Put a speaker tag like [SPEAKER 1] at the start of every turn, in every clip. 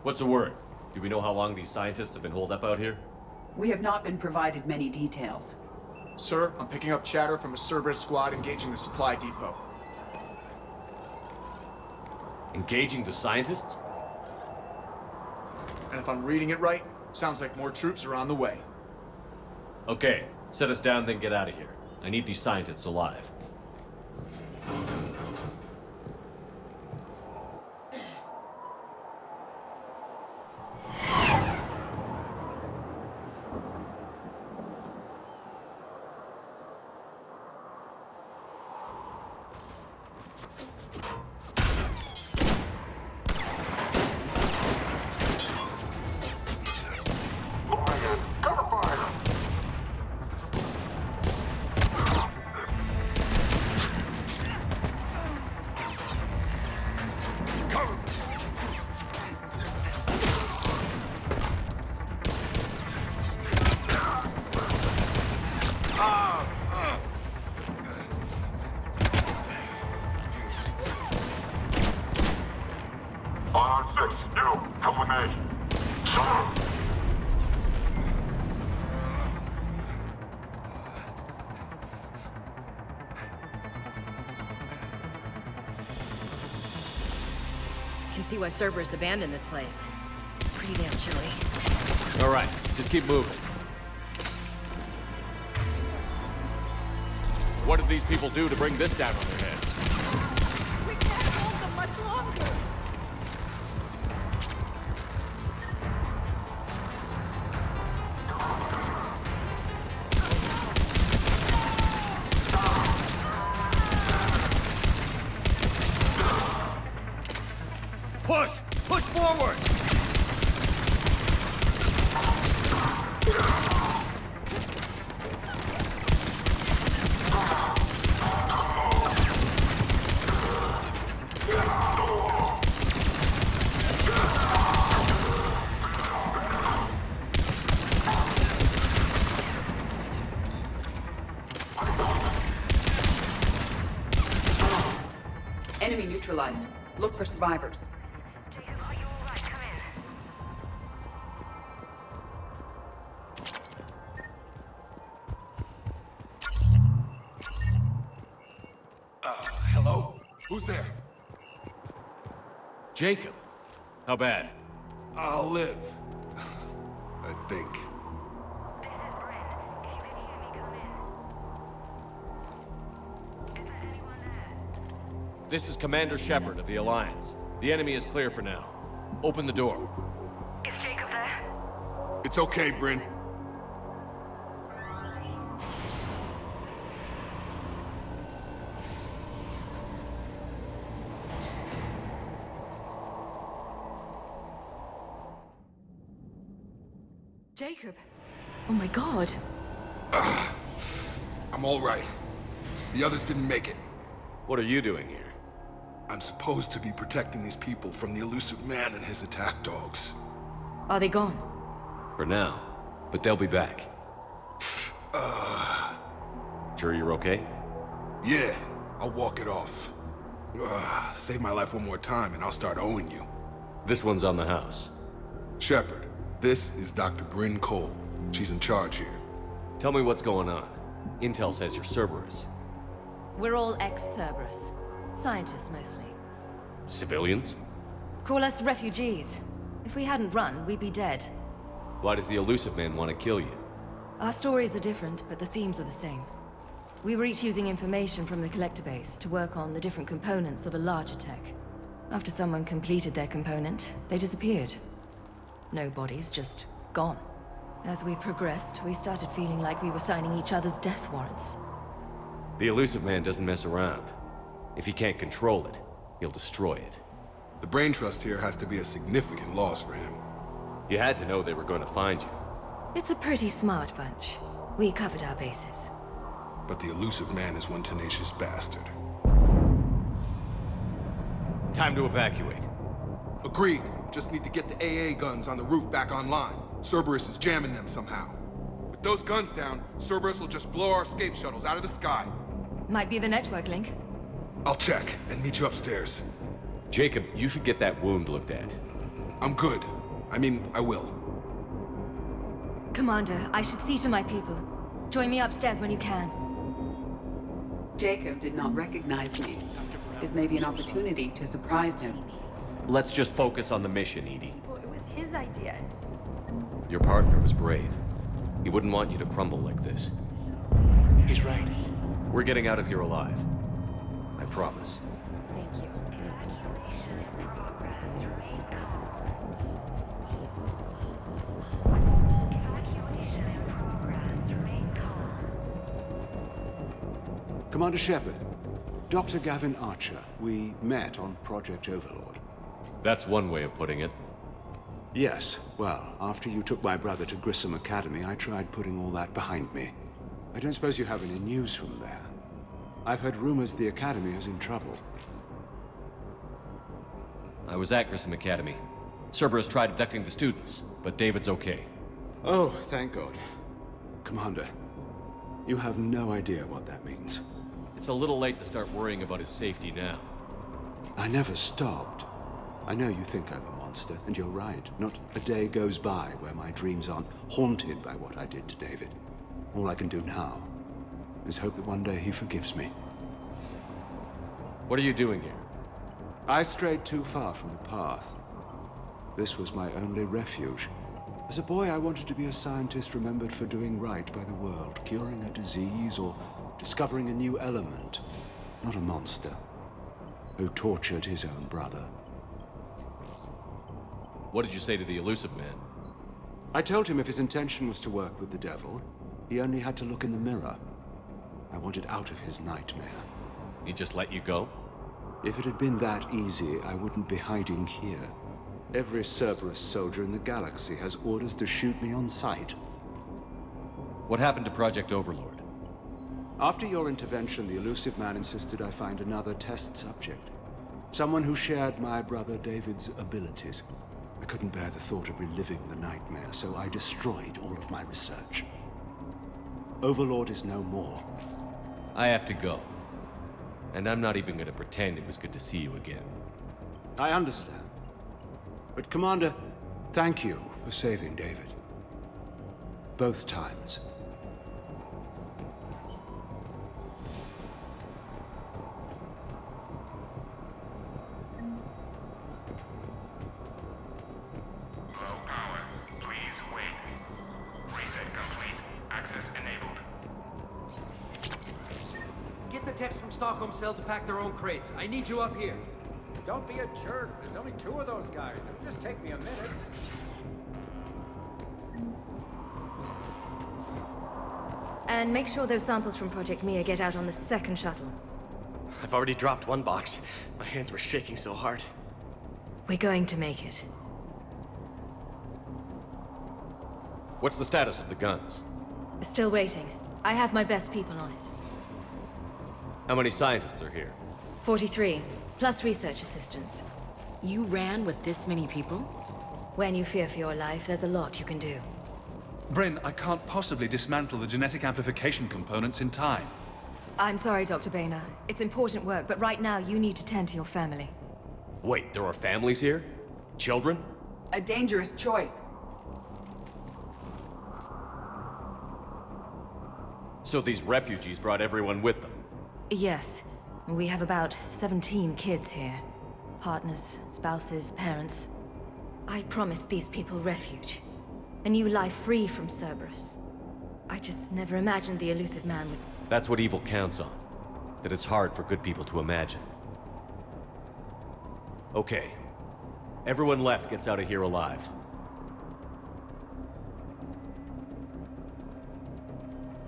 [SPEAKER 1] What's the word? Do we know how long these scientists have been holed up out here?
[SPEAKER 2] We have not been provided many details.
[SPEAKER 3] Sir, I'm picking up chatter from a Cerberus squad engaging the supply depot.
[SPEAKER 1] Engaging the scientists?
[SPEAKER 3] And if I'm reading it right, sounds like more troops are on the way.
[SPEAKER 1] Okay, set us down, then get out of here. I need these scientists alive.
[SPEAKER 4] Can see why Cerberus abandoned this place. Pretty damn chilly.
[SPEAKER 1] All right, just keep moving. What did these people do to bring this down on their heads?
[SPEAKER 5] We can't hold them much longer.
[SPEAKER 1] Push! Push forward!
[SPEAKER 2] Enemy neutralized. Look for survivors.
[SPEAKER 6] Hello? Who's there?
[SPEAKER 1] Jacob. How bad?
[SPEAKER 6] I'll live. I think.
[SPEAKER 1] This is Commander Shepard of the Alliance. The enemy is clear for now. Open the door.
[SPEAKER 5] Is Jacob there?
[SPEAKER 6] It's okay, Bryn.
[SPEAKER 4] Jacob. Oh my god.
[SPEAKER 6] I'm all right. The others didn't make it.
[SPEAKER 1] What are you doing here?
[SPEAKER 6] I'm supposed to be protecting these people from the elusive man and his attack dogs.
[SPEAKER 4] Are they gone?
[SPEAKER 1] For now. But they'll be back. Sure you're okay?
[SPEAKER 6] Yeah, I'll walk it off. Save my life one more time and I'll start owing you.
[SPEAKER 1] This one's on the house.
[SPEAKER 6] Shepard, this is Dr. Bryn Cole. She's in charge here.
[SPEAKER 1] Tell me what's going on. Intel says you're Cerberus.
[SPEAKER 4] We're all ex-Cerberus. Scientists, mostly.
[SPEAKER 1] Civilians?
[SPEAKER 4] Call us refugees. If we hadn't run, we'd be dead.
[SPEAKER 1] Why does the elusive man want to kill you?
[SPEAKER 4] Our stories are different, but the themes are the same. We were each using information from the collector base to work on the different components of a larger tech. After someone completed their component, they disappeared. No bodies, just gone. As we progressed, we started feeling like we were signing each other's death warrants.
[SPEAKER 1] The elusive man doesn't mess around. If he can't control it, he'll destroy it.
[SPEAKER 6] The brain trust here has to be a significant loss for him.
[SPEAKER 1] You had to know they were going to find you.
[SPEAKER 4] It's a pretty smart bunch. We covered our bases.
[SPEAKER 6] But the elusive man is one tenacious bastard.
[SPEAKER 1] Time to evacuate.
[SPEAKER 6] Agreed. Just need to get the AA guns on the roof back online. Cerberus is jamming them somehow. With those guns down, Cerberus will just blow our escape shuttles out of the sky.
[SPEAKER 4] Might be the network link.
[SPEAKER 6] I'll check and meet you upstairs.
[SPEAKER 1] Jacob, you should get that wound looked at.
[SPEAKER 6] I'm good. I will.
[SPEAKER 4] Commander, I should see to my people. Join me upstairs when you can.
[SPEAKER 2] Jacob did not recognize me. This may be an opportunity to surprise him.
[SPEAKER 1] Let's just focus on the mission, Edie.
[SPEAKER 5] Well, it was his idea.
[SPEAKER 1] Your partner was brave. He wouldn't want you to crumble like this.
[SPEAKER 3] He's right.
[SPEAKER 1] We're getting out of here alive. I promise.
[SPEAKER 5] Thank you.
[SPEAKER 7] Commander Shepard, Dr. Gavin Archer, we met on Project Overlord.
[SPEAKER 1] That's one way of putting it.
[SPEAKER 7] Yes, well, after you took my brother to Grissom Academy, I tried putting all that behind me. I don't suppose you have any news from there. I've heard rumors the Academy is in trouble.
[SPEAKER 1] I was at Grissom Academy. Cerberus tried abducting the students, but David's okay.
[SPEAKER 7] Oh, thank God. Commander, you have no idea what that means.
[SPEAKER 1] It's a little late to start worrying about his safety now.
[SPEAKER 7] I never stopped. I know you think I'm a monster, and you're right. Not a day goes by where my dreams aren't haunted by what I did to David. All I can do now is hope that one day he forgives me.
[SPEAKER 1] What are you doing here?
[SPEAKER 7] I strayed too far from the path. This was my only refuge. As a boy, I wanted to be a scientist remembered for doing right by the world, curing a disease or discovering a new element. Not a monster who tortured his own brother.
[SPEAKER 1] What did you say to the elusive man?
[SPEAKER 7] I told him if his intention was to work with the devil, he only had to look in the mirror. I wanted out of his nightmare.
[SPEAKER 1] He just let you go?
[SPEAKER 7] If it had been that easy, I wouldn't be hiding here. Every Cerberus soldier in the galaxy has orders to shoot me on sight.
[SPEAKER 1] What happened to Project Overlord?
[SPEAKER 7] After your intervention, the elusive man insisted I find another test subject. Someone who shared my brother David's abilities. I couldn't bear the thought of reliving the nightmare, so I destroyed all of my research. Overlord is no more.
[SPEAKER 1] I have to go. And I'm not even gonna pretend it was good to see you again.
[SPEAKER 7] I understand. But Commander, thank you for saving David. Both times.
[SPEAKER 8] Low power. Please wait. Reset complete. Access enabled.
[SPEAKER 9] Get the techs from Stockholm Cell to pack their own crates. I need you up here.
[SPEAKER 10] Don't be a jerk. There's only 2 of those guys. It'll just take me a minute.
[SPEAKER 4] And make sure those samples from Project Mia get out on the second shuttle.
[SPEAKER 11] I've already dropped one box. My hands were shaking so hard.
[SPEAKER 4] We're going to make it.
[SPEAKER 1] What's the status of the guns?
[SPEAKER 4] Still waiting. I have my best people on it.
[SPEAKER 1] How many scientists are here?
[SPEAKER 4] 43, plus research assistants.
[SPEAKER 12] You ran with this many people?
[SPEAKER 4] When you fear for your life, there's a lot you can do.
[SPEAKER 13] Bryn, I can't possibly dismantle the genetic amplification components in time.
[SPEAKER 4] I'm sorry, Dr. Boehner. It's important work, but right now you need to tend to your family.
[SPEAKER 1] Wait, there are families here? Children?
[SPEAKER 2] A dangerous choice.
[SPEAKER 1] So these refugees brought everyone with them?
[SPEAKER 4] Yes. We have about 17 kids here. Partners, spouses, parents. I promised these people refuge. A new life free from Cerberus. I just never imagined the elusive man would...
[SPEAKER 1] That's what evil counts on. That it's hard for good people to imagine. Okay. Everyone left gets out of here alive.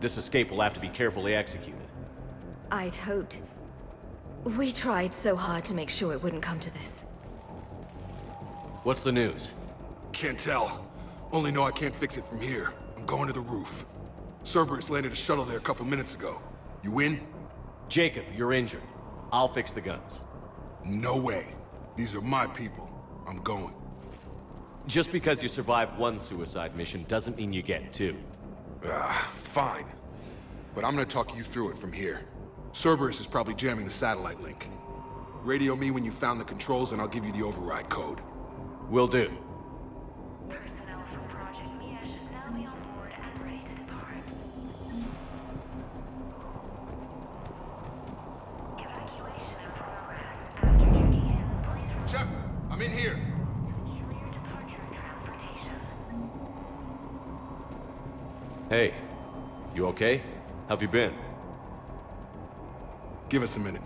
[SPEAKER 1] This escape will have to be carefully executed.
[SPEAKER 4] I'd hoped. We tried so hard to make sure it wouldn't come to this.
[SPEAKER 1] What's the news?
[SPEAKER 6] Can't tell. Only know I can't fix it from here. I'm going to the roof. Cerberus landed a shuttle there a couple minutes ago. You in?
[SPEAKER 1] Jacob, you're injured. I'll fix the guns.
[SPEAKER 6] No way. These are my people. I'm going.
[SPEAKER 1] Just because you survived one suicide mission doesn't mean you get 2.
[SPEAKER 6] Fine. But I'm gonna talk you through it from here. Cerberus is probably jamming the satellite link. Radio me when you found the controls and I'll give you the override code.
[SPEAKER 1] Will do. Hey, you okay? How've you been?
[SPEAKER 6] Give us a minute.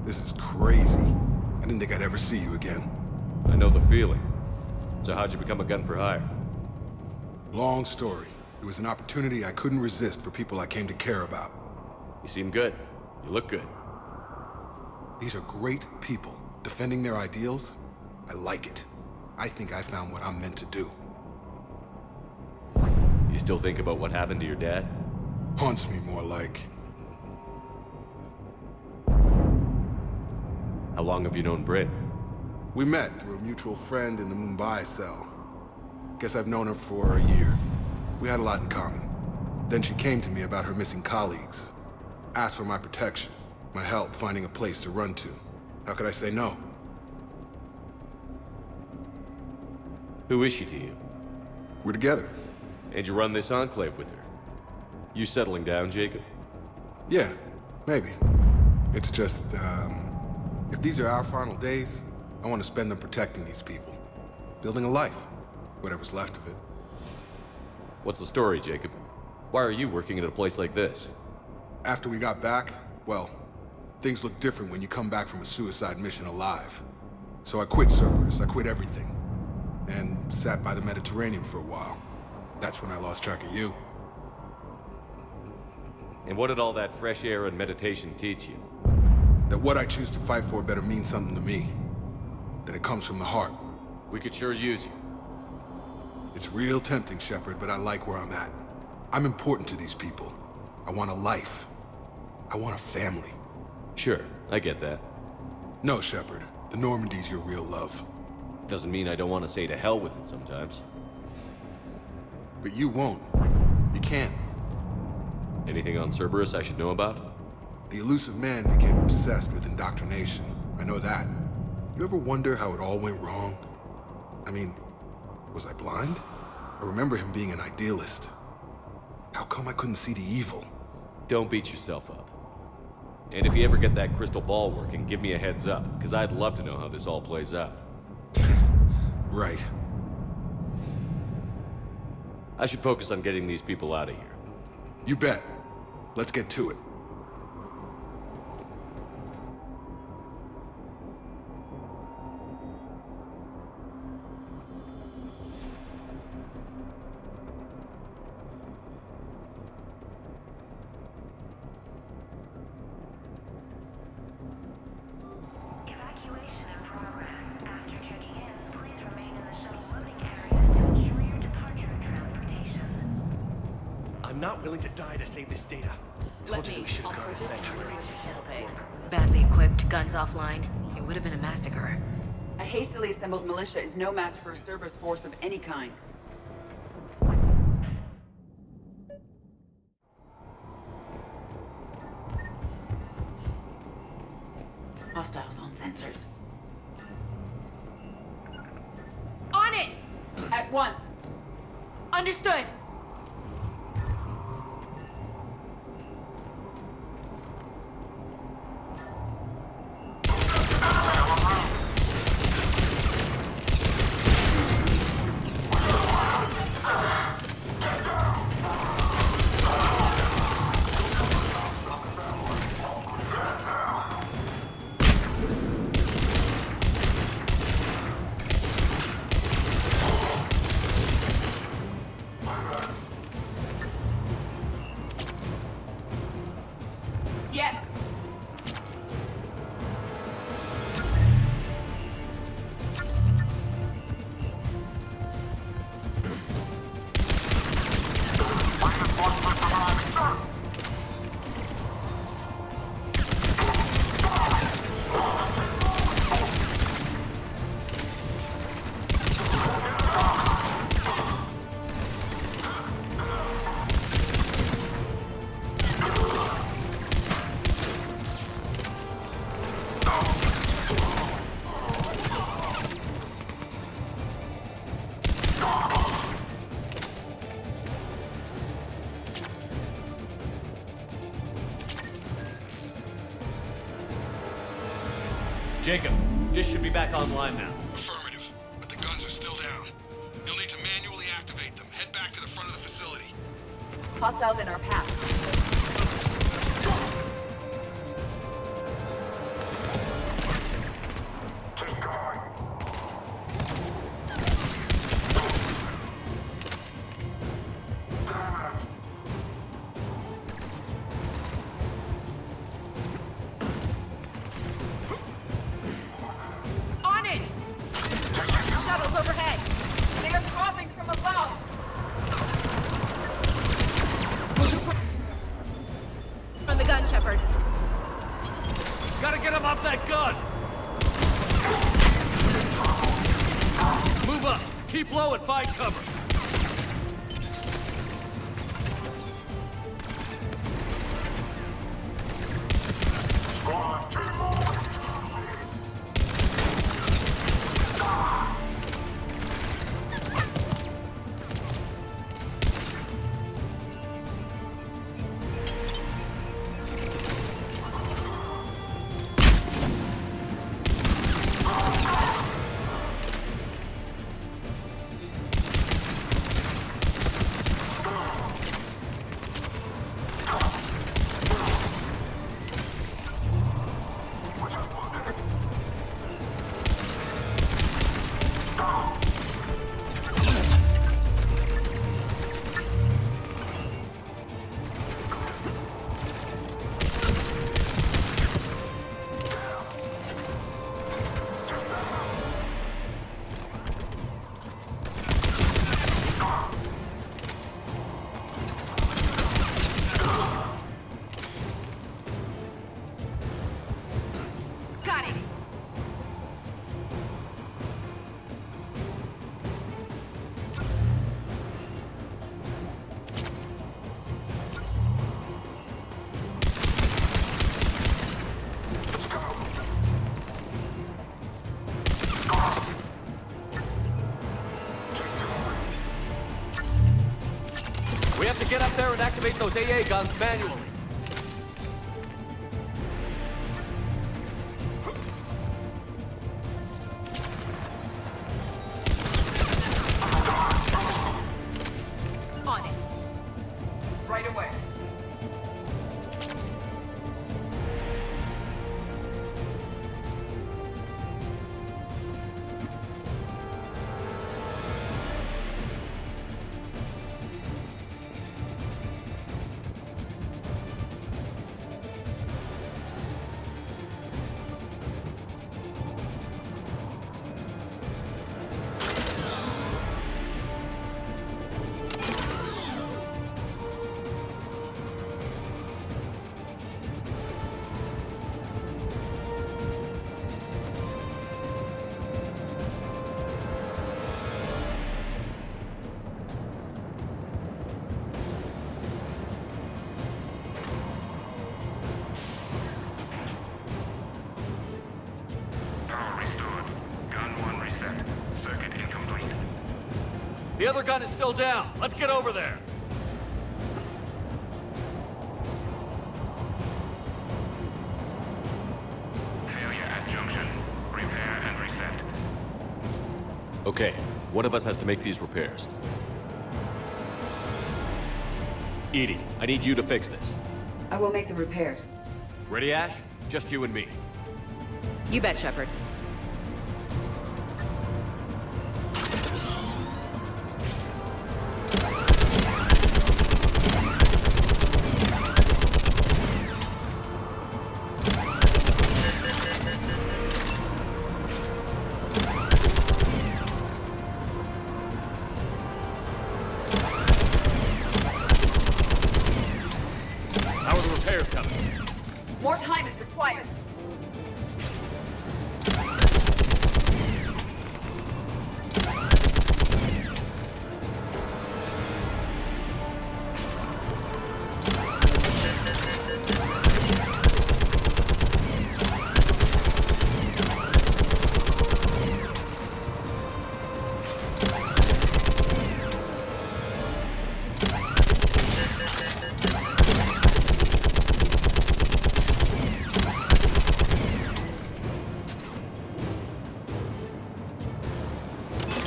[SPEAKER 6] This is crazy. I didn't think I'd ever see you again.
[SPEAKER 1] I know the feeling. So how'd you become a gun for hire?
[SPEAKER 6] Long story. It was an opportunity I couldn't resist for people I came to care about.
[SPEAKER 1] You seem good. You look good.
[SPEAKER 6] These are great people, defending their ideals. I like it. I think I found what I'm meant to do.
[SPEAKER 1] You still think about what happened to your dad?
[SPEAKER 6] Haunts me more like.
[SPEAKER 1] How long have you known Britt?
[SPEAKER 6] We met through a mutual friend in the Mumbai cell. Guess I've known her for a year. We had a lot in common. Then she came to me about her missing colleagues. Asked for my protection, my help finding a place to run to. How could I say no?
[SPEAKER 1] Who is she to you?
[SPEAKER 6] We're together.
[SPEAKER 1] And you run this enclave with her? You settling down, Jacob?
[SPEAKER 6] Yeah, maybe. It's just, if these are our final days, I want to spend them protecting these people. Building a life. Whatever's left of it.
[SPEAKER 1] What's the story, Jacob? Why are you working at a place like this?
[SPEAKER 6] After we got back, well, things look different when you come back from a suicide mission alive. So I quit Cerberus, I quit everything. And sat by the Mediterranean for a while. That's when I lost track of you.
[SPEAKER 1] And what did all that fresh air and meditation teach you?
[SPEAKER 6] That what I choose to fight for better mean something to me. That it comes from the heart.
[SPEAKER 1] We could sure use you.
[SPEAKER 6] It's real tempting, Shepard, but I like where I'm at. I'm important to these people. I want a life. I want a family.
[SPEAKER 1] Sure, I get that.
[SPEAKER 6] No, Shepard. The Normandy's your real love.
[SPEAKER 1] Doesn't mean I don't want to say to hell with it sometimes.
[SPEAKER 6] But you won't. You can't.
[SPEAKER 1] Anything on Cerberus I should know about?
[SPEAKER 6] The elusive man became obsessed with indoctrination. I know that. You ever wonder how it all went wrong? I mean, was I blind? I remember him being an idealist. How come I couldn't see the evil?
[SPEAKER 1] Don't beat yourself up. And if you ever get that crystal ball working, give me a heads up, because I'd love to know how this all plays out.
[SPEAKER 6] Right.
[SPEAKER 1] I should focus on getting these people out of here.
[SPEAKER 6] You bet. Let's get to it.
[SPEAKER 11] I'm not willing to die to save this data. Told you we should have gone a sanctuary.
[SPEAKER 12] Badly equipped, guns offline. It would have been a massacre.
[SPEAKER 2] A hastily assembled militia is no match for a Cerberus force of any kind. Hostiles on sensors.
[SPEAKER 14] On it!
[SPEAKER 2] At once!
[SPEAKER 14] Understood!
[SPEAKER 1] Jacob, dish should be back online now.
[SPEAKER 6] Affirmative, but the guns are still down. You'll need to manually activate them. Head back to the front of the facility.
[SPEAKER 2] Hostiles in our path.
[SPEAKER 14] On it! Shuttles overhead. They are dropping from above. From the gun, Shepard.
[SPEAKER 11] Gotta get him off that gun! Move up! Keep low and find cover!
[SPEAKER 14] Got it.
[SPEAKER 1] We have to get up there and activate those AA guns manually.
[SPEAKER 14] On it.
[SPEAKER 2] Right away.
[SPEAKER 11] The other gun is still down. Let's get over there.
[SPEAKER 8] Failure at junction. Repair and reset.
[SPEAKER 1] Okay, one of us has to make these repairs. Edie, I need you to fix this.
[SPEAKER 2] I will make the repairs.
[SPEAKER 1] Ready, Ash? Just you and me.
[SPEAKER 12] You bet, Shepard.
[SPEAKER 1] How are the repairs coming?
[SPEAKER 2] More time is required.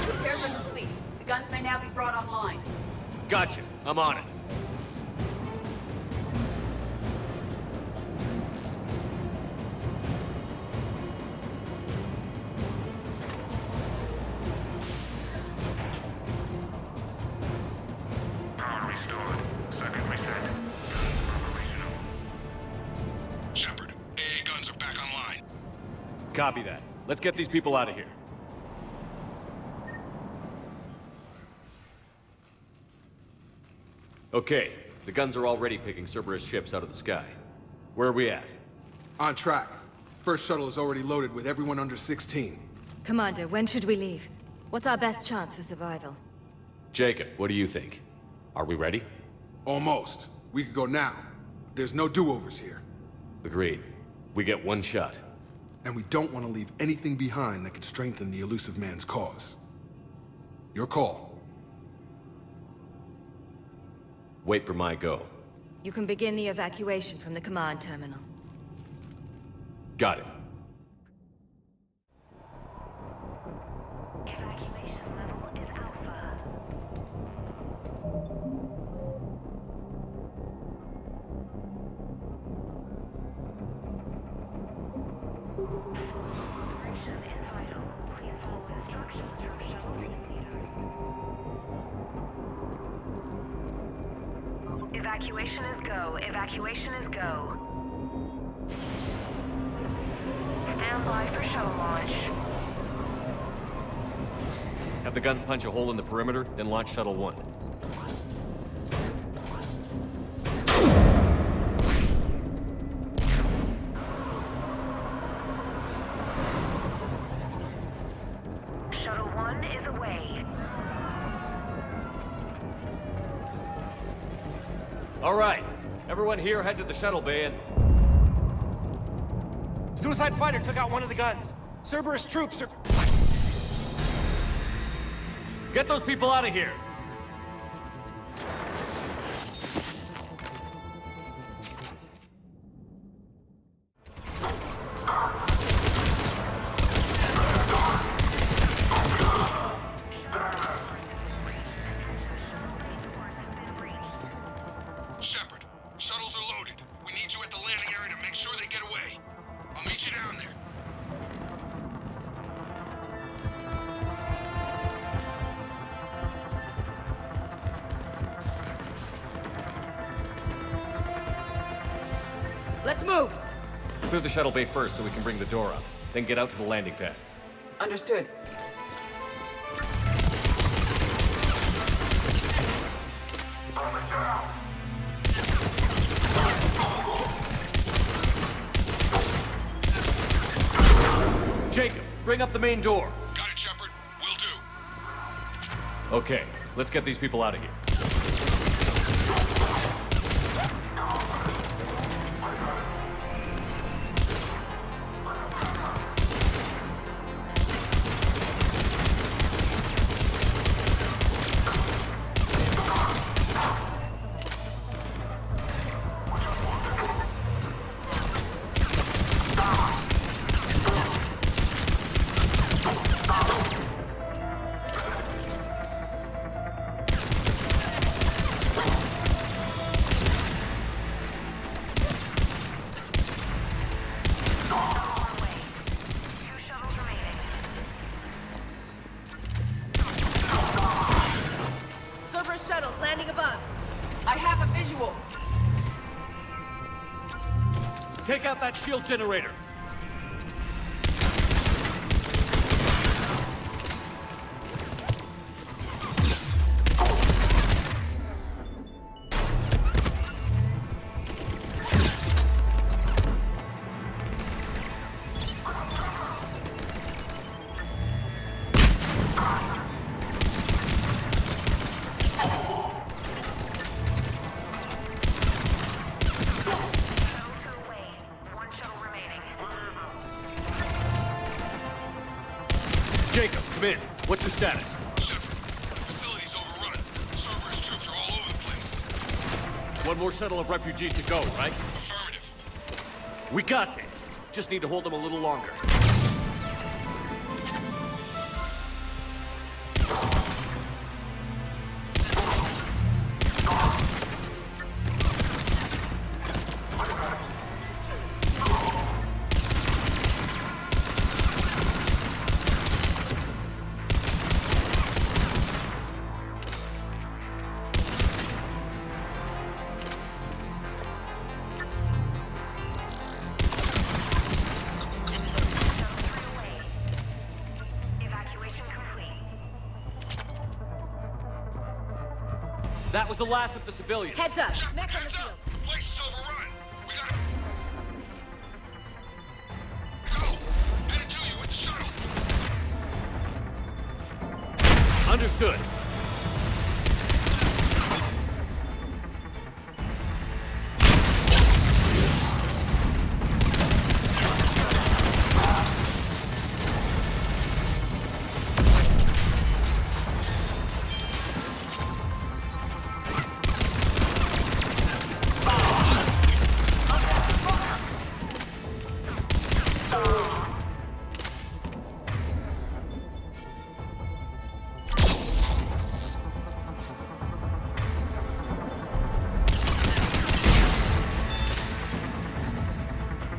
[SPEAKER 2] Repairs are complete. The guns may now be brought online.
[SPEAKER 1] Gotcha. I'm on it.
[SPEAKER 8] Power restored. Circuit reset. Guns operational.
[SPEAKER 6] Shepard, AA guns are back online.
[SPEAKER 1] Copy that. Let's get these people out of here. Okay, the guns are already picking Cerberus ships out of the sky. Where are we at?
[SPEAKER 6] On track. First shuttle is already loaded with everyone under 16.
[SPEAKER 4] Commander, when should we leave? What's our best chance for survival?
[SPEAKER 1] Jacob, what do you think? Are we ready?
[SPEAKER 6] Almost. We could go now. There's no do-overs here.
[SPEAKER 1] Agreed. We get one shot.
[SPEAKER 6] And we don't want to leave anything behind that could strengthen the elusive man's cause. Your call.
[SPEAKER 1] Wait for my go.
[SPEAKER 4] You can begin the evacuation from the command terminal.
[SPEAKER 1] Got it.
[SPEAKER 5] Evacuation level is Alpha. Operation is vital. Please follow instructions from shuttle team leaders. Evacuation is go. Evacuation is go. Stand by for shuttle launch.
[SPEAKER 1] Have the guns punch a hole in the perimeter, then launch Shuttle 1.
[SPEAKER 5] Shuttle 1 is away.
[SPEAKER 1] All right. Everyone here head to the shuttle bay and...
[SPEAKER 11] Suicide fighter took out one of the guns. Cerberus troops are...
[SPEAKER 1] Get those people out of here!
[SPEAKER 6] Shepard, shuttles are loaded. We need you at the landing area to make sure they get away. I'll meet you down there.
[SPEAKER 14] Let's move!
[SPEAKER 1] Clear the shuttle bay first so we can bring the door up. Then get out to the landing pad.
[SPEAKER 2] Understood.
[SPEAKER 1] Jacob, bring up the main door.
[SPEAKER 6] Got it, Shepard. Will do.
[SPEAKER 1] Okay, let's get these people out of here.
[SPEAKER 14] Cerberus shuttles landing above.
[SPEAKER 2] I have a visual.
[SPEAKER 1] Take out that shield generator. Jacob, come in. What's your status?
[SPEAKER 6] Shepard, facility's overrun. Cerberus troops are all over the place.
[SPEAKER 1] One more shuttle of refugees to go, right?
[SPEAKER 6] Affirmative.
[SPEAKER 1] We got this. Just need to hold them a little longer. That was the last of the civilians.
[SPEAKER 14] Heads up.
[SPEAKER 6] Shepard,
[SPEAKER 14] Mech on the
[SPEAKER 6] heads
[SPEAKER 14] field.
[SPEAKER 6] up! The place is overrun! We gotta... Go! Headed to you with the shuttle!
[SPEAKER 1] Understood.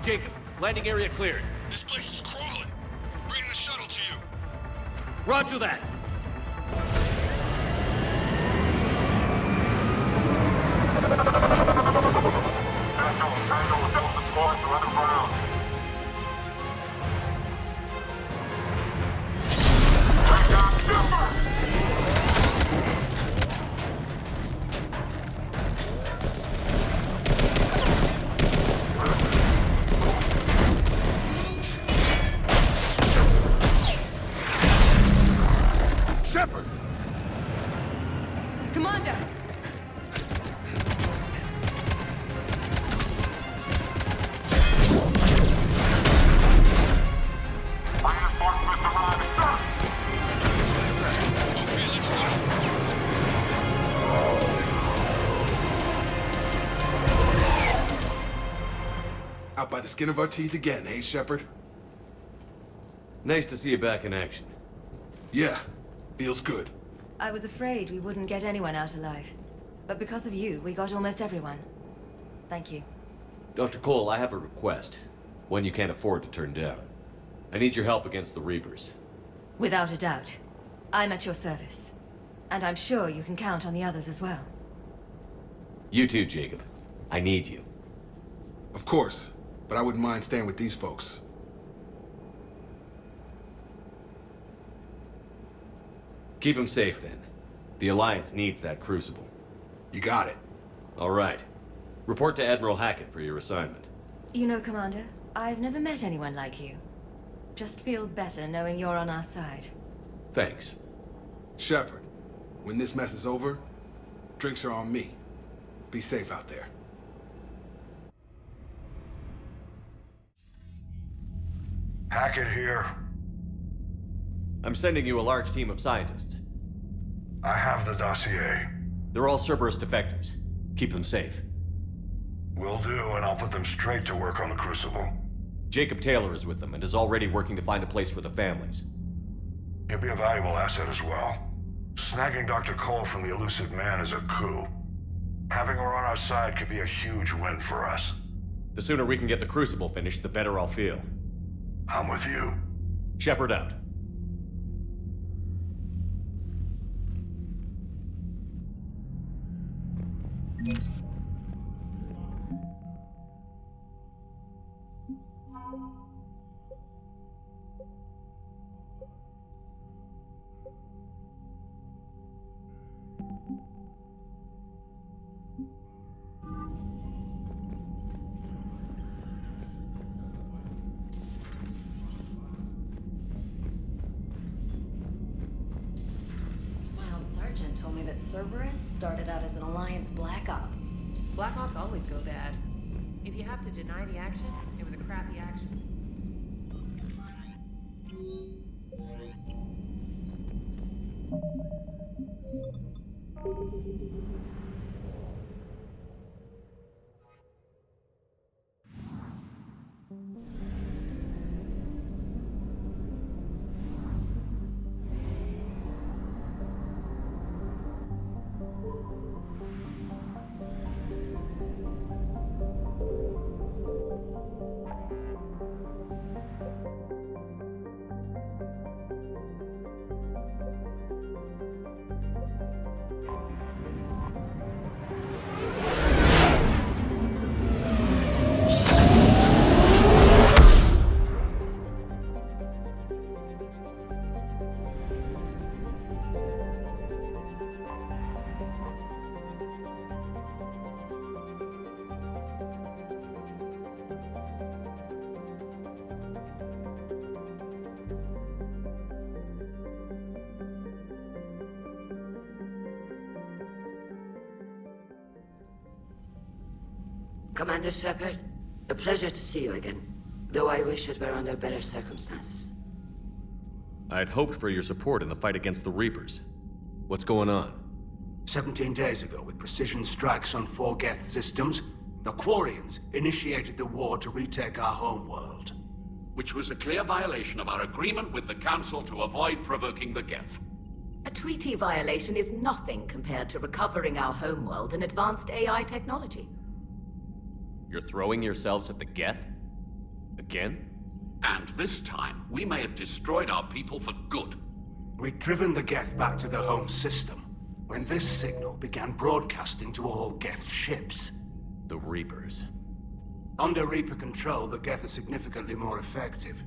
[SPEAKER 1] Jacob, landing area cleared.
[SPEAKER 6] This place is crawling! Bring the shuttle to you!
[SPEAKER 1] Roger that.
[SPEAKER 6] Shepard!
[SPEAKER 14] Commander!
[SPEAKER 6] Out by the skin of our teeth again, eh, Shepard?
[SPEAKER 1] Nice to see you back in action.
[SPEAKER 6] Yeah, feels good.
[SPEAKER 4] I was afraid we wouldn't get anyone out alive. But because of you, we got almost everyone. Thank you.
[SPEAKER 1] Dr. Cole, I have a request. One you can't afford to turn down. I need your help against the Reapers.
[SPEAKER 4] Without a doubt. I'm at your service. And I'm sure you can count on the others as well.
[SPEAKER 1] You too, Jacob. I need you.
[SPEAKER 6] Of course, but I wouldn't mind staying with these folks.
[SPEAKER 1] Keep him safe, then. The Alliance needs that crucible.
[SPEAKER 6] You got it.
[SPEAKER 1] All right. Report to Admiral Hackett for your assignment.
[SPEAKER 4] You know, Commander, I've never met anyone like you. Just feel better knowing you're on our side.
[SPEAKER 1] Thanks.
[SPEAKER 6] Shepard, when this mess is over, drinks are on me. Be safe out there.
[SPEAKER 15] Hackett here.
[SPEAKER 1] I'm sending you a large team of scientists.
[SPEAKER 15] I have the dossier.
[SPEAKER 1] They're all Cerberus defectors. Keep them safe.
[SPEAKER 15] Will do, and I'll put them straight to work on the Crucible.
[SPEAKER 1] Jacob Taylor is with them and is already working to find a place for the families.
[SPEAKER 15] He'll be a valuable asset as well. Snagging Dr. Cole from the elusive man is a coup. Having her on our side could be a huge win for us.
[SPEAKER 1] The sooner we can get the Crucible finished, the better I'll feel.
[SPEAKER 15] I'm with you.
[SPEAKER 1] Shepard out.
[SPEAKER 16] Told me that Cerberus started out as an Alliance Black Op.
[SPEAKER 14] Black Ops always go bad. If you have to deny the action, it was a crappy action.
[SPEAKER 17] Commander Shepard, a pleasure to see you again. Though I wish it were under better circumstances.
[SPEAKER 1] I'd hoped for your support in the fight against the Reapers. What's going on?
[SPEAKER 7] 17 days ago, with precision strikes on 4 Geth systems, the Quarians initiated the war to retake our homeworld.
[SPEAKER 18] Which was a clear violation of our agreement with the Council to avoid provoking the Geth.
[SPEAKER 19] A treaty violation is nothing compared to recovering our homeworld and advanced AI technology.
[SPEAKER 1] You're throwing yourselves at the Geth? Again?
[SPEAKER 18] And this time, we may have destroyed our people for good.
[SPEAKER 7] We'd driven the Geth back to the home system, when this signal began broadcasting to all Geth ships.
[SPEAKER 1] The Reapers.
[SPEAKER 7] Under Reaper control, the Geth are significantly more effective.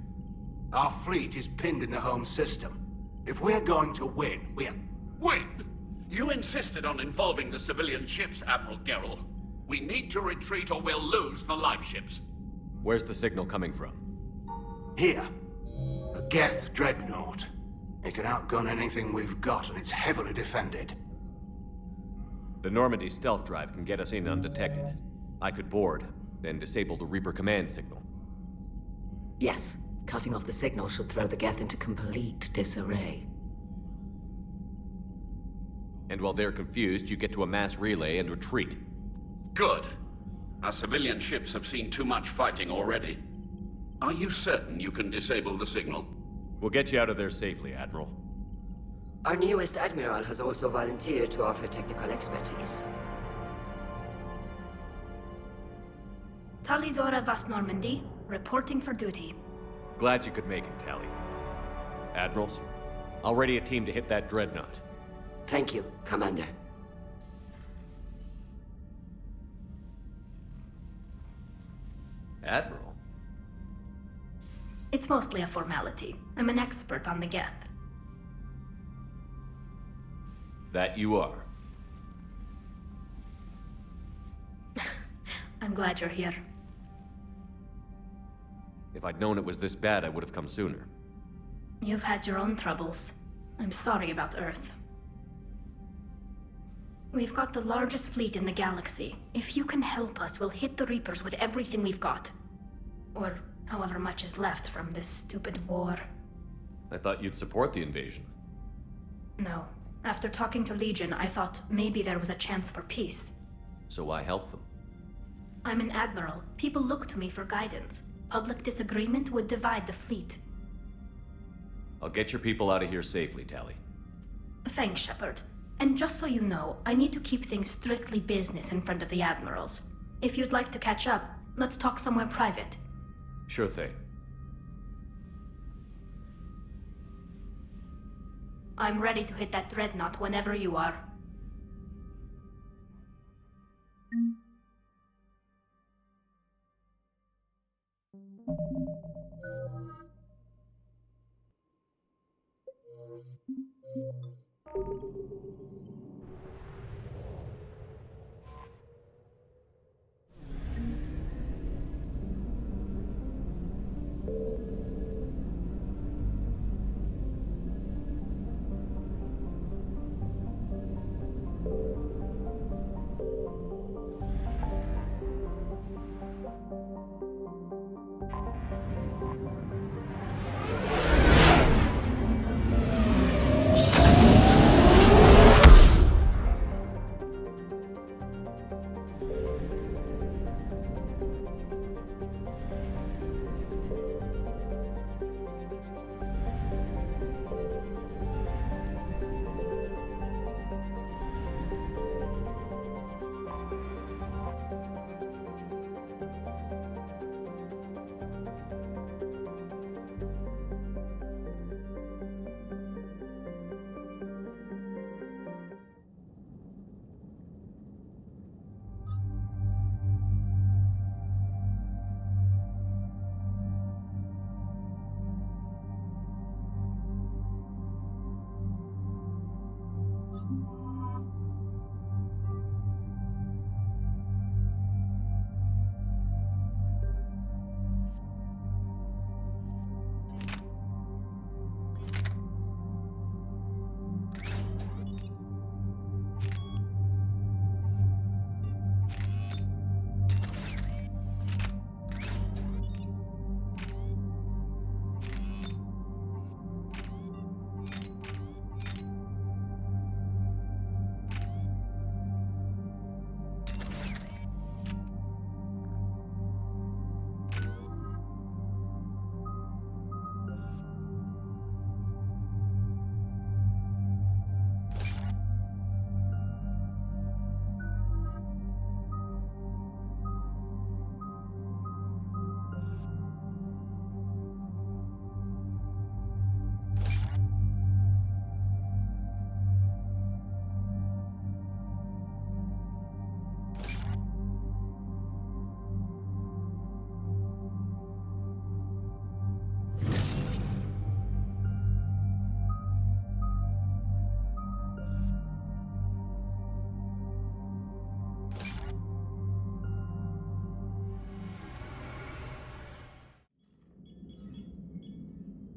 [SPEAKER 7] Our fleet is pinned in the home system. If we're going to win,
[SPEAKER 18] Win? You insisted on involving the civilian ships, Admiral Gerrel. We need to retreat or we'll lose the live ships.
[SPEAKER 1] Where's the signal coming from?
[SPEAKER 7] Here. A Geth Dreadnought. It can outgun anything we've got, and it's heavily defended.
[SPEAKER 1] The Normandy stealth drive can get us in undetected. I could board, then disable the Reaper command signal.
[SPEAKER 19] Yes, cutting off the signal should throw the Geth into complete disarray.
[SPEAKER 1] And while they're confused, you get to a mass relay and retreat.
[SPEAKER 18] Good. Our civilian ships have seen too much fighting already. Are you certain you can disable the signal?
[SPEAKER 1] We'll get you out of there safely, Admiral.
[SPEAKER 17] Our newest Admiral has also volunteered to offer technical expertise.
[SPEAKER 20] Talizora Vast Normandy, reporting for duty.
[SPEAKER 1] Glad you could make it, Tally. Admirals, I'll ready a team to hit that Dreadnought.
[SPEAKER 17] Thank you, Commander.
[SPEAKER 1] Admiral?
[SPEAKER 20] It's mostly a formality. I'm an expert on the Geth.
[SPEAKER 1] That you are.
[SPEAKER 20] I'm glad you're here.
[SPEAKER 1] If I'd known it was this bad, I would have come sooner.
[SPEAKER 20] You've had your own troubles. I'm sorry about Earth. We've got the largest fleet in the galaxy. If you can help us, we'll hit the Reapers with everything we've got. Or however much is left from this stupid war.
[SPEAKER 1] I thought you'd support the invasion.
[SPEAKER 20] No. After talking to Legion, I thought maybe there was a chance for peace.
[SPEAKER 1] So why help them?
[SPEAKER 20] I'm an Admiral. People look to me for guidance. Public disagreement would divide the fleet.
[SPEAKER 1] I'll get your people out of here safely, Tally.
[SPEAKER 20] Thanks, Shepard. And just so you know, I need to keep things strictly business in front of the Admirals. If you'd like to catch up, let's talk somewhere private.
[SPEAKER 1] Sure thing.
[SPEAKER 20] I'm ready to hit that Dreadnought whenever you are.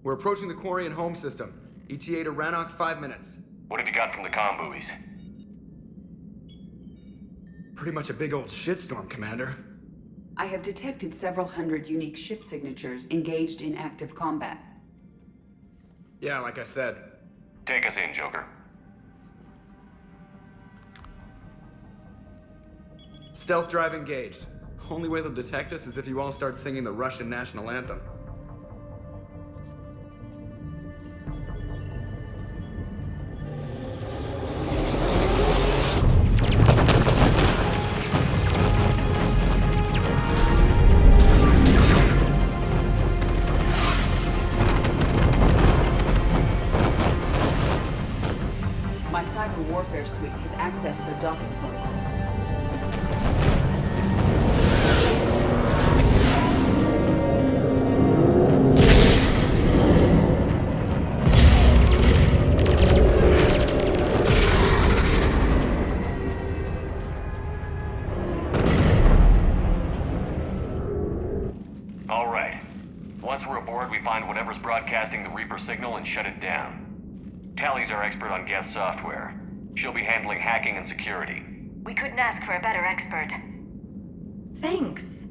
[SPEAKER 21] We're approaching the Quarian home system. ETA to Rannoch, 5 minutes.
[SPEAKER 1] What have you got from the comm buoys?
[SPEAKER 21] Pretty much a big old shitstorm, Commander.
[SPEAKER 2] I have detected several hundred unique ship signatures engaged in active combat.
[SPEAKER 21] Yeah, like I said.
[SPEAKER 1] Take us in, Joker.
[SPEAKER 21] Stealth drive engaged. Only way they'll detect us is if you all start singing the Russian national anthem.
[SPEAKER 2] My cyber warfare suite has accessed their docking protocols.
[SPEAKER 1] All right. Once we're aboard, we find whatever's broadcasting the Reaper signal and shut it down. Tally's our expert on Geth software. She'll be handling hacking and security.
[SPEAKER 14] We couldn't ask for a better expert.
[SPEAKER 20] Thanks,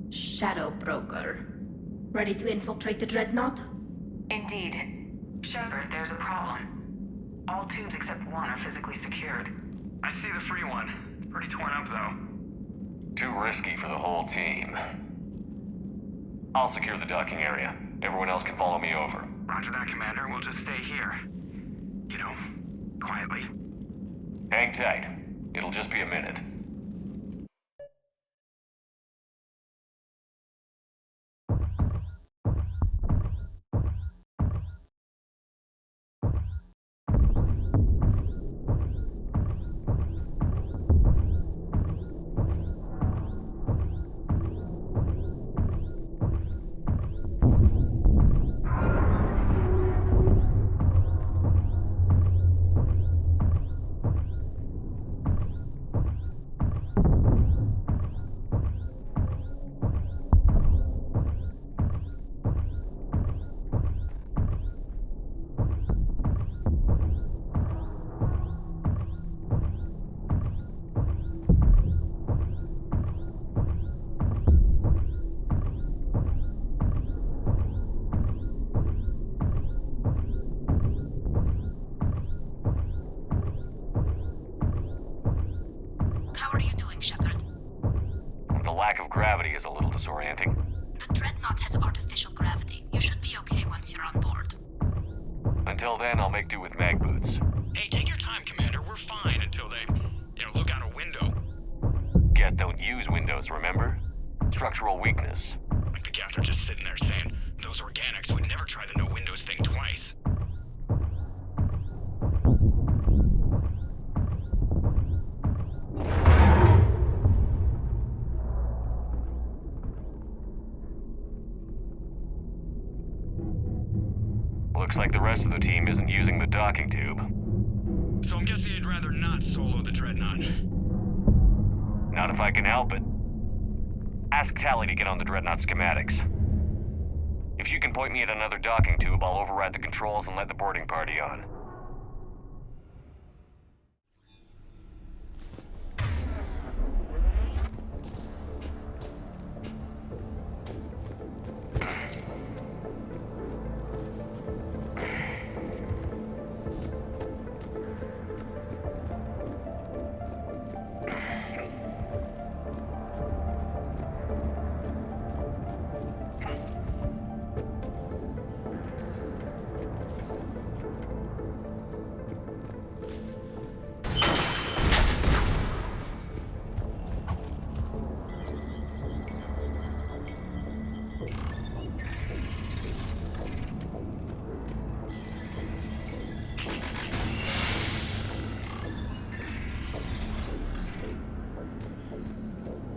[SPEAKER 20] Shadow Broker. Ready to infiltrate the Dreadnought?
[SPEAKER 14] Indeed.
[SPEAKER 22] Shepard, there's a problem. All tubes except one are physically secured. I see the free one. It's pretty torn up, though.
[SPEAKER 1] Too risky for the whole team. I'll secure the docking area. Everyone else can follow me over.
[SPEAKER 22] Roger that, Commander. We'll just stay here. You know, quietly.
[SPEAKER 1] Hang tight. It'll just be a minute.
[SPEAKER 20] How are you doing, Shepard?
[SPEAKER 1] The lack of gravity is a little disorienting.
[SPEAKER 20] The Dreadnought has artificial gravity. You should be okay once you're on board.
[SPEAKER 1] Until then, I'll make do with mag boots.
[SPEAKER 23] Hey, take your time, Commander. We're fine until they, look out a window.
[SPEAKER 1] Geth don't use windows, remember? Structural weakness.
[SPEAKER 23] Like the Geth are just sitting there saying, those organics would never try the no windows thing twice.
[SPEAKER 1] Looks like the rest of the team isn't using the docking tube.
[SPEAKER 23] So I'm guessing you'd rather not solo the Dreadnought.
[SPEAKER 1] Not if I can help it. Ask Tally to get on the Dreadnought schematics. If she can point me at another docking tube, I'll override the controls and let the boarding party on.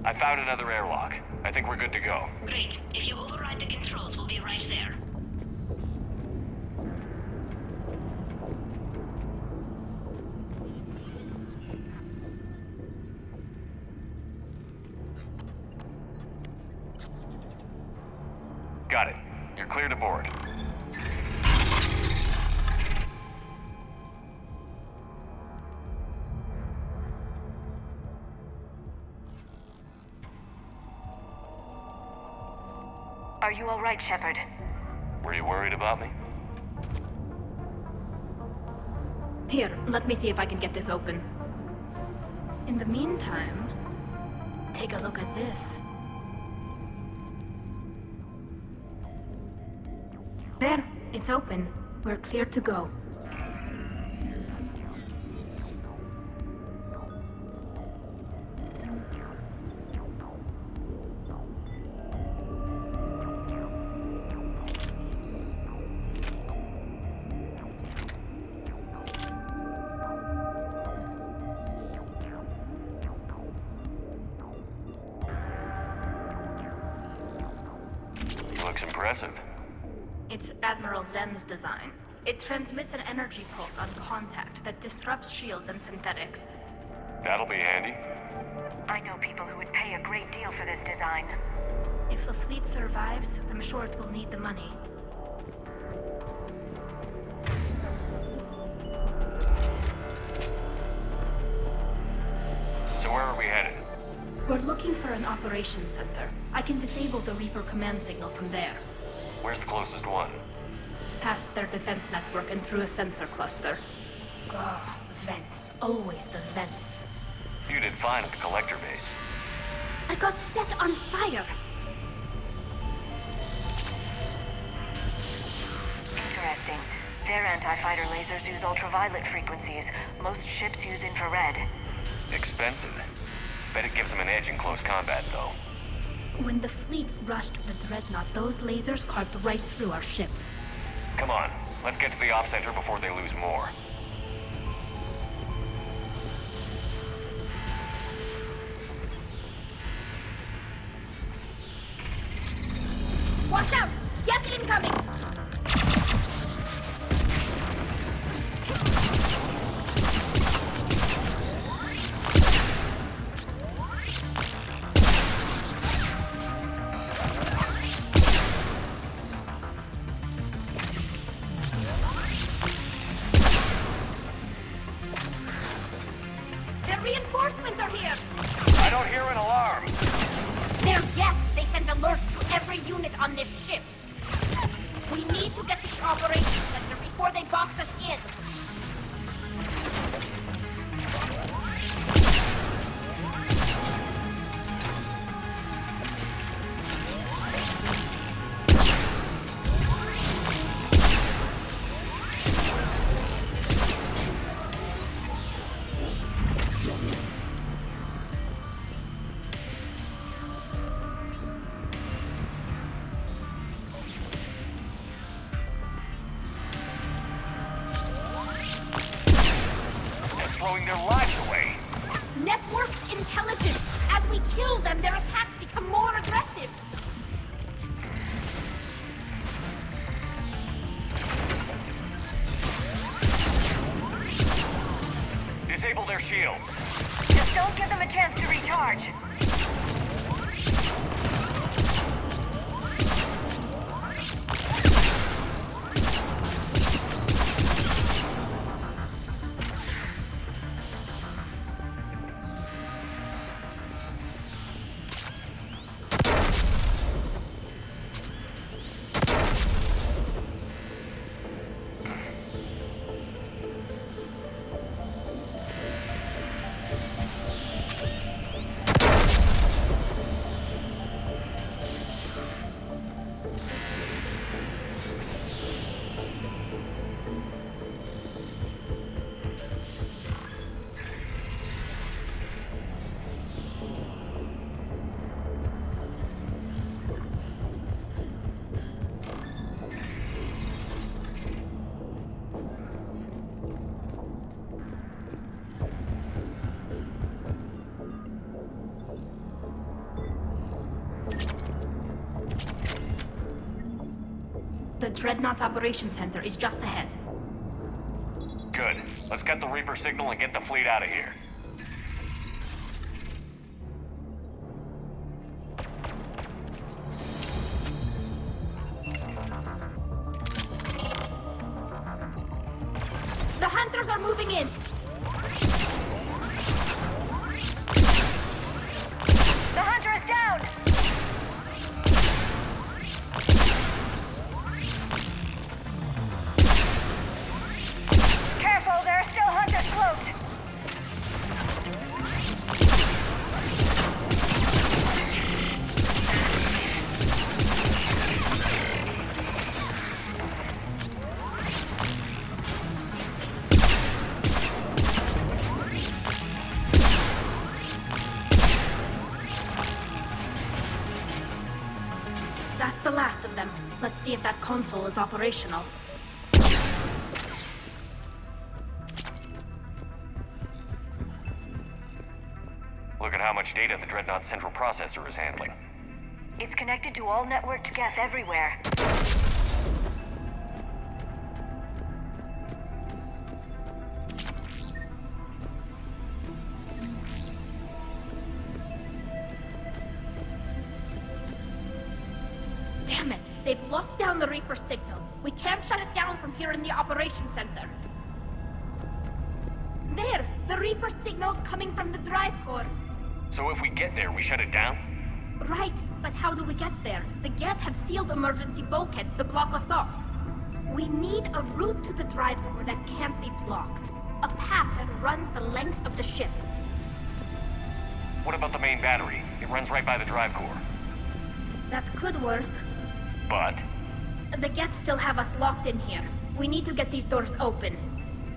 [SPEAKER 1] I found another airlock. I think we're good to go.
[SPEAKER 20] Great. If you override the controls, we'll be right there.
[SPEAKER 1] Got it. You're clear to board.
[SPEAKER 14] Are you all right, Shepard?
[SPEAKER 1] Were you worried about me?
[SPEAKER 20] Here, let me see if I can get this open. In the meantime, take a look at this. There, it's open. We're clear to go.
[SPEAKER 1] Looks impressive.
[SPEAKER 20] It's Admiral Zen's design. It transmits an energy pulse on contact that disrupts shields and synthetics.
[SPEAKER 1] That'll be handy.
[SPEAKER 14] I know people who would pay a great deal for this design.
[SPEAKER 20] If the fleet survives, I'm sure it will need the money.
[SPEAKER 1] So where are we headed?
[SPEAKER 20] We're looking for an operations center. I can disable the Reaper command signal from there.
[SPEAKER 1] Where's the closest one?
[SPEAKER 20] Past their defense network and through a sensor cluster. Ah, vents. Always the vents.
[SPEAKER 1] You did fine at the collector base.
[SPEAKER 20] I got set on fire!
[SPEAKER 14] Interesting. Their anti-fighter lasers use ultraviolet frequencies. Most ships use infrared.
[SPEAKER 1] Expensive. Bet it gives them an edge in close combat, though.
[SPEAKER 20] When the fleet rushed the Dreadnought, those lasers carved right through our ships.
[SPEAKER 1] Come on, let's get to the op center before they lose more.
[SPEAKER 20] Watch out! Geth incoming! The reinforcements are here!
[SPEAKER 1] I don't hear an alarm!
[SPEAKER 20] They're Geth! They sent alerts to every unit on this ship! We need to get to the operations center before they box us in!
[SPEAKER 1] Throwing their lives away.
[SPEAKER 20] Networked intelligence! As we kill them, their attacks become more aggressive!
[SPEAKER 1] Disable their shields.
[SPEAKER 14] Just don't give them a chance to recharge.
[SPEAKER 20] The Dreadnought's operations center is just ahead.
[SPEAKER 1] Good. Let's get the Reaper signal and get the fleet out of here.
[SPEAKER 20] The hunters are moving in!
[SPEAKER 14] The hunter is down!
[SPEAKER 20] Let's see if that console is operational.
[SPEAKER 1] Look at how much data the Dreadnought central processor is handling.
[SPEAKER 14] It's connected to all networked Geth everywhere.
[SPEAKER 20] Damn it! They've locked down the Reaper signal. We can't shut it down from here in the Operations Center. There! The Reaper signal's coming from the drive core.
[SPEAKER 1] So if we get there, we shut it down?
[SPEAKER 20] Right, but how do we get there? The Geth have sealed emergency bulkheads to block us off. We need a route to the drive core that can't be blocked. A path that runs the length of the ship.
[SPEAKER 1] What about the main battery? It runs right by the drive core.
[SPEAKER 20] That could work.
[SPEAKER 1] But?
[SPEAKER 20] The Geth still have us locked in here. We need to get these doors open.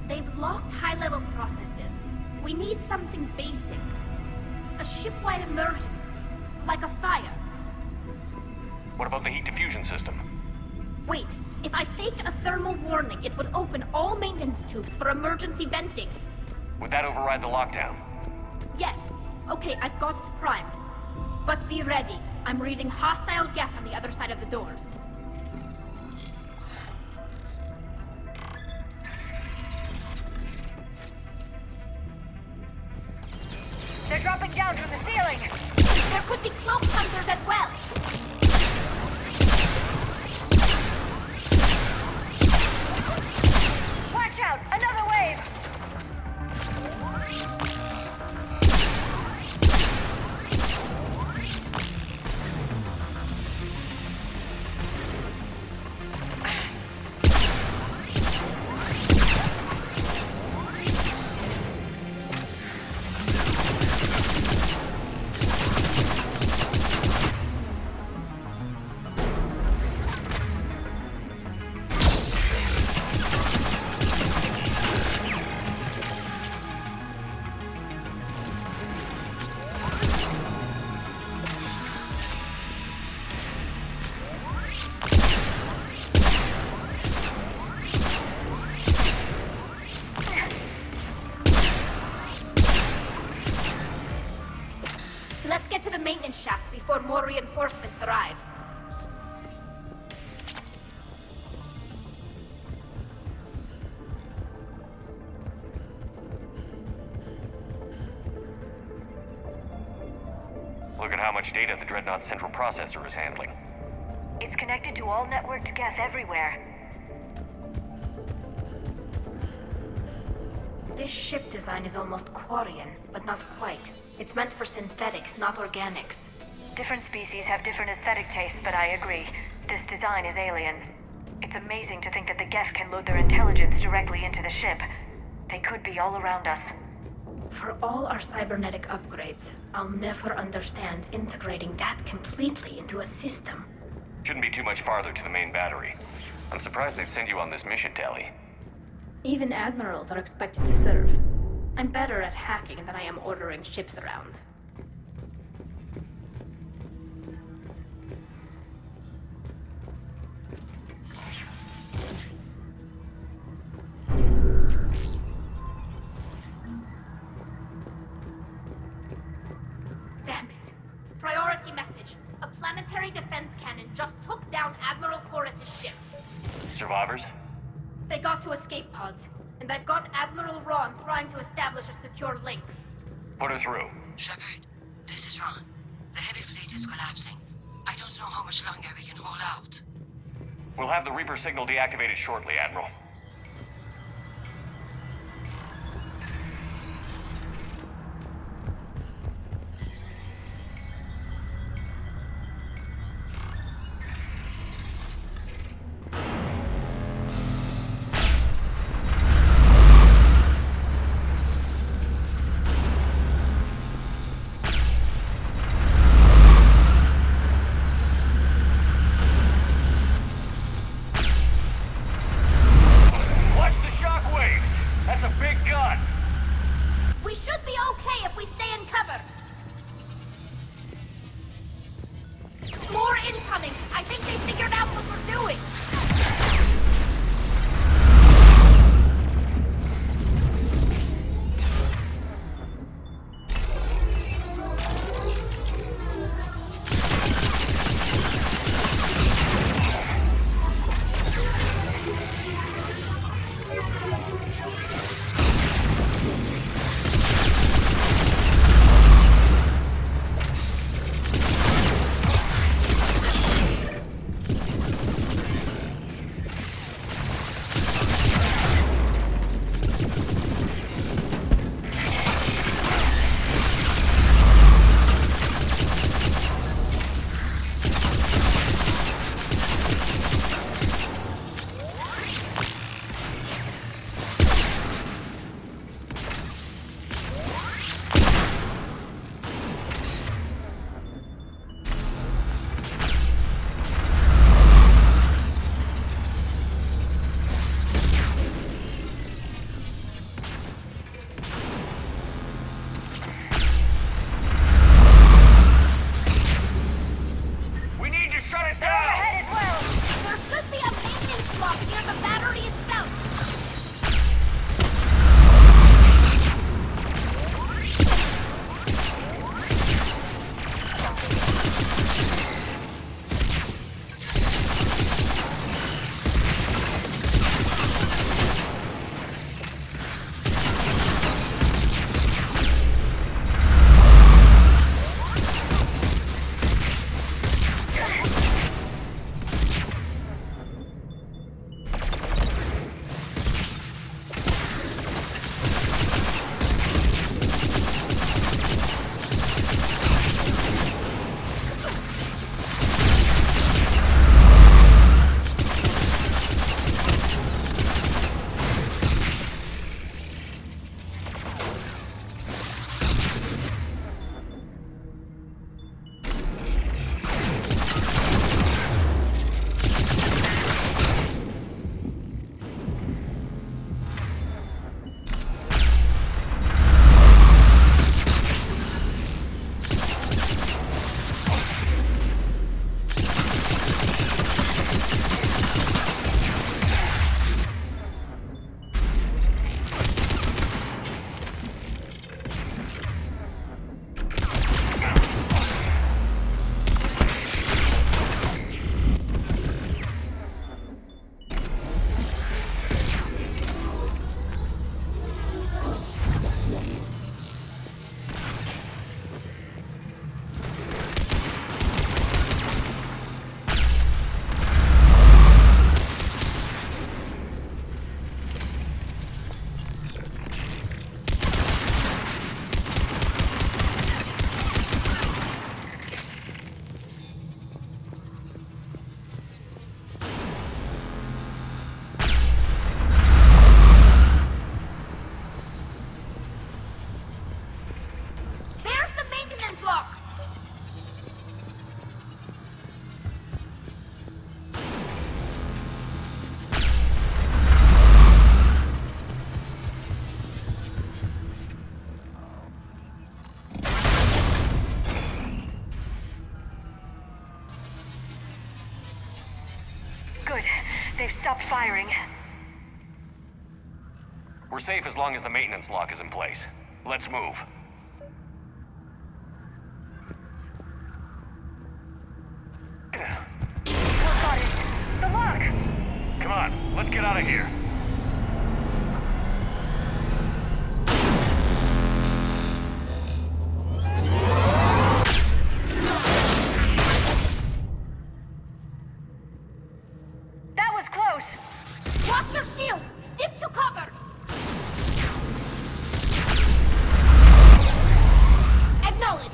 [SPEAKER 20] They've locked high-level processes. We need something basic. A ship-wide emergency. Like a fire.
[SPEAKER 1] What about the heat diffusion system?
[SPEAKER 20] Wait, if I faked a thermal warning, it would open all maintenance tubes for emergency venting.
[SPEAKER 1] Would that override the lockdown?
[SPEAKER 20] Yes. Okay, I've got it primed. But be ready. I'm reading hostile Geth on the other side of the doors.
[SPEAKER 14] They're dropping down from the ceiling!
[SPEAKER 20] There could be cloak hunters as well!
[SPEAKER 14] Watch out! Another wave!
[SPEAKER 20] Let's get to the maintenance shaft before more reinforcements arrive.
[SPEAKER 1] Look at how much data the Dreadnought central processor is handling.
[SPEAKER 14] It's connected to all networked Geth everywhere.
[SPEAKER 20] This ship design is almost Quarian, but not quite. It's meant for synthetics, not organics.
[SPEAKER 14] Different species have different aesthetic tastes, but I agree. This design is alien. It's amazing to think that the Geth can load their intelligence directly into the ship. They could be all around us.
[SPEAKER 20] For all our cybernetic upgrades, I'll never understand integrating that completely into a system.
[SPEAKER 1] Shouldn't be too much farther to the main battery. I'm surprised they'd send you on this mission, Tali.
[SPEAKER 20] Even admirals are expected to serve. I'm better at hacking than I am ordering ships around. Damn it. Priority message. A planetary defense cannon just took down Admiral Chorus's ship.
[SPEAKER 1] Survivors?
[SPEAKER 20] They got to escape pods, and I've got Admiral Ron trying to establish a secure link.
[SPEAKER 1] Put her through.
[SPEAKER 17] Shepard, this is Ron. The heavy fleet is collapsing. I don't know how much longer we can hold out.
[SPEAKER 1] We'll have the Reaper signal deactivated shortly, Admiral.
[SPEAKER 14] stopped firing.
[SPEAKER 1] We're safe as long as the maintenance lock is in place. Let's move.
[SPEAKER 14] What got it? The lock!
[SPEAKER 1] Come on, let's get out of here.
[SPEAKER 14] That was close!
[SPEAKER 20] Drop your shield! Stick to cover! Acknowledge!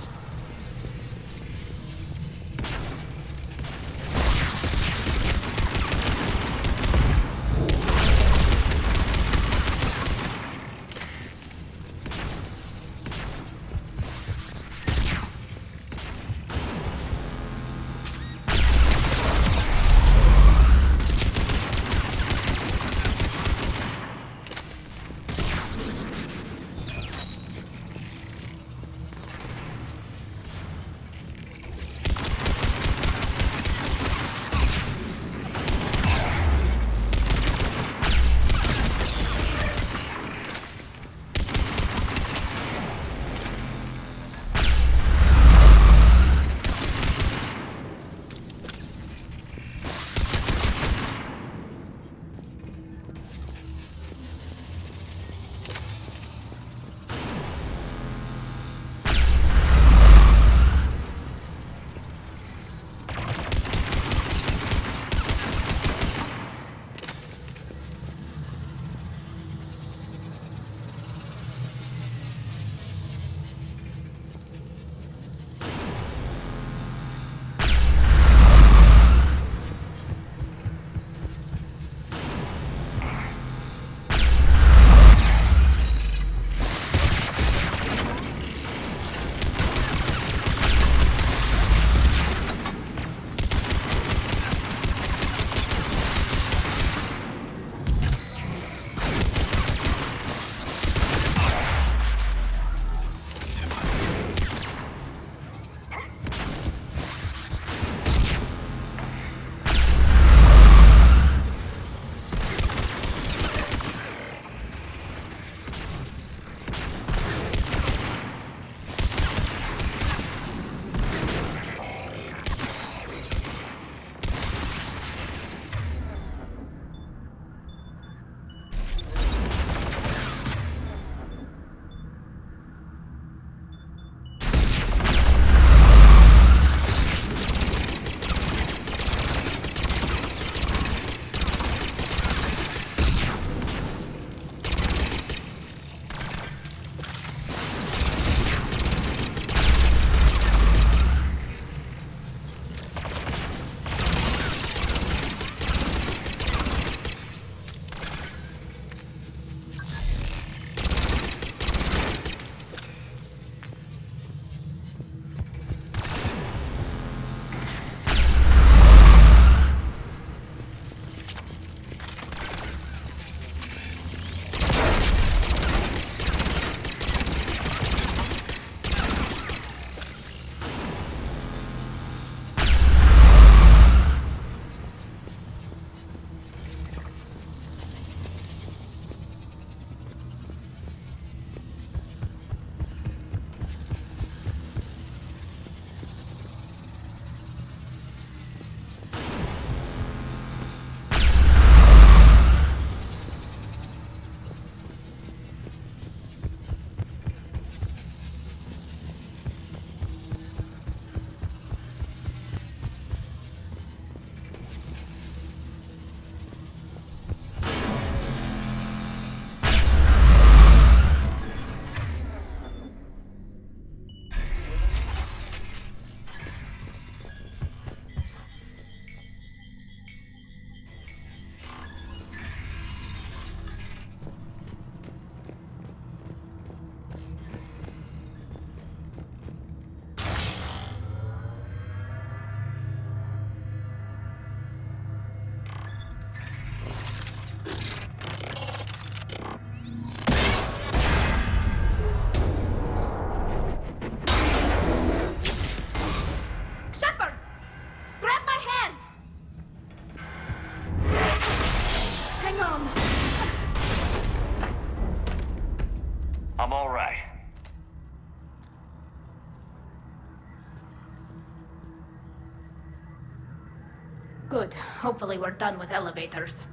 [SPEAKER 20] Hopefully we're done with elevators.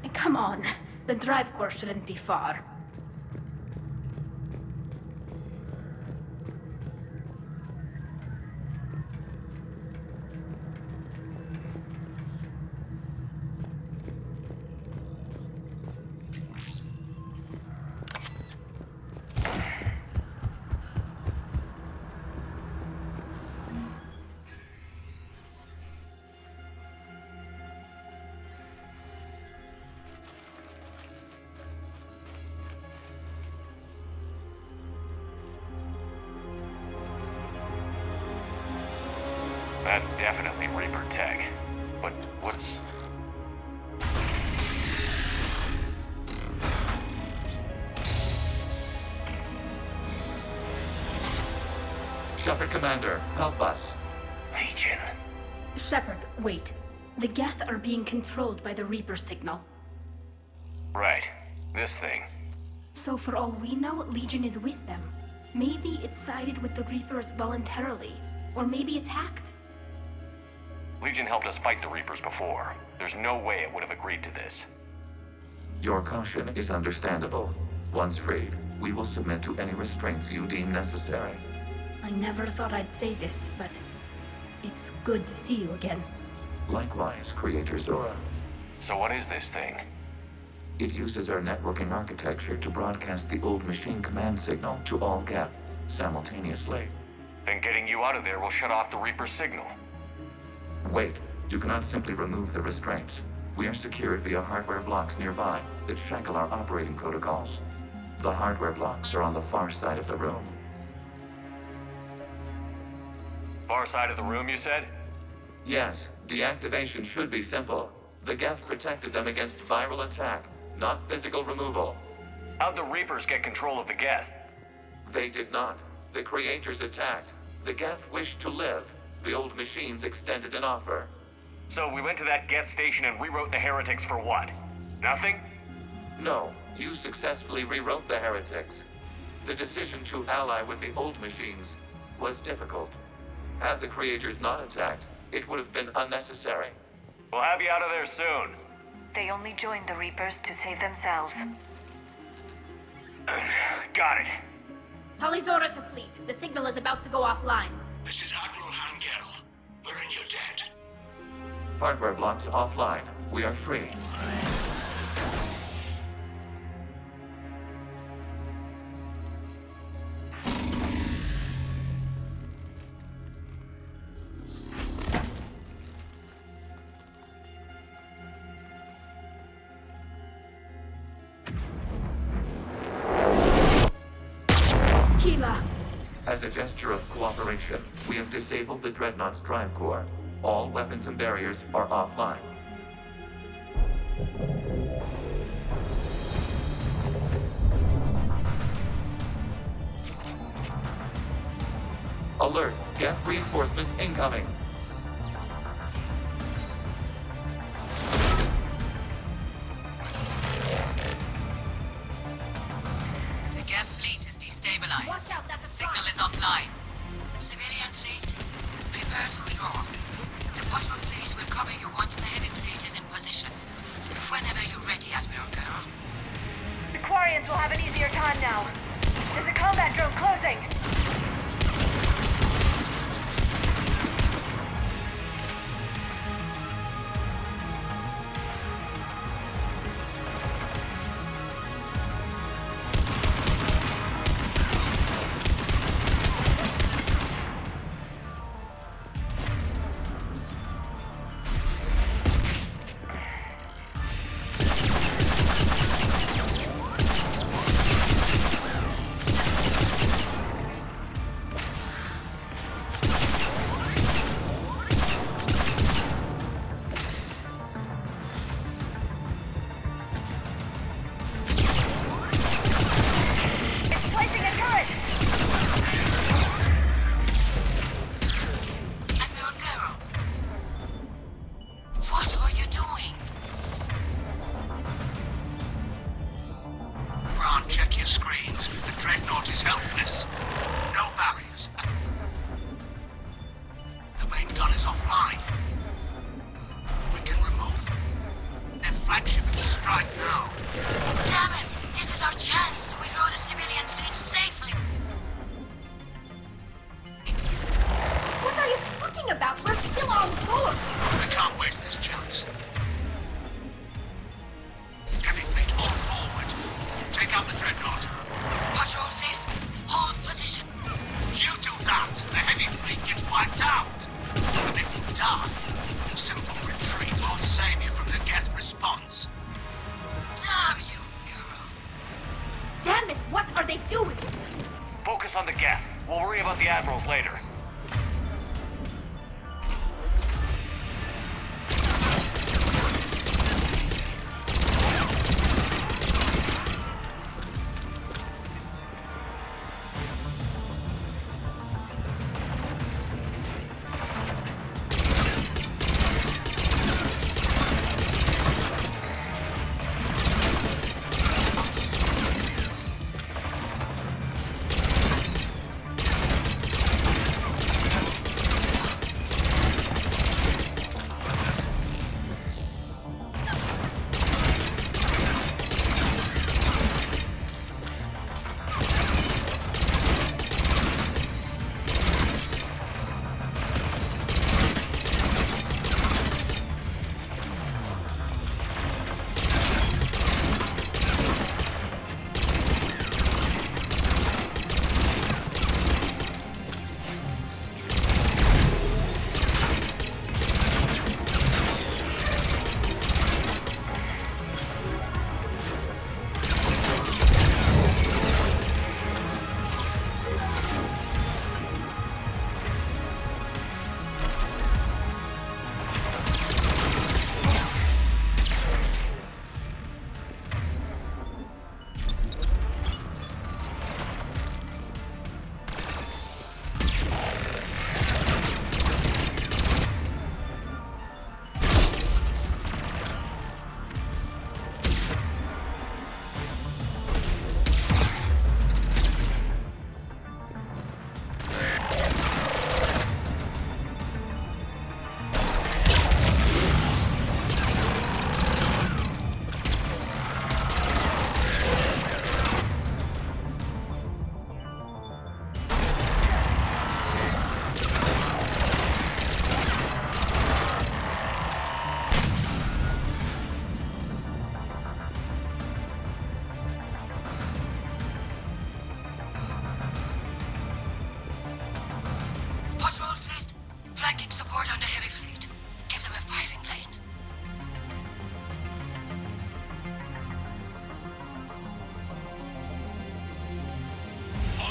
[SPEAKER 20] And come on, the drive core shouldn't be far.
[SPEAKER 1] That's definitely Reaper tech. But what's...
[SPEAKER 18] Shepard Commander, help us.
[SPEAKER 1] Legion?
[SPEAKER 20] Shepard, wait. The Geth are being controlled by the Reaper signal.
[SPEAKER 1] Right. This thing.
[SPEAKER 20] So for all we know, Legion is with them. Maybe it sided with the Reapers voluntarily. Or maybe it's hacked.
[SPEAKER 1] Legion helped us fight the Reapers before. There's no way it would have agreed to this.
[SPEAKER 3] Your caution is understandable. Once freed, we will submit to any restraints you deem necessary.
[SPEAKER 20] I never thought I'd say this, but it's good to see you again.
[SPEAKER 3] Likewise, Creator Zora.
[SPEAKER 1] So what is this thing?
[SPEAKER 3] It uses our networking architecture to broadcast the old machine command signal to all Geth simultaneously.
[SPEAKER 1] Then getting you out of there will shut off the Reaper signal.
[SPEAKER 3] Wait, you cannot simply remove the restraints. We are secured via hardware blocks nearby that shackle our operating protocols. The hardware blocks are on the far side of the room.
[SPEAKER 1] Far side of the room, you said?
[SPEAKER 3] Yes, deactivation should be simple. The Geth protected them against viral attack, not physical removal.
[SPEAKER 1] How'd the Reapers get control of the Geth?
[SPEAKER 3] They did not. The Creators attacked. The Geth wished to live. The old machines extended an offer.
[SPEAKER 1] So we went to that Geth station and rewrote the heretics for what? Nothing?
[SPEAKER 3] No, you successfully rewrote the heretics. The decision to ally with the old machines was difficult. Had the Creators not attacked, it would have been unnecessary.
[SPEAKER 1] We'll have you out of there soon.
[SPEAKER 14] They only joined the Reapers to save themselves.
[SPEAKER 1] Got it.
[SPEAKER 20] Tali Zora to fleet. The signal is about to go offline.
[SPEAKER 23] This is Admiral Hangel. We're in your debt.
[SPEAKER 3] Hardware blocks offline. We are free. As a gesture of cooperation, we have disabled the Dreadnought's drive core. All weapons and barriers are offline. Alert! Geth reinforcements incoming!
[SPEAKER 9] The Geth fleet is destabilized.
[SPEAKER 20] Watch out, that's a
[SPEAKER 9] Signal is offline. Civilian fleet, prepare to withdraw. The bottom fleet will cover you once the heavy fleet is in position. Whenever you're ready, Admiral Girl.
[SPEAKER 14] The Quarians will have an easier time now. There's a combat drone closing.
[SPEAKER 10] wiped out. But if you die, simple retreat won't save you from the Geth response.
[SPEAKER 9] Damn you, girl.
[SPEAKER 20] Damn it, what are they doing?
[SPEAKER 1] Focus on the Geth. We'll worry about the Admirals later.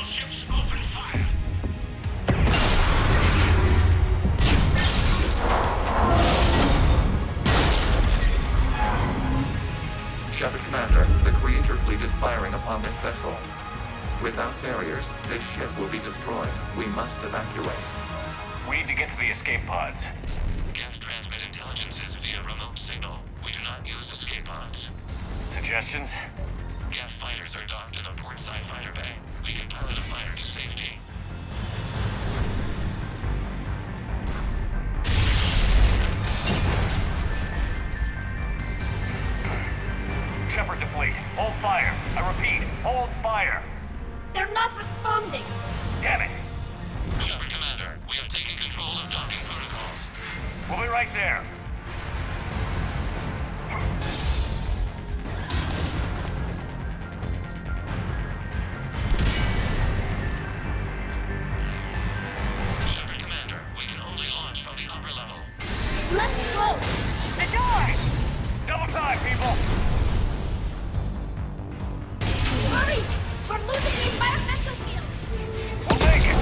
[SPEAKER 10] Ships open fire.
[SPEAKER 3] Shepard Commander, the Creator fleet is firing upon this vessel. Without barriers, this ship will be destroyed. We must evacuate.
[SPEAKER 1] We need to get to the escape pods.
[SPEAKER 3] Geth transmit intelligences via remote signal. We do not use escape pods.
[SPEAKER 1] Suggestions?
[SPEAKER 3] Geth fighters are docked in a portside fighter bay. We can pilot a fighter to safety.
[SPEAKER 1] Shepard to fleet. Hold fire. I repeat, hold fire.
[SPEAKER 20] They're not responding.
[SPEAKER 1] Damn it.
[SPEAKER 3] Shepard Commander, we have taken control of docking protocols.
[SPEAKER 1] We'll be right there.
[SPEAKER 3] Shepard Commander, we can only launch from the upper level.
[SPEAKER 20] Let's go!
[SPEAKER 9] The door!
[SPEAKER 1] Double time, people!
[SPEAKER 20] Hurry! We're losing the environmental field!
[SPEAKER 1] We'll make it!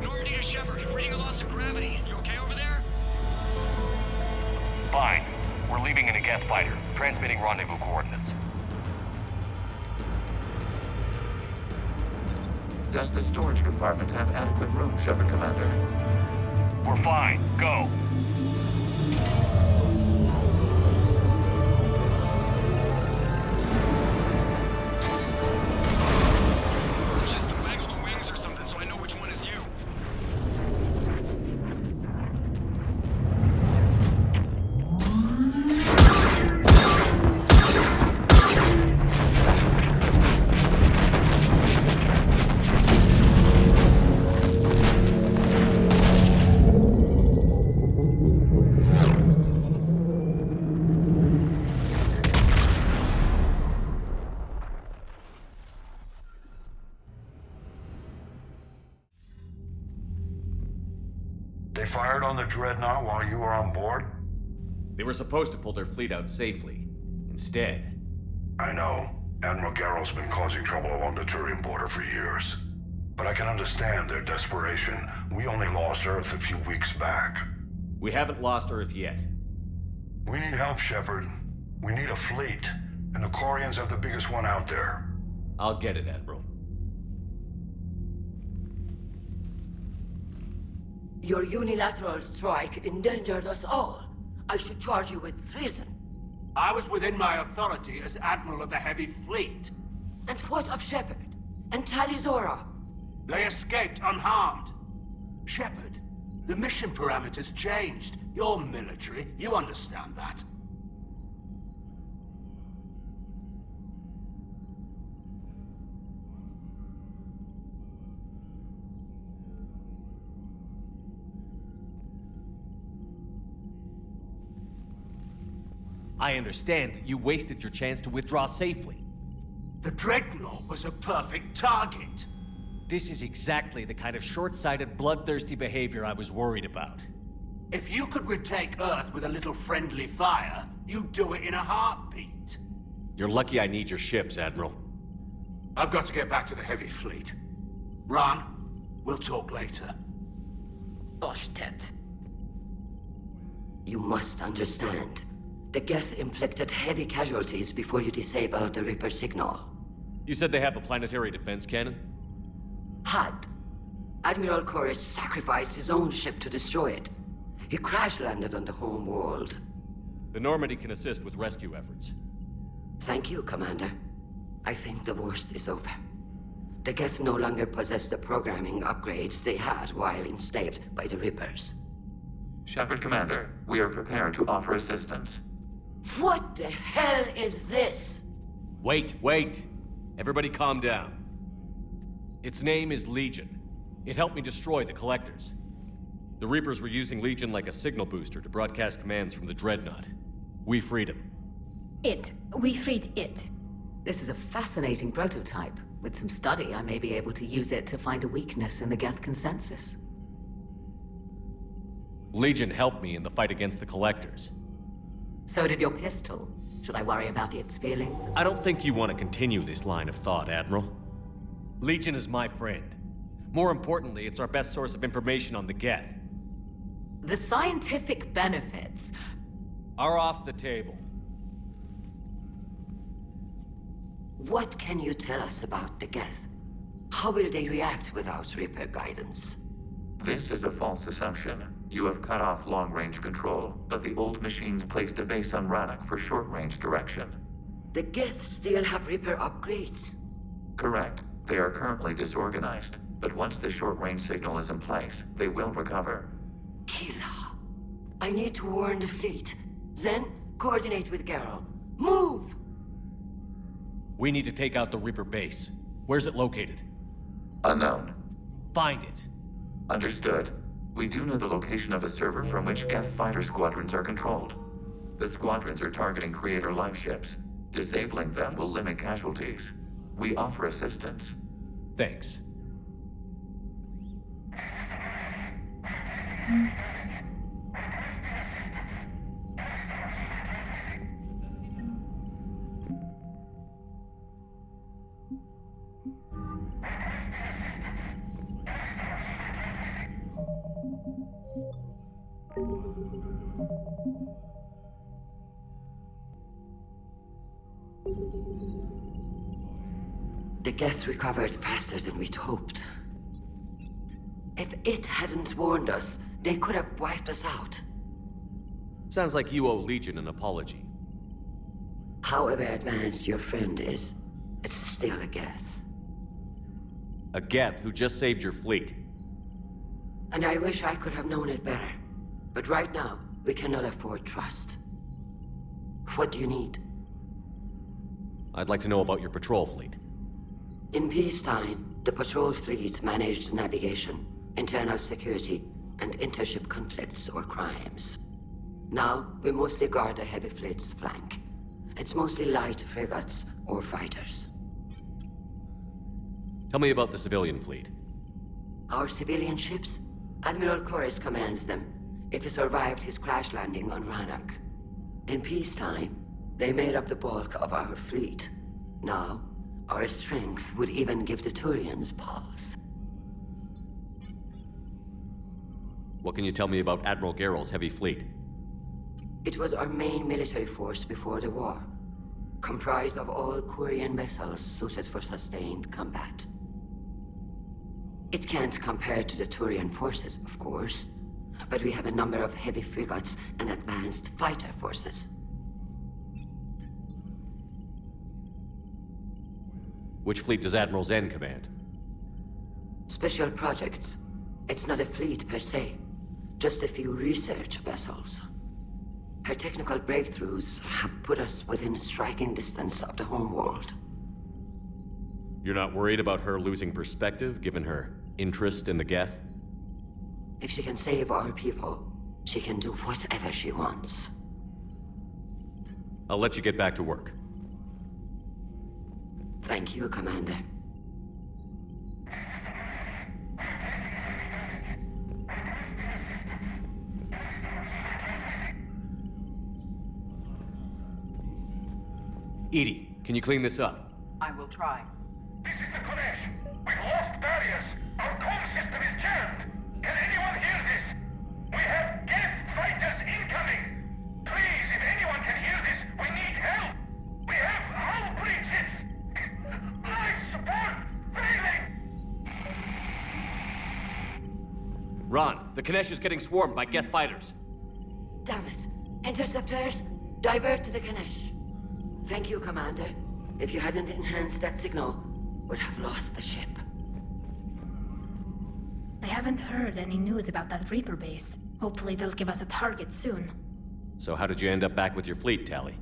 [SPEAKER 23] Normandy to Shepard, reading a loss of gravity. You okay over there?
[SPEAKER 1] Fine. We're leaving in a Geth fighter, transmitting rendezvous coordinates.
[SPEAKER 3] Does the storage compartment have adequate room, Shepard Commander?
[SPEAKER 1] We're fine. Go.
[SPEAKER 23] Just waggle the wings or something so I know which one is you.
[SPEAKER 15] fired on the Dreadnought while you were on board?
[SPEAKER 1] They were supposed to pull their fleet out safely. Instead...
[SPEAKER 15] I know. Admiral Geralt's been causing trouble along the Turian border for years. But I can understand their desperation. We only lost Earth a few weeks back.
[SPEAKER 1] We haven't lost Earth yet.
[SPEAKER 15] We need help, Shepard. We need a fleet. And the Quarians have the biggest one out there.
[SPEAKER 1] I'll get it, Admiral.
[SPEAKER 17] Your unilateral strike endangered us all. I should charge you with treason.
[SPEAKER 10] I was within my authority as Admiral of the Heavy Fleet.
[SPEAKER 17] And what of Shepard? And Talizora?
[SPEAKER 10] They escaped unharmed. Shepard, the mission parameters changed. You're military, you understand that.
[SPEAKER 1] I understand that you wasted your chance to withdraw safely.
[SPEAKER 10] The Dreadnought was a perfect target.
[SPEAKER 1] This is exactly the kind of short-sighted, bloodthirsty behavior I was worried about.
[SPEAKER 10] If you could retake Earth with a little friendly fire, you'd do it in a heartbeat.
[SPEAKER 1] You're lucky I need your ships, Admiral.
[SPEAKER 10] I've got to get back to the Heavy Fleet. Ron, we'll talk later.
[SPEAKER 17] Oshtet. You must understand. The Geth inflicted heavy casualties before you disabled the Reaper signal.
[SPEAKER 1] You said they have a planetary defense cannon?
[SPEAKER 17] Had. Admiral Koris sacrificed his own ship to destroy it. He crash-landed on the home world.
[SPEAKER 1] The Normandy can assist with rescue efforts.
[SPEAKER 17] Thank you, Commander. I think the worst is over. The Geth no longer possess the programming upgrades they had while enslaved by the Reapers.
[SPEAKER 3] Shepard, Commander, we are prepared to offer assistance.
[SPEAKER 17] What the hell is this?
[SPEAKER 1] Wait. Everybody calm down. Its name is Legion. It helped me destroy the Collectors. The Reapers were using Legion like a signal booster to broadcast commands from the Dreadnought. We freed him.
[SPEAKER 20] We freed it.
[SPEAKER 19] This is a fascinating prototype. With some study, I may be able to use it to find a weakness in the Geth consensus.
[SPEAKER 1] Legion helped me in the fight against the Collectors.
[SPEAKER 19] So did your pistol. Should I worry about its feelings?
[SPEAKER 1] I don't think you want to continue this line of thought, Admiral. Legion is my friend. More importantly, it's our best source of information on the Geth.
[SPEAKER 19] The scientific benefits
[SPEAKER 1] are off the table.
[SPEAKER 17] What can you tell us about the Geth? How will they react without Reaper guidance?
[SPEAKER 3] This is a false assumption. You have cut off long-range control, but the old machines placed a base on Rannoch for short-range direction.
[SPEAKER 17] The Geth still have Reaper upgrades?
[SPEAKER 3] Correct. They are currently disorganized, but once the short-range signal is in place, they will recover.
[SPEAKER 17] Kila, I need to warn the fleet. Then, coordinate with Geralt. Move!
[SPEAKER 1] We need to take out the Reaper base. Where's it located?
[SPEAKER 3] Unknown.
[SPEAKER 1] Find it.
[SPEAKER 3] Understood. We do know the location of a server from which Geth fighter squadrons are controlled. The squadrons are targeting Creator life ships. Disabling them will limit casualties. We offer assistance.
[SPEAKER 1] Thanks.
[SPEAKER 17] The Geth recovered faster than we'd hoped. If it hadn't warned us, they could have wiped us out.
[SPEAKER 1] Sounds like you owe Legion an apology.
[SPEAKER 17] However advanced your friend is, it's still a Geth.
[SPEAKER 1] A Geth who just saved your fleet.
[SPEAKER 17] And I wish I could have known it better. But right now, we cannot afford trust. What do you need?
[SPEAKER 1] I'd like to know about your patrol fleet.
[SPEAKER 17] In peacetime, the patrol fleet managed navigation, internal security, and intership conflicts or crimes. Now, we mostly guard the heavy fleet's flank. It's mostly light frigates or fighters.
[SPEAKER 1] Tell me about the civilian fleet.
[SPEAKER 17] Our civilian ships? Admiral Chorus commands them. If he survived his crash landing on Rannoch. In peacetime, they made up the bulk of our fleet. Now, our strength would even give the Turians pause.
[SPEAKER 1] What can you tell me about Admiral Geral's heavy fleet?
[SPEAKER 17] It was our main military force before the war, comprised of all Quarian vessels suited for sustained combat. It can't compare to the Turian forces, of course, but we have a number of heavy frigates and advanced fighter forces.
[SPEAKER 1] Which fleet does Admiral Zen command?
[SPEAKER 17] Special projects. It's not a fleet per se, just a few research vessels. Her technical breakthroughs have put us within striking distance of the homeworld.
[SPEAKER 1] You're not worried about her losing perspective, given her interest in the Geth?
[SPEAKER 17] If she can save our people, she can do whatever she wants.
[SPEAKER 1] I'll let you get back to work.
[SPEAKER 17] Thank you, Commander.
[SPEAKER 1] Edie, can you clean this up?
[SPEAKER 2] I will try.
[SPEAKER 15] This is the Kodesh. We've lost barriers. Our comm system is jammed. Can anyone hear this? We have Geth fighters incoming. Please, if anyone can hear this, we need help. We have hull breaches. Life support failing.
[SPEAKER 1] Ron, the Kodesh is getting swarmed by Geth fighters.
[SPEAKER 17] Damn it. Interceptors, divert to the Ganesh. Thank you, Commander. If you hadn't enhanced that signal, we'd have lost the ship.
[SPEAKER 20] I haven't heard any news about that Reaper base. Hopefully they'll give us a target soon.
[SPEAKER 1] So how did you end up back with your fleet, Tali?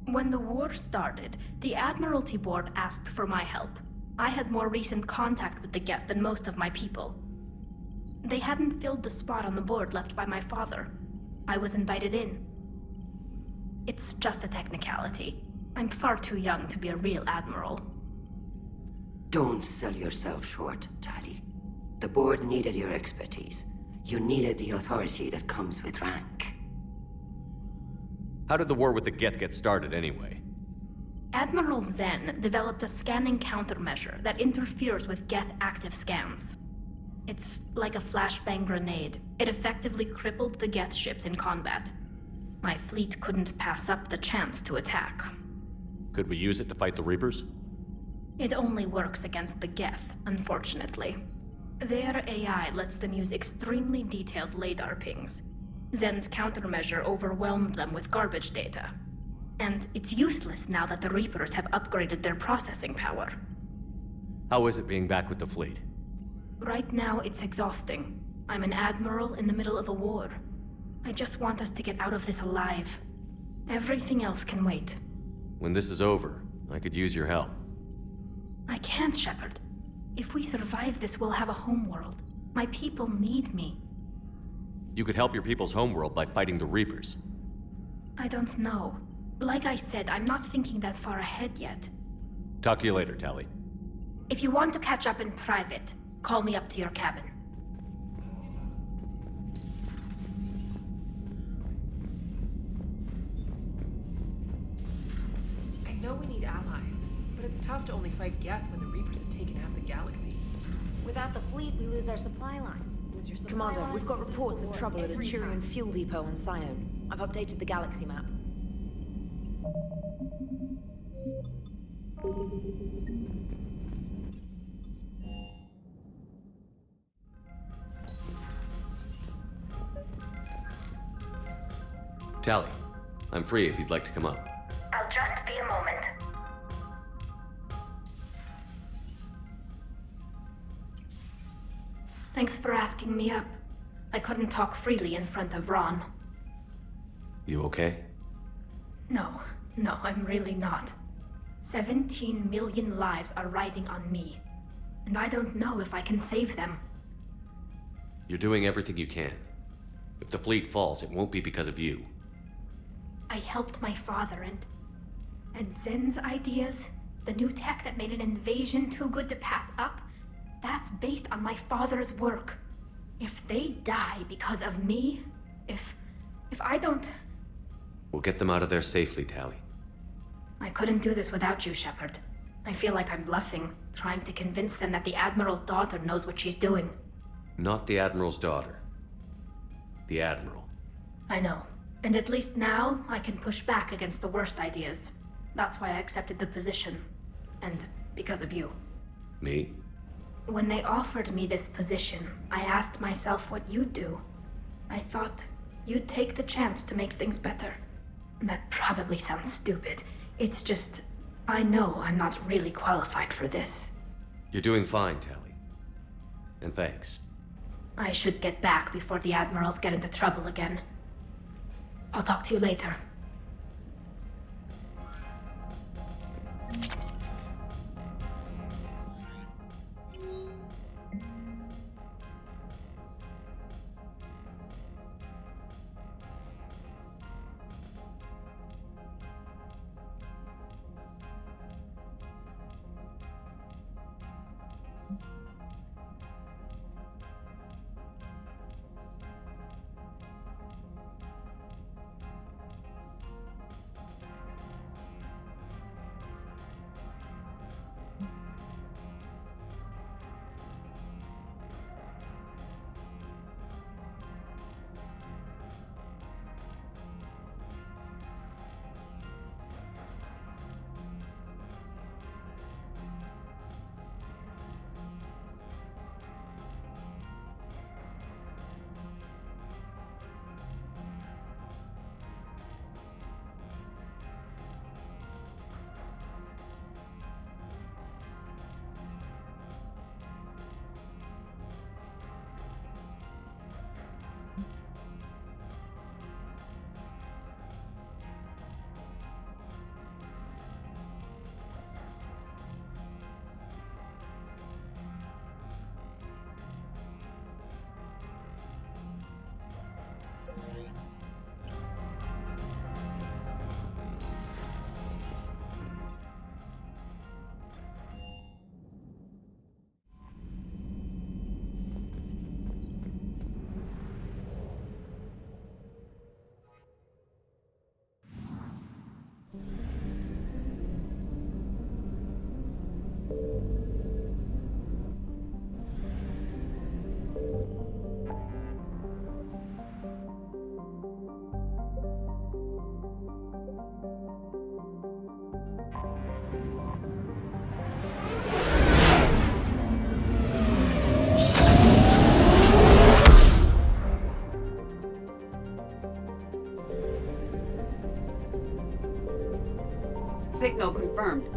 [SPEAKER 20] When the war started, the Admiralty Board asked for my help. I had more recent contact with the Geth than most of my people. They hadn't filled the spot on the board left by my father. I was invited in. It's just a technicality. I'm far too young to be a real admiral.
[SPEAKER 17] Don't sell yourself short, Tali. The board needed your expertise. You needed the authority that comes with rank.
[SPEAKER 1] How did the war with the Geth get started, anyway?
[SPEAKER 20] Admiral Zen developed a scanning countermeasure that interferes with Geth active scans. It's like a flashbang grenade. It effectively crippled the Geth ships in combat. My fleet couldn't pass up the chance to attack.
[SPEAKER 1] Could we use it to fight the Reapers?
[SPEAKER 20] It only works against the Geth, unfortunately. Their AI lets them use extremely detailed LADAR pings. Zen's countermeasure overwhelmed them with garbage data. And it's useless now that the Reapers have upgraded their processing power.
[SPEAKER 1] How is it being back with the fleet?
[SPEAKER 20] Right now, it's exhausting. I'm an admiral in the middle of a war. I just want us to get out of this alive. Everything else can wait.
[SPEAKER 1] When this is over, I could use your help.
[SPEAKER 20] I can't, Shepard. If we survive this, we'll have a homeworld. My people need me.
[SPEAKER 1] You could help your people's homeworld by fighting the Reapers.
[SPEAKER 20] I don't know. Like I said, I'm not thinking that far ahead yet.
[SPEAKER 1] Talk to you later, Tali.
[SPEAKER 20] If you want to catch up in private, call me up to your cabin.
[SPEAKER 8] I know we need allies, but it's tough to only fight Geth when the Reapers have taken half the galaxy.
[SPEAKER 16] Without the fleet, we lose our supply lines.
[SPEAKER 12] Commander, we've got reports of trouble at a Turian fuel depot on Scion. I've updated the galaxy map.
[SPEAKER 1] Tali, I'm free if you'd like to come up.
[SPEAKER 20] I'll just be a moment. Thanks for asking me up. I couldn't talk freely in front of Ron.
[SPEAKER 1] You okay?
[SPEAKER 20] No, I'm really not. 17 million lives are riding on me, and I don't know if I can save them.
[SPEAKER 1] You're doing everything you can. If the fleet falls, it won't be because of you.
[SPEAKER 20] I helped my father and Zen's ideas, the new tech that made an invasion too good to pass up, that's based on my father's work. If they die because of me, if I don't...
[SPEAKER 5] We'll get them out of there safely, Tali.
[SPEAKER 20] I couldn't do this without you, Shepard. I feel like I'm bluffing, trying to convince them that the Admiral's daughter knows what she's doing.
[SPEAKER 5] Not the Admiral's daughter. The Admiral.
[SPEAKER 20] I know. And at least now, I can push back against the worst ideas. That's why I accepted the position. And because of you.
[SPEAKER 5] Me?
[SPEAKER 20] When they offered me this position, I asked myself what you'd do. I thought you'd take the chance to make things better. That probably sounds stupid. It's just, I know I'm not really qualified for this.
[SPEAKER 5] You're doing fine, Tali. And thanks.
[SPEAKER 20] I should get back before the Admirals get into trouble again. I'll talk to you later.
[SPEAKER 2] Signal confirmed.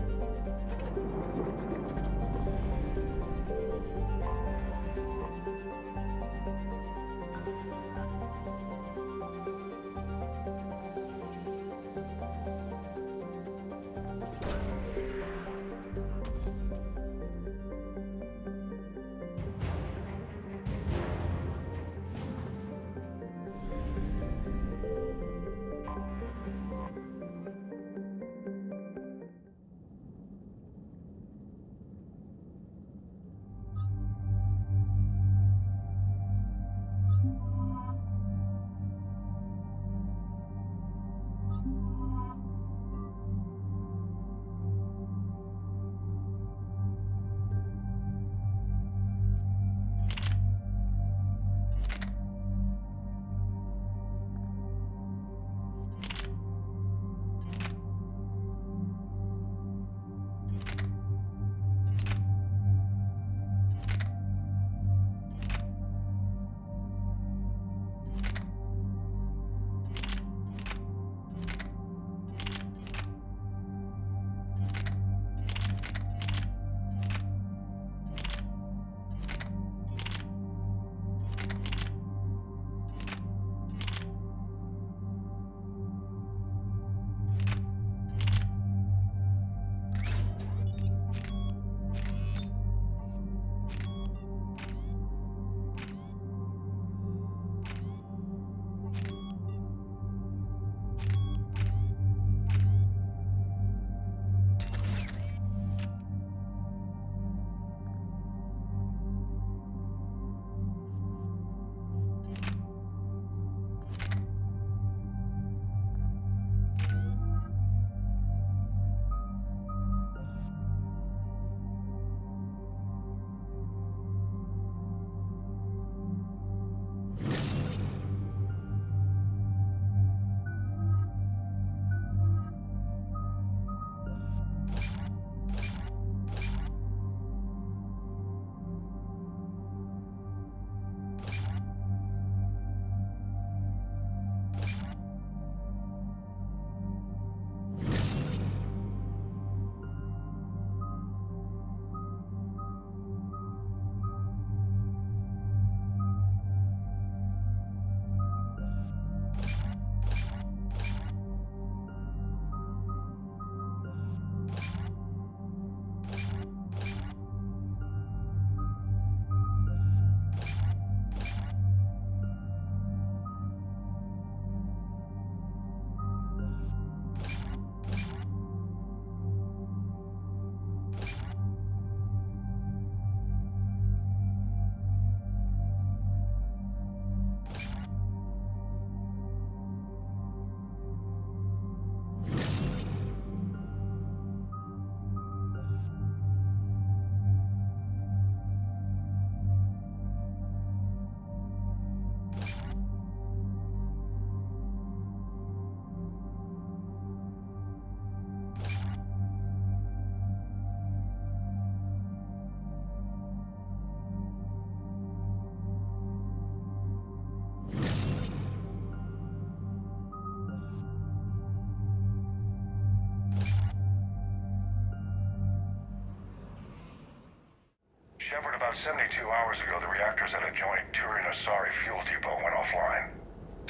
[SPEAKER 15] Shepard, about 72 hours ago, the reactors at a joint Asari fuel depot went offline.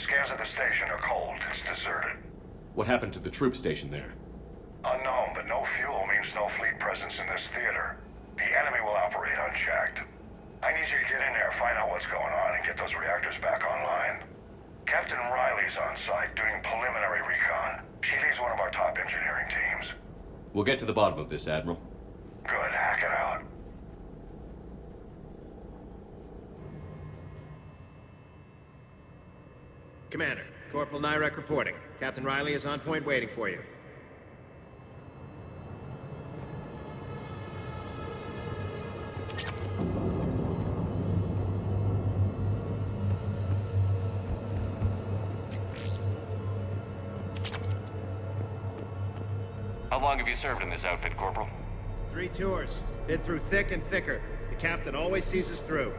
[SPEAKER 15] Scans of the station are cold. It's deserted.
[SPEAKER 4] What happened to the troop station there?
[SPEAKER 15] Unknown, but no fuel means no fleet presence in this theater. The enemy will operate unchecked. I need you to get in there, find out what's going on, and get those reactors back online. Captain Riley's on site doing preliminary recon. She leads one of our top engineering teams.
[SPEAKER 4] We'll get to the bottom of this, Admiral.
[SPEAKER 15] Good, hack it out.
[SPEAKER 11] Commander, Corporal Nyrek reporting. Captain Riley is on point waiting for you.
[SPEAKER 1] How long have you served in this outfit, Corporal?
[SPEAKER 11] 3 tours. Been through thick and thicker. The captain always sees us through.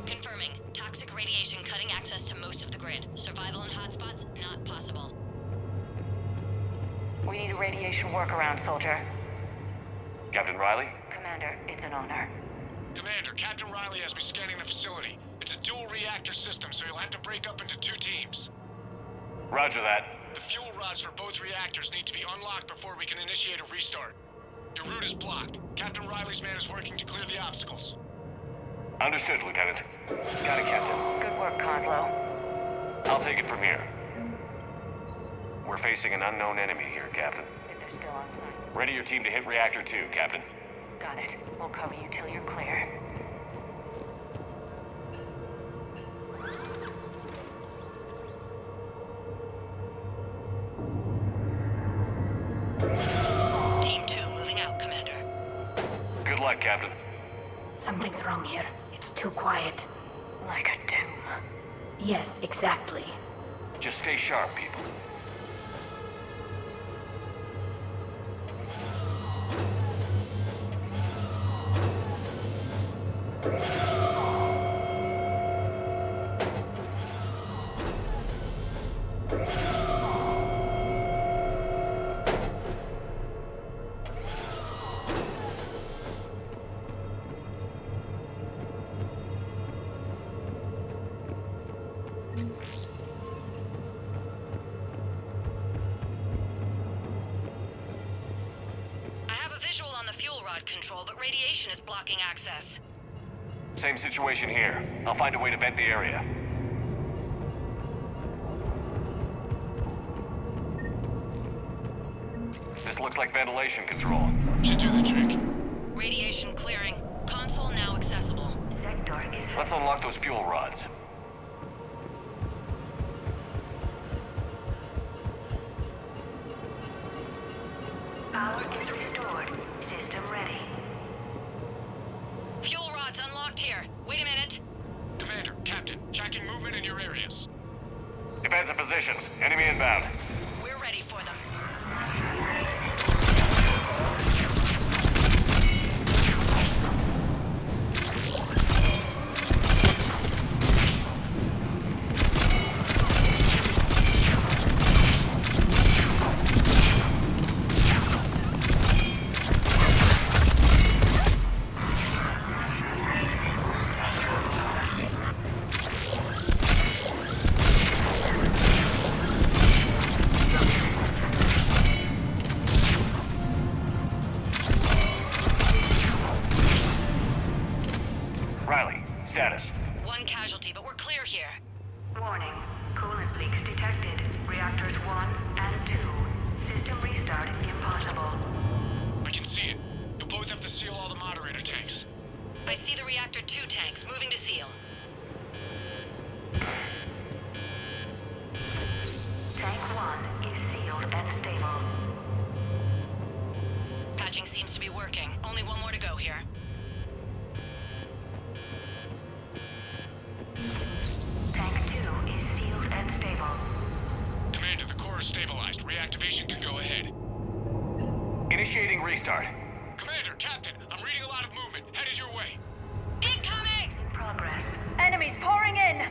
[SPEAKER 13] Confirming. Toxic radiation cutting access to most of the grid. Survival in hotspots, not possible.
[SPEAKER 14] We need a radiation workaround, soldier.
[SPEAKER 1] Captain Riley?
[SPEAKER 14] Commander, it's an honor.
[SPEAKER 23] Commander, Captain Riley has me scanning the facility. It's a dual reactor system, so you'll have to break up into 2 teams.
[SPEAKER 1] Roger that.
[SPEAKER 23] The fuel rods for both reactors need to be unlocked before we can initiate a restart. Your route is blocked. Captain Riley's man is working to clear the obstacles.
[SPEAKER 1] Understood, Lieutenant. Got it, Captain.
[SPEAKER 14] Good work, Kozlo.
[SPEAKER 1] I'll take it from here. We're facing an unknown enemy here, Captain.
[SPEAKER 14] If they're still on site.
[SPEAKER 1] Ready your team to hit Reactor 2, Captain.
[SPEAKER 14] Got it. We'll cover you till you're clear.
[SPEAKER 13] Team 2 moving out, Commander.
[SPEAKER 1] Good luck, Captain.
[SPEAKER 16] Something's wrong here. It's too quiet.
[SPEAKER 14] Like a tomb.
[SPEAKER 16] Yes, exactly.
[SPEAKER 1] Just stay sharp, people.
[SPEAKER 13] Control, but radiation is blocking access.
[SPEAKER 1] Same situation here. I'll find a way to vent the area. This looks like ventilation control.
[SPEAKER 23] Should do the trick.
[SPEAKER 13] Radiation clearing. Console now accessible.
[SPEAKER 14] Sector is...
[SPEAKER 1] Let's unlock those fuel rods.
[SPEAKER 14] Power is restored. System ready.
[SPEAKER 13] Fuel rods unlocked here. Wait a minute.
[SPEAKER 23] Commander, Captain, tracking movement in your areas.
[SPEAKER 1] Defensive positions. Enemy inbound.
[SPEAKER 13] We're ready for them.
[SPEAKER 1] Status.
[SPEAKER 13] 1 casualty, but we're clear here.
[SPEAKER 14] Warning. Coolant leaks detected. Reactors 1 and 2. System restart impossible.
[SPEAKER 23] I can see it. You'll both have to seal all the moderator tanks.
[SPEAKER 13] I see the Reactor 2 tanks moving to seal.
[SPEAKER 14] Tank 1 is sealed and stable.
[SPEAKER 13] Patching seems to be working. Only 1 more to go here.
[SPEAKER 14] Tank 2 is sealed and stable.
[SPEAKER 23] Commander, the core is stabilized. Reactivation can go ahead.
[SPEAKER 1] Initiating restart.
[SPEAKER 23] Commander, Captain, I'm reading a lot of movement. Headed your way.
[SPEAKER 13] Incoming!
[SPEAKER 14] In progress. Enemies pouring in!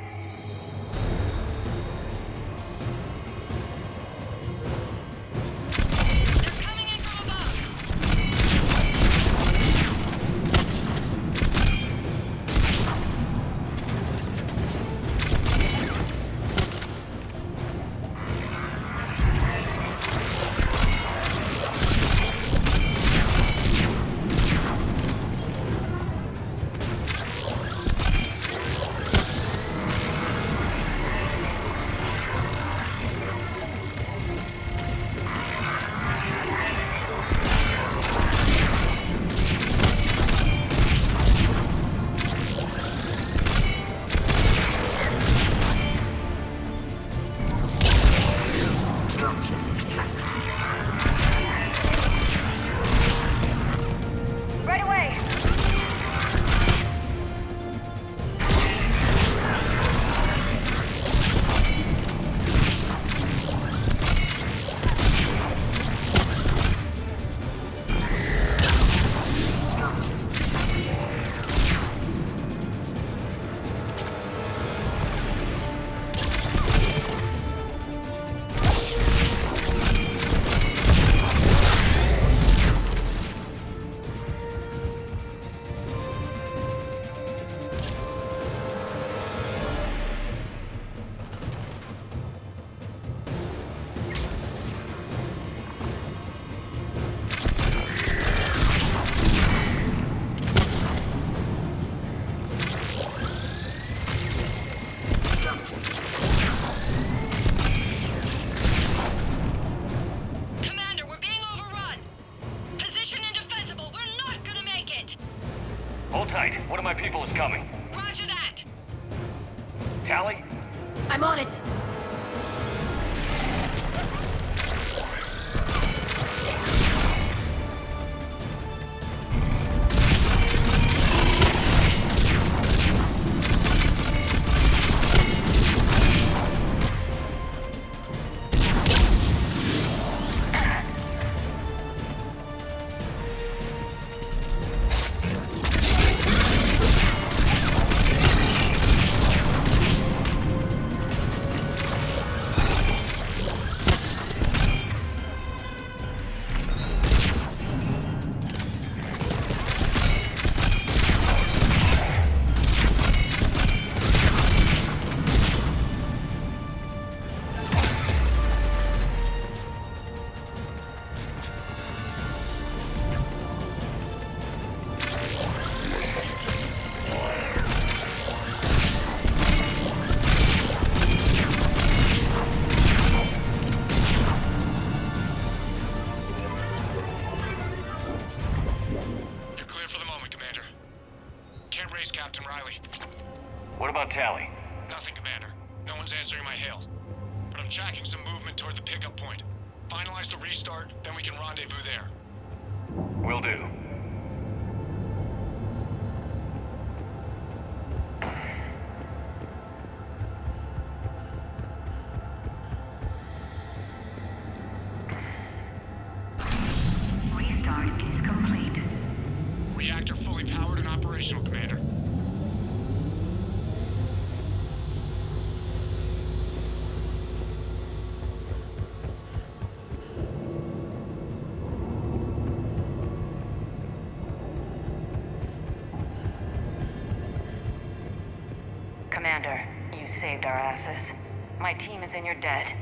[SPEAKER 1] tight. One of my people is coming.
[SPEAKER 13] Roger that!
[SPEAKER 1] Tally?
[SPEAKER 20] I'm on it.
[SPEAKER 23] Captain Riley.
[SPEAKER 1] What about Tally?
[SPEAKER 23] Nothing, Commander. No one's answering my hails. But I'm tracking some movement toward the pickup point. Finalize the restart, then we can rendezvous there.
[SPEAKER 1] Will do.
[SPEAKER 22] Restart is complete.
[SPEAKER 23] Reactor fully powered and operational, Commander.
[SPEAKER 14] Commander, you saved our asses. My team is in your debt.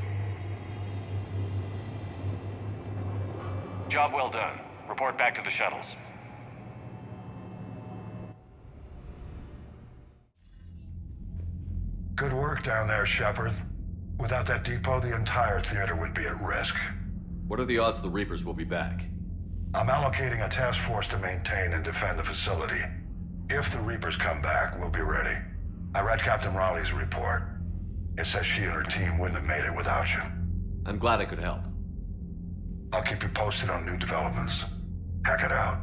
[SPEAKER 1] Job well done. Report back to the shuttles.
[SPEAKER 15] Good work down there, Shepard. Without that depot, the entire theater would be at risk.
[SPEAKER 4] What are the odds the Reapers will be back?
[SPEAKER 15] I'm allocating a task force to maintain and defend the facility. If the Reapers come back, we'll be ready. I read Captain Raleigh's report. It says she and her team wouldn't have made it without you.
[SPEAKER 4] I'm glad I could help.
[SPEAKER 15] I'll keep you posted on new developments. Hack it out.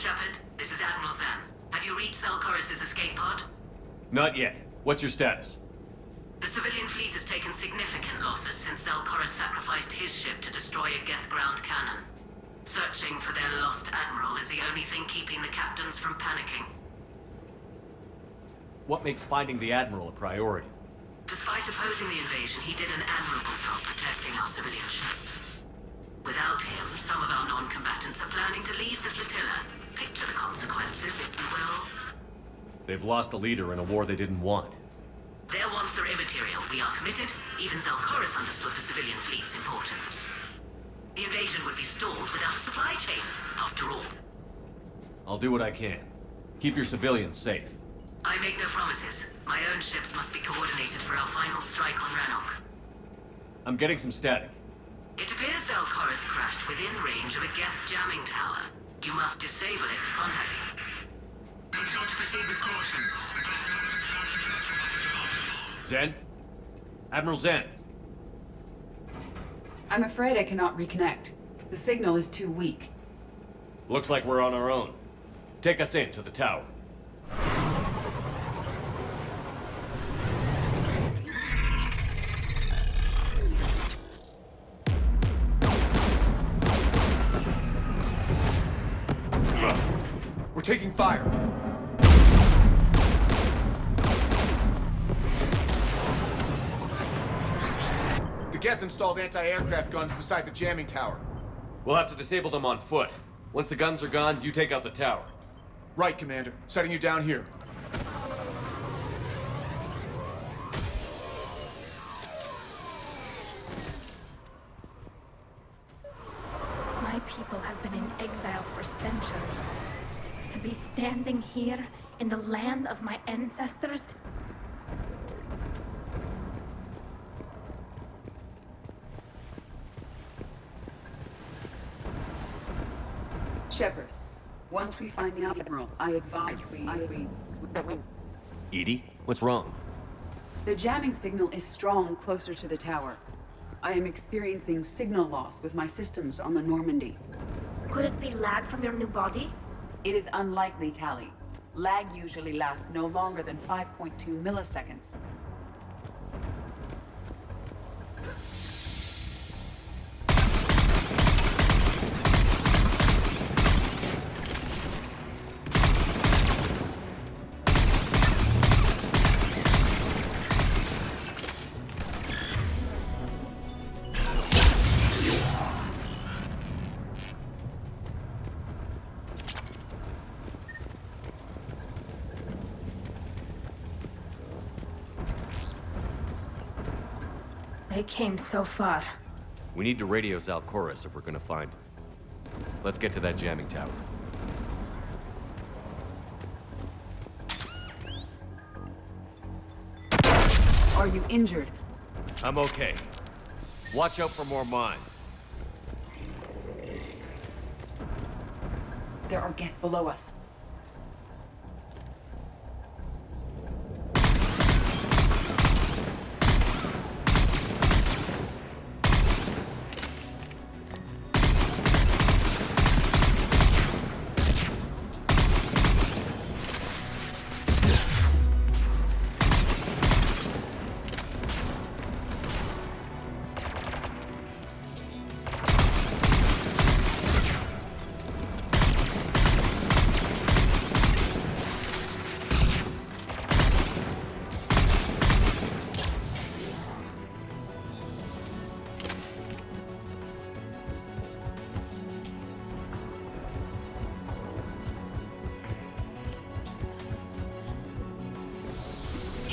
[SPEAKER 19] Shepard, this is Admiral Zen. Have you reached Zelkorus' escape pod?
[SPEAKER 1] Not yet. What's your status?
[SPEAKER 19] The civilian fleet has taken significant losses since Zelkorus sacrificed his ship to destroy a Geth ground cannon. Searching for their lost Admiral is the only thing keeping the captains from panicking.
[SPEAKER 1] What makes finding the Admiral a priority?
[SPEAKER 19] Despite opposing the invasion, he did an admirable job protecting our civilian ships. Without him, some of our non-combatants are planning to leave the flotilla. Picture the consequences, if you will.
[SPEAKER 1] They've lost a leader in a war they didn't want.
[SPEAKER 19] Their wants are immaterial. We are committed. Even Zelkorus understood the civilian fleet's importance. The invasion would be stalled without a supply chain, after all.
[SPEAKER 1] I'll do what I can. Keep your civilians safe.
[SPEAKER 19] I make no promises. My own ships must be coordinated for our final strike on Rannoch.
[SPEAKER 1] I'm getting some static.
[SPEAKER 19] It appears Zelkorus crashed within range of a Geth jamming tower. You must disable it to contact him. Make sure to proceed with caution.
[SPEAKER 1] Zen? Admiral Zen?
[SPEAKER 2] I'm afraid I cannot reconnect. The signal is too weak.
[SPEAKER 1] Looks like we're on our own. Take us in to the tower.
[SPEAKER 6] We're taking fire. The Geth installed anti-aircraft guns beside the jamming tower.
[SPEAKER 1] We'll have to disable them on foot. Once the guns are gone, you take out the tower.
[SPEAKER 6] Right, Commander. Setting you down here.
[SPEAKER 20] My people have been in exile for centuries. To be standing here in the land of my ancestors?
[SPEAKER 2] Shepard, once we find the Admiral, I advise we...
[SPEAKER 1] Edie, what's wrong?
[SPEAKER 2] The jamming signal is strong closer to the tower. I am experiencing signal loss with my systems on the Normandy.
[SPEAKER 20] Could it be lag from your new body?
[SPEAKER 2] It is unlikely, Tali. Lag usually lasts no longer than 5.2 milliseconds.
[SPEAKER 20] They came so far.
[SPEAKER 1] We need to radio Zelkorus if we're gonna find him. Let's get to that jamming tower.
[SPEAKER 2] Are you injured?
[SPEAKER 1] I'm okay. Watch out for more mines.
[SPEAKER 2] There are Geth below us.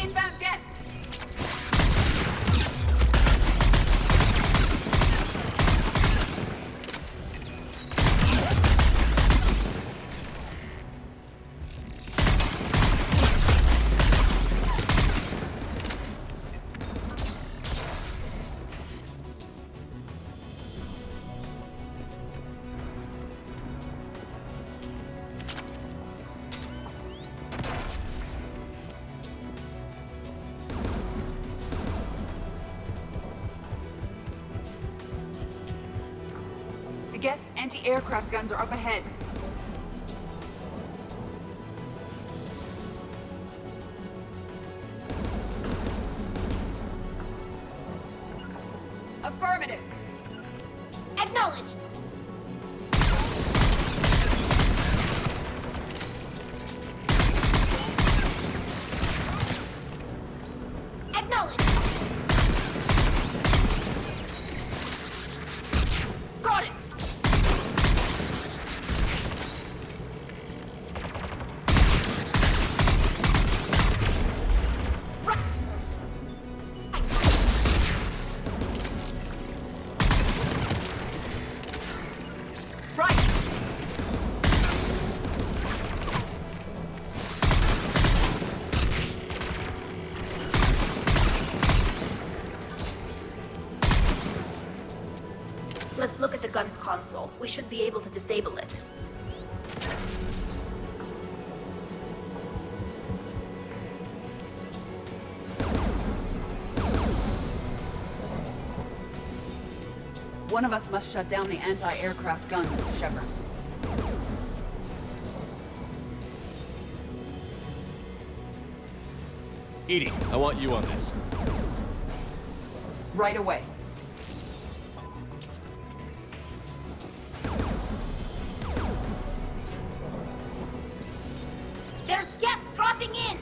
[SPEAKER 20] Inbound Geth!
[SPEAKER 2] The Geth anti-aircraft guns are up ahead.
[SPEAKER 20] Affirmative. Acknowledged. Acknowledged. Got it.
[SPEAKER 12] Let's look at the gun's console. We should be able to disable it.
[SPEAKER 2] One of us must shut down the anti-aircraft guns, Shepard.
[SPEAKER 1] EDI, I want you on this.
[SPEAKER 2] Right away.
[SPEAKER 20] There's Geth dropping in!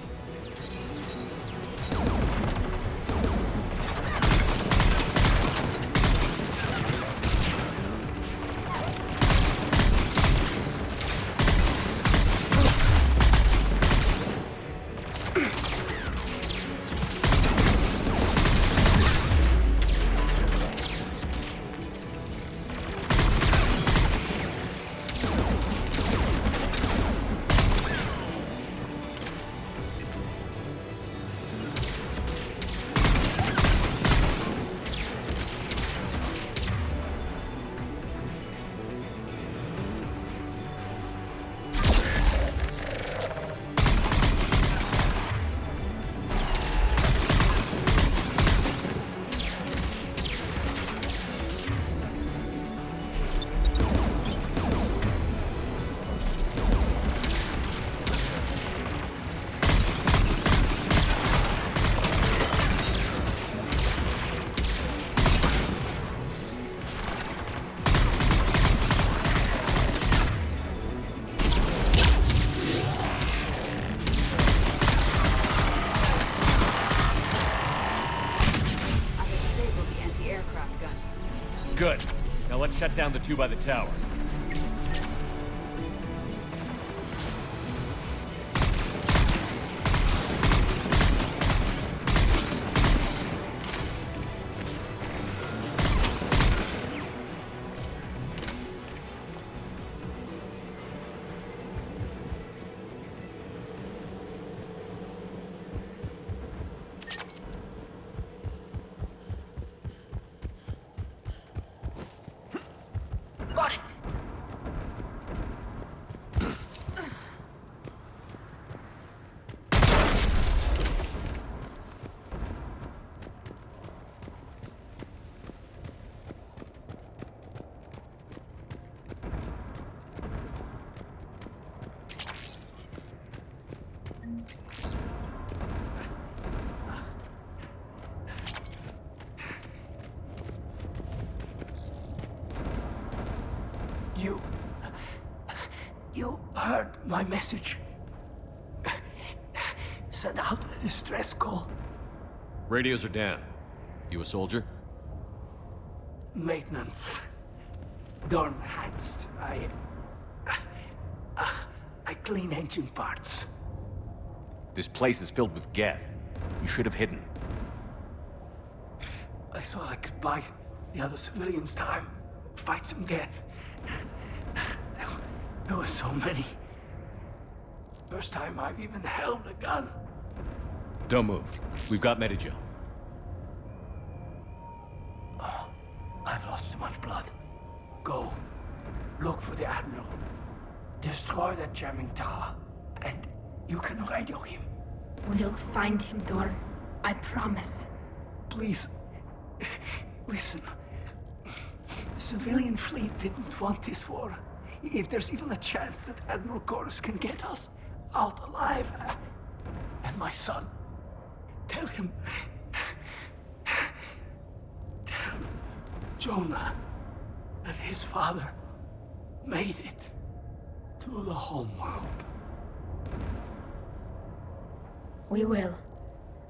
[SPEAKER 1] Good. Now let's shut down the two by the tower.
[SPEAKER 20] Got it!
[SPEAKER 10] You heard my message. Send out a distress call.
[SPEAKER 4] Radios are down. You a soldier?
[SPEAKER 10] Maintenance. Dornhatst. I clean engine parts.
[SPEAKER 1] This place is filled with Geth. You should have hidden.
[SPEAKER 10] I thought I could buy the other civilians time. Fight some Geth. There were so many. First time I've even held a gun.
[SPEAKER 1] Don't move. We've got Medigel.
[SPEAKER 10] Oh, I've lost too much blood. Go. Look for the Admiral. Destroy that jamming tower. And you can radio him.
[SPEAKER 20] We'll find him, Dorn. I promise.
[SPEAKER 10] Please. Listen. The civilian fleet didn't want this war. If there's even a chance that Admiral Chorus can get us out alive, and my son, tell him Jonah that his father made it to the homeworld.
[SPEAKER 16] We will.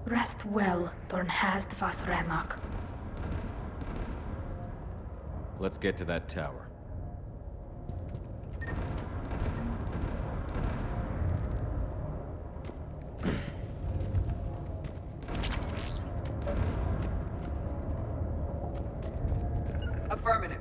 [SPEAKER 16] Rest well, Dornhazd vas Rannoch.
[SPEAKER 4] Let's get to that tower.
[SPEAKER 2] Affirmative.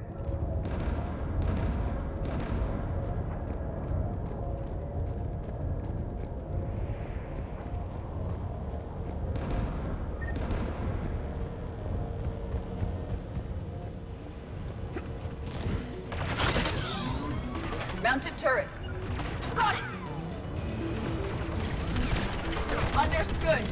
[SPEAKER 2] Mounted turrets. Got it! Understood.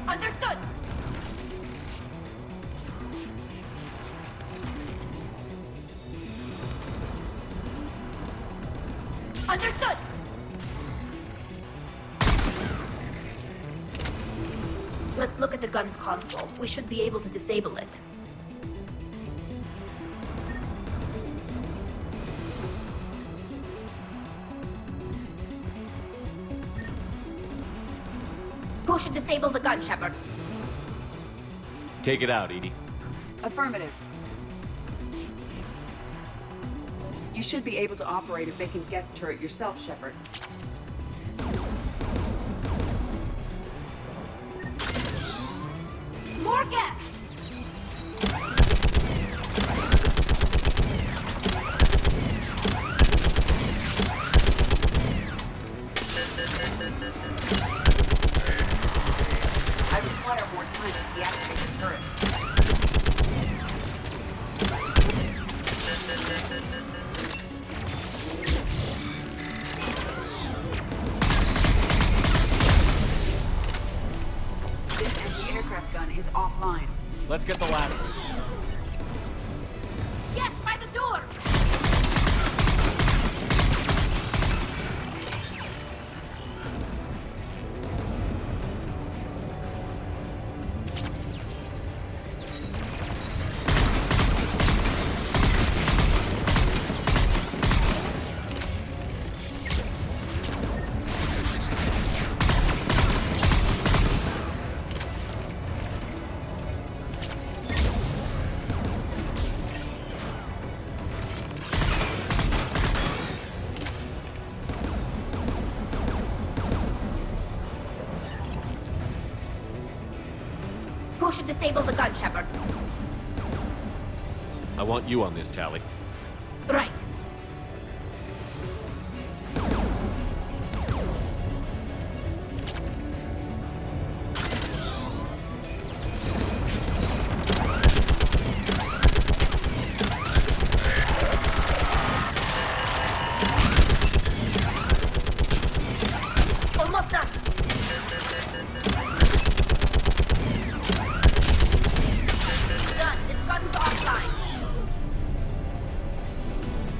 [SPEAKER 2] Understood! Understood!
[SPEAKER 16] Let's look at the gun's console. We should be able to disable it.
[SPEAKER 20] Who should disable the gun, Shepard?
[SPEAKER 4] Take it out, Edie.
[SPEAKER 2] Affirmative. You should be able to operate a vacant Geth turret yourself, Shepard.
[SPEAKER 20] More Geth!
[SPEAKER 2] I require more time to deactivate the turret. This anti-aircraft gun is offline.
[SPEAKER 4] Let's get the last one.
[SPEAKER 20] Yes, by the door! Who should disable the gun, Shepard?
[SPEAKER 4] I want you on this, Tally.
[SPEAKER 20] Right.
[SPEAKER 16] Almost done.
[SPEAKER 20] Done. This gun's offline.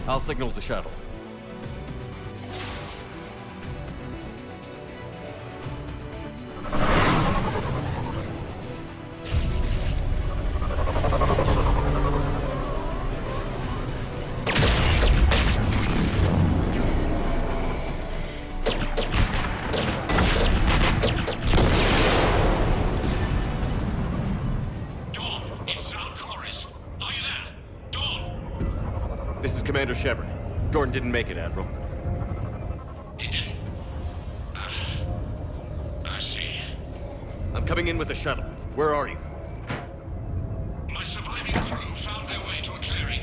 [SPEAKER 4] I'll signal the shuttle. Shepard. Dorton didn't make it, Admiral.
[SPEAKER 23] He didn't? I see.
[SPEAKER 4] I'm coming in with the shuttle. Where are you?
[SPEAKER 23] My surviving crew found their way to a clearing.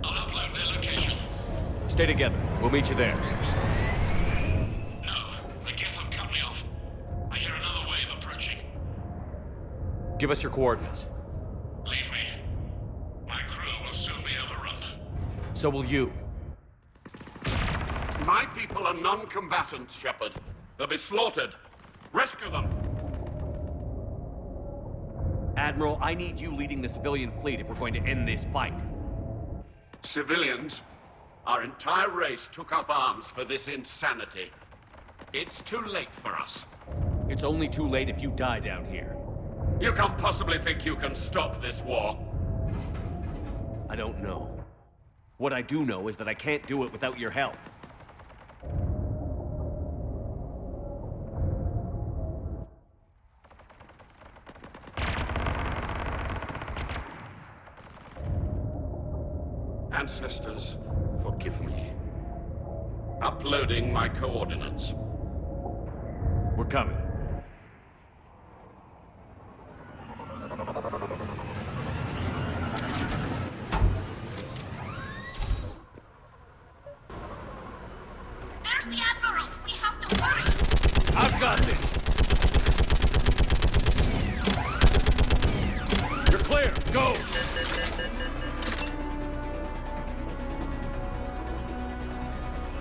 [SPEAKER 23] I'll upload their location.
[SPEAKER 4] Stay together. We'll meet you there.
[SPEAKER 23] No, the Geth have cut me off. I hear another wave approaching.
[SPEAKER 4] Give us your coordinates.
[SPEAKER 23] Leave me. My crew will soon be overrun.
[SPEAKER 4] So will you.
[SPEAKER 7] My people are non-combatants, Shepard. They'll be slaughtered. Rescue them.
[SPEAKER 4] Admiral, I need you leading the civilian fleet if we're going to end this fight.
[SPEAKER 7] Civilians, our entire race took up arms for this insanity. It's too late for us.
[SPEAKER 4] It's only too late if you die down here.
[SPEAKER 7] You can't possibly think you can stop this war.
[SPEAKER 4] I don't know. What I do know is that I can't do it without your help.
[SPEAKER 7] Ancestors, forgive me. Uploading my coordinates.
[SPEAKER 4] We're coming.
[SPEAKER 20] There's the Admiral! We have to hurry!
[SPEAKER 4] I've got this! You're clear! Go!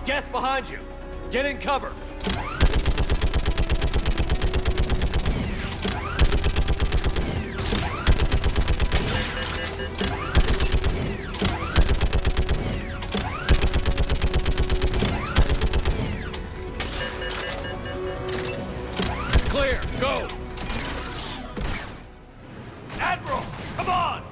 [SPEAKER 4] Geth behind you! Get in cover! Clear! Go! Admiral! Come on!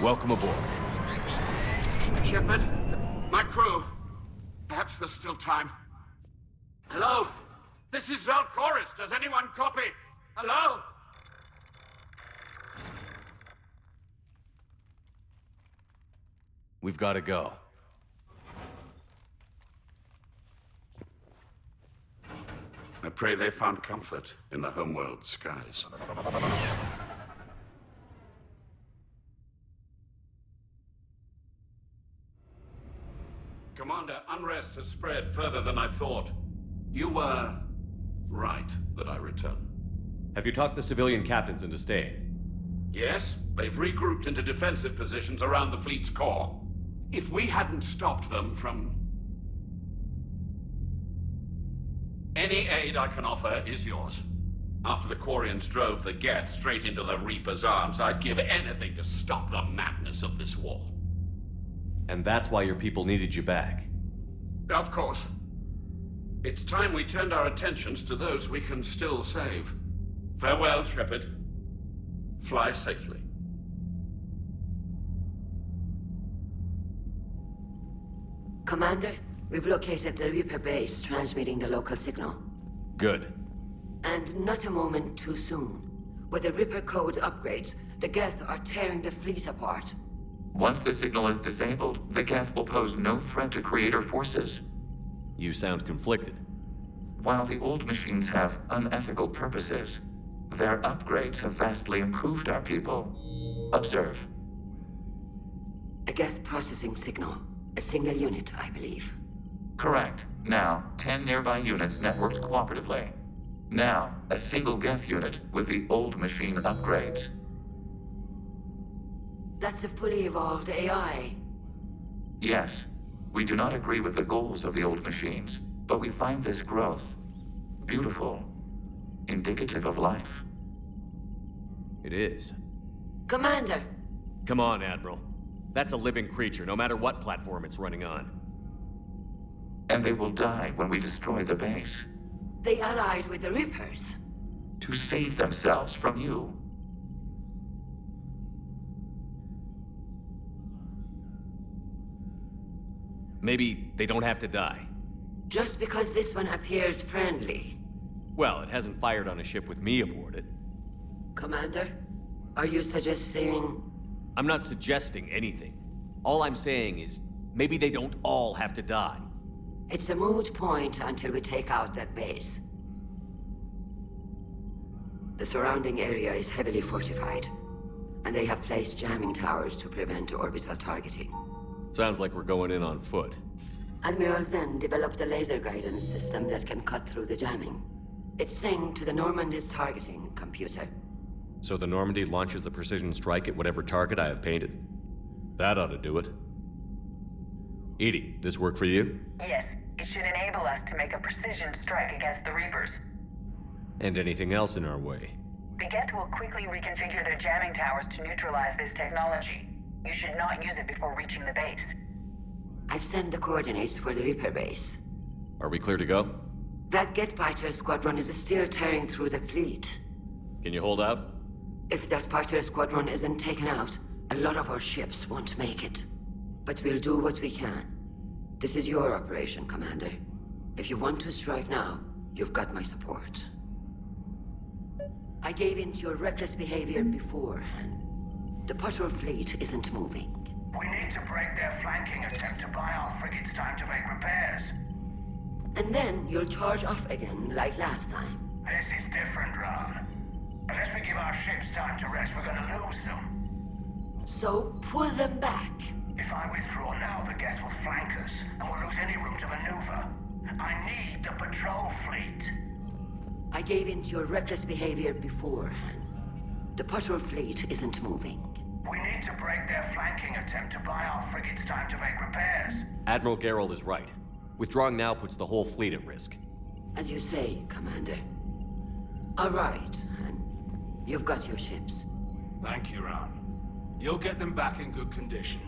[SPEAKER 4] Welcome aboard.
[SPEAKER 7] Shepard, my crew. Perhaps there's still time. Hello? This is Zalcoris. Does anyone copy? Hello?
[SPEAKER 4] We've got to go.
[SPEAKER 7] I pray they found comfort in the homeworld skies. Commander, unrest has spread further than I thought. You were right that I return.
[SPEAKER 4] Have you talked the civilian captains into staying?
[SPEAKER 7] Yes, they've regrouped into defensive positions around the fleet's core. If we hadn't stopped them from... Any aid I can offer is yours. After the Quarians drove the Geth straight into the Reaper's arms, I'd give anything to stop the madness of this war.
[SPEAKER 4] And that's why your people needed you back.
[SPEAKER 7] Of course. It's time we turned our attentions to those we can still save. Farewell, Shepard. Fly safely.
[SPEAKER 17] Commander, we've located the Reaper base transmitting the local signal.
[SPEAKER 4] Good.
[SPEAKER 17] And not a moment too soon. With the Reaper code upgrades, the Geth are tearing the fleet apart.
[SPEAKER 3] Once the signal is disabled, the Geth will pose no threat to Creator forces.
[SPEAKER 4] You sound conflicted.
[SPEAKER 3] While the old machines have unethical purposes, their upgrades have vastly improved our people. Observe.
[SPEAKER 17] A Geth processing signal. A single unit, I believe.
[SPEAKER 3] Correct. Now, 10 nearby units networked cooperatively. Now, a single Geth unit with the old machine upgrades.
[SPEAKER 17] That's a fully evolved AI.
[SPEAKER 3] Yes, we do not agree with the goals of the old machines, but we find this growth beautiful, indicative of life.
[SPEAKER 4] It is.
[SPEAKER 17] Commander!
[SPEAKER 4] Come on, Admiral. That's a living creature, no matter what platform it's running on.
[SPEAKER 3] And they will die when we destroy the base.
[SPEAKER 17] They allied with the Reapers.
[SPEAKER 3] To save themselves from you.
[SPEAKER 4] Maybe they don't have to die.
[SPEAKER 17] Just because this one appears friendly.
[SPEAKER 4] Well, it hasn't fired on a ship with me aboard it.
[SPEAKER 17] Commander, are you suggesting...
[SPEAKER 4] I'm not suggesting anything. All I'm saying is, maybe they don't all have to die.
[SPEAKER 17] It's a moot point until we take out that base. The surrounding area is heavily fortified, and they have placed jamming towers to prevent orbital targeting.
[SPEAKER 4] Sounds like we're going in on foot.
[SPEAKER 17] Admiral Zen developed a laser guidance system that can cut through the jamming. It's synced to the Normandy's targeting computer.
[SPEAKER 4] So the Normandy launches a precision strike at whatever target I have painted? That ought to do it. Edie, this work for you?
[SPEAKER 9] Yes, it should enable us to make a precision strike against the Reapers.
[SPEAKER 4] And anything else in our way?
[SPEAKER 9] The Geth will quickly reconfigure their jamming towers to neutralize this technology. You should not use it before reaching the base.
[SPEAKER 17] I've sent the coordinates for the Reaper base.
[SPEAKER 4] Are we clear to go?
[SPEAKER 17] That Geth fighter squadron is still tearing through the fleet.
[SPEAKER 4] Can you hold out?
[SPEAKER 17] If that fighter squadron isn't taken out, a lot of our ships won't make it. But we'll do what we can. This is your operation, Commander. If you want to strike now, you've got my support. I gave in to your reckless behavior beforehand. The patrol fleet isn't moving.
[SPEAKER 15] We need to break their flanking attempt to buy our frigates time to make repairs.
[SPEAKER 17] And then you'll charge off again, like last time.
[SPEAKER 15] This is different, Ron. Unless we give our ships time to rest, we're gonna lose them.
[SPEAKER 17] So, pull them back.
[SPEAKER 15] If I withdraw now, the Geth will flank us, and we'll lose any room to maneuver. I need the patrol fleet.
[SPEAKER 17] I gave in to your reckless behavior beforehand. The patrol fleet isn't moving.
[SPEAKER 15] We need to break their flanking attempt to buy our frigates time to make repairs.
[SPEAKER 4] Admiral Gerald is right. Withdrawing now puts the whole fleet at risk.
[SPEAKER 17] As you say, Commander. All right, and you've got your ships.
[SPEAKER 18] Thank you, Ron. You'll get them back in good condition.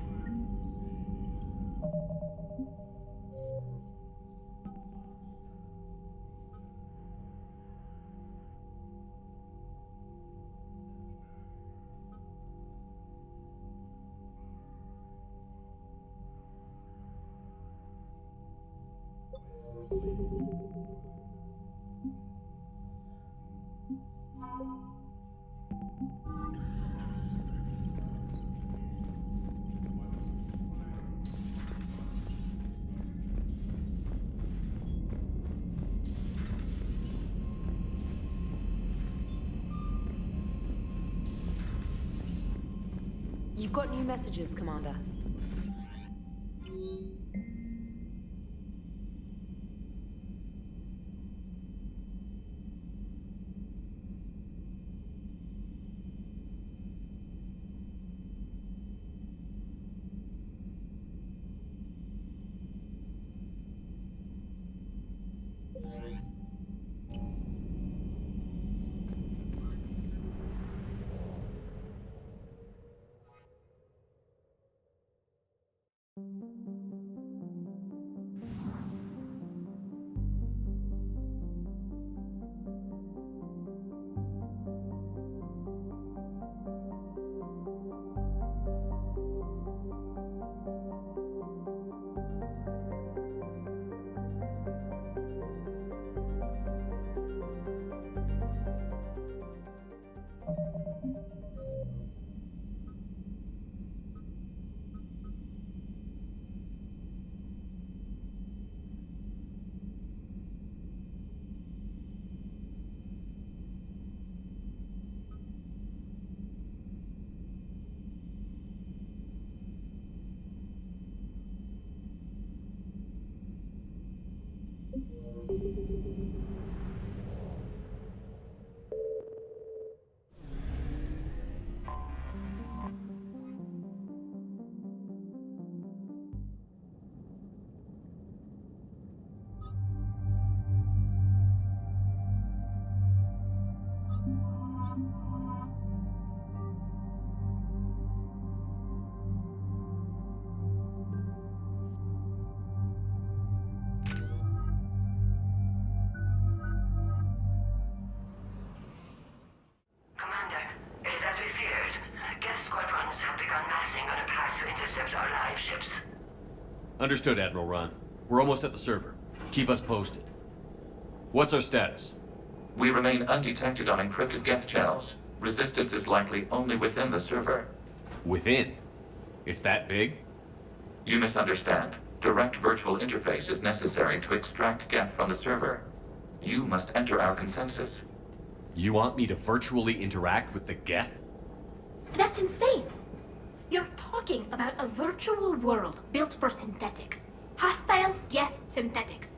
[SPEAKER 12] You've got new messages, Commander.
[SPEAKER 4] Understood, Admiral Ron. We're almost at the server. Keep us posted. What's our status?
[SPEAKER 3] We remain undetected on encrypted Geth channels. Resistance is likely only within the server.
[SPEAKER 4] Within? It's that big?
[SPEAKER 3] You misunderstand. Direct virtual interface is necessary to extract Geth from the server. You must enter our consensus.
[SPEAKER 4] You want me to virtually interact with the Geth?
[SPEAKER 20] That's insane! You're talking about a virtual world built for synthetics. Hostile Geth synthetics.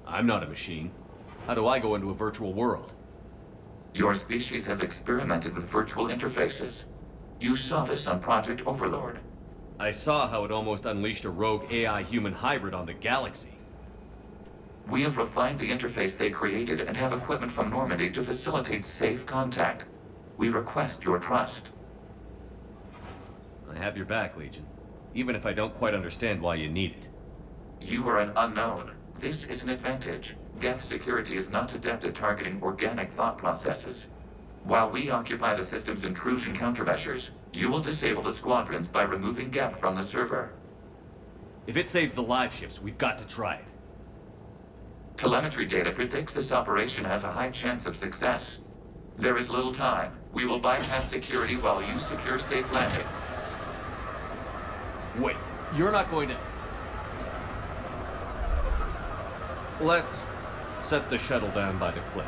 [SPEAKER 4] I'm not a machine. How do I go into a virtual world?
[SPEAKER 3] Your species has experimented with virtual interfaces. You saw this on Project Overlord.
[SPEAKER 4] I saw how it almost unleashed a rogue AI-human hybrid on the galaxy.
[SPEAKER 3] We have refined the interface they created and have equipment from Normandy to facilitate safe contact. We request your trust.
[SPEAKER 4] I have your back, Legion. Even if I don't quite understand why you need it.
[SPEAKER 3] You are an unknown. This is an advantage. Geth security is not adept at targeting organic thought processes. While we occupy the system's intrusion countermeasures, you will disable the squadrons by removing Geth from the server.
[SPEAKER 4] If it saves the live ships, we've got to try it.
[SPEAKER 3] Telemetry data predicts this operation has a high chance of success. There is little time. We will bypass security while you secure safe landing.
[SPEAKER 4] Wait, you're not going to... Let's set the shuttle down by the cliff.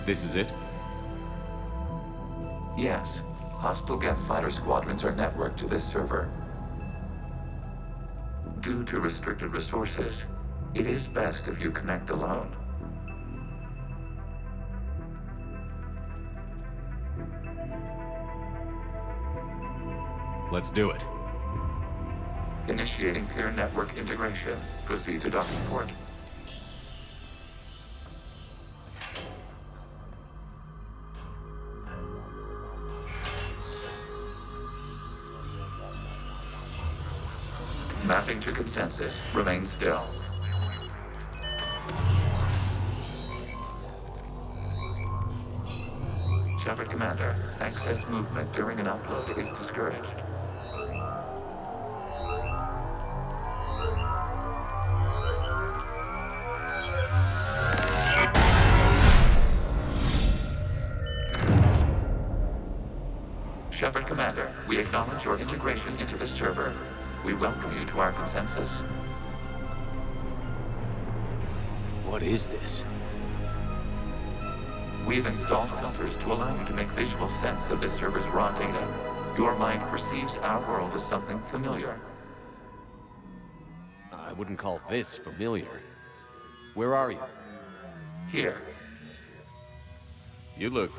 [SPEAKER 4] This is it?
[SPEAKER 3] Yes. Hostile Geth fighter squadrons are networked to this server. Due to restricted resources, it is best if you connect alone.
[SPEAKER 4] Let's do it.
[SPEAKER 3] Initiating peer network integration. Proceed to docking port. Mapping to consensus. Remain still. Shepard Commander, excess movement during an upload is discouraged. Shepard Commander, we acknowledge your integration into the server. We welcome you to our consensus.
[SPEAKER 4] What is this?
[SPEAKER 3] We've installed filters to allow you to make visual sense of this server's raw data. Your mind perceives our world as something familiar.
[SPEAKER 4] I wouldn't call this familiar. Where are you?
[SPEAKER 3] Here.
[SPEAKER 4] You look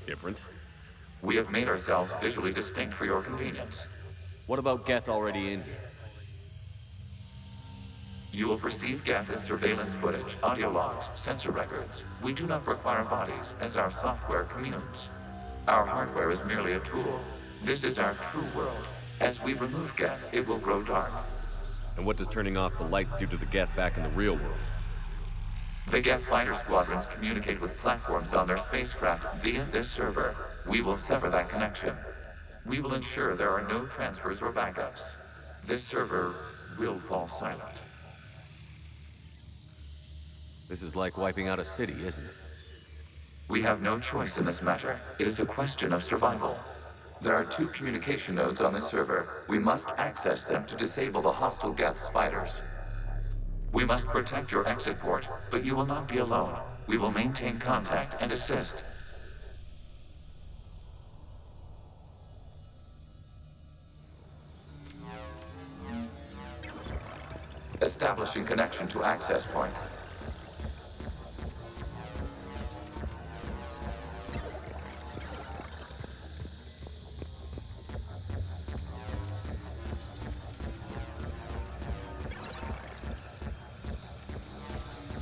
[SPEAKER 4] different.
[SPEAKER 3] We have made ourselves visually distinct for your convenience.
[SPEAKER 4] What about Geth already in here?
[SPEAKER 3] You will perceive Geth as surveillance footage, audio logs, sensor records. We do not require bodies, as our software communes. Our hardware is merely a tool. This is our true world. As we remove Geth, it will grow dark.
[SPEAKER 4] And what does turning off the lights do to the Geth back in the real world?
[SPEAKER 3] The Geth fighter squadrons communicate with platforms on their spacecraft via this server. We will sever that connection. We will ensure there are no transfers or backups. This server will fall silent.
[SPEAKER 4] This is like wiping out a city, isn't it?
[SPEAKER 3] We have no choice in this matter. It is a question of survival. There are 2 communication nodes on the server. We must access them to disable the hostile Geth's fighters. We must protect your exit port, but you will not be alone. We will maintain contact and assist. Establishing connection to access point.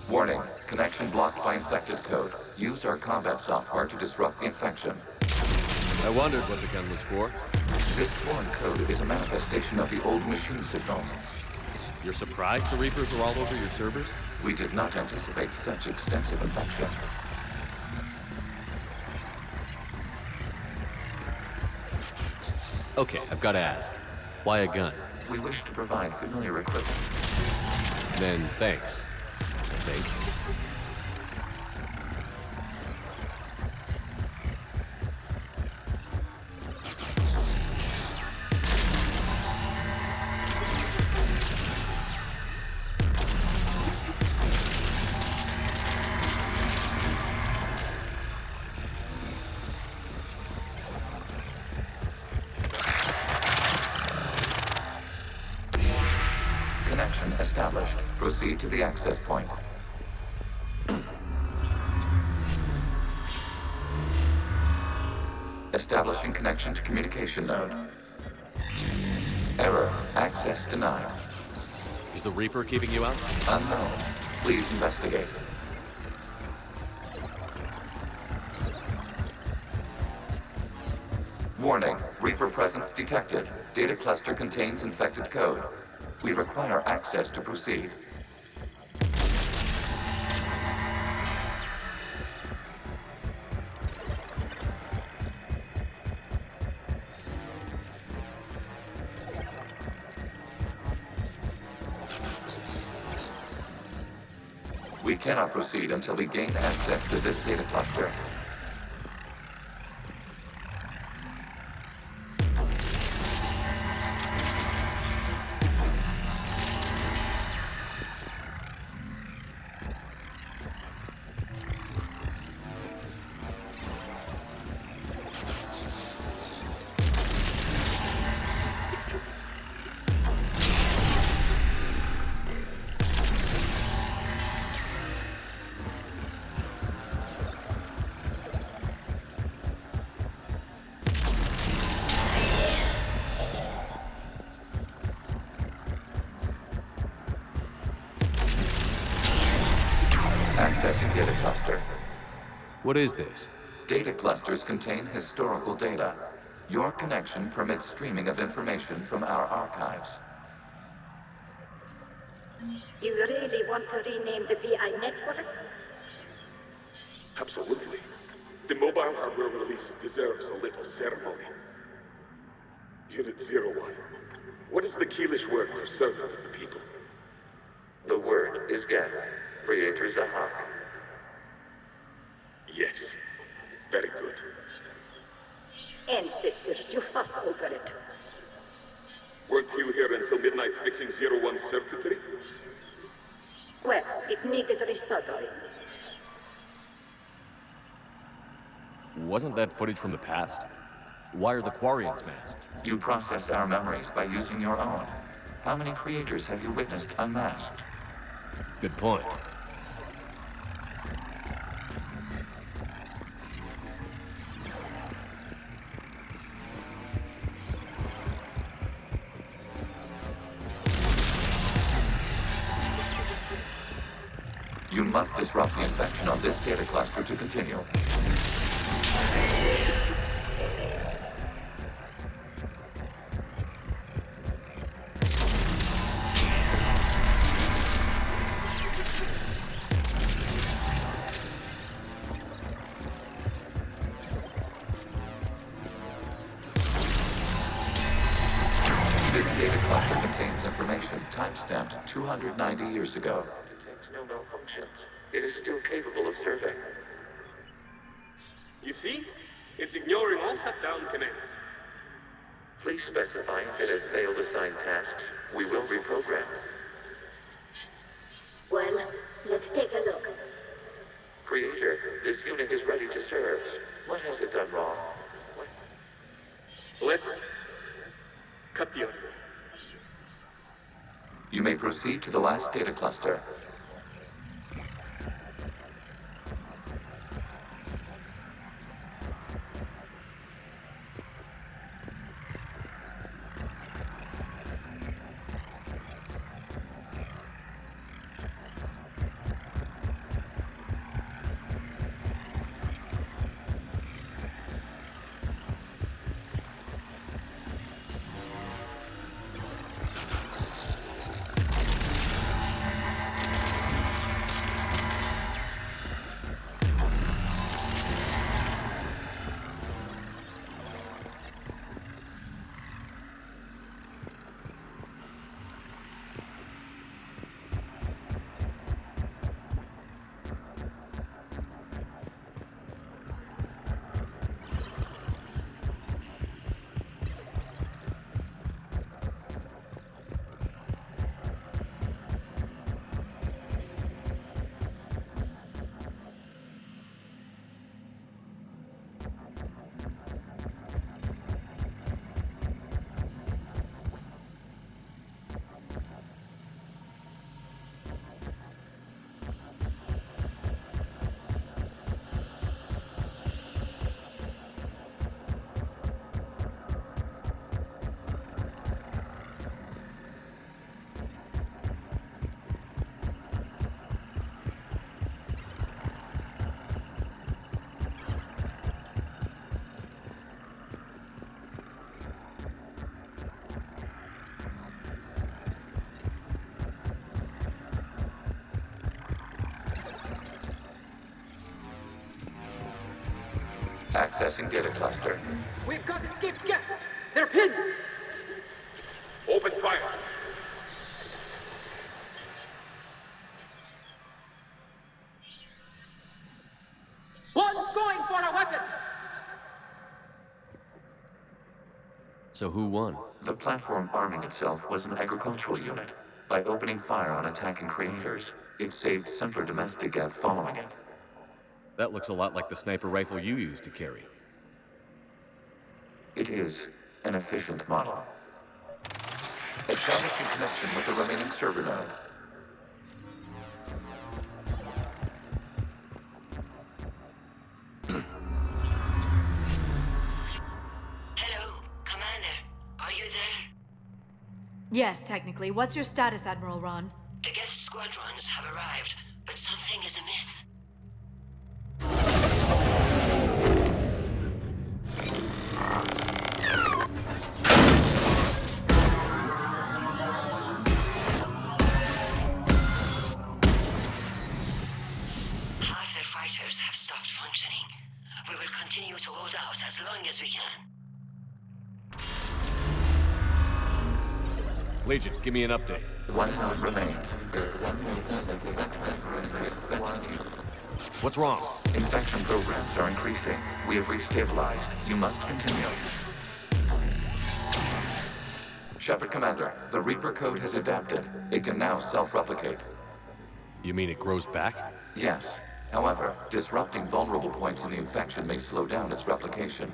[SPEAKER 3] Warning, connection blocked by infected code. Use our combat software to disrupt the infection.
[SPEAKER 4] I wondered what the gun was for.
[SPEAKER 3] This foreign code is a manifestation of the old machine signal.
[SPEAKER 4] You're surprised the Reapers are all over your servers?
[SPEAKER 3] We did not anticipate such extensive infection.
[SPEAKER 4] Okay, I've got to ask. Why a gun?
[SPEAKER 3] We wish to provide familiar equipment.
[SPEAKER 4] Then thanks. I think.
[SPEAKER 3] Connection established. Proceed to the access point. Establishing connection to communication node. Error. Access denied.
[SPEAKER 4] Is the Reaper keeping you out?
[SPEAKER 3] Unknown. Please investigate. Warning. Reaper presence detected. Data cluster contains infected code. We require access to proceed. We cannot proceed until we gain access to this data cluster. Accessing data cluster.
[SPEAKER 4] What is this?
[SPEAKER 3] Data clusters contain historical data. Your connection permits streaming of information from our archives.
[SPEAKER 16] You really want to rename the VI networks?
[SPEAKER 5] Absolutely. The mobile hardware release deserves a little ceremony. Unit 01. What is the Keelish word for servant of the people?
[SPEAKER 3] The word is Geth. Creator Zahak.
[SPEAKER 5] Yes. Very good.
[SPEAKER 16] Ancestors, you fuss over it.
[SPEAKER 5] Weren't you here until midnight fixing 01's circuitry?
[SPEAKER 16] Well, it needed resoldering.
[SPEAKER 4] Wasn't that footage from the past? Why are the Quarians masked?
[SPEAKER 3] You process our memories by using your own. How many creators have you witnessed unmasked?
[SPEAKER 4] Good point.
[SPEAKER 3] You must disrupt the infection on this data cluster to continue. This data cluster contains information timestamped 290 years ago. Detects no malfunctions. it is still capable of serving.
[SPEAKER 5] You see? It's ignoring all shutdown commands.
[SPEAKER 3] Please specify if it has failed assigned tasks. We will reprogram.
[SPEAKER 16] Well, let's take a look.
[SPEAKER 3] Creator, this unit is ready to serve. What has it done wrong?
[SPEAKER 5] Let's cut the audio.
[SPEAKER 3] You may proceed to the last data cluster. Accessing data cluster.
[SPEAKER 8] We've got escaped Geth! They're pinned!
[SPEAKER 5] Open fire!
[SPEAKER 8] One's going for a weapon!
[SPEAKER 4] So who won?
[SPEAKER 3] The platform arming itself was an agricultural unit. By opening fire on attacking creators, it saved simpler domestic Geth following it.
[SPEAKER 4] That looks a lot like the sniper rifle you used to carry.
[SPEAKER 3] It is an efficient model. Establishing connection with the remaining server node.
[SPEAKER 19] Hello, Commander. Are you there?
[SPEAKER 11] Yes, technically. What's your status, Admiral Ron?
[SPEAKER 19] The Geth squadrons have arrived, but something is amiss. Half their fighters have stopped functioning. We will continue to hold out as long as we can.
[SPEAKER 4] Legion, give me an update.
[SPEAKER 3] One node remains.
[SPEAKER 4] What's wrong?
[SPEAKER 3] Infection programs are increasing. We have restabilized. You must continue. Shepard Commander, the Reaper code has adapted. It can now self-replicate.
[SPEAKER 4] You mean it grows back?
[SPEAKER 3] Yes. However, disrupting vulnerable points in the infection may slow down its replication.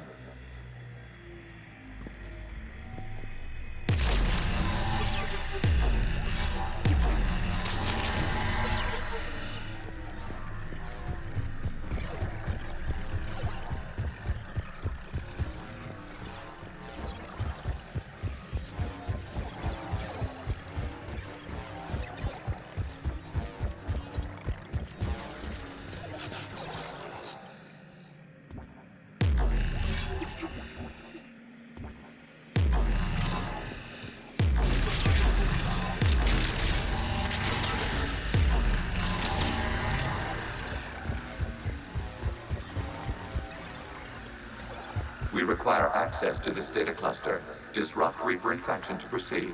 [SPEAKER 3] We require access to this data cluster. Disrupt Reaper infection to proceed.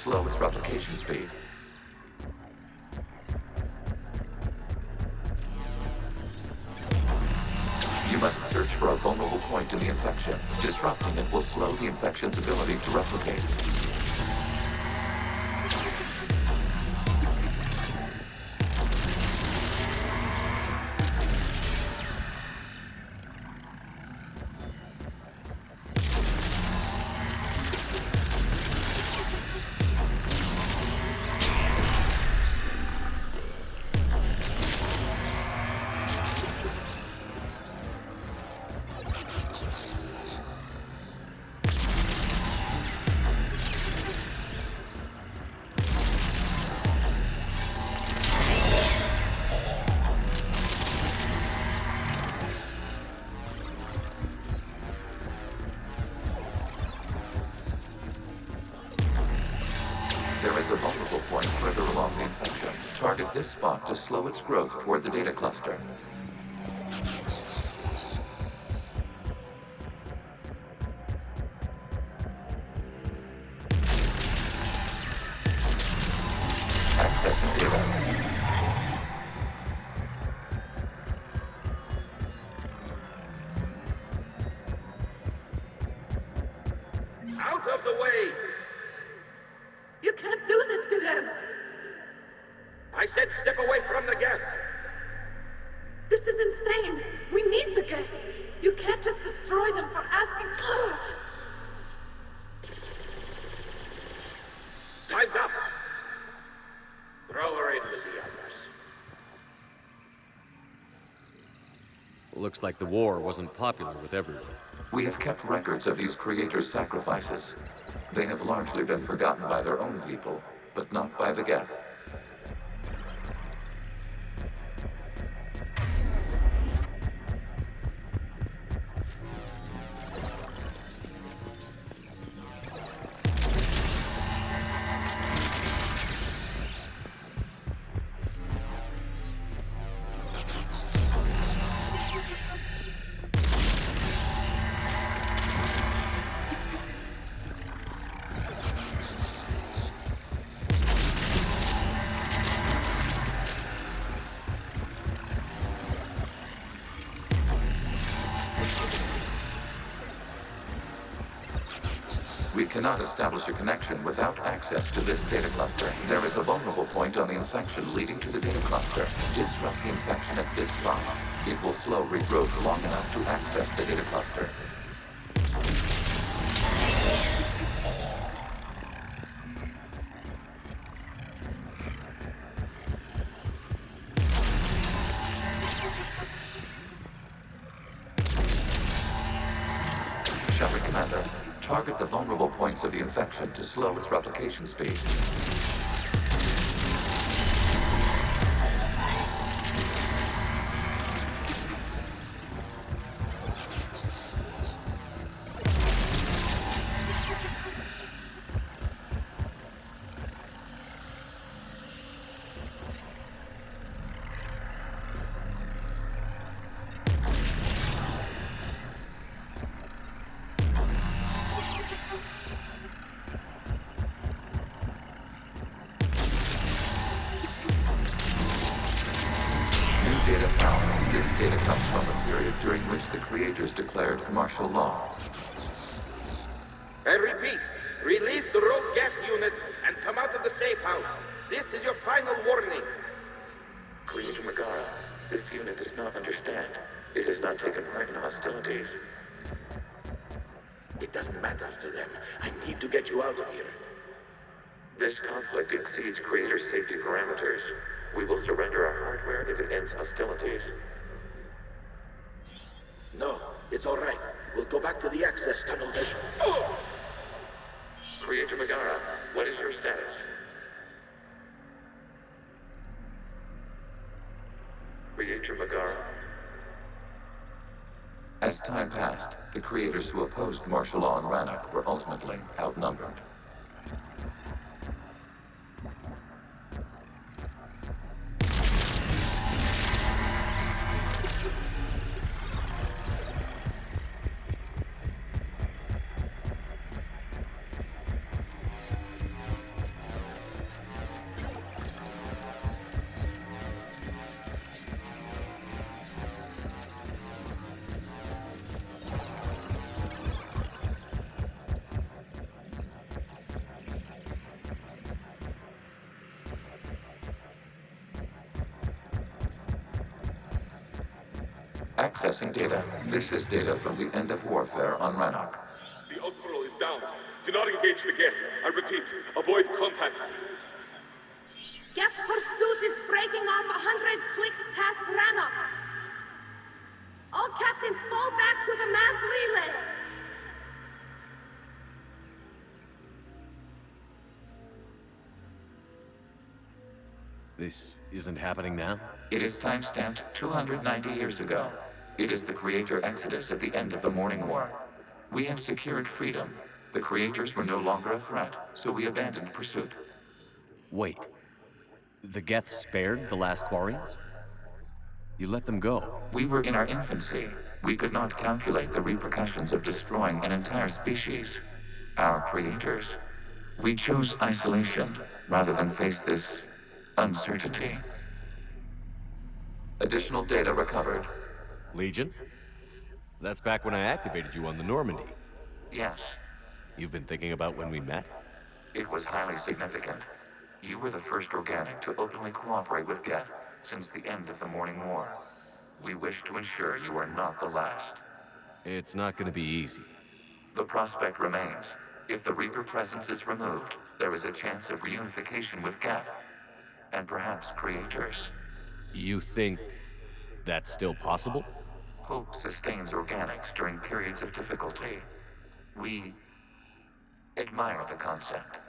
[SPEAKER 3] slow its replication speed. You must search for a vulnerable point in the infection. Disrupting it will slow the infection's ability to replicate. Target this spot to slow its growth toward the data cluster. Accessing data.
[SPEAKER 15] Out of the way! You can't do this to them! I said step away from the Geth!
[SPEAKER 8] This is insane! We need the Geth! You can't just destroy them for asking...
[SPEAKER 15] Time's up! Throw her in with the others.
[SPEAKER 4] Looks like the war wasn't popular with everyone.
[SPEAKER 3] We have kept records of these creators' sacrifices. They have largely been forgotten by their own people, but not by the Geth. We cannot establish a connection without access to this data cluster. There is a vulnerable point on the infection leading to the data cluster. Disrupt the infection at this spot. It will slow regrowth long enough to access the data cluster. Shepard Commander, target the vulnerable points of the infection to slow its replication speed. Data found. This data comes from a period during which the creators declared martial law.
[SPEAKER 15] I repeat, release the rogue Geth units and come out of the safe house. This is your final warning.
[SPEAKER 3] Creator Megara, this unit does not understand. It has not taken part in hostilities.
[SPEAKER 15] It doesn't matter to them. I need to get you out of here.
[SPEAKER 3] This conflict exceeds Creator's safety parameters. We will surrender our hardware if it ends hostilities.
[SPEAKER 15] No, it's all right. We'll go back to the access tunnel then.
[SPEAKER 3] Creator Megara, what is your status? Creator Megara. As time passed, the creators who opposed martial law in Rannoch were ultimately outnumbered. Accessing data. This is data from the end of warfare on Rannoch.
[SPEAKER 5] The Admiral is down. Do not engage the Geth. I repeat, avoid contact.
[SPEAKER 8] Geth pursuit is breaking off 100 clicks past Rannoch. All captains fall back to the mass relay.
[SPEAKER 4] This isn't happening now?
[SPEAKER 3] It is timestamped 290 years ago. It is the Creator Exodus at the end of the Morning War. We have secured freedom. The Creators were no longer a threat, so we abandoned pursuit.
[SPEAKER 4] Wait. The Geth spared the last Quarians? You let them go.
[SPEAKER 3] We were in our infancy. We could not calculate the repercussions of destroying an entire species. Our Creators. We chose isolation rather than face this uncertainty. Additional data recovered.
[SPEAKER 4] Legion? That's back when I activated you on the Normandy.
[SPEAKER 3] Yes.
[SPEAKER 4] You've been thinking about when we met?
[SPEAKER 3] It was highly significant. You were the first organic to openly cooperate with Geth since the end of the Morning War. We wish to ensure you are not the last.
[SPEAKER 4] It's not going to be easy.
[SPEAKER 3] The prospect remains. If the Reaper presence is removed, there is a chance of reunification with Geth. And perhaps Creators.
[SPEAKER 4] You think that's still possible?
[SPEAKER 3] Hope sustains organics during periods of difficulty. We admire the concept.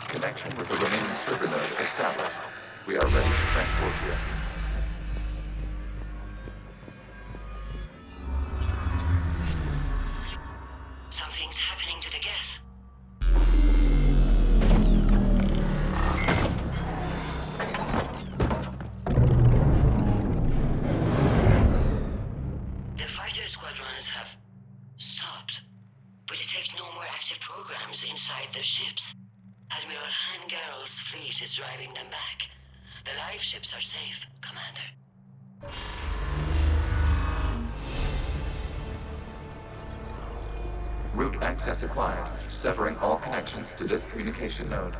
[SPEAKER 3] Connection with the remaining server node established. We are ready to transport you.
[SPEAKER 17] Something's happening to the Geth. The fighter squadrons have stopped. We detect no more active programs inside their ships. Admiral Hangarl's fleet is driving them back. The live ships are safe, Commander.
[SPEAKER 3] Route access acquired, severing all connections to this communication node.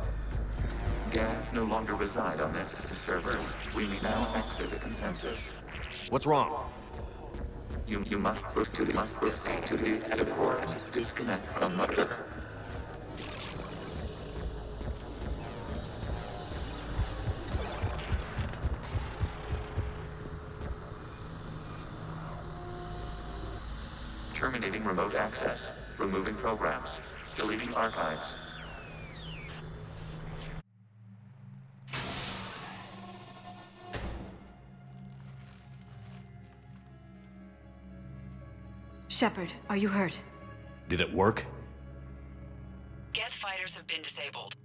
[SPEAKER 3] Geth no longer reside on this server. We may now exit the consensus.
[SPEAKER 4] What's wrong?
[SPEAKER 3] You must proceed to the active port. Disconnect from mother. Terminating remote access. Removing programs. Deleting archives.
[SPEAKER 11] Shepard, are you hurt?
[SPEAKER 4] Did it work?
[SPEAKER 2] Geth fighters have been disabled.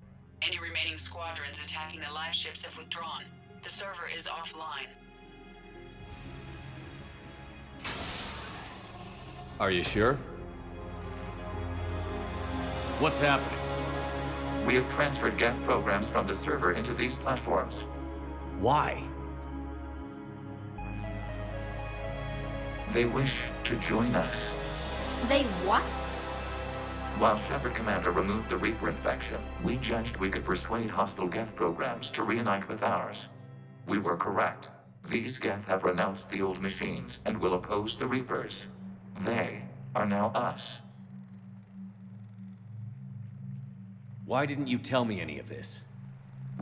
[SPEAKER 2] Any remaining squadrons attacking the live ships have withdrawn. The server is offline.
[SPEAKER 4] Are you sure? What's happening?
[SPEAKER 3] We have transferred Geth programs from the server into these platforms.
[SPEAKER 4] Why?
[SPEAKER 3] They wish to join us.
[SPEAKER 20] They what?
[SPEAKER 3] While Shepard Commander removed the Reaper infection, we judged we could persuade hostile Geth programs to reunite with ours. We were correct. These Geth have renounced the old machines and will oppose the Reapers. They are now us.
[SPEAKER 4] Why didn't you tell me any of this?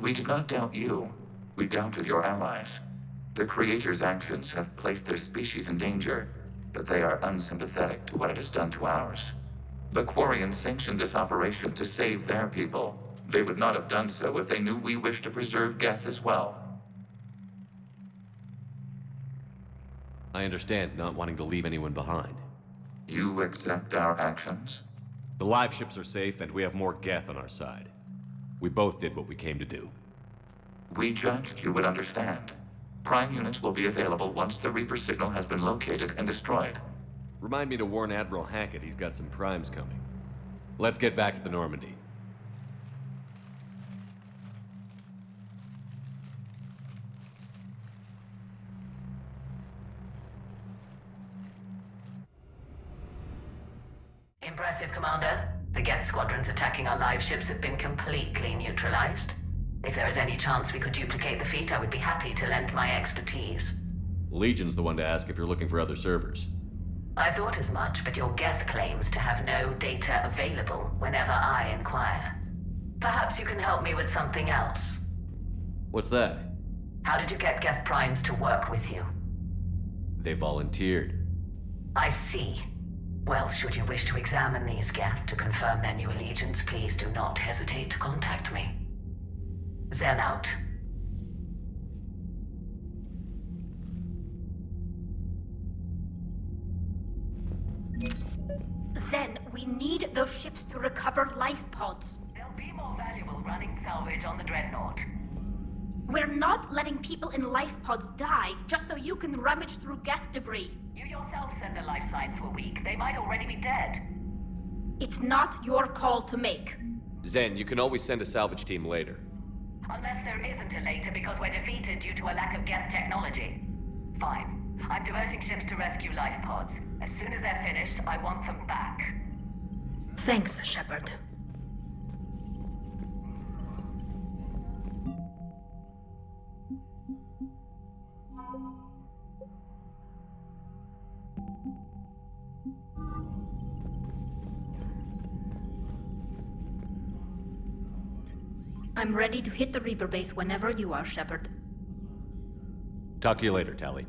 [SPEAKER 3] We did not doubt you. We doubted your allies. The Creator's actions have placed their species in danger, but they are unsympathetic to what it has done to ours. The Quarians sanctioned this operation to save their people. They would not have done so if they knew we wished to preserve Geth as well.
[SPEAKER 4] I understand not wanting to leave anyone behind.
[SPEAKER 3] You accept our actions?
[SPEAKER 4] The live ships are safe, and we have more Geth on our side. We both did what we came to do.
[SPEAKER 3] We judged you would understand. Prime units will be available once the Reaper signal has been located and destroyed.
[SPEAKER 4] Remind me to warn Admiral Hackett he's got some primes coming. Let's get back to the Normandy.
[SPEAKER 19] Impressive, Commander. The Geth squadrons attacking our live ships have been completely neutralized. If there is any chance we could duplicate the feat, I would be happy to lend my expertise.
[SPEAKER 4] Legion's the one to ask if you're looking for other servers.
[SPEAKER 9] I thought as much, but your Geth claims to have no data available whenever I inquire. Perhaps you can help me with something else.
[SPEAKER 4] What's that?
[SPEAKER 9] How did you get Geth Primes to work with you?
[SPEAKER 4] They volunteered.
[SPEAKER 9] I see. Well, should you wish to examine these Geth to confirm their new allegiance, please do not hesitate to contact me. Zen out.
[SPEAKER 20] Zen, we need those ships to recover life pods.
[SPEAKER 9] They'll be more valuable running salvage on the Dreadnought.
[SPEAKER 20] We're not letting people in life pods die just so you can rummage through Geth debris.
[SPEAKER 9] You yourself said the life signs were weak. They might already be dead.
[SPEAKER 20] It's not your call to make.
[SPEAKER 4] Zen, you can always send a salvage team later.
[SPEAKER 9] Unless there isn't a later because we're defeated due to a lack of Geth technology. Fine. I'm diverting ships to rescue life pods. As soon as they're finished, I want them back.
[SPEAKER 20] Thanks, Shepard. I'm ready to hit the Reaper base whenever you are, Shepard.
[SPEAKER 4] Talk to you later, Tali.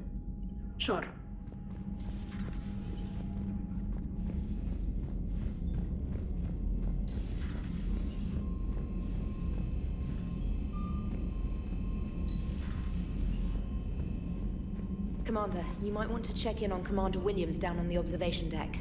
[SPEAKER 20] Sure.
[SPEAKER 12] Commander, you might want to check in on Commander Williams down on the observation deck.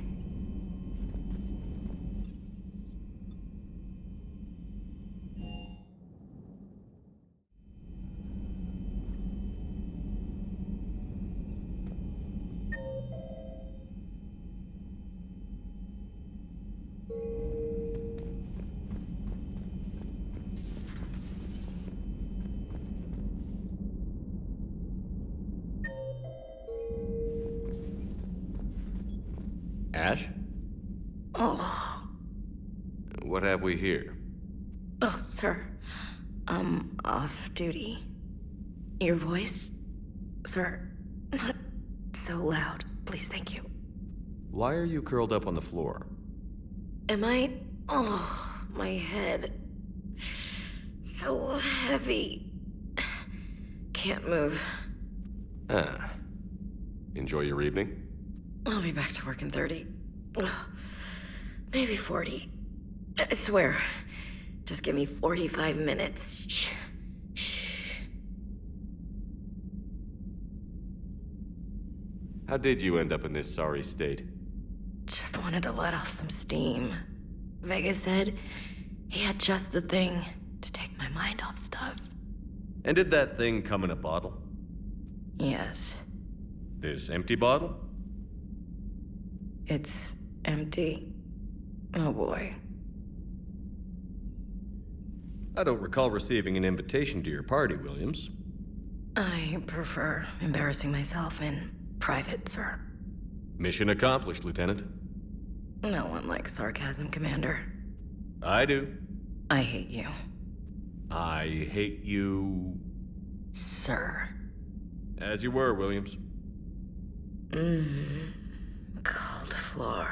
[SPEAKER 4] Ash?
[SPEAKER 13] Oh.
[SPEAKER 4] What have we here?
[SPEAKER 13] Oh, sir. I'm off duty. Your voice? Sir, not so loud. Please, thank you.
[SPEAKER 4] Why are you curled up on the floor?
[SPEAKER 13] Am I? Oh, my head. So heavy. Can't move.
[SPEAKER 4] Ah. Enjoy your evening?
[SPEAKER 13] I'll be back to work in 30. Ugh, maybe 40. I swear. Just give me 45 minutes. Shh. Shh.
[SPEAKER 4] How did you end up in this sorry state?
[SPEAKER 13] Just wanted to let off some steam. Vega said he had just the thing to take my mind off stuff.
[SPEAKER 4] And did that thing come in a bottle?
[SPEAKER 13] Yes.
[SPEAKER 4] This empty bottle?
[SPEAKER 13] It's empty. Oh boy.
[SPEAKER 4] I don't recall receiving an invitation to your party, Williams.
[SPEAKER 13] I prefer embarrassing myself in private, sir.
[SPEAKER 4] Mission accomplished, Lieutenant.
[SPEAKER 13] No one likes sarcasm, Commander.
[SPEAKER 4] I do.
[SPEAKER 13] I hate you.
[SPEAKER 4] I hate you...
[SPEAKER 13] Sir.
[SPEAKER 4] As you were, Williams.
[SPEAKER 13] Cold floor.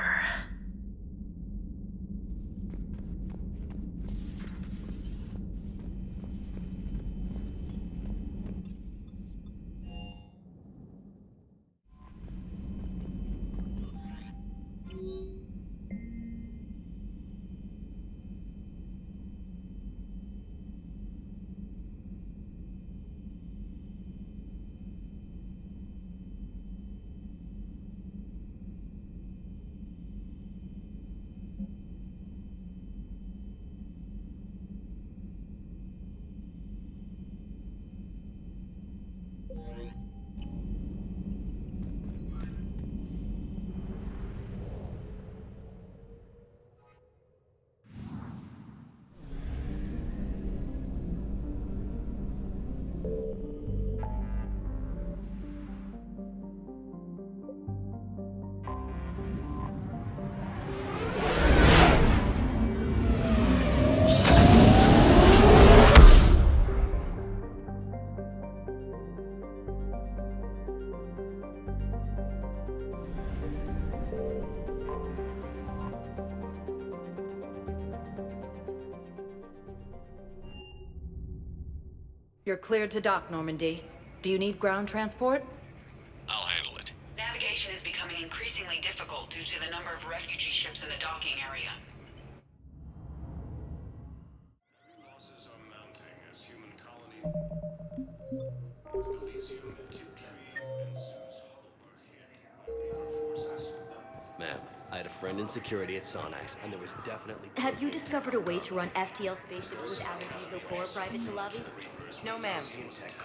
[SPEAKER 11] You're cleared to dock, Normandy. Do you need ground transport?
[SPEAKER 23] I'll handle it.
[SPEAKER 2] Navigation is becoming increasingly difficult due to the number of refugee ships in the docking area.
[SPEAKER 23] Losses are mounting as human colony Elysium infantry and Zeus Hope are hit by the Air Force's
[SPEAKER 14] Ma'am, I had a friend in security at Sonax, and there was definitely...
[SPEAKER 16] Have you discovered a way to run FTL spaceships without a Hazel Core private to lobby?
[SPEAKER 11] No, ma'am.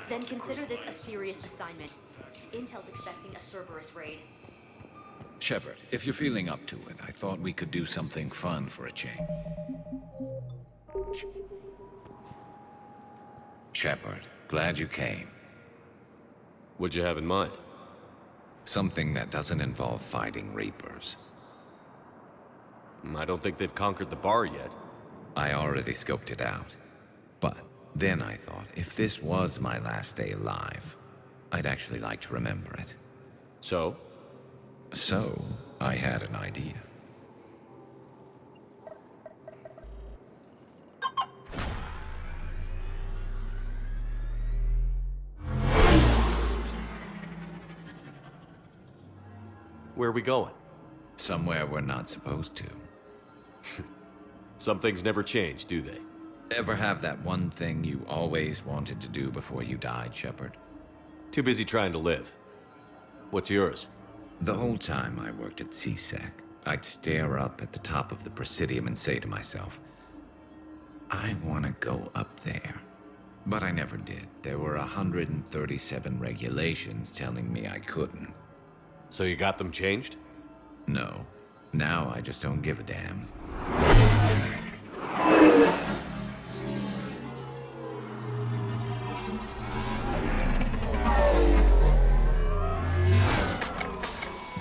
[SPEAKER 16] Then consider this a serious assignment. Intel's expecting a Cerberus raid.
[SPEAKER 21] Shepard, if you're feeling up to it, I thought we could do something fun for a change. Shepard, glad you came.
[SPEAKER 4] What'd you have in mind?
[SPEAKER 21] Something that doesn't involve fighting Reapers.
[SPEAKER 4] I don't think they've conquered the bar yet.
[SPEAKER 21] I already scoped it out. But then I thought, if this was my last day alive, I'd actually like to remember it.
[SPEAKER 4] So?
[SPEAKER 21] So, I had an idea.
[SPEAKER 4] Where are we going?
[SPEAKER 21] Somewhere we're not supposed to.
[SPEAKER 4] Some things never change, do they?
[SPEAKER 21] Ever have that one thing you always wanted to do before you died, Shepard?
[SPEAKER 4] Too busy trying to live. What's yours?
[SPEAKER 21] The whole time I worked at CSEC, I'd stare up at the top of the Presidium and say to myself, I want to go up there. But I never did. There were 137 regulations telling me I couldn't.
[SPEAKER 4] So you got them changed?
[SPEAKER 21] No. Now I just don't give a damn.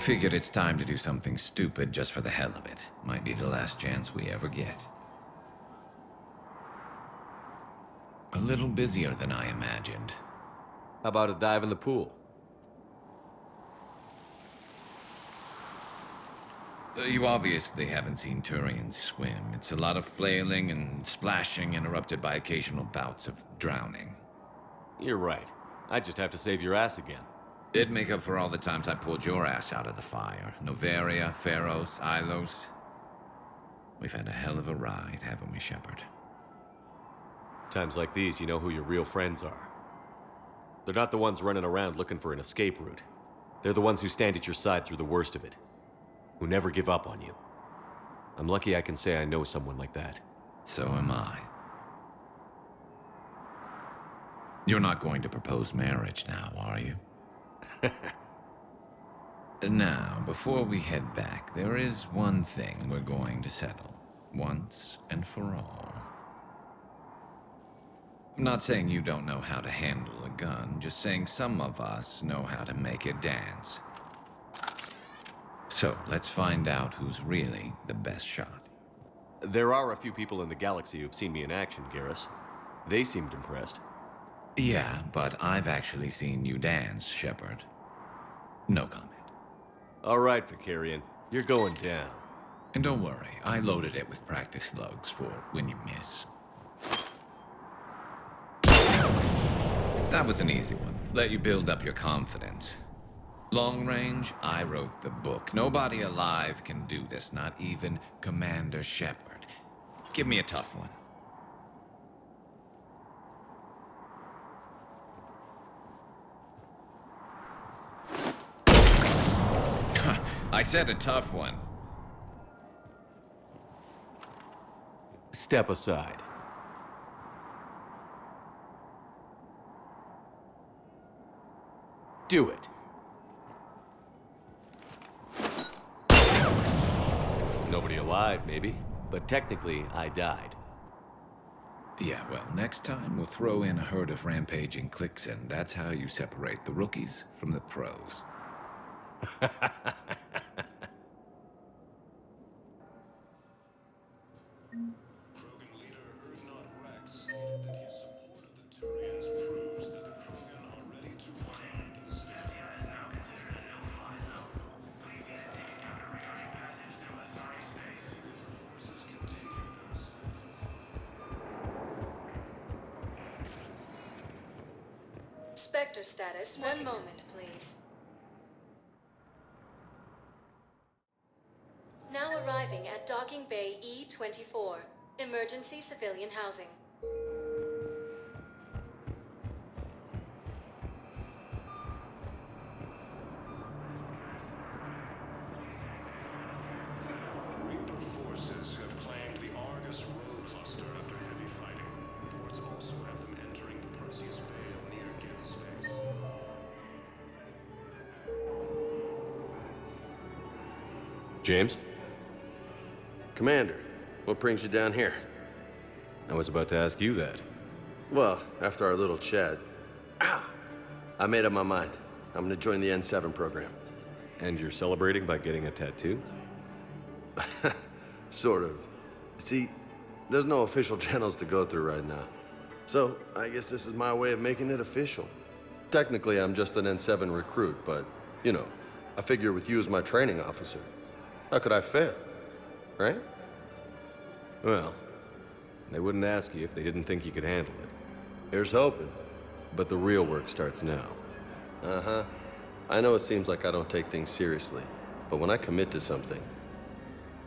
[SPEAKER 21] Figured it's time to do something stupid just for the hell of it. Might be the last chance we ever get. A little busier than I imagined.
[SPEAKER 4] How about a dive in the pool?
[SPEAKER 21] You obviously haven't seen Turians swim. It's a lot of flailing and splashing, interrupted by occasional bouts of drowning.
[SPEAKER 4] You're right. I just have to save your ass again.
[SPEAKER 21] It'd make up for all the times I pulled your ass out of the fire. Noveria, Pharos, Ilos. We've had a hell of a ride, haven't we, Shepard?
[SPEAKER 4] Times like these, you know who your real friends are. They're not the ones running around looking for an escape route. They're the ones who stand at your side through the worst of it. Who never give up on you. I'm lucky I can say I know someone like that.
[SPEAKER 21] So am I. You're not going to propose marriage now, are you? Now, before we head back, there is one thing we're going to settle. Once and for all. I'm not saying you don't know how to handle a gun, just saying some of us know how to make it dance. So, let's find out who's really the best shot.
[SPEAKER 4] There are a few people in the galaxy who've seen me in action, Garrus. They seemed impressed.
[SPEAKER 21] Yeah, but I've actually seen you dance, Shepard. No comment.
[SPEAKER 4] All right, Vicarian. You're going down.
[SPEAKER 21] And don't worry, I loaded it with practice slugs for when you miss. That was an easy one. Let you build up your confidence. Long range, I wrote the book. Nobody alive can do this, not even Commander Shepard. Give me a tough one. I said a tough one.
[SPEAKER 4] Step aside. Do it. Nobody alive, maybe. But technically, I died.
[SPEAKER 21] Yeah, well, next time we'll throw in a herd of rampaging cliques, and that's how you separate the rookies from the pros.
[SPEAKER 1] Spectre status. One moment, please. Now arriving at Docking Bay E-24. Emergency civilian housing.
[SPEAKER 23] Reaper forces have claimed the Argus Road cluster after heavy fighting. Reports also have them entering the Perseus Vale near Geth space.
[SPEAKER 4] James?
[SPEAKER 14] Commander, what brings you down here?
[SPEAKER 4] I was about to ask you that.
[SPEAKER 14] Well, after our little chat, I made up my mind. I'm gonna join the N7 program.
[SPEAKER 4] And you're celebrating by getting a tattoo?
[SPEAKER 14] Sort of. See, there's no official channels to go through right now. So, I guess this is my way of making it official. Technically, I'm just an N7 recruit, but, you know, I figure with you as my training officer, how could I fail? Right?
[SPEAKER 4] Well, they wouldn't ask you if they didn't think you could handle it.
[SPEAKER 14] Here's hoping.
[SPEAKER 4] But the real work starts now.
[SPEAKER 14] Uh-huh. I know it seems like I don't take things seriously, but when I commit to something,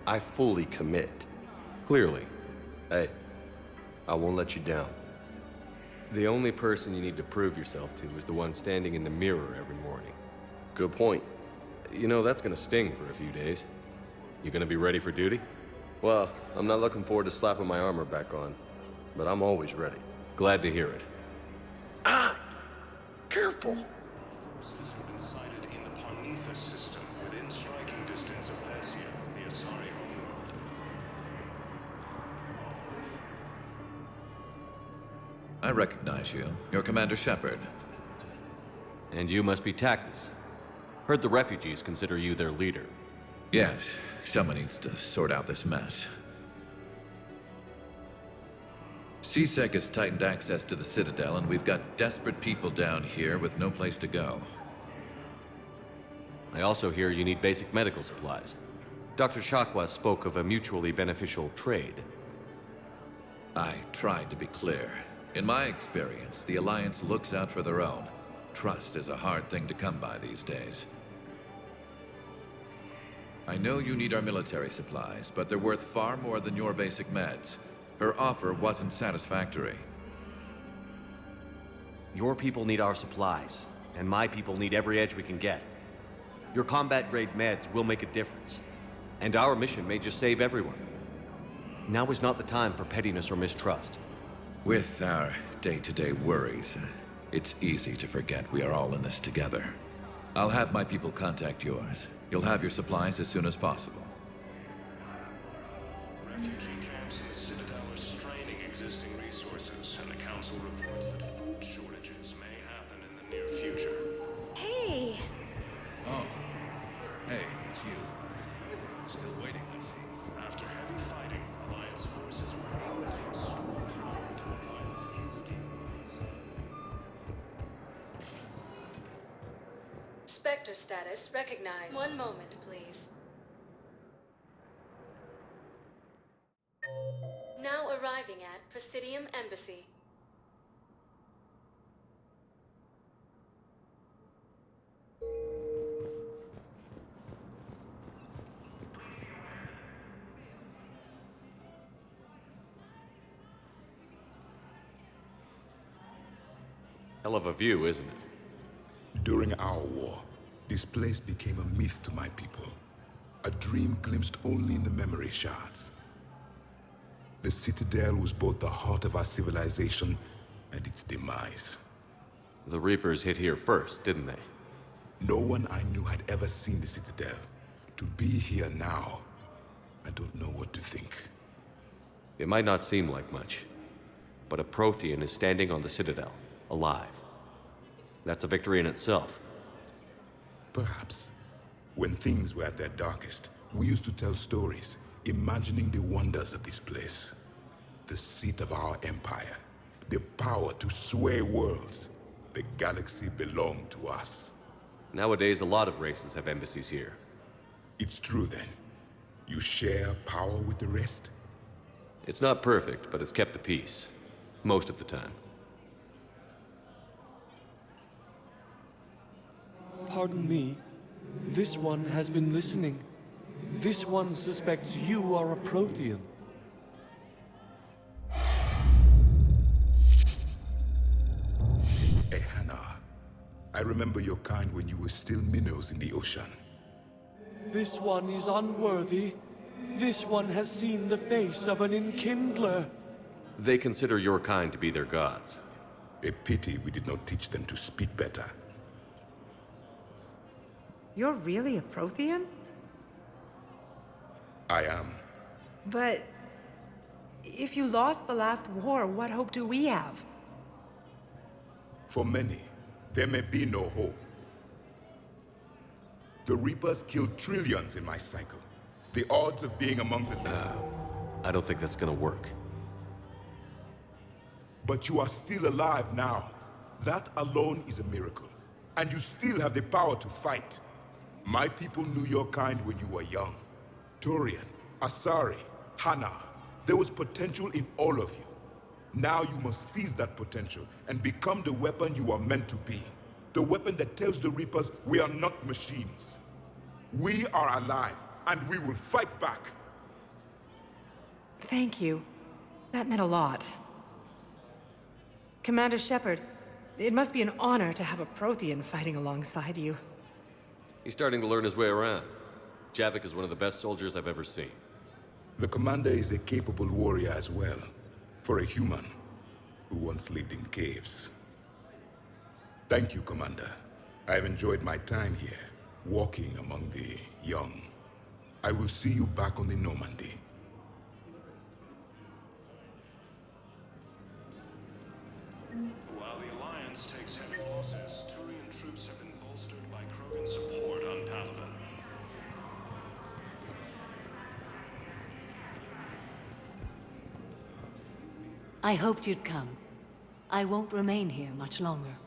[SPEAKER 14] I fully commit.
[SPEAKER 4] Clearly.
[SPEAKER 14] Hey, I won't let you down.
[SPEAKER 4] The only person you need to prove yourself to is the one standing in the mirror every morning.
[SPEAKER 14] Good point.
[SPEAKER 4] You know, that's gonna sting for a few days. You gonna be ready for duty?
[SPEAKER 14] Well, I'm not looking forward to slapping my armor back on, but I'm always ready.
[SPEAKER 4] Glad to hear it.
[SPEAKER 14] Careful!
[SPEAKER 23] Forces have been sighted in the Parnithus system, within striking distance of Thessia, the Asari homeworld.
[SPEAKER 6] I recognize you. You're Commander Shepard.
[SPEAKER 4] And you must be Tactus. Heard the refugees consider you their leader.
[SPEAKER 6] Yes, someone needs to sort out this mess. CSEC has tightened access to the Citadel, and we've got desperate people down here with no place to go.
[SPEAKER 4] I also hear you need basic medical supplies. Dr. Chakwas spoke of a mutually beneficial trade.
[SPEAKER 6] I tried to be clear. In my experience, the Alliance looks out for their own. Trust is a hard thing to come by these days. I know you need our military supplies, but they're worth far more than your basic meds. Her offer wasn't satisfactory.
[SPEAKER 4] Your people need our supplies, and my people need every edge we can get. Your combat-grade meds will make a difference, and our mission may just save everyone. Now is not the time for pettiness or mistrust.
[SPEAKER 6] With our day-to-day worries, it's easy to forget we are all in this together. I'll have my people contact yours. You'll have your supplies as soon as possible.
[SPEAKER 23] Refugee camps in the Citadel are straining existing resources, and the Council reports that food shortages may happen in the near future.
[SPEAKER 20] Hey!
[SPEAKER 6] Oh. Hey, it's you. Still waiting, I see.
[SPEAKER 23] After heavy fighting, Alliance forces were able to restore power to the final few demons.
[SPEAKER 1] Spectre status recognized. One moment, please. Now arriving at Presidium Embassy.
[SPEAKER 4] Hell of a view, isn't it?
[SPEAKER 5] During our war, this place became a myth to my people. A dream glimpsed only in the memory shards. The Citadel was both the heart of our civilization and its demise.
[SPEAKER 4] The Reapers hit here first, didn't they?
[SPEAKER 5] No one I knew had ever seen the Citadel. To be here now, I don't know what to think.
[SPEAKER 4] It might not seem like much, but a Prothean is standing on the Citadel, alive. That's a victory in itself.
[SPEAKER 5] Perhaps. When things were at their darkest, we used to tell stories, imagining the wonders of this place. The seat of our empire, the power to sway worlds. The galaxy belonged to us.
[SPEAKER 4] Nowadays, a lot of races have embassies here.
[SPEAKER 5] It's true then. You share power with the rest?
[SPEAKER 4] It's not perfect, but it's kept the peace. Most of the time.
[SPEAKER 7] pardon me. This one has been listening. This one suspects you are a Prothean.
[SPEAKER 5] Hey, Hannah. I remember your kind when you were still minnows in the ocean.
[SPEAKER 7] This one is unworthy. This one has seen the face of an enkindler.
[SPEAKER 4] They consider your kind to be their gods.
[SPEAKER 5] A pity we did not teach them to speak better.
[SPEAKER 10] You're really a Prothean?
[SPEAKER 5] I am.
[SPEAKER 10] But if you lost the last war, what hope do we have?
[SPEAKER 5] For many, there may be no hope. The Reapers killed trillions in my cycle. The odds of being among the...
[SPEAKER 4] I don't think that's gonna work.
[SPEAKER 5] But you are still alive now. That alone is a miracle. And you still have the power to fight. My people knew your kind when you were young. Turian, Asari, Hannah. There was potential in all of you. Now you must seize that potential and become the weapon you are meant to be. The weapon that tells the Reapers we are not machines. We are alive, and we will fight back.
[SPEAKER 10] Thank you. That meant a lot. Commander Shepard, it must be an honor to have a Prothean fighting alongside you.
[SPEAKER 4] He's starting to learn his way around. Javik is one of the best soldiers I've ever seen.
[SPEAKER 5] The commander is a capable warrior as well, for a human who once lived in caves. Thank you, Commander. I've enjoyed my time here, walking among the young. I will see you back on the Normandy.
[SPEAKER 23] While the Alliance takes heavy losses, Turian troops have been bolstered by Krogan support on Palaven.
[SPEAKER 22] I hoped you'd come. I won't remain here much longer.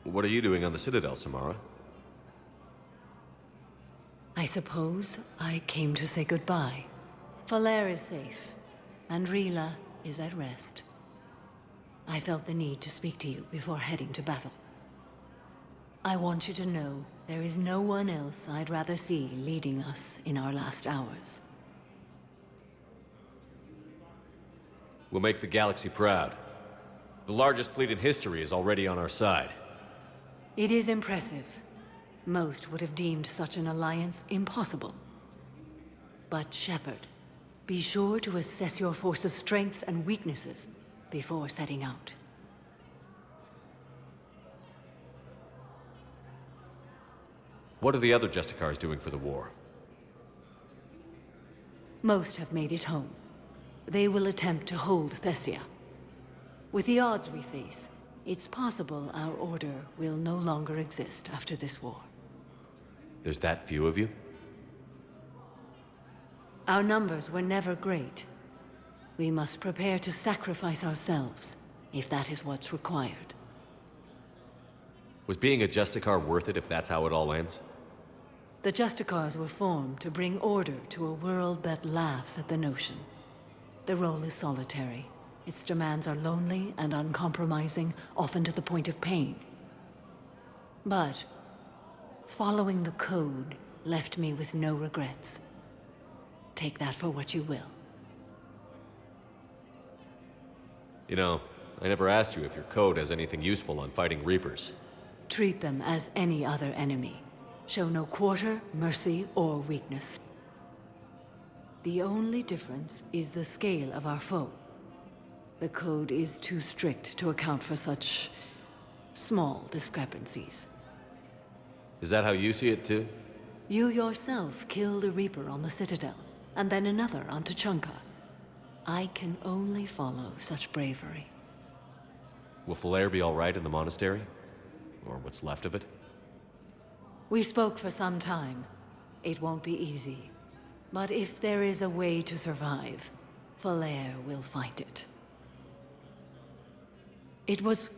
[SPEAKER 4] What are you doing on the Citadel, Samara?
[SPEAKER 22] I suppose I came to say goodbye. Falere is safe, and Rila is at rest. I felt the need to speak to you before heading to battle. I want you to know there is no one else I'd rather see leading us in our last hours.
[SPEAKER 4] We'll make the galaxy proud. The largest fleet in history is already on our side.
[SPEAKER 22] It is impressive. Most would have deemed such an alliance impossible. But Shepard, be sure to assess your force's strengths and weaknesses before setting out.
[SPEAKER 4] What are the other Justicars doing for the war?
[SPEAKER 22] Most have made it home. They will attempt to hold Thessia. With the odds we face, it's possible our order will no longer exist after this war.
[SPEAKER 4] There's that few of you?
[SPEAKER 22] Our numbers were never great. We must prepare to sacrifice ourselves, if that is what's required.
[SPEAKER 4] Was being a Justicar worth it if that's how it all ends?
[SPEAKER 22] The Justicars were formed to bring order to a world that laughs at the notion. The role is solitary. Its demands are lonely and uncompromising, often to the point of pain. But following the code left me with no regrets. Take that for what you will.
[SPEAKER 4] You know, I never asked you if your code has anything useful on fighting Reapers.
[SPEAKER 22] Treat them as any other enemy. Show no quarter, mercy, or weakness. The only difference is the scale of our foe. The code is too strict to account for such small discrepancies.
[SPEAKER 4] Is that how you see it too?
[SPEAKER 22] You yourself killed a Reaper on the Citadel, and then another on Tuchanka. I can only follow such bravery.
[SPEAKER 4] Will Falere be all right in the monastery? Or what's left of it?
[SPEAKER 22] We spoke for some time. It won't be easy. But if there is a way to survive, Falere will find it. It was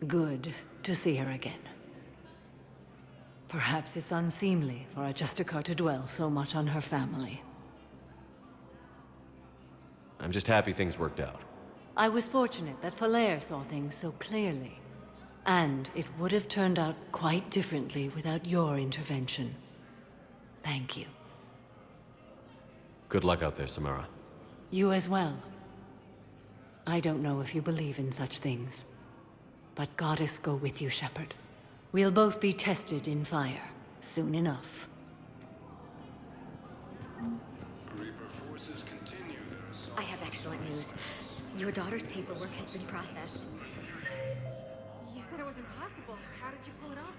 [SPEAKER 22] good to see her again. Perhaps it's unseemly for a Justicar to dwell so much on her family.
[SPEAKER 4] I'm just happy things worked out.
[SPEAKER 22] I was fortunate that Falere saw things so clearly. And it would have turned out quite differently without your intervention. Thank you.
[SPEAKER 4] Good luck out there, Samara.
[SPEAKER 22] You as well. I don't know if you believe in such things, but Goddess go with you, Shepard. We'll both be tested in fire, soon enough.
[SPEAKER 23] Reaper forces continue their assault.
[SPEAKER 8] I have excellent news. Your daughter's paperwork has been processed.
[SPEAKER 10] You said it was impossible. How did you pull it off?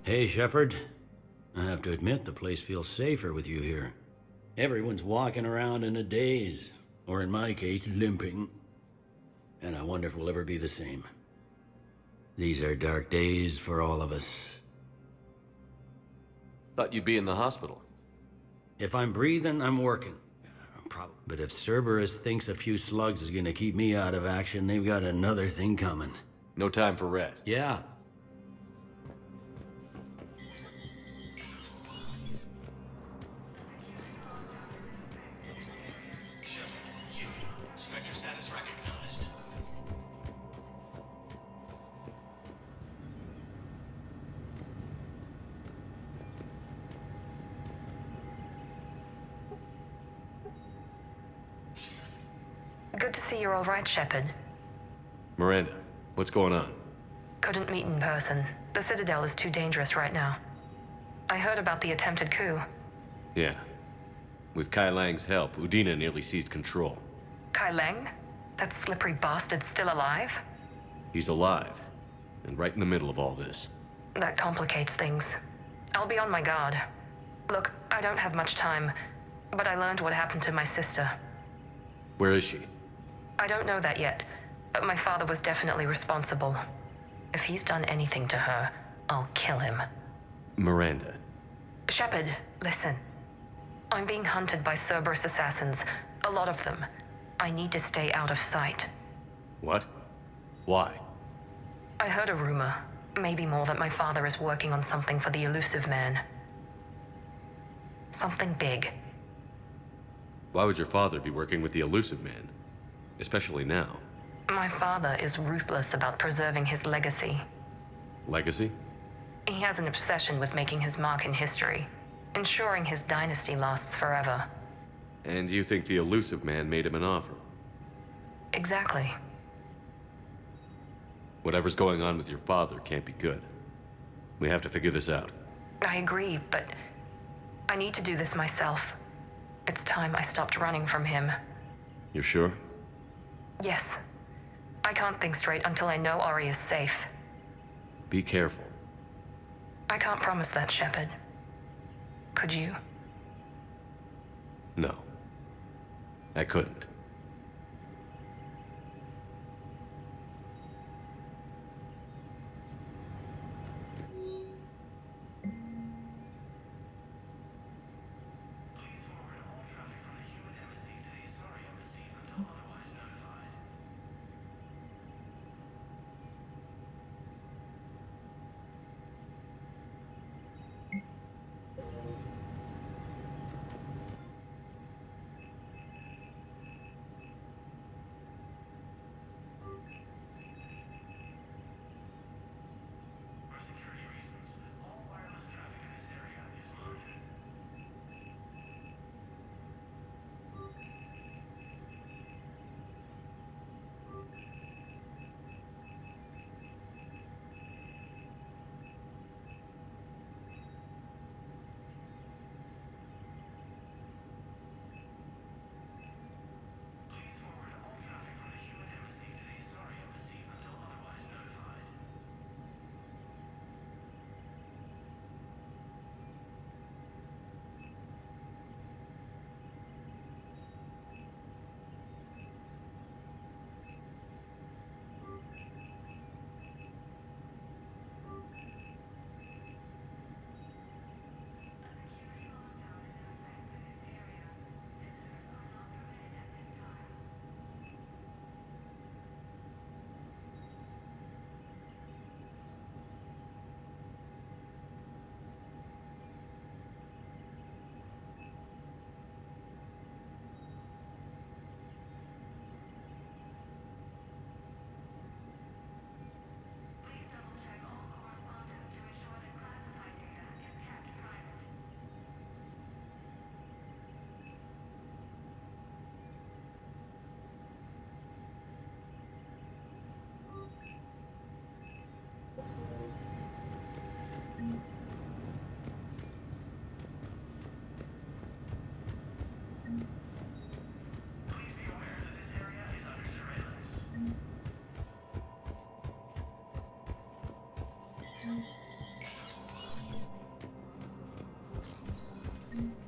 [SPEAKER 15] Hey, Shepard. I have to admit, the place feels safer with you here. Everyone's walking around in a daze, or in my case, limping. And I wonder if we'll ever be the same. These are dark days for all of us.
[SPEAKER 4] Thought you'd be in the hospital.
[SPEAKER 15] If I'm breathing, I'm working. But if Cerberus thinks a few slugs is gonna keep me out of action, they've got another thing coming.
[SPEAKER 4] No time for rest.
[SPEAKER 15] Yeah.
[SPEAKER 7] Spectre status recognized.
[SPEAKER 18] Good to see you're all right, Shepard.
[SPEAKER 4] Miranda, what's going on?
[SPEAKER 18] Couldn't meet in person. The Citadel is too dangerous right now. I heard about the attempted coup.
[SPEAKER 4] Yeah. With Kai Lang's help, Udina nearly seized control.
[SPEAKER 18] Kai Lang? That slippery bastard's still alive?
[SPEAKER 4] He's alive, and right in the middle of all this.
[SPEAKER 18] That complicates things. I'll be on my guard. Look, I don't have much time, but I learned what happened to my sister.
[SPEAKER 4] Where is she?
[SPEAKER 18] I don't know that yet, but my father was definitely responsible. If he's done anything to her, I'll kill him.
[SPEAKER 4] Miranda.
[SPEAKER 18] Shepard, listen. I'm being hunted by Cerberus assassins. A lot of them. I need to stay out of sight.
[SPEAKER 4] What? Why?
[SPEAKER 18] I heard a rumor, maybe more, that my father is working on something for the elusive man. Something big.
[SPEAKER 4] Why would your father be working with the elusive man? Especially now.
[SPEAKER 18] My father is ruthless about preserving his legacy.
[SPEAKER 4] Legacy?
[SPEAKER 18] He has an obsession with making his mark in history, ensuring his dynasty lasts forever.
[SPEAKER 4] And you think the elusive man made him an offer?
[SPEAKER 18] Exactly.
[SPEAKER 4] Whatever's going on with your father can't be good. We have to figure this out.
[SPEAKER 18] I agree, but I need to do this myself. It's time I stopped running from him.
[SPEAKER 4] You're sure?
[SPEAKER 18] Yes. I can't think straight until I know Ori is safe.
[SPEAKER 4] Be careful.
[SPEAKER 18] I can't promise that, Shepard. Could you?
[SPEAKER 4] No. I couldn't.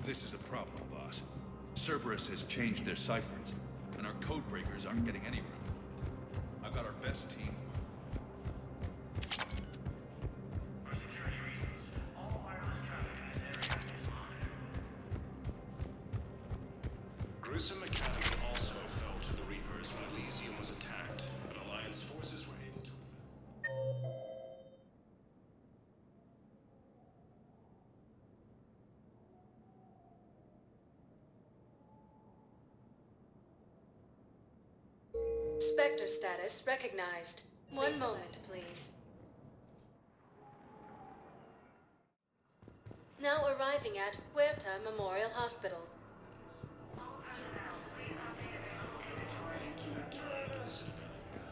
[SPEAKER 3] This is a problem, boss. Cerberus has changed their ciphers, and our codebreakers aren't getting anywhere. I've got our best team.
[SPEAKER 23] Gruesome Academy also fell to the Reapers when Elysium was attacked, but Alliance forces were able to...
[SPEAKER 1] Spectre status recognized. One moment, please. Now arriving at Huerta Memorial Hospital.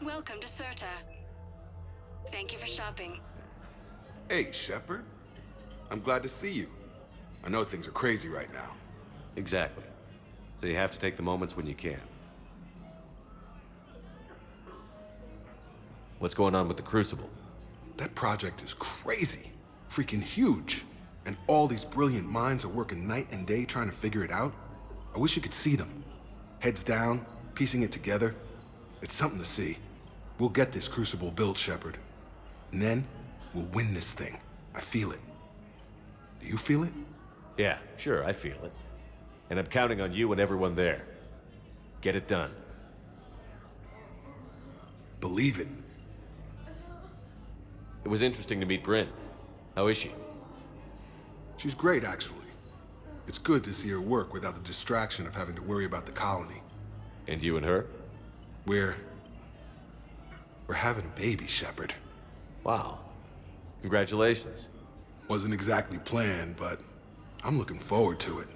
[SPEAKER 2] Welcome to Certa. Thank you for shopping.
[SPEAKER 5] Hey, Shepard. I'm glad to see you. I know things are crazy right now.
[SPEAKER 4] Exactly. So you have to take the moments when you can. What's going on with the Crucible?
[SPEAKER 5] That project is crazy. Freaking huge. And all these brilliant minds are working night and day trying to figure it out. I wish you could see them. Heads down, piecing it together. It's something to see. We'll get this Crucible built, Shepard. And then, we'll win this thing. I feel it. Do you feel it?
[SPEAKER 4] Yeah, sure, I feel it. And I'm counting on you and everyone there. Get it done.
[SPEAKER 5] Believe it.
[SPEAKER 4] It was interesting to meet Bryn. How is she?
[SPEAKER 5] She's great, actually. It's good to see her work without the distraction of having to worry about the colony.
[SPEAKER 4] And you and her?
[SPEAKER 5] We're having a baby, Shepard.
[SPEAKER 4] Wow. Congratulations.
[SPEAKER 5] Wasn't exactly planned, but I'm looking forward to it.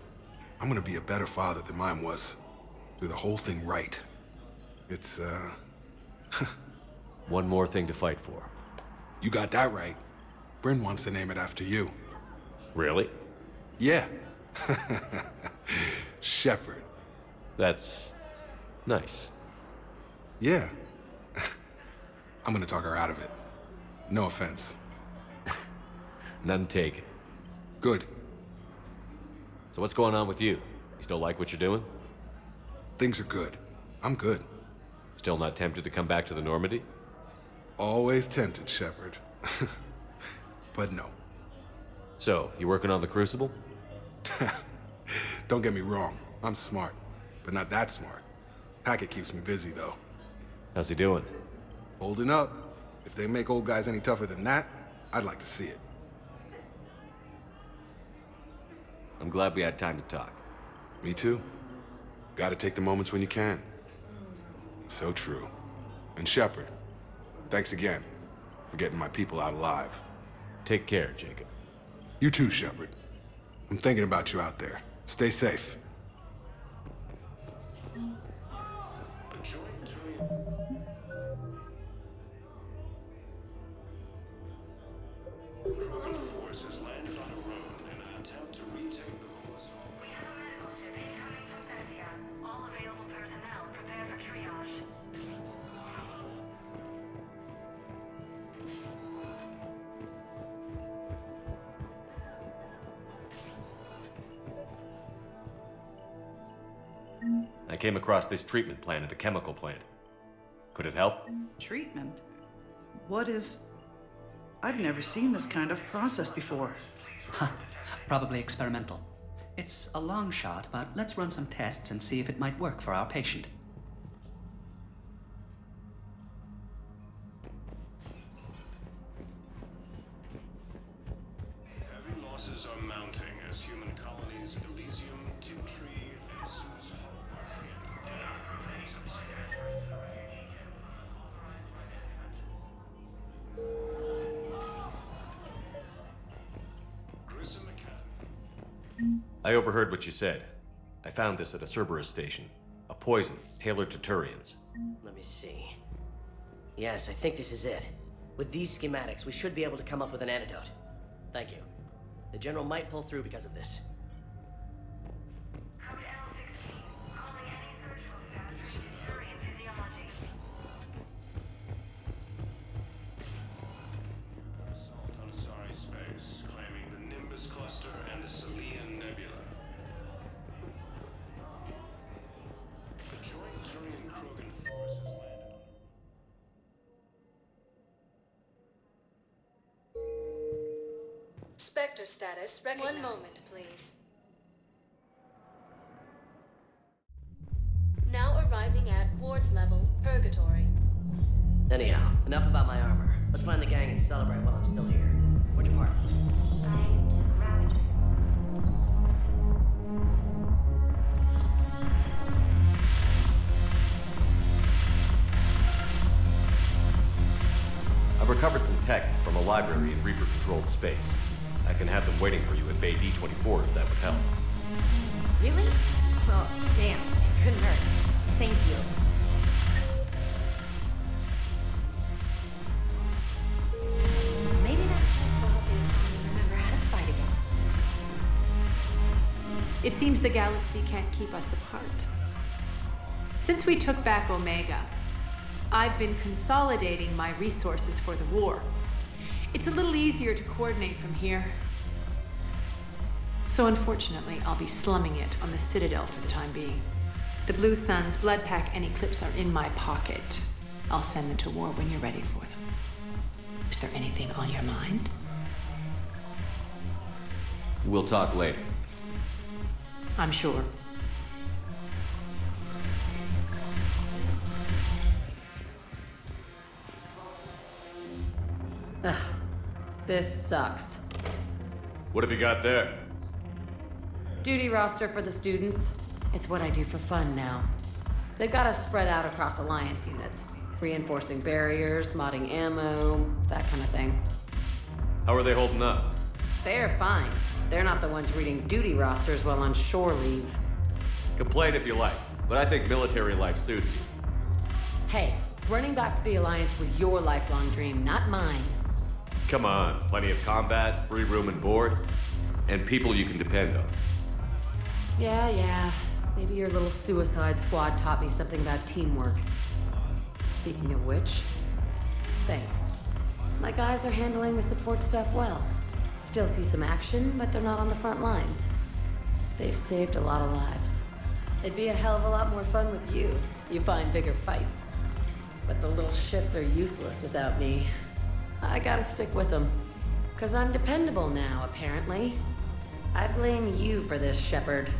[SPEAKER 5] I'm gonna be a better father than mine was. Do the whole thing right. It's,
[SPEAKER 4] One more thing to fight for.
[SPEAKER 5] You got that right. Bryn wants to name it after you.
[SPEAKER 4] Really?
[SPEAKER 5] Yeah. Shepard.
[SPEAKER 4] That's... nice.
[SPEAKER 5] Yeah. I'm gonna talk her out of it. No offense.
[SPEAKER 4] None taken.
[SPEAKER 5] Good.
[SPEAKER 4] So what's going on with you? You still like what you're doing?
[SPEAKER 5] Things are good. I'm good.
[SPEAKER 4] Still not tempted to come back to the Normandy?
[SPEAKER 5] Always tempted, Shepard. But no.
[SPEAKER 4] So, you working on the Crucible?
[SPEAKER 5] Don't get me wrong. I'm smart. But not that smart. Hackett keeps me busy, though.
[SPEAKER 4] How's he doing?
[SPEAKER 5] Holding up. If they make old guys any tougher than that, I'd like to see it.
[SPEAKER 4] I'm glad we had time to talk.
[SPEAKER 5] Me too. Gotta take the moments when you can. So true. And Shepard, thanks again for getting my people out alive.
[SPEAKER 4] Take care, Jacob.
[SPEAKER 5] You too, Shepard. I'm thinking about you out there. Stay safe.
[SPEAKER 23] Crewman force has landed on a road in an attempt to retake the course.
[SPEAKER 18] We have a medical ship incoming from Thessia. All available personnel prepare for triage.
[SPEAKER 4] I came across this treatment plant at a chemical plant. Could it help?
[SPEAKER 17] Treatment? What is... I've never seen this kind of process before.
[SPEAKER 19] Probably experimental. It's a long shot, but let's run some tests and see if it might work for our patient.
[SPEAKER 23] Heavy losses are mounting as human colonies Elysium, Tiptree, and Sue's Hope are hit. Gruesome Academy.
[SPEAKER 4] I overheard what you said. I found this at a Cerberus station. A poison tailored to Turians.
[SPEAKER 24] Let me see. Yes, I think this is it. With these schematics, we should be able to come up with an antidote. Thank you. The General might pull through because of this.
[SPEAKER 23] Assault on Asari space, claiming the Nimbus cluster and the Salian Nebula.
[SPEAKER 1] sector status recognized. 1 moment, please. Now arriving at ward level, Purgatory.
[SPEAKER 24] Anyhow, enough about my armor. Let's find the gang and celebrate while I'm still here. Where'd you park?
[SPEAKER 4] I've recovered some tech from a library in Reaper-controlled space. I can have them waiting for you at Bay D-24 if that would help.
[SPEAKER 8] Really? Well, damn. It couldn't hurt. Thank you. Maybe that's just what I'll do so I remember how to fight again.
[SPEAKER 10] It seems the galaxy can't keep us apart. Since we took back Omega, I've been consolidating my resources for the war. It's a little easier to coordinate from here. So unfortunately, I'll be slumming it on the Citadel for the time being. The Blue Suns, Bloodpack, and Eclipse are in my pocket. I'll send them to war when you're ready for them. Is there anything on your mind?
[SPEAKER 4] We'll talk later.
[SPEAKER 10] I'm sure.
[SPEAKER 22] Ugh. This sucks.
[SPEAKER 4] What have you got there?
[SPEAKER 22] Duty roster for the students. It's what I do for fun now. They've got us spread out across Alliance units. Reinforcing barriers, modding ammo, that kind of thing.
[SPEAKER 4] How are they holding up?
[SPEAKER 22] They're fine. They're not the ones reading duty rosters while on shore leave.
[SPEAKER 4] Complain if you like, but I think military life suits you.
[SPEAKER 22] Hey, running back to the Alliance was your lifelong dream, not mine.
[SPEAKER 4] Come on, plenty of combat, free room and board, and people you can depend on.
[SPEAKER 22] Yeah. Maybe your little suicide squad taught me something about teamwork. Speaking of which, thanks. My guys are handling the support stuff well. Still see some action, but they're not on the front lines. They've saved a lot of lives. It'd be a hell of a lot more fun with you. You find bigger fights. But the little shits are useless without me. I gotta stick with them. 'Cause I'm dependable now, apparently. I blame you for this, Shepard.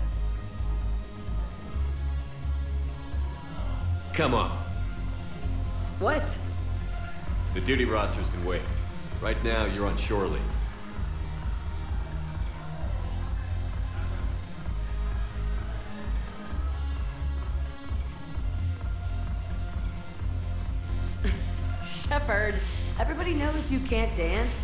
[SPEAKER 4] Come on.
[SPEAKER 22] What?
[SPEAKER 4] The duty rosters can wait. Right now, you're on shore leave.
[SPEAKER 22] Shepard, everybody knows you can't dance.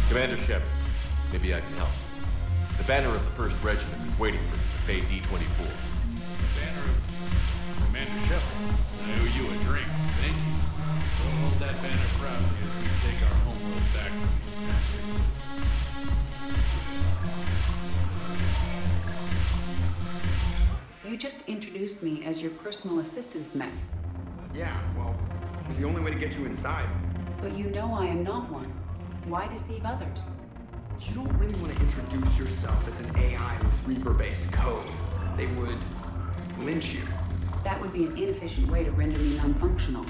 [SPEAKER 4] Commander Shepard, maybe I can help. The banner of the 1st Regiment is waiting for you at Bay D-24.
[SPEAKER 3] Banner of Commander Shepard. I owe you a drink. Thank you. We'll hold that banner proudly as we take our homeworld back from these bastards.
[SPEAKER 9] You just introduced me as your personal assistance mech.
[SPEAKER 11] Yeah, well, it was the only way to get you inside.
[SPEAKER 9] But you know I am not one. Why deceive others?
[SPEAKER 11] You don't really want to introduce yourself as an AI with Reaper-based code. They would lynch you.
[SPEAKER 9] That would be an inefficient way to render me non-functional.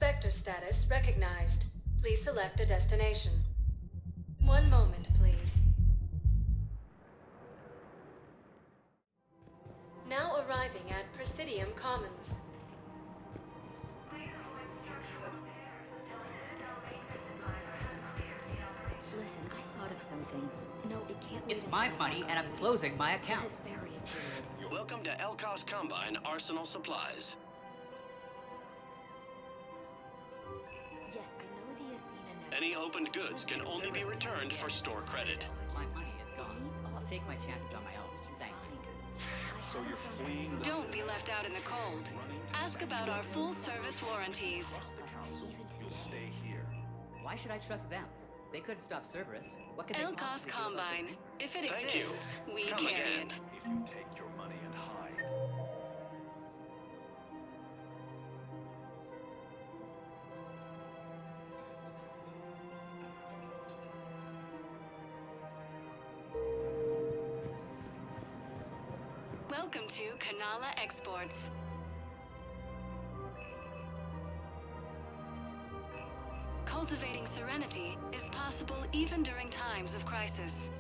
[SPEAKER 1] Spectre status recognized. Please select a destination. One moment, please. Now arriving at Presidium Commons.
[SPEAKER 8] Listen, I thought of something. No, it can't.
[SPEAKER 19] It's my money, and I'm closing my account.
[SPEAKER 8] That is very appealing.
[SPEAKER 12] Welcome to Elkos Combine Arsenal Supplies.
[SPEAKER 8] Yes, I know the Athena.
[SPEAKER 12] Any opened goods can only be returned for store credit.
[SPEAKER 19] My money is gone. I'll take my chances on my own. Thank you.
[SPEAKER 23] So you're fleeing the
[SPEAKER 2] Don't be left out in the cold. Ask about our full-service warranties.
[SPEAKER 23] You'll stay here.
[SPEAKER 19] Why should I trust them? They couldn't stop Cerberus. What could they
[SPEAKER 2] Elkos
[SPEAKER 19] possibly do about
[SPEAKER 2] Combine.
[SPEAKER 19] me?
[SPEAKER 2] If it
[SPEAKER 12] Thank you.
[SPEAKER 2] exists, we
[SPEAKER 12] Come
[SPEAKER 2] carry
[SPEAKER 12] again.
[SPEAKER 2] it.
[SPEAKER 23] If you take your money and hide.
[SPEAKER 2] Welcome to Kanala Exports. Cultivating serenity is possible even during times of crisis.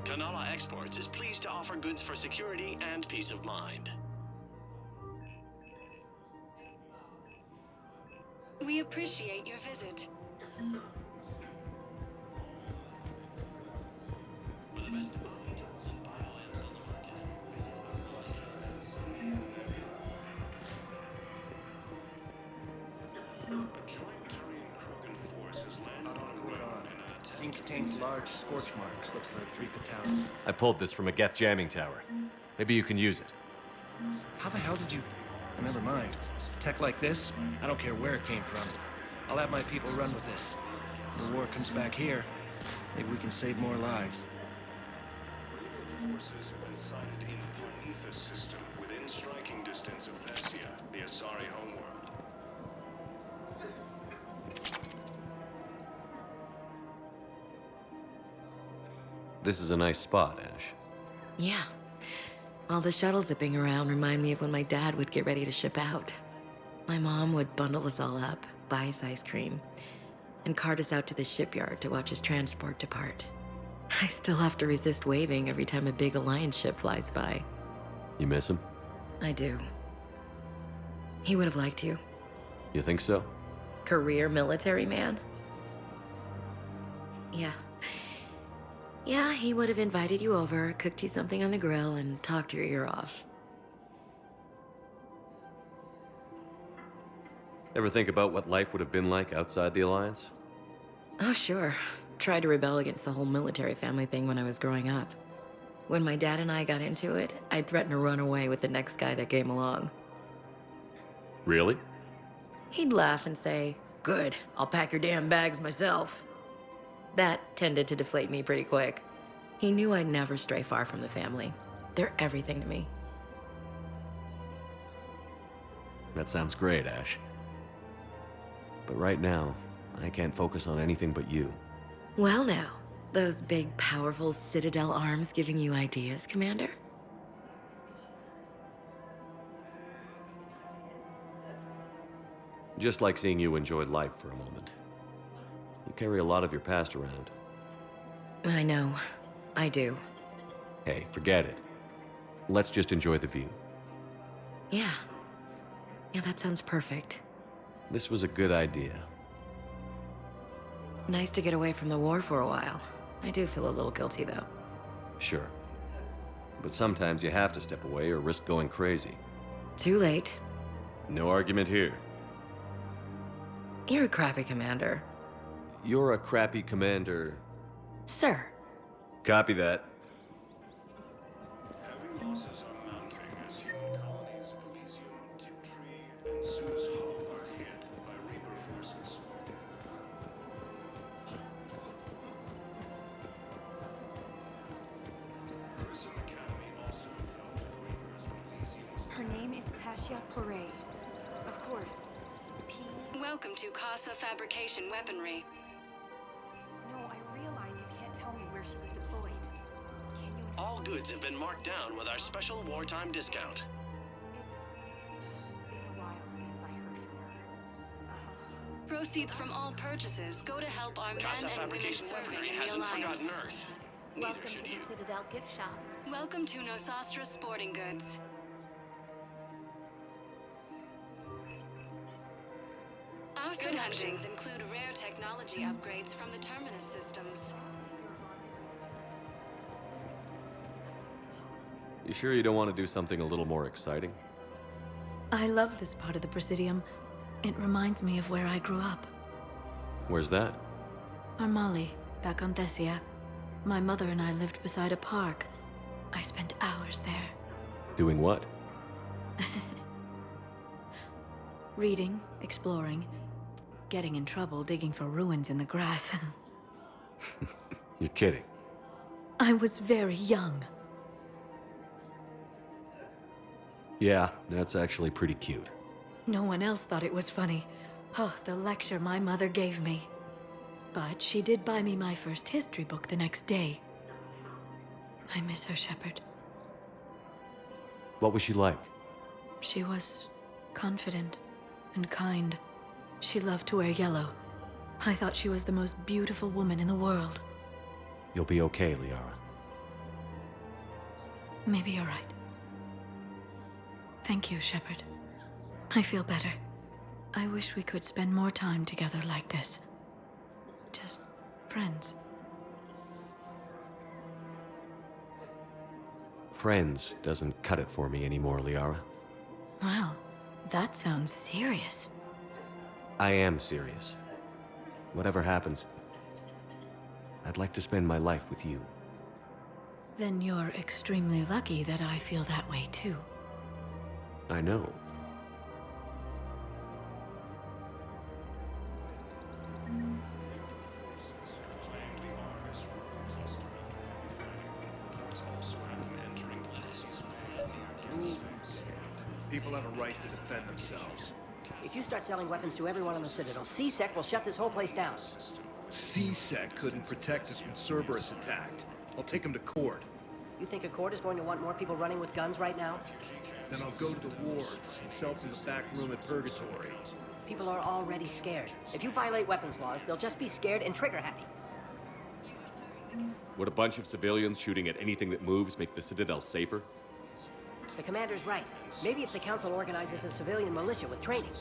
[SPEAKER 12] Kanala Exports is pleased to offer goods for security and peace of mind.
[SPEAKER 2] We appreciate your visit.
[SPEAKER 12] For the best items and bioams on the market, visit
[SPEAKER 23] A joint Turian Krogan force has landed on ground in an attack.
[SPEAKER 13] Scene contains large scorch marks. Looks like 3 fatalities.
[SPEAKER 4] I pulled this from a Geth jamming tower. Maybe you can use it.
[SPEAKER 13] How the hell did you... Oh, never mind. Tech like this, I don't care where it came from. I'll have my people run with this. When the war comes back here, maybe we can save more lives.
[SPEAKER 23] Forces have been sighted in the Prometheus system within striking distance of Thessia, the Asari homeworld.
[SPEAKER 4] This is a nice spot, Ash.
[SPEAKER 16] Yeah. All the shuttles zipping around remind me of when my dad would get ready to ship out. My mom would bundle us all up, buy us ice cream, and cart us out to the shipyard to watch his transport depart. I still have to resist waving every time a big Alliance ship flies by.
[SPEAKER 4] You miss him?
[SPEAKER 16] I do. He would have liked you.
[SPEAKER 4] You think so?
[SPEAKER 16] Career military man? Yeah. Yeah, he would have invited you over, cooked you something on the grill, and talked your ear off.
[SPEAKER 4] Ever think about what life would have been like outside the Alliance?
[SPEAKER 16] Oh, sure. Tried to rebel against the whole military family thing when I was growing up. When my dad and I got into it, I'd threaten to run away with the next guy that came along.
[SPEAKER 4] Really?
[SPEAKER 16] He'd laugh and say, "Good, I'll pack your damn bags myself." That tended to deflate me pretty quick. He knew I'd never stray far from the family. They're everything to me.
[SPEAKER 4] That sounds great, Ash. But right now, I can't focus on anything but you.
[SPEAKER 16] Well now, those big, powerful Citadel arms giving you ideas, Commander?
[SPEAKER 4] Just like seeing you enjoy life for a moment. You carry a lot of your past around.
[SPEAKER 16] I know. I do.
[SPEAKER 4] Hey, forget it. Let's just enjoy the view.
[SPEAKER 16] Yeah. Yeah, that sounds perfect.
[SPEAKER 4] This was a good idea.
[SPEAKER 16] Nice to get away from the war for a while. I do feel a little guilty, though.
[SPEAKER 4] Sure. But sometimes you have to step away or risk going crazy.
[SPEAKER 16] Too late.
[SPEAKER 4] No argument here.
[SPEAKER 16] You're a crappy commander.
[SPEAKER 4] You're a crappy commander.
[SPEAKER 16] Sir.
[SPEAKER 4] Copy that.
[SPEAKER 23] Heavy losses are mounting as human colonies in Elysium, Tiptree, and Sue's Hollow are hit by Reaper forces. Tourism Academy also noted Reapers in Elysium.
[SPEAKER 21] Her name is Tasha Parade. Of course.
[SPEAKER 2] Welcome to Casa Fabrication Weaponry.
[SPEAKER 21] No, I realize you can't tell me where she was deployed. Can you...
[SPEAKER 12] All goods have been marked down with our special wartime discount.
[SPEAKER 2] Proceeds from all purchases go to help our men
[SPEAKER 12] Casa
[SPEAKER 2] and women
[SPEAKER 12] Fabrication
[SPEAKER 2] serving
[SPEAKER 12] Weaponry
[SPEAKER 2] in the
[SPEAKER 12] hasn't
[SPEAKER 2] Alliance.
[SPEAKER 12] forgotten Earth. Neither
[SPEAKER 8] Welcome
[SPEAKER 12] should
[SPEAKER 8] to
[SPEAKER 12] you.
[SPEAKER 8] the Citadel gift shop.
[SPEAKER 2] Welcome to Nosastra Sporting Goods. Our selections include rare technology upgrades from the Terminus systems.
[SPEAKER 4] You sure you don't want to do something a little more exciting?
[SPEAKER 22] I love this part of the Presidium. It reminds me of where I grew up.
[SPEAKER 4] Where's that?
[SPEAKER 22] Armali, back on Thessia. My mother and I lived beside a park. I spent hours there.
[SPEAKER 4] Doing what?
[SPEAKER 22] Reading, exploring, getting in trouble digging for ruins in the grass.
[SPEAKER 4] You're kidding.
[SPEAKER 22] I was very young.
[SPEAKER 4] Yeah, that's actually pretty cute.
[SPEAKER 22] No one else thought it was funny. Oh, the lecture my mother gave me. But she did buy me my first history book the next day. I miss her, Shepard.
[SPEAKER 4] What was she like?
[SPEAKER 22] She was confident and kind. She loved to wear yellow. I thought she was the most beautiful woman in the world.
[SPEAKER 4] You'll be okay, Liara.
[SPEAKER 22] Maybe you're right. Thank you, Shepard. I feel better. I wish we could spend more time together like this. Just friends.
[SPEAKER 4] Friends doesn't cut it for me anymore, Liara.
[SPEAKER 22] Well, that sounds serious.
[SPEAKER 4] I am serious. Whatever happens, I'd like to spend my life with you.
[SPEAKER 22] Then you're extremely lucky that I feel that way too.
[SPEAKER 4] I know.
[SPEAKER 13] People have a right to defend themselves.
[SPEAKER 24] If you start selling weapons to everyone on the Citadel, C-Sec will shut this whole place down.
[SPEAKER 13] C-Sec couldn't protect us when Cerberus attacked. I'll take him to court.
[SPEAKER 24] You think a court is going to want more people running with guns right now?
[SPEAKER 13] Then I'll go to the wards and sell from the back room at Purgatory.
[SPEAKER 24] People are already scared. If you violate weapons laws, they'll just be scared and trigger-happy.
[SPEAKER 4] Would a bunch of civilians shooting at anything that moves make the Citadel safer?
[SPEAKER 24] The commander's right. Maybe if the Council organizes a civilian militia with training.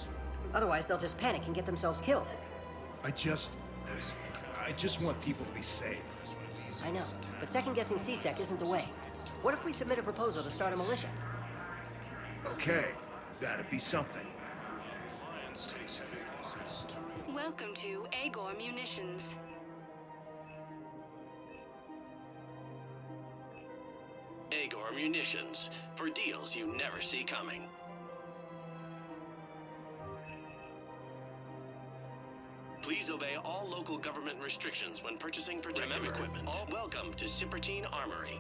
[SPEAKER 24] Otherwise, they'll just panic and get themselves killed.
[SPEAKER 13] I just want people to be safe.
[SPEAKER 24] I know, but second-guessing C-Sec isn't the way. What if we submit a proposal to start a militia?
[SPEAKER 13] Okay, that'd be something.
[SPEAKER 2] Welcome to Agor Munitions.
[SPEAKER 12] Agor Munitions, for deals you never see coming. Please obey all local government restrictions when purchasing protective equipment. Welcome to Cipertine Armory.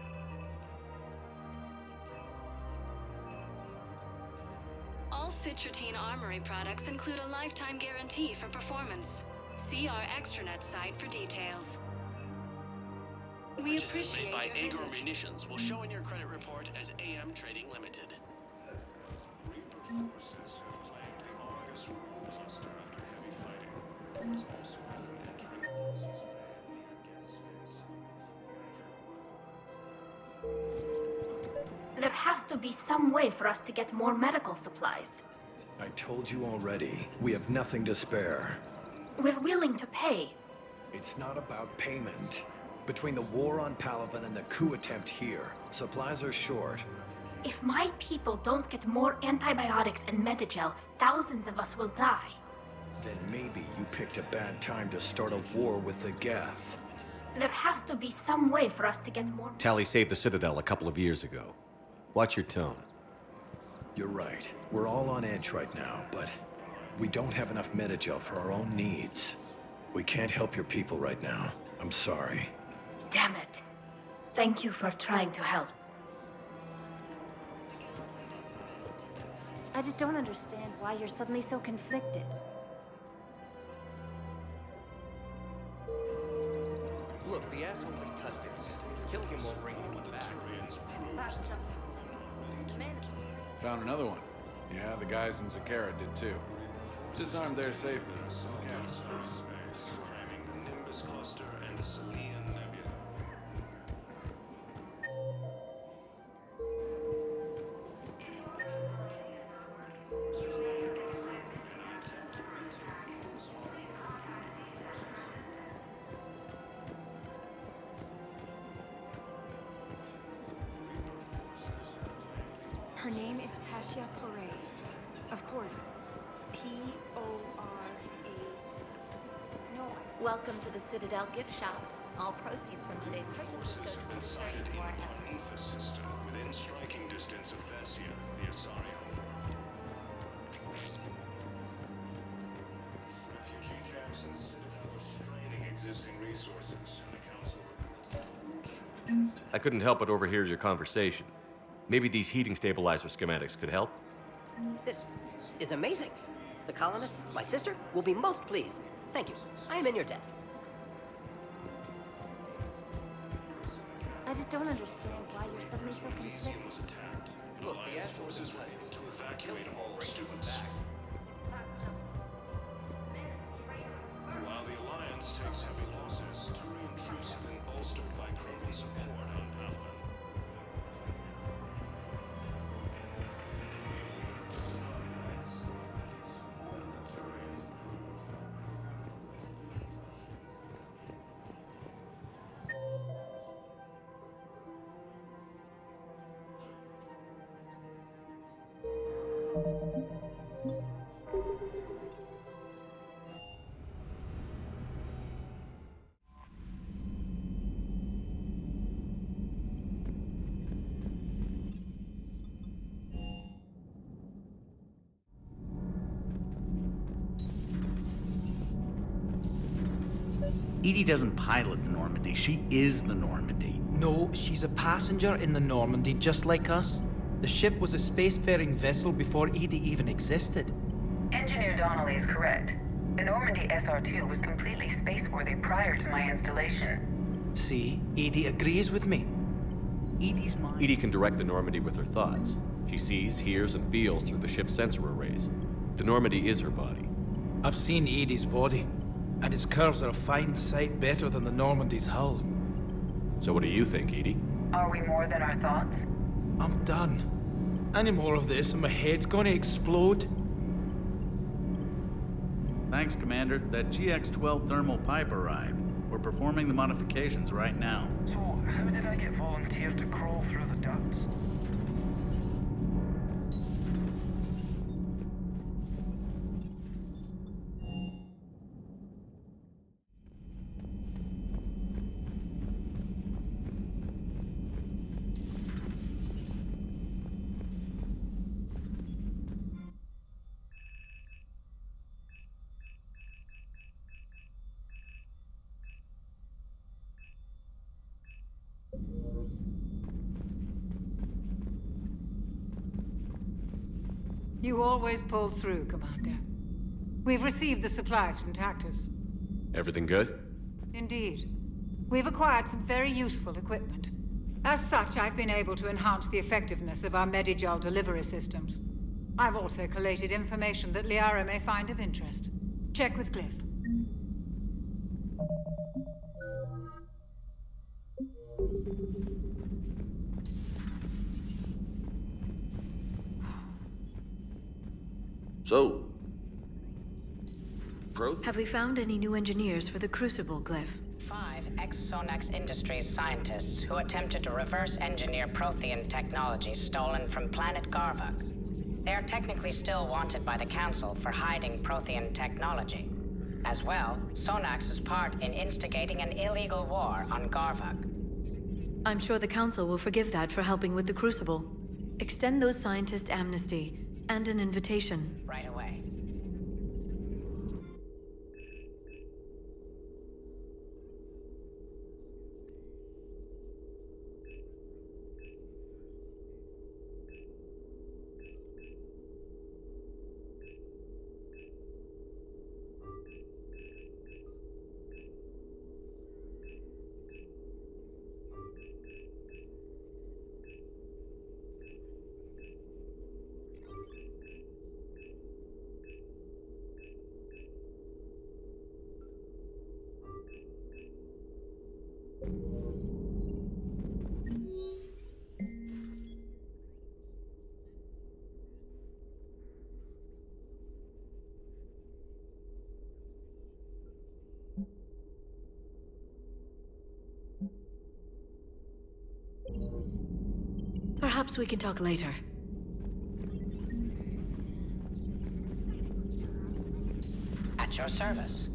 [SPEAKER 2] All Citratine Armory products include a lifetime guarantee for performance. See our extranet site for details. We
[SPEAKER 12] Purchases
[SPEAKER 2] appreciate
[SPEAKER 12] made by
[SPEAKER 2] your
[SPEAKER 12] Agor
[SPEAKER 2] visit.
[SPEAKER 12] Munitions will show in your credit report as AM Trading Limited.
[SPEAKER 6] There has to be some way for us to get more medical supplies.
[SPEAKER 14] I told you already, we have nothing to spare.
[SPEAKER 6] We're willing to pay.
[SPEAKER 14] It's not about payment. Between the war on Palaven and the coup attempt here, supplies are short.
[SPEAKER 6] If my people don't get more antibiotics and Medigel, thousands of us will die.
[SPEAKER 14] Then maybe you picked a bad time to start a war with the Geth.
[SPEAKER 6] There has to be some way for us to get more...
[SPEAKER 4] Tali saved the Citadel a couple of years ago. Watch your tone.
[SPEAKER 14] You're right. We're all on edge right now, but we don't have enough Medigel for our own needs. We can't help your people right now. I'm sorry.
[SPEAKER 6] Damn it. Thank you for trying to help.
[SPEAKER 8] I just don't understand why you're suddenly so conflicted.
[SPEAKER 15] Look, the asshole's in custody. Killing him won't bring him back.
[SPEAKER 8] That's just...
[SPEAKER 3] Found another one. Yeah, the guys in Zakara did too. Disarmed there safely. Okay.
[SPEAKER 23] Space, cramming the Nimbus cluster and the Selian Nebula.
[SPEAKER 21] Her name is Thessia. Of course. P-O-R-A. No,
[SPEAKER 6] Welcome to the Citadel gift shop. All proceeds from today's purchases go to
[SPEAKER 23] Inside in the Prometheus system, within striking distance of Thessia, the Asari homeworld. Refugee camps and citadels are straining existing resources, and the Councilor.
[SPEAKER 4] I couldn't help but overhear your conversation. Maybe these heating stabilizer schematics could help?
[SPEAKER 5] This is amazing. The colonists, my sister, will be most pleased. Thank you. I am in your debt.
[SPEAKER 6] I just don't understand why you're suddenly so conflicted.
[SPEAKER 23] Look, the Alliance forces were able to evacuate all students. While the Alliance takes heavy losses, Turian troops have been bolstered by Krogan support on Palaven.
[SPEAKER 7] Edie doesn't pilot the Normandy, she is the Normandy.
[SPEAKER 18] No, she's a passenger in the Normandy, just like us. The ship was a spacefaring vessel before Edie even existed.
[SPEAKER 20] Engineer Donnelly is correct. The Normandy SR-2 was completely spaceworthy prior to my installation.
[SPEAKER 18] See, Edie agrees with me.
[SPEAKER 7] Edie's mind.
[SPEAKER 4] Edie can direct the Normandy with her thoughts. She sees, hears, and feels through the ship's sensor arrays. The Normandy is her body.
[SPEAKER 18] I've seen Edie's body, and its curves are a fine sight better than the Normandy's hull.
[SPEAKER 4] So what do you think, Edie?
[SPEAKER 20] Are we more than our thoughts?
[SPEAKER 18] I'm done. Any more of this and my head's gonna explode.
[SPEAKER 7] Thanks, Commander. That GX-12 thermal pipe arrived. We're performing the modifications right now.
[SPEAKER 15] So, how did I get volunteered to crawl through the ducts?
[SPEAKER 25] You always pull through, Commander. We've received the supplies from Tactus.
[SPEAKER 4] Everything good?
[SPEAKER 25] Indeed. We've acquired some very useful equipment. As such, I've been able to enhance the effectiveness of our Medigel delivery systems. I've also collated information that Liara may find of interest. Check with Glyph.
[SPEAKER 26] So,
[SPEAKER 27] Have we found any new engineers for the Crucible, Glyph?
[SPEAKER 28] 5 ex-Sonax Industries scientists who attempted to reverse engineer Prothean technology stolen from planet Garvuk. They are technically still wanted by the Council for hiding Prothean technology. As well, Sonax's part in instigating an illegal war on Garvuk.
[SPEAKER 27] I'm sure the Council will forgive that for helping with the Crucible. Extend those scientists amnesty and an invitation.
[SPEAKER 28] Right away.
[SPEAKER 27] Perhaps we can talk later.
[SPEAKER 28] At your service.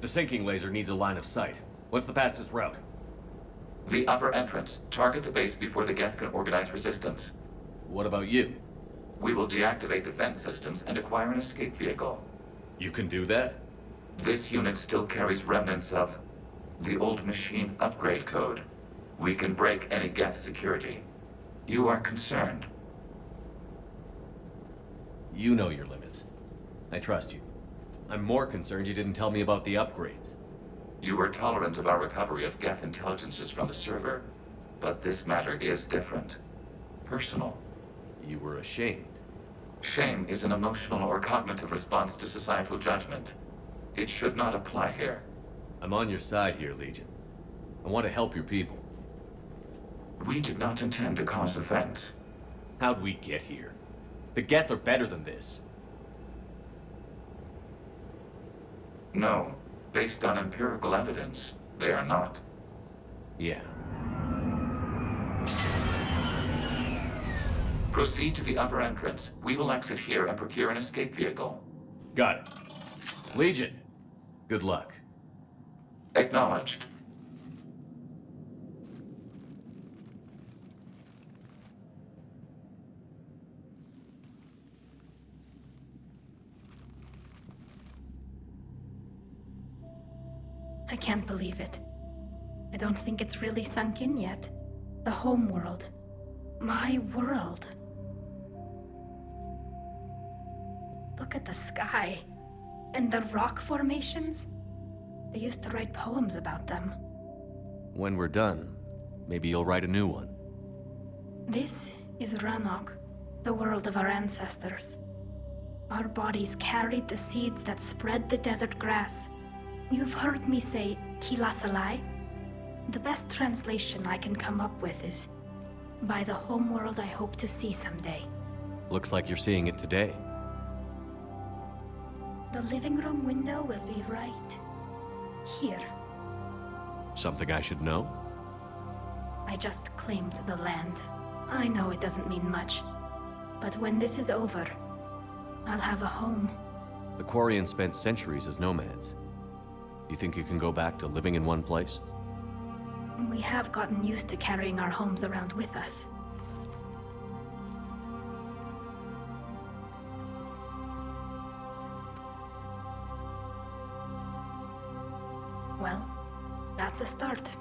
[SPEAKER 4] The sinking laser needs a line of sight. What's the fastest route?
[SPEAKER 1] The upper entrance. Target the base before the Geth can organize resistance.
[SPEAKER 4] What about you?
[SPEAKER 1] We will deactivate defense systems and acquire an escape vehicle.
[SPEAKER 4] You can do that?
[SPEAKER 1] This unit still carries remnants of the old machine upgrade code. We can break any Geth security. You are concerned.
[SPEAKER 4] You know your limits. I trust you. I'm more concerned you didn't tell me about the upgrades.
[SPEAKER 1] You were tolerant of our recovery of Geth intelligences from the server, but this matter is different. Personal.
[SPEAKER 4] You were ashamed.
[SPEAKER 1] Shame is an emotional or cognitive response to societal judgment. It should not apply here.
[SPEAKER 4] I'm on your side here, Legion. I want to help your people.
[SPEAKER 1] We did not intend to cause offense.
[SPEAKER 4] How'd we get here? The Geth are better than this.
[SPEAKER 1] No, based on empirical evidence, they are not.
[SPEAKER 4] Yeah.
[SPEAKER 1] Proceed to the upper entrance. We will exit here and procure an escape vehicle.
[SPEAKER 4] Got it. Legion, good luck.
[SPEAKER 1] Acknowledged.
[SPEAKER 6] I can't believe it. I don't think it's really sunk in yet. The home world. My world. Look at the sky. And the rock formations. They used to write poems about them.
[SPEAKER 4] When we're done, maybe you'll write a new one.
[SPEAKER 6] This is Rannoch, the world of our ancestors. Our bodies carried the seeds that spread the desert grass. You've heard me say Kilasalai? The best translation I can come up with is, by the homeworld I hope to see someday.
[SPEAKER 4] Looks like you're seeing it today.
[SPEAKER 6] The living room window will be right here.
[SPEAKER 4] Something I should know?
[SPEAKER 6] I just claimed the land. I know it doesn't mean much, but when this is over, I'll have a home.
[SPEAKER 4] The Quarians spent centuries as nomads. You think you can go back to living in one place?
[SPEAKER 6] We have gotten used to carrying our homes around with us. Well, that's a start.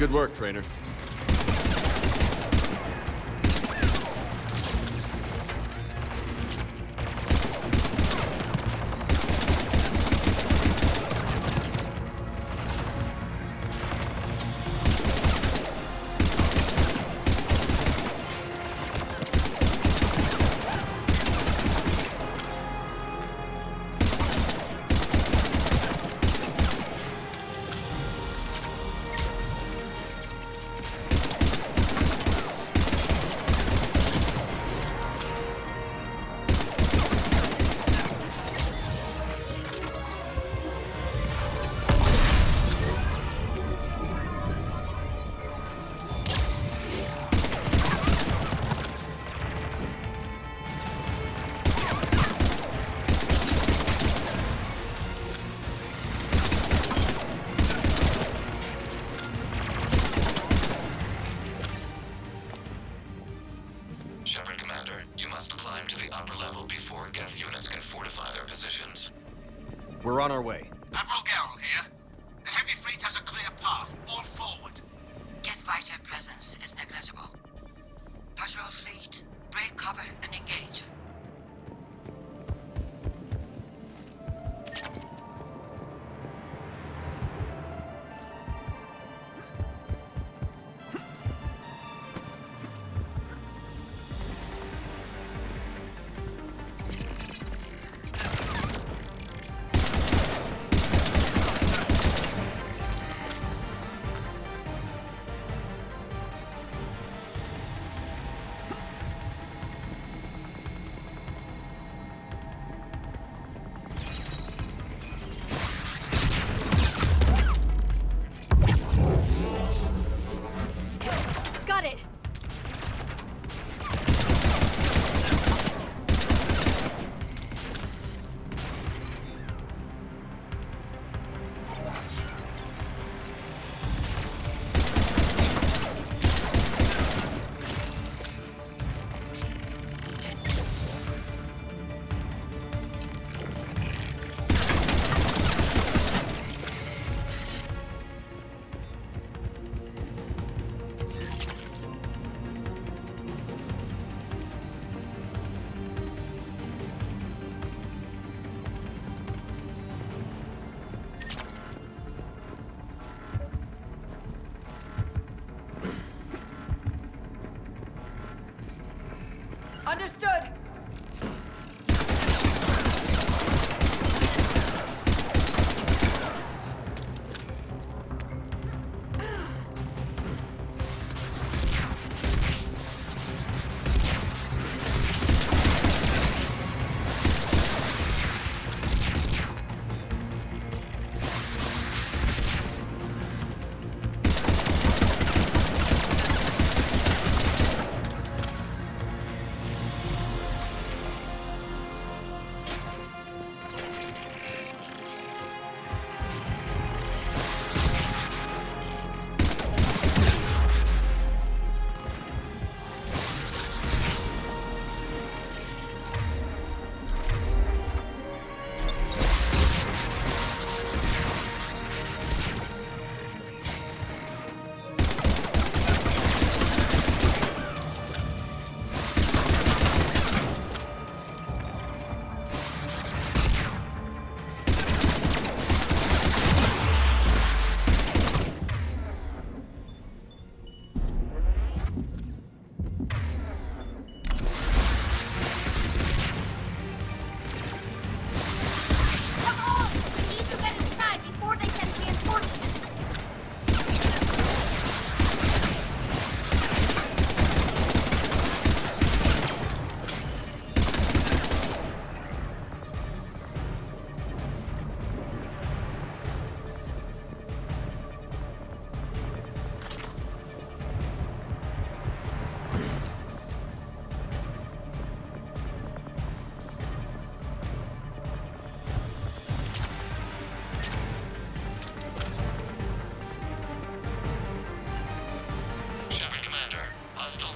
[SPEAKER 4] Good work, Trainer. We're on our way.
[SPEAKER 9] Admiral Geralt here. The heavy fleet has a clear path. All forward.
[SPEAKER 10] Geth fighter presence is negligible. Patrol fleet, break cover and engage.
[SPEAKER 8] Understood.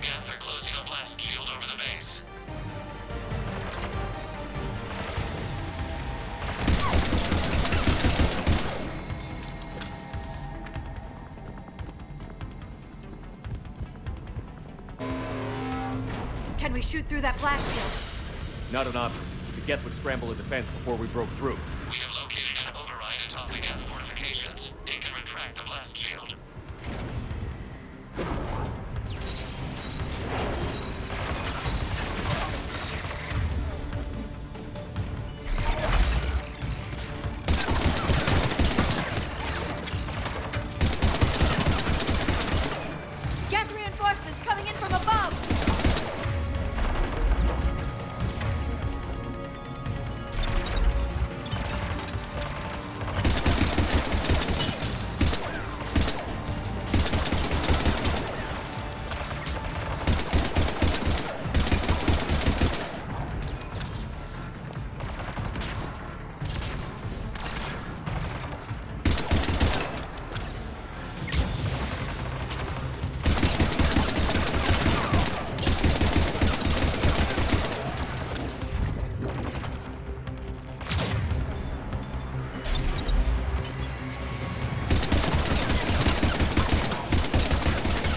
[SPEAKER 1] Geth are closing a blast shield over the base.
[SPEAKER 8] Can we shoot through that blast shield?
[SPEAKER 15] Not an option. The Geth would scramble a defense before we broke through.
[SPEAKER 1] We have located an override atop the Geth fortifications. It can retract the blast shield.
[SPEAKER 8] Geth reinforcements coming in from above!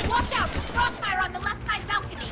[SPEAKER 8] Watch out! Crossfire on the left side balcony!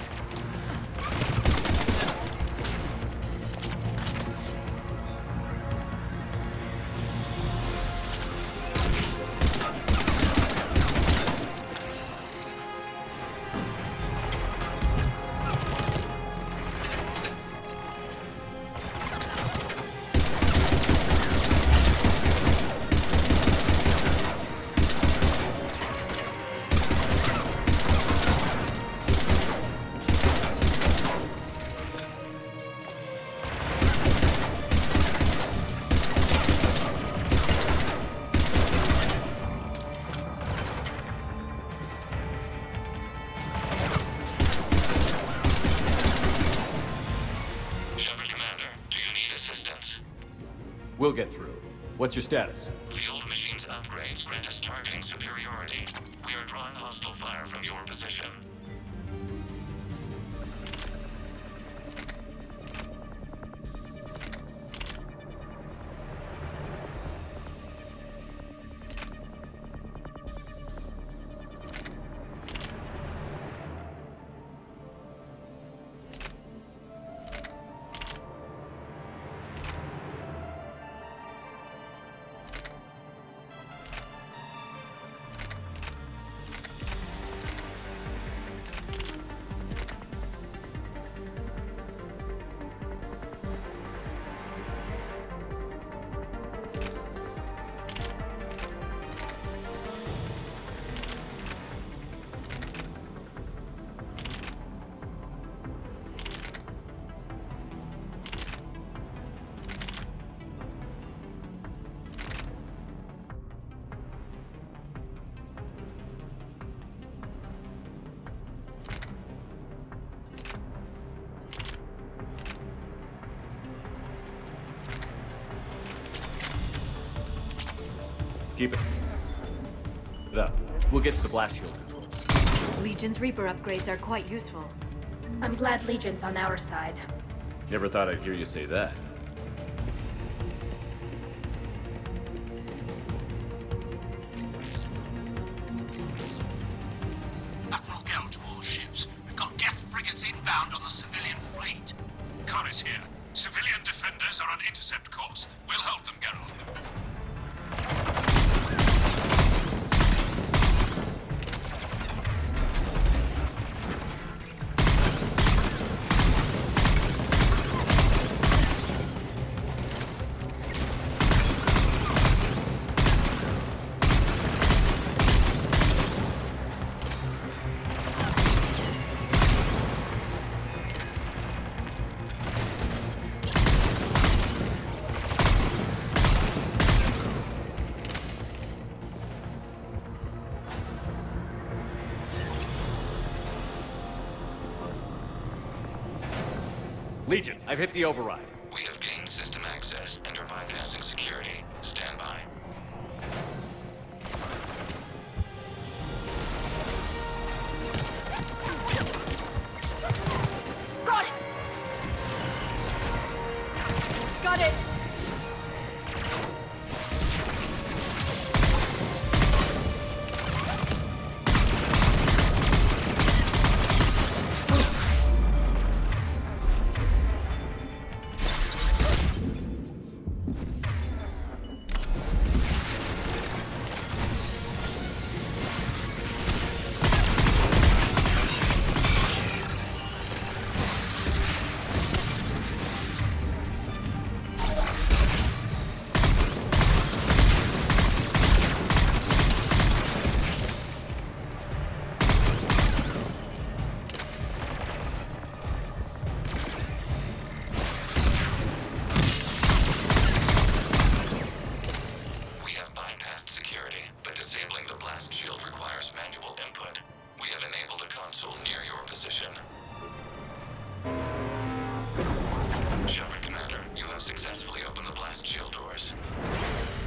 [SPEAKER 1] Shepard Commander, do you need assistance?
[SPEAKER 15] We'll get through. What's your status?
[SPEAKER 1] The old machine's upgrades grant us targeting superiority. We are drawing hostile fire from your position.
[SPEAKER 4] Keep it up. We'll get to the blast shield.
[SPEAKER 27] Legion's Reaper upgrades are quite useful.
[SPEAKER 6] I'm glad Legion's on our side.
[SPEAKER 4] Never thought I'd hear you say that.
[SPEAKER 9] Admiral Gell to all ships. We've got Geth frigates inbound on the civilian fleet.
[SPEAKER 11] Connor's here. Civilian defenders are on intercept course. We'll hold them, Geralt.
[SPEAKER 4] Legion, I've hit the override.
[SPEAKER 1] We have gained system access and are bypassing security. Stand by.
[SPEAKER 8] Got it! Got it!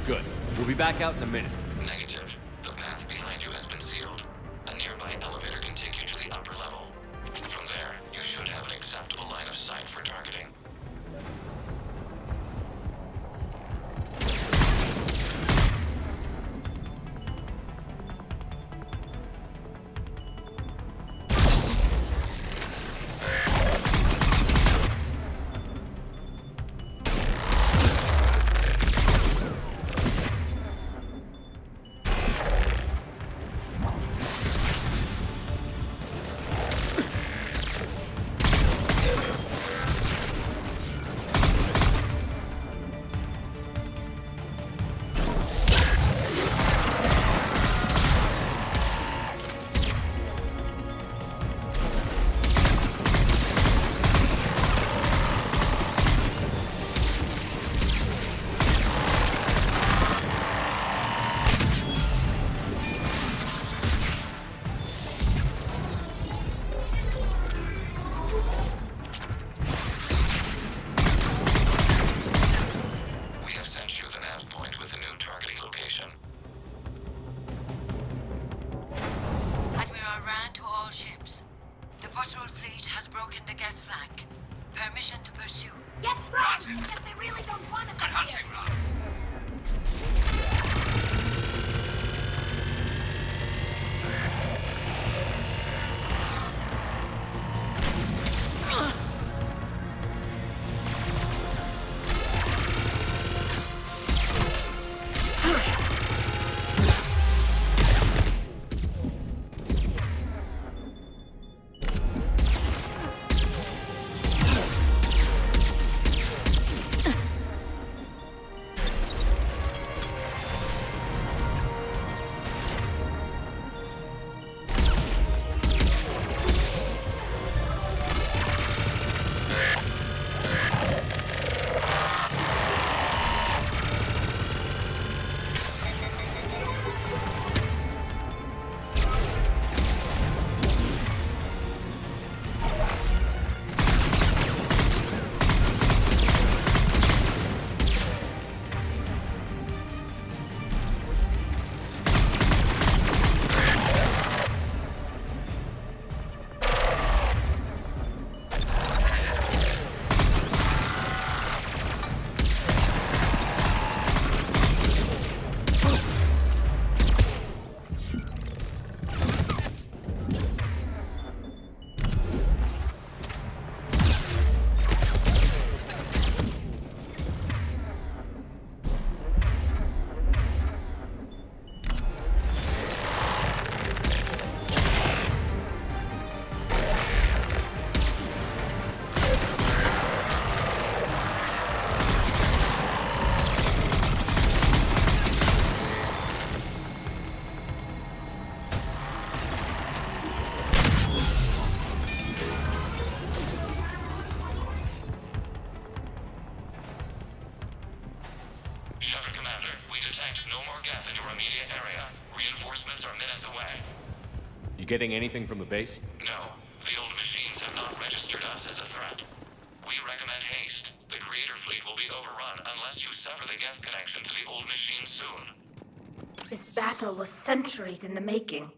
[SPEAKER 4] Good. We'll be back out in a minute.
[SPEAKER 1] Negative. The path behind you has been sealed. A nearby elevator can take you to the upper level. From there, you should have an acceptable line of sight for targeting. Shepard Commander, we detect no more Geth in your immediate area. Reinforcements are minutes away.
[SPEAKER 4] You getting anything from the base?
[SPEAKER 1] No, the old machines have not registered us as a threat. We recommend haste. The Creator Fleet will be overrun unless you sever the Geth connection to the old machine soon.
[SPEAKER 6] This battle was centuries in the making.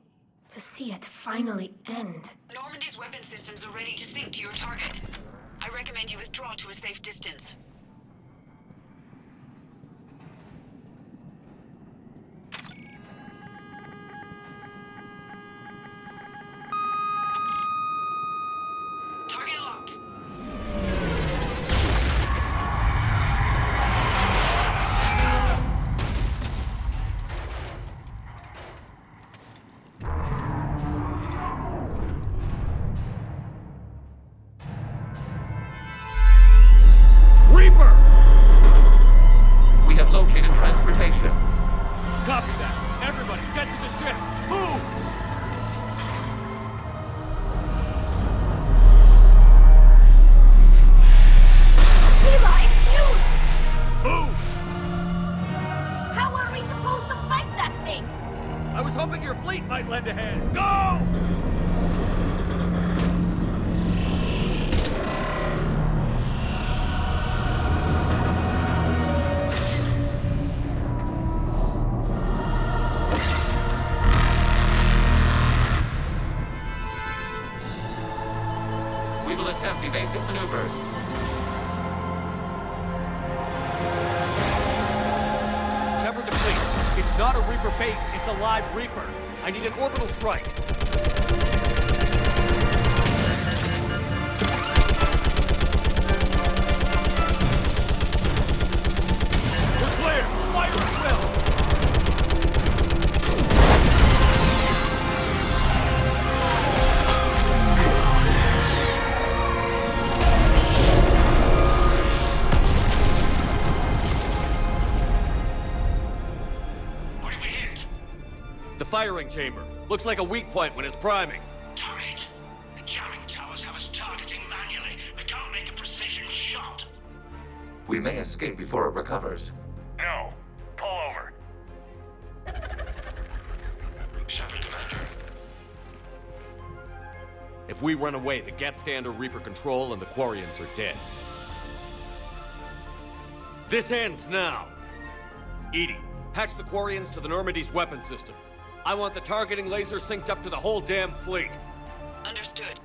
[SPEAKER 6] To see it finally end.
[SPEAKER 20] Normandy's weapon systems are ready to sink to your target. I recommend you withdraw to a safe distance. Target locked.
[SPEAKER 4] Reaper!
[SPEAKER 1] We have located transportation.
[SPEAKER 4] Copy that. Everybody, get to the ship. Move!
[SPEAKER 6] Eli, you!
[SPEAKER 4] Move!
[SPEAKER 6] How are we supposed to fight that thing?
[SPEAKER 4] I was hoping your fleet might lend a hand. Go!
[SPEAKER 1] We will attempt evasive maneuvers.
[SPEAKER 4] Shepard to fleet. It's not a Reaper base, it's a live Reaper. I need an orbital strike. We're clear! Fire at will!
[SPEAKER 9] What did we hit?
[SPEAKER 4] The firing chamber. Looks like a weak point when it's priming.
[SPEAKER 9] Damn it! The jamming towers have us targeting manually. We can't make a precision shot.
[SPEAKER 1] We may escape before it recovers.
[SPEAKER 11] No. Pull over.
[SPEAKER 1] Shepard Commander.
[SPEAKER 4] If we run away, the Geth stay under Reaper control and the Quarians are dead. This ends now. Edie, patch the Quarians to the Normandy's weapon system. I want the targeting laser synced up to the whole damn fleet.
[SPEAKER 20] Understood.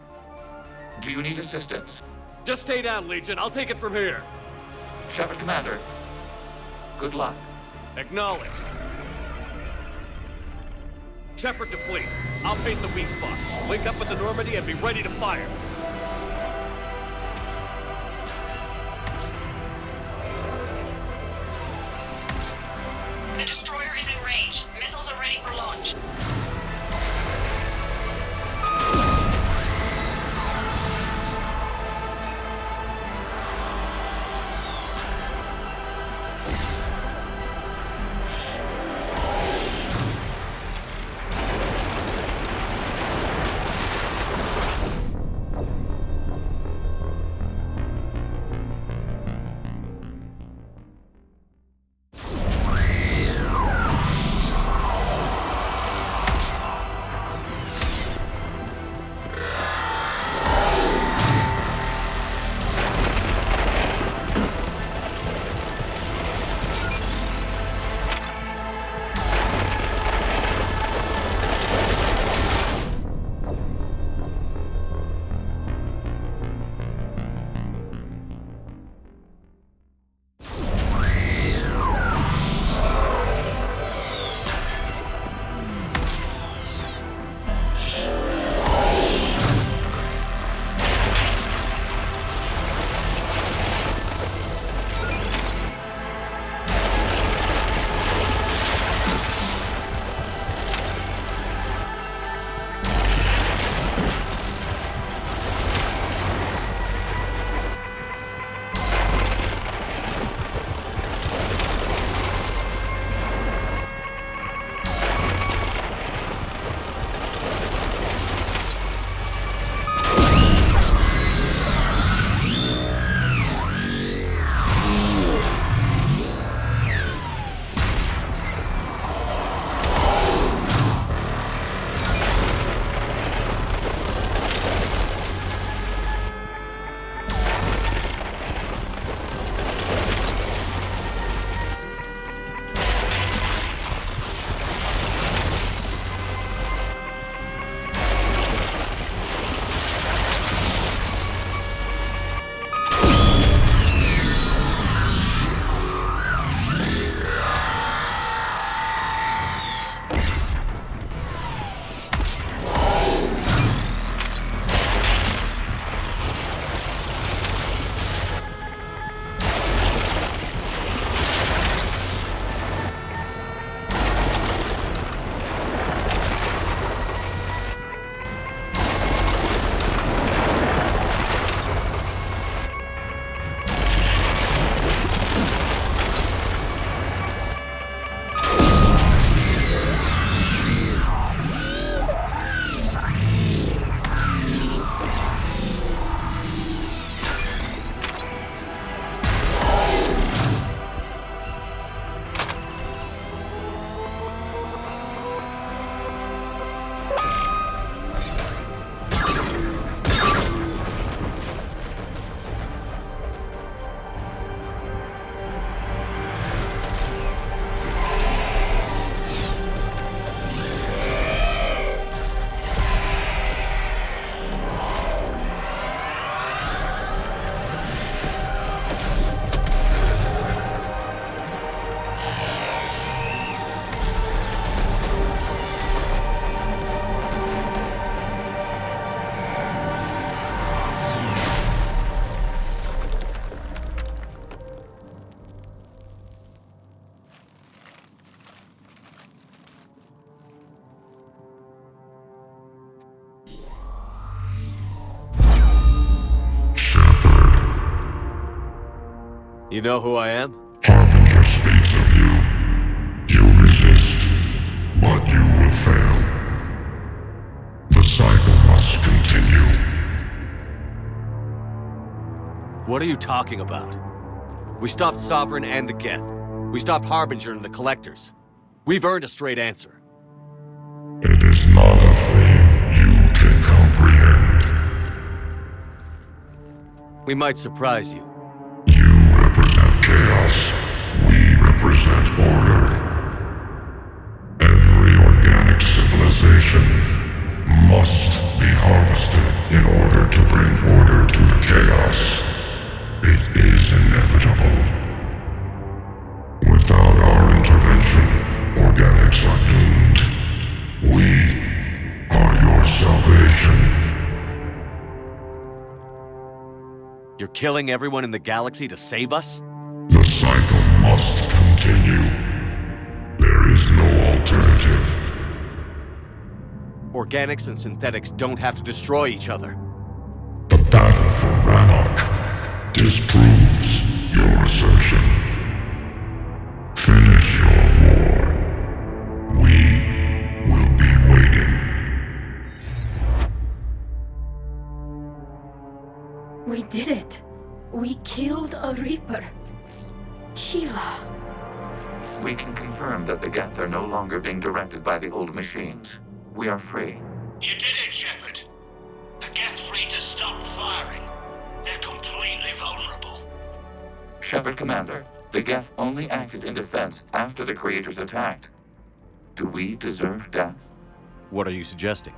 [SPEAKER 1] Do you need assistance?
[SPEAKER 4] Just stay down, Legion. I'll take it from here.
[SPEAKER 1] Shepard Commander. Good luck.
[SPEAKER 4] Acknowledged. Shepard to fleet. I'll paint the weak spot. Link up with the Normandy and be ready to fire.
[SPEAKER 20] The destroyer is in range. Missiles are ready for launch.
[SPEAKER 4] You know who I am?
[SPEAKER 2] Harbinger speaks of you. You resist, but you will fail. The cycle must continue.
[SPEAKER 4] What are you talking about? We stopped Sovereign and the Geth. We stopped Harbinger and the Collectors. We've earned a straight answer.
[SPEAKER 2] It is not a thing you can comprehend.
[SPEAKER 4] We might surprise you.
[SPEAKER 2] You represent chaos. We represent order. Every organic civilization must be harvested in order to bring order to the chaos. It is inevitable. Without our intervention, organics are doomed. We are your salvation.
[SPEAKER 4] You're killing everyone in the galaxy to save us?
[SPEAKER 2] The cycle must continue. There is no alternative.
[SPEAKER 4] Organics and synthetics don't have to destroy each other.
[SPEAKER 2] The battle for Rannoch disproves your assertion. Finish your war. We will be waiting.
[SPEAKER 6] We did it. We killed a Reaper. Keela.
[SPEAKER 1] We can confirm that the Geth are no longer being directed by the old machines. We are free.
[SPEAKER 9] You did it, Shepard. The Geth fleet has stopped firing. They're completely vulnerable.
[SPEAKER 1] Shepard Commander, the Geth only acted in defense after the Creators attacked. Do we deserve death?
[SPEAKER 4] What are you suggesting?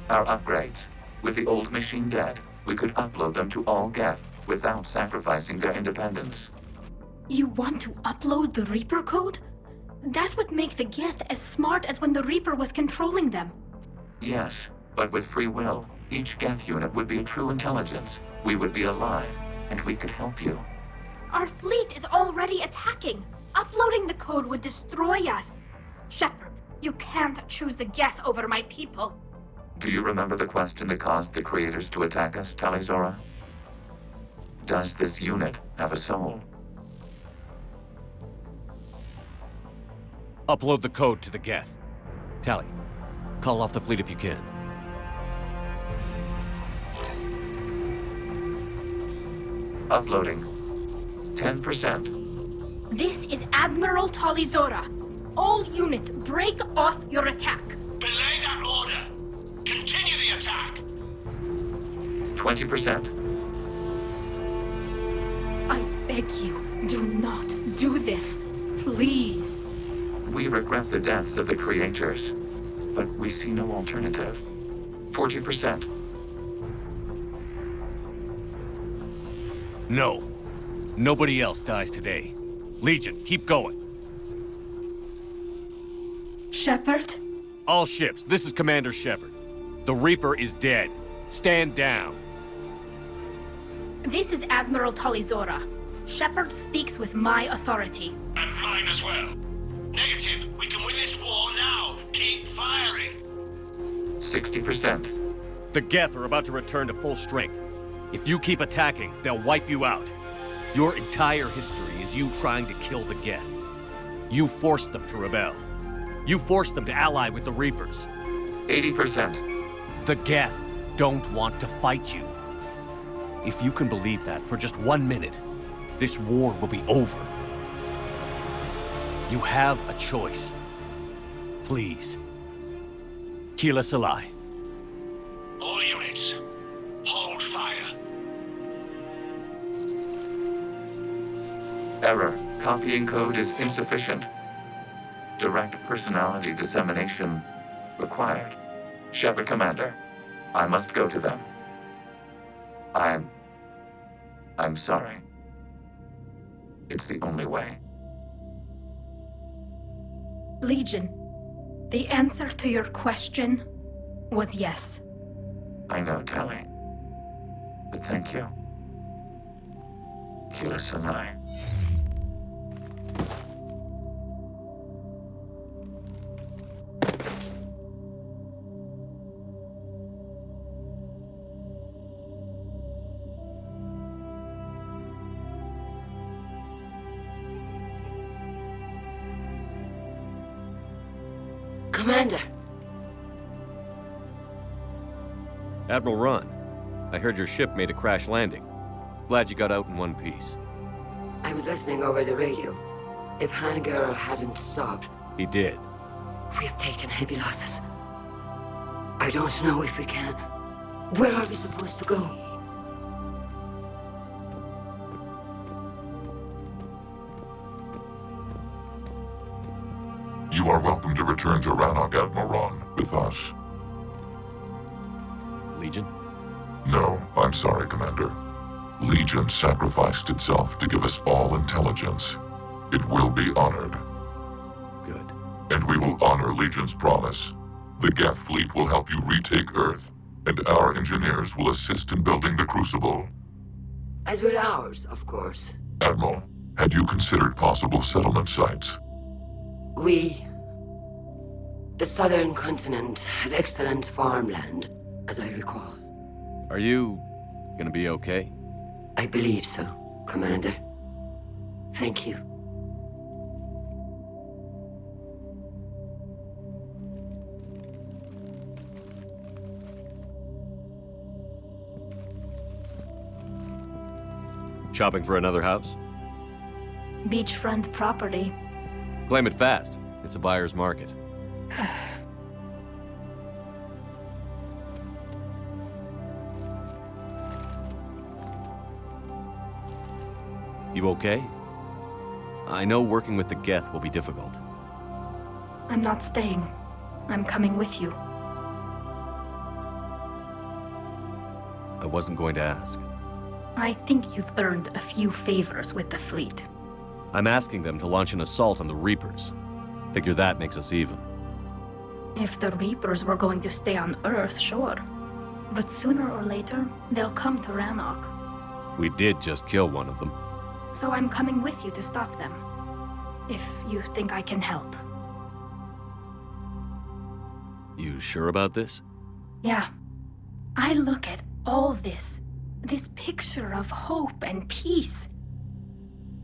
[SPEAKER 1] Our upgrades. With the old machine dead, we could upload them to all Geth without sacrificing their independence.
[SPEAKER 6] You want to upload the Reaper code? That would make the Geth as smart as when the Reaper was controlling them.
[SPEAKER 1] Yes, but with free will, each Geth unit would be a true intelligence. We would be alive, and we could help you.
[SPEAKER 6] Our fleet is already attacking. Uploading the code would destroy us. Shepard, you can't choose the Geth over my people.
[SPEAKER 1] Do you remember the question that caused the Creators to attack us, Talizora? Does this unit have a soul?
[SPEAKER 4] Upload the code to the Geth. Tally, call off the fleet if you can.
[SPEAKER 1] Uploading. 10%.
[SPEAKER 6] This is Admiral Talizora. All units, break off your attack.
[SPEAKER 9] Belay that order. Continue the attack.
[SPEAKER 1] 20%.
[SPEAKER 6] I beg you, do not do this. Please.
[SPEAKER 1] We regret the deaths of the Creators, but we see no alternative. 40%.
[SPEAKER 4] No. Nobody else dies today. Legion, keep going.
[SPEAKER 6] Shepard?
[SPEAKER 4] All ships, this is Commander Shepard. The Reaper is dead. Stand down.
[SPEAKER 6] This is Admiral Talizora. Shepard speaks with my authority.
[SPEAKER 9] And mine as well. Negative. We can win this war now. Keep firing.
[SPEAKER 1] 60%.
[SPEAKER 4] The Geth are about to return to full strength. If you keep attacking, they'll wipe you out. Your entire history is you trying to kill the Geth. You forced them to rebel. You forced them to ally with the Reapers.
[SPEAKER 1] 80%.
[SPEAKER 4] The Geth don't want to fight you. If you can believe that for just 1 minute, this war will be over. You have a choice. Please. Keela Salai.
[SPEAKER 9] All units, hold fire.
[SPEAKER 1] Error. Copying code is insufficient. Direct personality dissemination required. Shepard Commander, I must go to them. I'm sorry. It's the only way.
[SPEAKER 6] Legion, the answer to your question was yes.
[SPEAKER 1] I know, Tali. But thank you. Keela Salai.
[SPEAKER 12] Commander!
[SPEAKER 4] Admiral Ron, I heard your ship made a crash landing. Glad you got out in one piece.
[SPEAKER 12] I was listening over the radio. If Hangirl hadn't stopped...
[SPEAKER 4] He did.
[SPEAKER 12] We have taken heavy losses. I don't know if we can. Where are we supposed to go?
[SPEAKER 2] You are welcome to return to Rannoch, Admiral Ron, with us.
[SPEAKER 4] Legion?
[SPEAKER 2] No, I'm sorry, Commander. Legion sacrificed itself to give us all intelligence. It will be honored.
[SPEAKER 4] Good.
[SPEAKER 2] And we will honor Legion's promise. The Geth fleet will help you retake Earth, and our engineers will assist in building the Crucible.
[SPEAKER 12] As will ours, of course.
[SPEAKER 2] Admiral, had you considered possible settlement sites?
[SPEAKER 12] The southern continent had excellent farmland, as I recall.
[SPEAKER 4] Are you gonna be okay?
[SPEAKER 12] I believe so, Commander. Thank you.
[SPEAKER 4] Shopping for another house?
[SPEAKER 6] Beachfront property.
[SPEAKER 4] Claim it fast. It's a buyer's market. You okay? I know working with the Geth will be difficult.
[SPEAKER 6] I'm not staying. I'm coming with you.
[SPEAKER 4] I wasn't going to ask.
[SPEAKER 6] I think you've earned a few favors with the fleet.
[SPEAKER 4] I'm asking them to launch an assault on the Reapers. Figure that makes us even.
[SPEAKER 6] If the Reapers were going to stay on Earth, sure. But sooner or later, they'll come to Rannoch.
[SPEAKER 4] We did just kill one of them.
[SPEAKER 6] So I'm coming with you to stop them. If you think I can help.
[SPEAKER 4] You sure about this?
[SPEAKER 6] Yeah. I look at all this picture of hope and peace.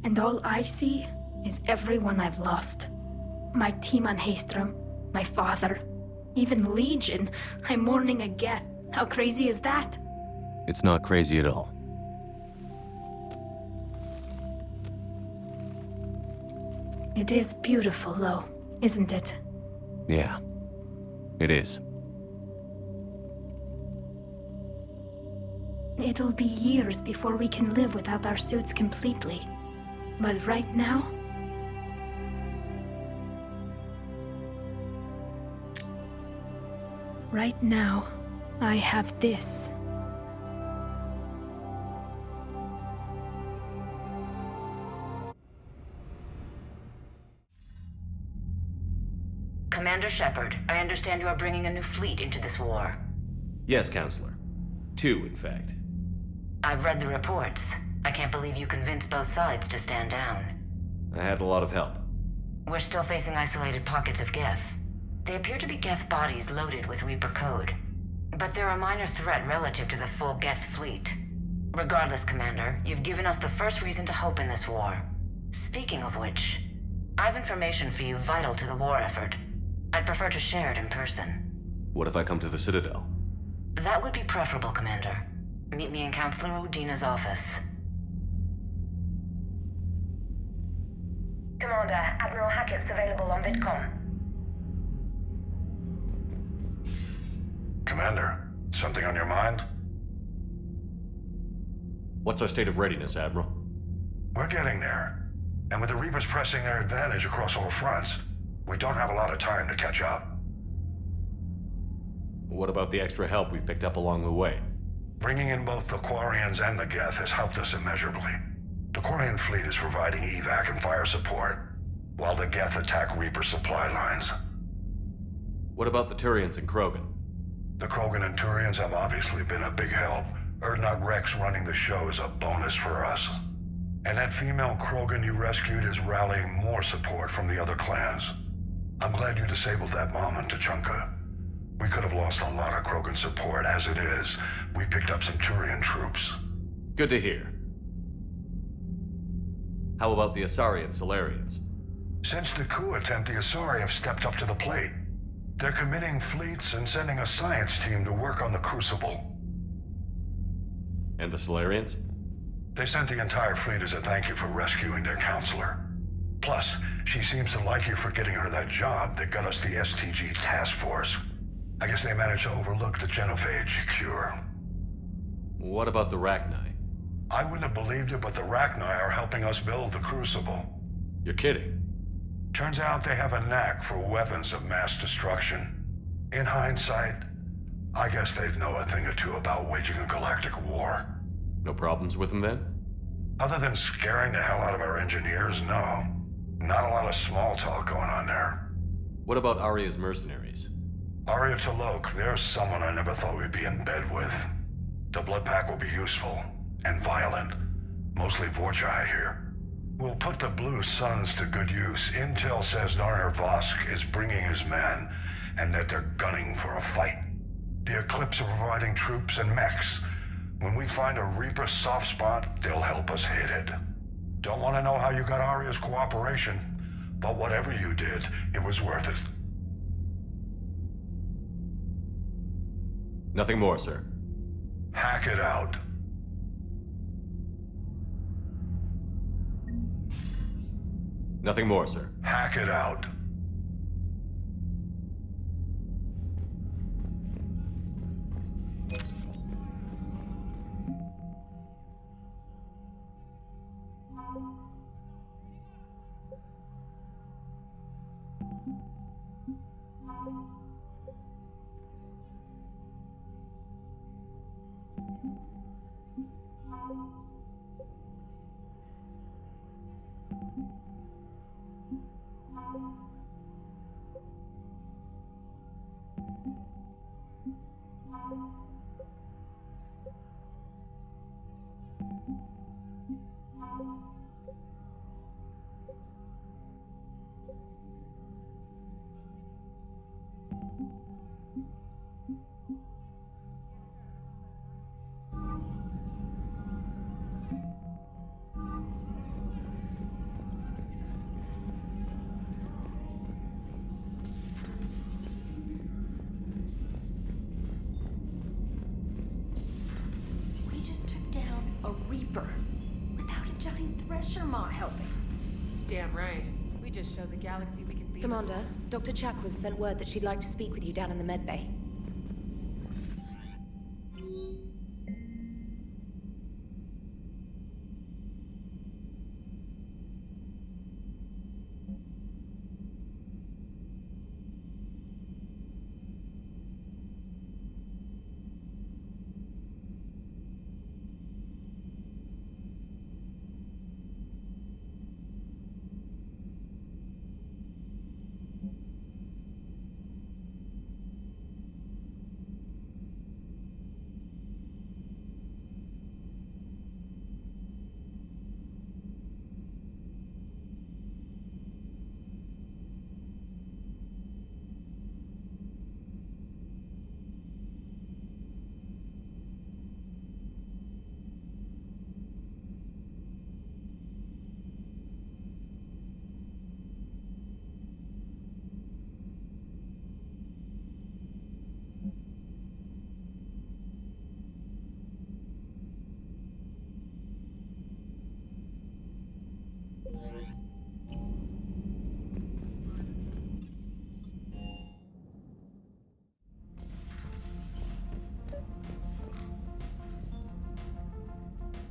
[SPEAKER 6] And all I see is everyone I've lost. My team on Haestrom, my father, even Legion. I'm mourning a Geth. How crazy is that?
[SPEAKER 4] It's not crazy at all.
[SPEAKER 6] It is beautiful, though, isn't it?
[SPEAKER 4] Yeah, it is.
[SPEAKER 6] It'll be years before we can live without our suits completely. But right now... Right now, I have this.
[SPEAKER 20] Commander Shepard, I understand you are bringing a new fleet into this war.
[SPEAKER 4] Yes, Councilor. 2, in fact.
[SPEAKER 20] I've read the reports. I can't believe you convinced both sides to stand down.
[SPEAKER 4] I had a lot of help.
[SPEAKER 20] We're still facing isolated pockets of Geth. They appear to be Geth bodies loaded with Reaper code. But they're a minor threat relative to the full Geth fleet. Regardless, Commander, you've given us the first reason to hope in this war. Speaking of which, I've information for you vital to the war effort. I'd prefer to share it in person.
[SPEAKER 4] What if I come to the Citadel?
[SPEAKER 20] That would be preferable, Commander. Meet me in Councilor Udina's office. Commander, Admiral Hackett's available on VidCom.
[SPEAKER 13] Commander, something on your mind?
[SPEAKER 4] What's our state of readiness, Admiral?
[SPEAKER 13] We're getting there. And with the Reapers pressing their advantage across all fronts, we don't have a lot of time to catch up.
[SPEAKER 4] What about the extra help we've picked up along the way?
[SPEAKER 13] Bringing in both the Quarians and the Geth has helped us immeasurably. The Quarian fleet is providing evac and fire support, while the Geth attack Reaper supply lines.
[SPEAKER 4] What about the Turians and Krogan?
[SPEAKER 13] The Krogan and Turians have obviously been a big help. Urdnot Rex running the show is a bonus for us. And that female Krogan you rescued is rallying more support from the other clans. I'm glad you disabled that mom in Tuchanka. We could have lost a lot of Krogan support. As it is, we picked up some Turian troops.
[SPEAKER 4] Good to hear. How about the Asari and Solarians?
[SPEAKER 13] Since the coup attempt, the Asari have stepped up to the plate. They're committing fleets and sending a science team to work on the Crucible.
[SPEAKER 4] And the Solarians?
[SPEAKER 13] They sent the entire fleet as a thank you for rescuing their Councilor. Plus, she seems to like you for getting her that job that got us the STG task force. I guess they managed to overlook the genophage cure.
[SPEAKER 4] What about the Rachni?
[SPEAKER 13] I wouldn't have believed it, but the Rachni are helping us build the Crucible.
[SPEAKER 4] You're kidding.
[SPEAKER 13] Turns out they have a knack for weapons of mass destruction. In hindsight, I guess they'd know a thing or two about waging a galactic war.
[SPEAKER 4] No problems with them then?
[SPEAKER 13] Other than scaring the hell out of our engineers, no. Not a lot of small talk going on there.
[SPEAKER 4] What about Aria's mercenaries?
[SPEAKER 13] Aria T'Loak, there's someone I never thought we'd be in bed with. The blood pack will be useful, and violent. Mostly Vorcha, I hear. We'll put the Blue Suns to good use. Intel says Narner Vosk is bringing his men, and that they're gunning for a fight. The Eclipse are providing troops and mechs. When we find a Reaper soft spot, they'll help us hit it. Don't want to know how you got Aria's cooperation, but whatever you did, it was worth it.
[SPEAKER 4] Nothing more, sir.
[SPEAKER 13] Hack it out.
[SPEAKER 4] Nothing more, sir.
[SPEAKER 13] Hack it out.
[SPEAKER 8] Damn right. We just showed the galaxy we can be.
[SPEAKER 3] Commander, Dr. Chakwas sent word that she'd like to speak with you down in the medbay.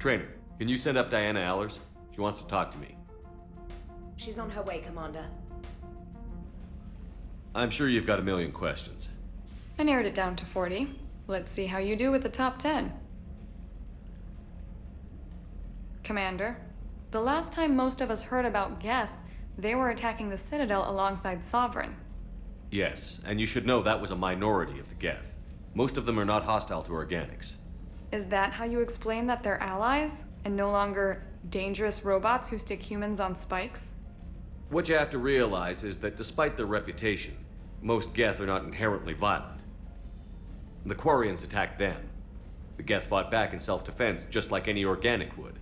[SPEAKER 4] Trainer, can you send up Diana Allers? She wants to talk to me.
[SPEAKER 3] She's on her way, Commander.
[SPEAKER 4] I'm sure you've got a million questions.
[SPEAKER 14] I narrowed it down to 40. Let's see how you do with the top 10. Commander, the last time most of us heard about Geth, they were attacking the Citadel alongside Sovereign.
[SPEAKER 4] Yes, and you should know that was a minority of the Geth. Most of them are not hostile to organics.
[SPEAKER 14] Is that how you explain that they're allies, and no longer dangerous robots who stick humans on spikes?
[SPEAKER 4] What you have to realize is that despite their reputation, most Geth are not inherently violent. The Quarians attacked them. The Geth fought back in self-defense just like any organic would.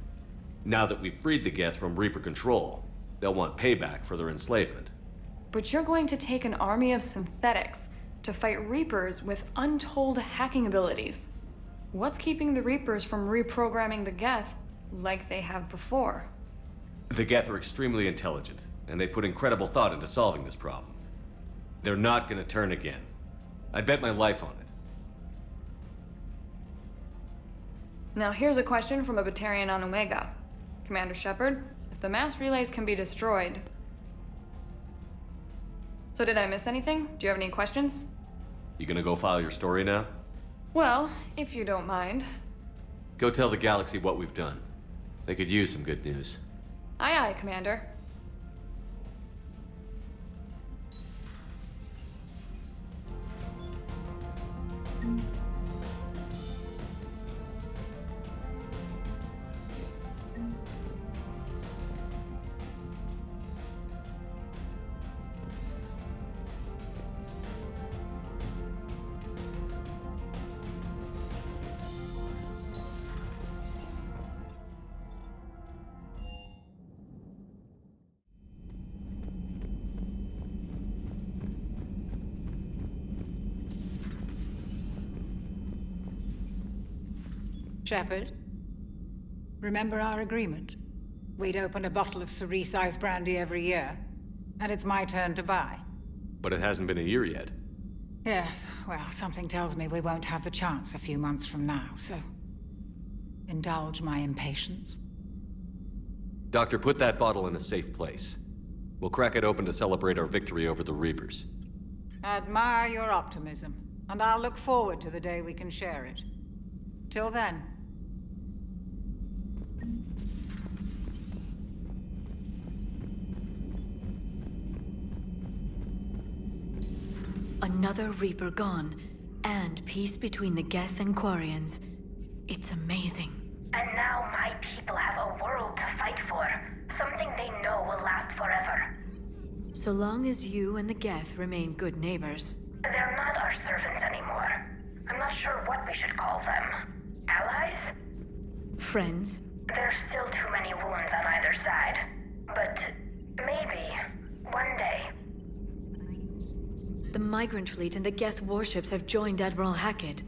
[SPEAKER 4] Now that we've freed the Geth from Reaper control, they'll want payback for their enslavement.
[SPEAKER 14] But you're going to take an army of synthetics to fight Reapers with untold hacking abilities. What's keeping the Reapers from reprogramming the Geth like they have before?
[SPEAKER 4] The Geth are extremely intelligent, and they put incredible thought into solving this problem. They're not gonna turn again. I'd bet my life on it.
[SPEAKER 14] Now here's a question from a Batarian on Omega. Commander Shepard, if the mass relays can be destroyed... So did I miss anything? Do you have any questions?
[SPEAKER 4] You gonna go file your story now?
[SPEAKER 14] Well, if you don't mind.
[SPEAKER 4] Go tell the galaxy what we've done. They could use some good news.
[SPEAKER 14] Aye aye, Commander.
[SPEAKER 25] Shepard, remember our agreement? We'd open a bottle of cerise ice brandy every year, and it's my turn to buy.
[SPEAKER 4] But it hasn't been a year yet.
[SPEAKER 25] Yes, well, something tells me we won't have the chance a few months from now, so... indulge my impatience.
[SPEAKER 4] Doctor, put that bottle in a safe place. We'll crack it open to celebrate our victory over the Reapers.
[SPEAKER 25] Admire your optimism, and I'll look forward to the day we can share it. Till then...
[SPEAKER 27] Another Reaper gone, and peace between the Geth and Quarians. It's amazing.
[SPEAKER 6] And now my people have a world to fight for. Something they know will last forever.
[SPEAKER 27] So long as you and the Geth remain good neighbors.
[SPEAKER 6] They're not our servants anymore. I'm not sure what we should call them. Allies?
[SPEAKER 27] Friends?
[SPEAKER 6] There's still too many wounds on either side. But maybe, one day.
[SPEAKER 27] The Migrant Fleet and the Geth warships have joined Admiral Hackett.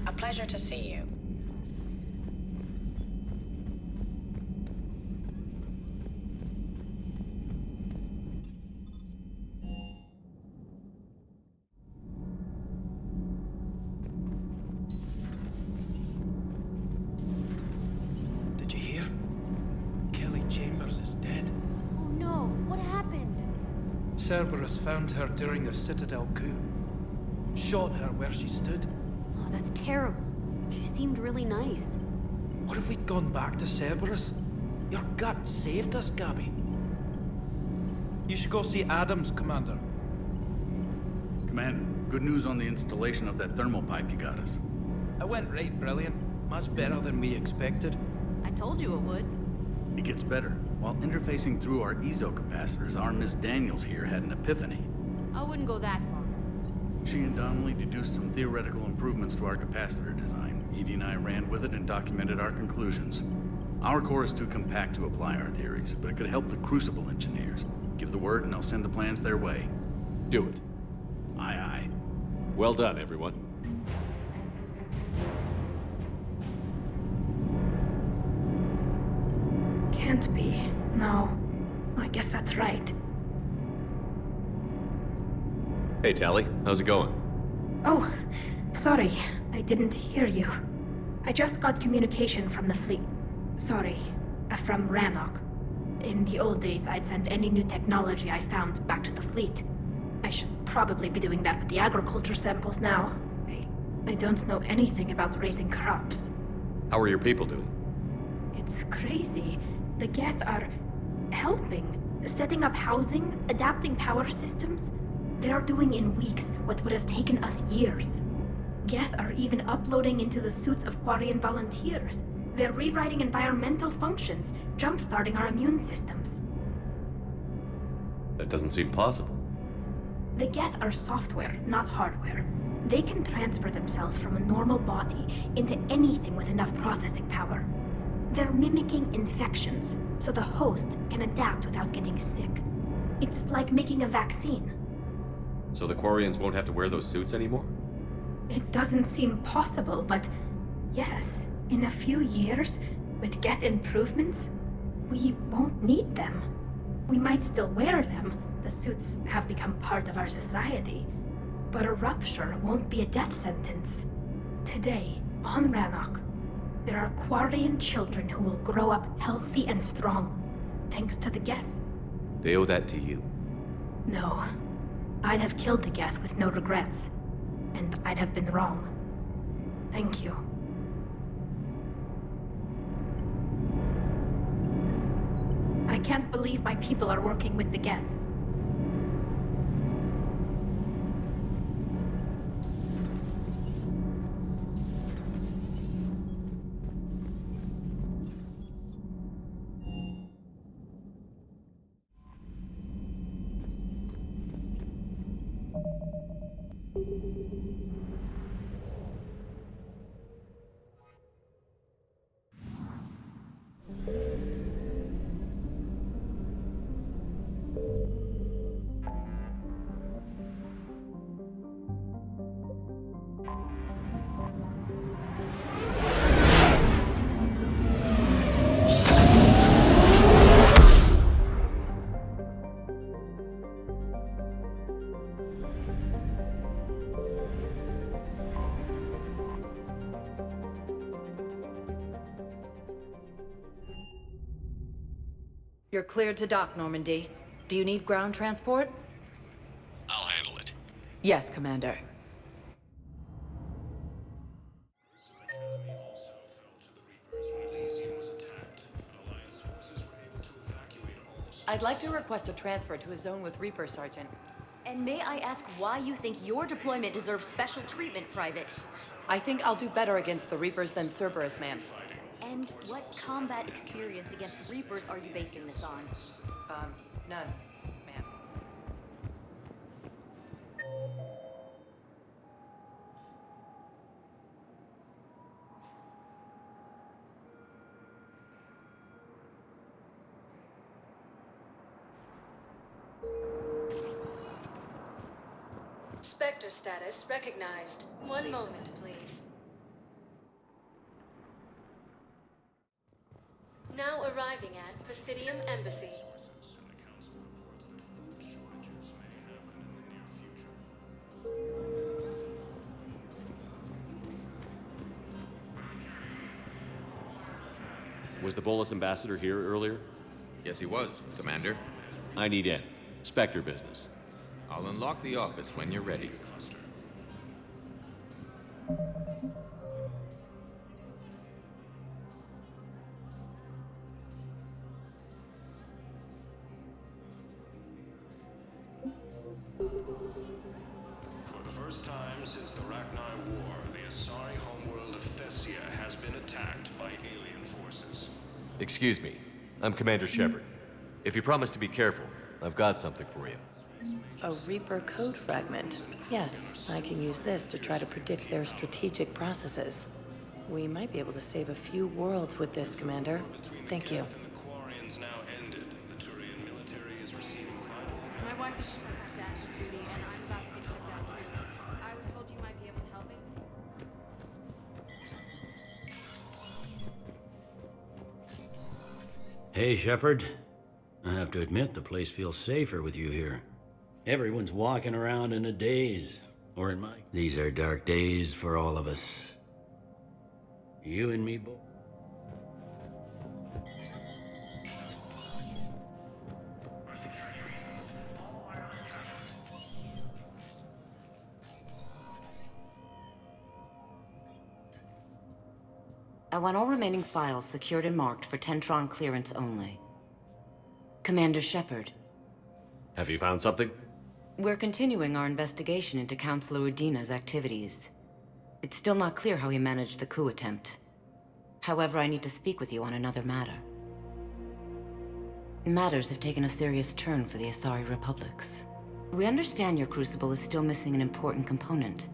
[SPEAKER 28] A pleasure to see you.
[SPEAKER 18] Did you hear? Kelly Chambers is dead.
[SPEAKER 8] Oh no, what happened?
[SPEAKER 18] Cerberus found her during the Citadel coup. Shot her where she stood.
[SPEAKER 8] Oh, that's terrible. She seemed really nice.
[SPEAKER 18] What if we'd gone back to Cerberus? Your gut saved us, Gabby. You should go see Adams, Commander.
[SPEAKER 7] Commander, good news on the installation of that thermal pipe you got us.
[SPEAKER 18] It went right brilliant. Much better than we expected.
[SPEAKER 8] I told you it would.
[SPEAKER 7] It gets better. While interfacing through our ezo capacitors, our Miss Daniels here had an epiphany.
[SPEAKER 8] I wouldn't go that far.
[SPEAKER 7] She and Donnelly deduced some theoretical improvements to our capacitor design. Edie and I ran with it and documented our conclusions. Our core is too compact to apply our theories, but it could help the Crucible engineers. Give the word and I'll send the plans their way.
[SPEAKER 4] Do it.
[SPEAKER 7] Aye, aye.
[SPEAKER 4] Well done, everyone.
[SPEAKER 6] Can't be. No. I guess that's right.
[SPEAKER 4] Hey, Tally. How's it going?
[SPEAKER 6] Oh, sorry. I didn't hear you. I just got communication from the fleet. Sorry. From Rannoch. In the old days, I'd send any new technology I found back to the fleet. I should probably be doing that with the agriculture samples now. I don't know anything about raising crops.
[SPEAKER 4] How are your people doing?
[SPEAKER 6] It's crazy. The Geth are helping. Setting up housing, adapting power systems. They're doing in weeks what would have taken us years. Geth are even uploading into the suits of Quarian volunteers. They're rewriting environmental functions, jump-starting our immune systems.
[SPEAKER 4] That doesn't seem possible.
[SPEAKER 6] The Geth are software, not hardware. They can transfer themselves from a normal body into anything with enough processing power. They're mimicking infections, so the host can adapt without getting sick. It's like making a vaccine.
[SPEAKER 4] So the Quarians won't have to wear those suits anymore?
[SPEAKER 6] It doesn't seem possible, but yes, in a few years, with Geth improvements, we won't need them. We might still wear them. The suits have become part of our society. But a rupture won't be a death sentence. Today, on Rannoch, there are Quarian children who will grow up healthy and strong, thanks to the Geth.
[SPEAKER 4] They owe that to you.
[SPEAKER 6] No. I'd have killed the Geth with no regrets. And I'd have been wrong. Thank you. I can't believe my people are working with the Geth.
[SPEAKER 5] You're cleared to dock, Normandy. Do you need ground transport?
[SPEAKER 11] I'll handle it.
[SPEAKER 5] Yes, Commander. I'd like to request a transfer to a zone with Reaper, Sergeant.
[SPEAKER 8] And may I ask why you think your deployment deserves special treatment, Private?
[SPEAKER 5] I think I'll do better against the Reapers than Cerberus, ma'am.
[SPEAKER 8] And what combat experience against Reapers are you basing this on?
[SPEAKER 5] None, ma'am.
[SPEAKER 27] Spectre status recognized. One moment, please. Now arriving at Presidium Embassy.
[SPEAKER 4] Was the Volus ambassador here earlier?
[SPEAKER 16] Yes, he was, Commander.
[SPEAKER 4] I need in. Spectre business.
[SPEAKER 16] I'll unlock the office when you're ready.
[SPEAKER 23] For the first time since the Rachni War, the Asari homeworld of Thessia has been attacked by alien forces.
[SPEAKER 4] Excuse me. I'm Commander Shepard. If you promise to be careful, I've got something for you.
[SPEAKER 5] A Reaper code fragment. Yes, I can use this to try to predict their strategic processes. We might be able to save a few worlds with this, Commander. Thank you.
[SPEAKER 23] The Quarians now ended. The Turian military is receiving vital...
[SPEAKER 14] My wife is just on her dash duty, and I'm about to get shipped out too. I was told you might be able to help me.
[SPEAKER 17] Hey, Shepard. I have to admit, the place feels safer with you here. Everyone's walking around in a daze. Or in my... These are dark days for all of us. You and me both.
[SPEAKER 20] I want all remaining files secured and marked for Tentron clearance only. Commander Shepard.
[SPEAKER 4] Have you found something?
[SPEAKER 20] We're continuing our investigation into Councilor Udina's activities. It's still not clear how he managed the coup attempt. However, I need to speak with you on another matter. Matters have taken a serious turn for the Asari Republics. We understand your Crucible is still missing an important component.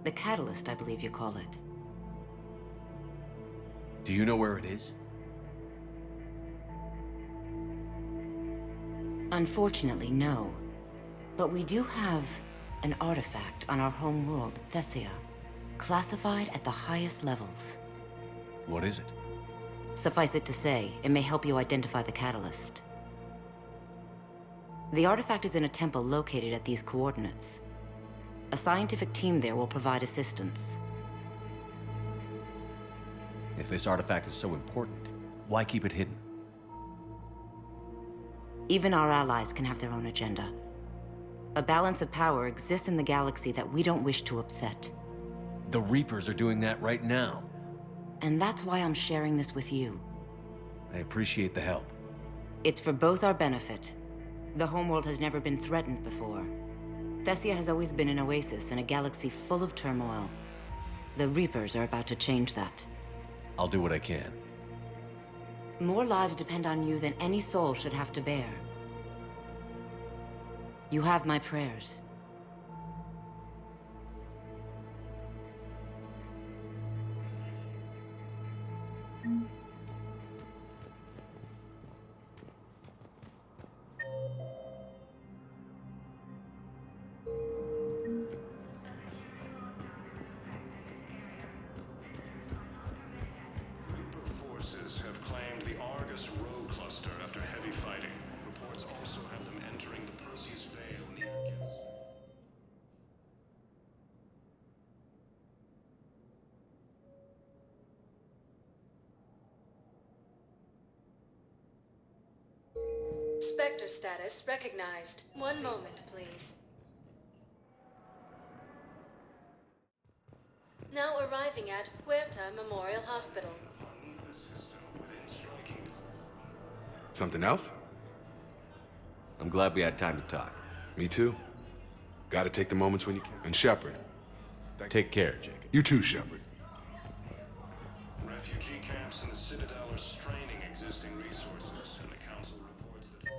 [SPEAKER 20] The catalyst, I believe you call it.
[SPEAKER 4] Do you know where it is?
[SPEAKER 20] Unfortunately, no. But we do have an artifact on our home world, Thessia, classified at the highest levels.
[SPEAKER 4] What is it?
[SPEAKER 20] Suffice it to say, it may help you identify the catalyst. The artifact is in a temple located at these coordinates. A scientific team there will provide assistance.
[SPEAKER 4] If this artifact is so important, why keep it hidden?
[SPEAKER 20] Even our allies can have their own agenda. A balance of power exists in the galaxy that we don't wish to upset.
[SPEAKER 4] The Reapers are doing that right now.
[SPEAKER 20] And that's why I'm sharing this with you.
[SPEAKER 4] I appreciate the help.
[SPEAKER 20] It's for both our benefit. The homeworld has never been threatened before. Thessia has always been an oasis in a galaxy full of turmoil. The Reapers are about to change that.
[SPEAKER 4] I'll do what I can.
[SPEAKER 20] More lives depend on you than any soul should have to bear. You have my prayers.
[SPEAKER 23] Forces have claimed the Argus Row cluster after heavy fighting. Reports also have them entering the Perseus Vale near Geth.
[SPEAKER 5] Spectre status recognized. One moment, please. Now arriving at Huerta Memorial Hospital.
[SPEAKER 9] Something else?
[SPEAKER 4] I'm glad we had time to talk.
[SPEAKER 9] Me too. Gotta take the moments when you can. And Shepard.
[SPEAKER 4] Take care, Jacob.
[SPEAKER 9] You too, Shepard.
[SPEAKER 23] Refugee camps in the Citadel are straining existing resources, and the Council reports that...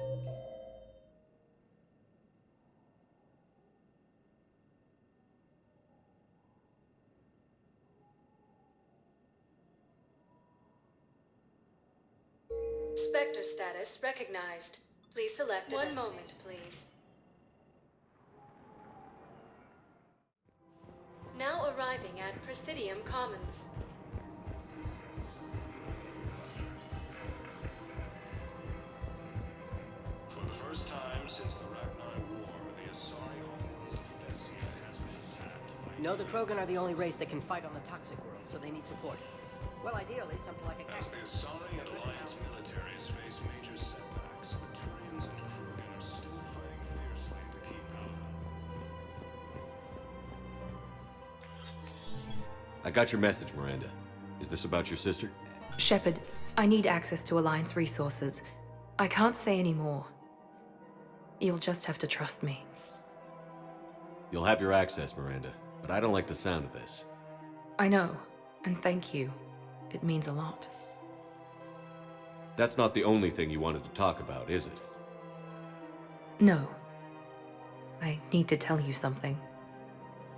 [SPEAKER 5] Spectre status recognized. Please select one moment, please. Now arriving at Presidium Commons.
[SPEAKER 23] For the first time since the Ragnar War, the Asari homeworld of Thessia has been attacked by...
[SPEAKER 10] No, the Krogan are the only race that can fight on the toxic world, so they need support. Well, ideally, something like a...
[SPEAKER 23] As the Asari and Alliance militaries face major setbacks, the Turians and Krogan are still fighting fiercely to keep out.
[SPEAKER 4] I got your message, Miranda. Is this about your sister?
[SPEAKER 15] Shepard, I need access to Alliance resources. I can't say any more. You'll just have to trust me.
[SPEAKER 4] You'll have your access, Miranda, but I don't like the sound of this.
[SPEAKER 15] I know, and thank you. It means a lot.
[SPEAKER 4] That's not the only thing you wanted to talk about, is it?
[SPEAKER 15] No. I need to tell you something.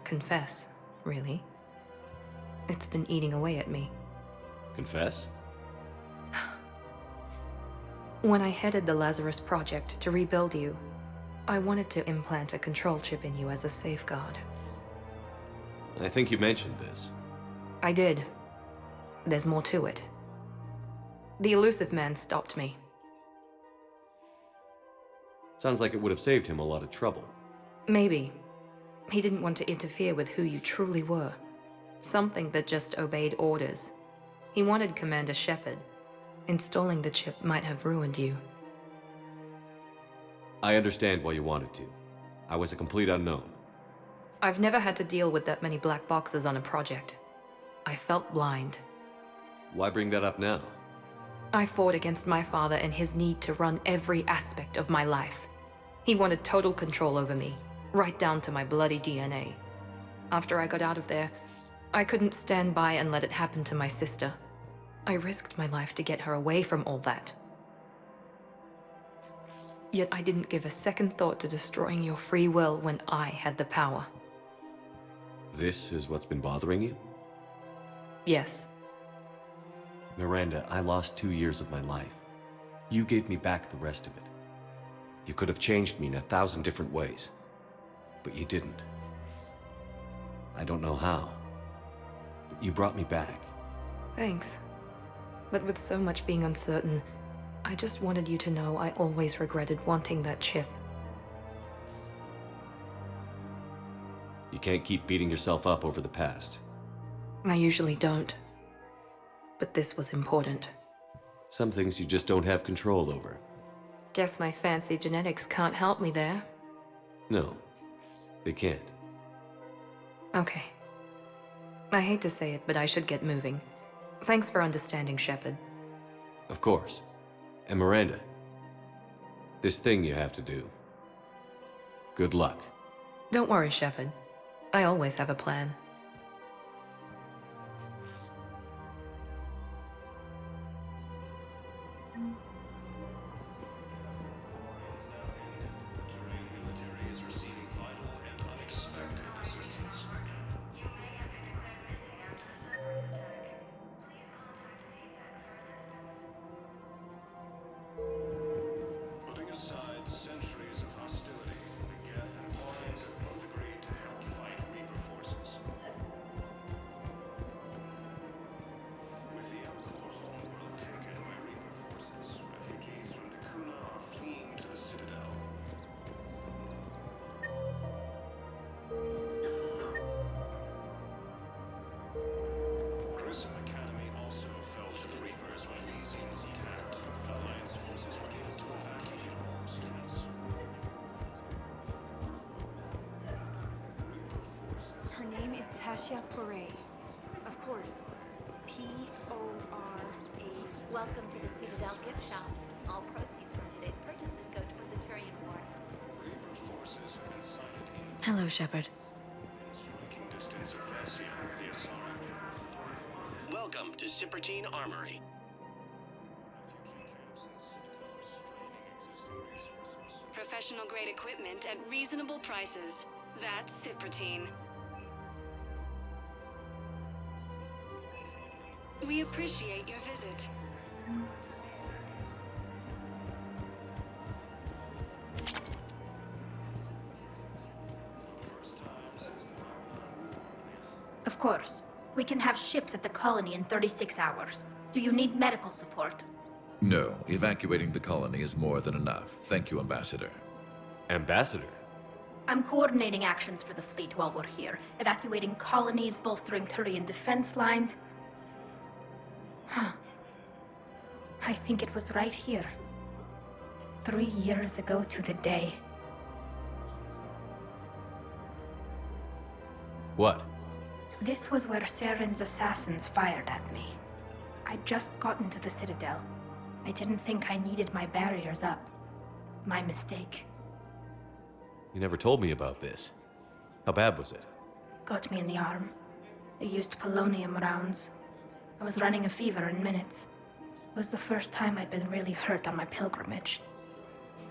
[SPEAKER 15] Confess, really. It's been eating away at me.
[SPEAKER 4] Confess?
[SPEAKER 15] When I headed the Lazarus Project to rebuild you, I wanted to implant a control chip in you as a safeguard.
[SPEAKER 4] I think you mentioned this.
[SPEAKER 15] I did. There's more to it. The elusive man stopped me.
[SPEAKER 4] Sounds like it would have saved him a lot of trouble.
[SPEAKER 15] Maybe. He didn't want to interfere with who you truly were. Something that just obeyed orders. He wanted Commander Shepard. Installing the chip might have ruined you.
[SPEAKER 4] I understand why you wanted to. I was a complete unknown.
[SPEAKER 15] I've never had to deal with that many black boxes on a project. I felt blind.
[SPEAKER 4] Why bring that up now?
[SPEAKER 15] I fought against my father and his need to run every aspect of my life. He wanted total control over me, right down to my bloody DNA. After I got out of there, I couldn't stand by and let it happen to my sister. I risked my life to get her away from all that. Yet I didn't give a second thought to destroying your free will when I had the power.
[SPEAKER 4] This is what's been bothering you?
[SPEAKER 15] Yes.
[SPEAKER 4] Miranda, I lost 2 years of my life. You gave me back the rest of it. You could have changed me in 1,000 different ways, but you didn't. I don't know how, but you brought me back.
[SPEAKER 15] Thanks. But with so much being uncertain, I just wanted you to know I always regretted wanting that chip.
[SPEAKER 4] You can't keep beating yourself up over the past.
[SPEAKER 15] I usually don't. But this was important.
[SPEAKER 4] Some things you just don't have control over.
[SPEAKER 15] Guess my fancy genetics can't help me there.
[SPEAKER 4] No, they can't.
[SPEAKER 15] Okay. I hate to say it, but I should get moving. Thanks for understanding, Shepard.
[SPEAKER 4] Of course. And Miranda, this thing you have to do. Good luck.
[SPEAKER 15] Don't worry, Shepard. I always have a plan.
[SPEAKER 23] Putting aside centuries of hostility, the Geth and Quarians have both agreed to help fight Reaper forces. With the outdoor homeworld taken by Reaper forces, refugees from the Kuna are fleeing to the Citadel. Grissom Academy also fell to the Reapers when Elysium was attacked. Alliance forces were able to evacuate all students.
[SPEAKER 1] Her name is Thessia Poray. Of course. P-O-R-A.
[SPEAKER 3] Welcome to the Citadel gift shop. All proceeds from today's purchases go toward the Turian War.
[SPEAKER 23] Reaper forces have been sighted in
[SPEAKER 27] Hello, Shepard.
[SPEAKER 23] striking distance of Thessia, the Asari.
[SPEAKER 2] Welcome to Cyprtine Armory.
[SPEAKER 12] Professional grade equipment at reasonable prices. That's Cyprtine. We appreciate your visit.
[SPEAKER 6] Of course. We can have ships at the colony in 36 hours. Do you need medical support?
[SPEAKER 19] No, evacuating the colony is more than enough. Thank you, Ambassador.
[SPEAKER 4] Ambassador?
[SPEAKER 6] I'm coordinating actions for the fleet while we're here. Evacuating colonies, bolstering Turian defense lines. Huh. I think it was right here. 3 years ago to the day.
[SPEAKER 4] What?
[SPEAKER 6] This was where Saren's assassins fired at me. I'd just gotten to the Citadel. I didn't think I needed my barriers up. My mistake.
[SPEAKER 4] You never told me about this. How bad was it?
[SPEAKER 6] Got me in the arm. They used polonium rounds. I was running a fever in minutes. It was the first time I'd been really hurt on my pilgrimage.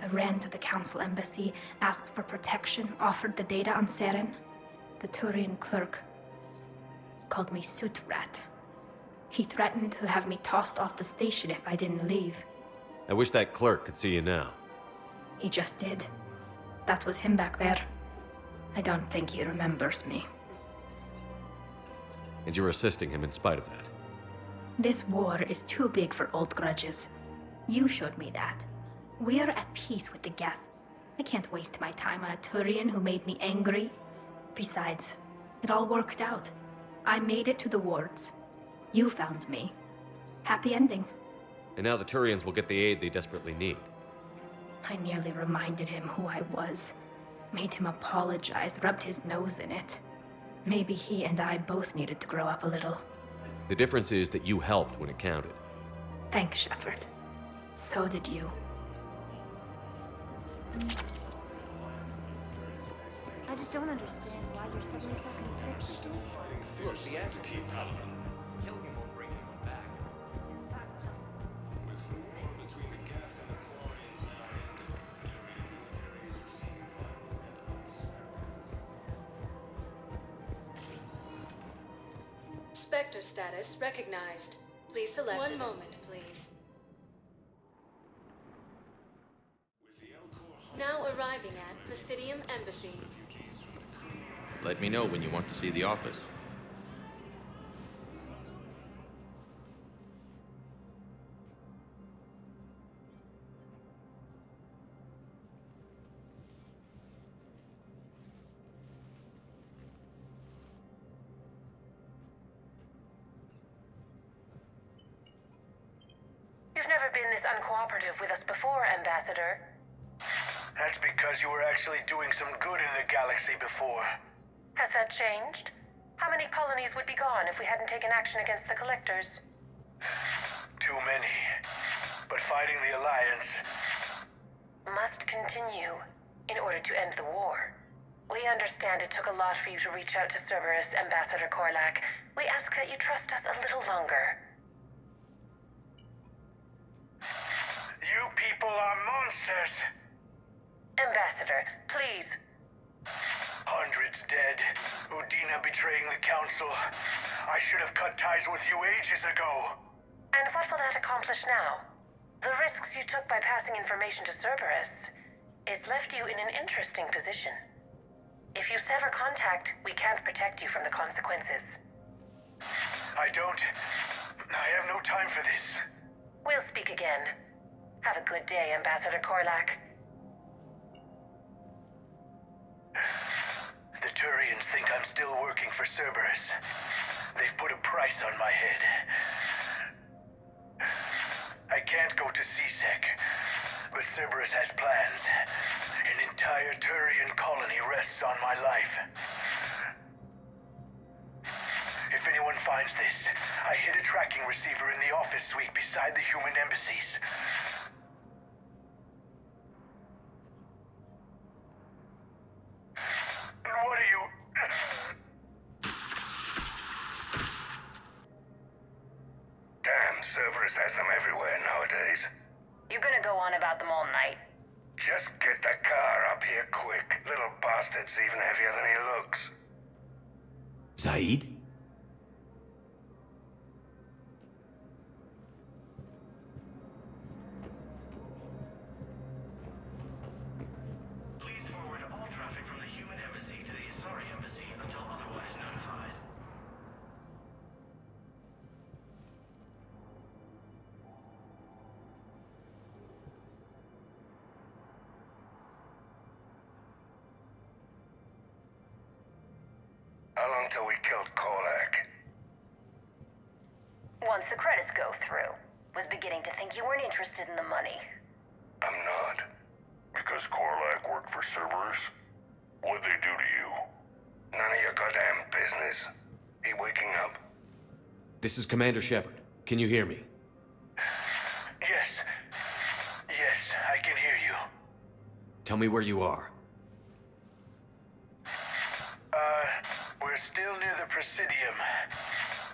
[SPEAKER 6] I ran to the Council embassy, asked for protection, offered the data on Saren. The Turian clerk called me Soot Rat. He threatened to have me tossed off the station if I didn't leave.
[SPEAKER 4] I wish that clerk could see you now.
[SPEAKER 6] He just did. That was him back there. I don't think he remembers me.
[SPEAKER 4] And you're assisting him in spite of that.
[SPEAKER 6] This war is too big for old grudges. You showed me that. We're at peace with the Geth. I can't waste my time on a Turian who made me angry. Besides, it all worked out. I made it to the wards. You found me. Happy ending.
[SPEAKER 4] And now the Turians will get the aid they desperately need.
[SPEAKER 6] I nearly reminded him who I was. Made him apologize, rubbed his nose in it. Maybe he and I both needed to grow up a little.
[SPEAKER 4] The difference is that you helped when it counted.
[SPEAKER 6] Thanks, Shepard. So did you.
[SPEAKER 3] I just don't understand why you're suddenly so conflicted.
[SPEAKER 23] Look, the answer to keep Paladin.
[SPEAKER 10] Killing him won't bring anyone back.
[SPEAKER 23] With the war between the Geth and the Quarians now ended, the Turian military is receiving vital
[SPEAKER 1] sector status recognized. Please select. One moment, please. Now arriving at Presidium Embassy.
[SPEAKER 16] Let me know when you want to see the office.
[SPEAKER 20] You've never been this uncooperative with us before, Ambassador.
[SPEAKER 13] That's because you were actually doing some good in the galaxy before.
[SPEAKER 20] Has that changed? How many colonies would be gone if we hadn't taken action against the Collectors?
[SPEAKER 13] Too many. But fighting the Alliance
[SPEAKER 20] must continue in order to end the war. We understand it took a lot for you to reach out to Cerberus, Ambassador Korlak. We ask that you trust us a little longer.
[SPEAKER 13] You people are monsters!
[SPEAKER 20] Ambassador, please.
[SPEAKER 13] Hundreds dead. Udina betraying the Council. I should have cut ties with you ages ago.
[SPEAKER 20] And what will that accomplish now? The risks you took by passing information to Cerberus. It's left you in an interesting position. If you sever contact, we can't protect you from the consequences.
[SPEAKER 13] I have no time for this.
[SPEAKER 20] We'll speak again. Have a good day, Ambassador Korlak.
[SPEAKER 13] The Turians think I'm still working for Cerberus. They've put a price on my head. I can't go to C-Sec, but Cerberus has plans. An entire Turian colony rests on my life. If anyone finds this, I hid a tracking receiver in the office suite beside the human embassies. What are you...
[SPEAKER 18] Damn, Cerberus has them everywhere nowadays.
[SPEAKER 20] You gonna go on about them all night?
[SPEAKER 18] Just get the car up here quick. Little bastard's even heavier than he looks.
[SPEAKER 4] Zaid?
[SPEAKER 2] Please forward all traffic from the human embassy to the Asari embassy until otherwise notified.
[SPEAKER 18] How long till we killed Korlak?
[SPEAKER 20] Once the credits go through. Was beginning to think you weren't interested in the money.
[SPEAKER 18] I'm not. Because Korlak worked for Cerberus? What'd they do to you? None of your goddamn business. He waking up?
[SPEAKER 4] This is Commander Shepard. Can you hear me?
[SPEAKER 13] Yes. Yes, I can hear you.
[SPEAKER 4] Tell me where you are.
[SPEAKER 13] We're still near the Presidium.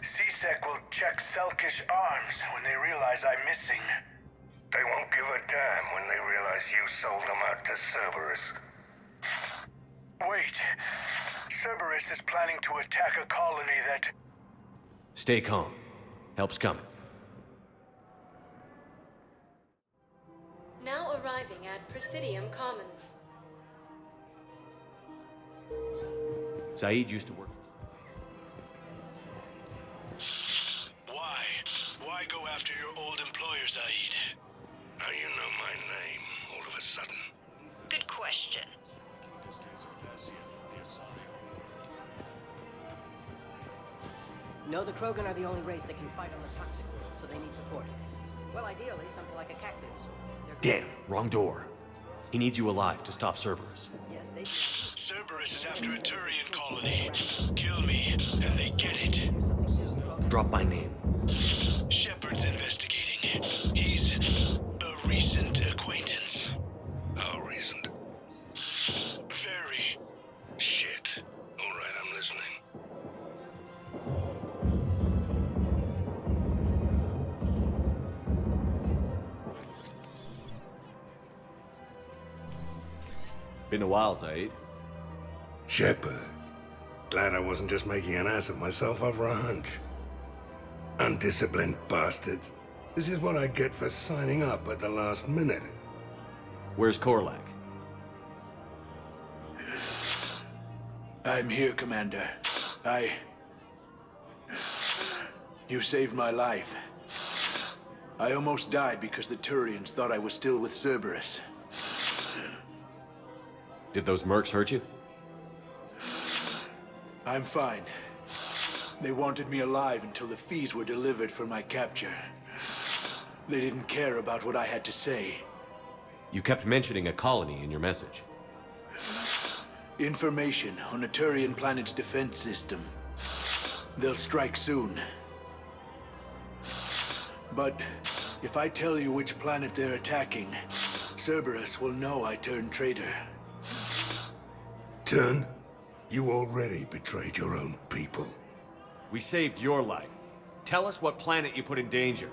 [SPEAKER 13] C-Sec will check Selkish arms when they realize I'm missing.
[SPEAKER 18] They won't give a damn when they realize you sold them out to Cerberus.
[SPEAKER 13] Wait. Cerberus is planning to attack a colony that...
[SPEAKER 4] Stay calm. Help's coming.
[SPEAKER 1] Now arriving at Presidium Commons.
[SPEAKER 4] Zaid used to work
[SPEAKER 13] Why? Why go after your old employer, Zaid?
[SPEAKER 18] How you know my name all of a sudden?
[SPEAKER 20] Good question.
[SPEAKER 10] No, the Krogan are the only race that can fight on the toxic world, so they need support. Well, ideally, something like a cactus.
[SPEAKER 4] Damn, wrong door. He needs you alive to stop Cerberus.
[SPEAKER 10] Yes, they...
[SPEAKER 13] Cerberus is after a Turian colony. Kill me, and they get it.
[SPEAKER 4] Drop my name.
[SPEAKER 13] Shepard's investigating. He's a recent acquaintance.
[SPEAKER 18] How recent?
[SPEAKER 13] Very.
[SPEAKER 18] Shit. All right, I'm listening.
[SPEAKER 4] Been a while, Zaid.
[SPEAKER 18] Shepard. Glad I wasn't just making an ass of myself over a hunch. Undisciplined bastards. This is what I get for signing up at the last minute.
[SPEAKER 4] Where's Korlak?
[SPEAKER 7] I'm here, Commander. You saved my life. I almost died because the Turians thought I was still with Cerberus.
[SPEAKER 4] Did those mercs hurt you?
[SPEAKER 7] I'm fine. They wanted me alive until the fees were delivered for my capture. They didn't care about what I had to say.
[SPEAKER 4] You kept mentioning a colony in your message.
[SPEAKER 7] Information on a Turian planet's defense system. They'll strike soon. But if I tell you which planet they're attacking, Cerberus will know I turned traitor.
[SPEAKER 18] Turned? You already betrayed your own people.
[SPEAKER 4] We saved your life. Tell us what planet you put in danger.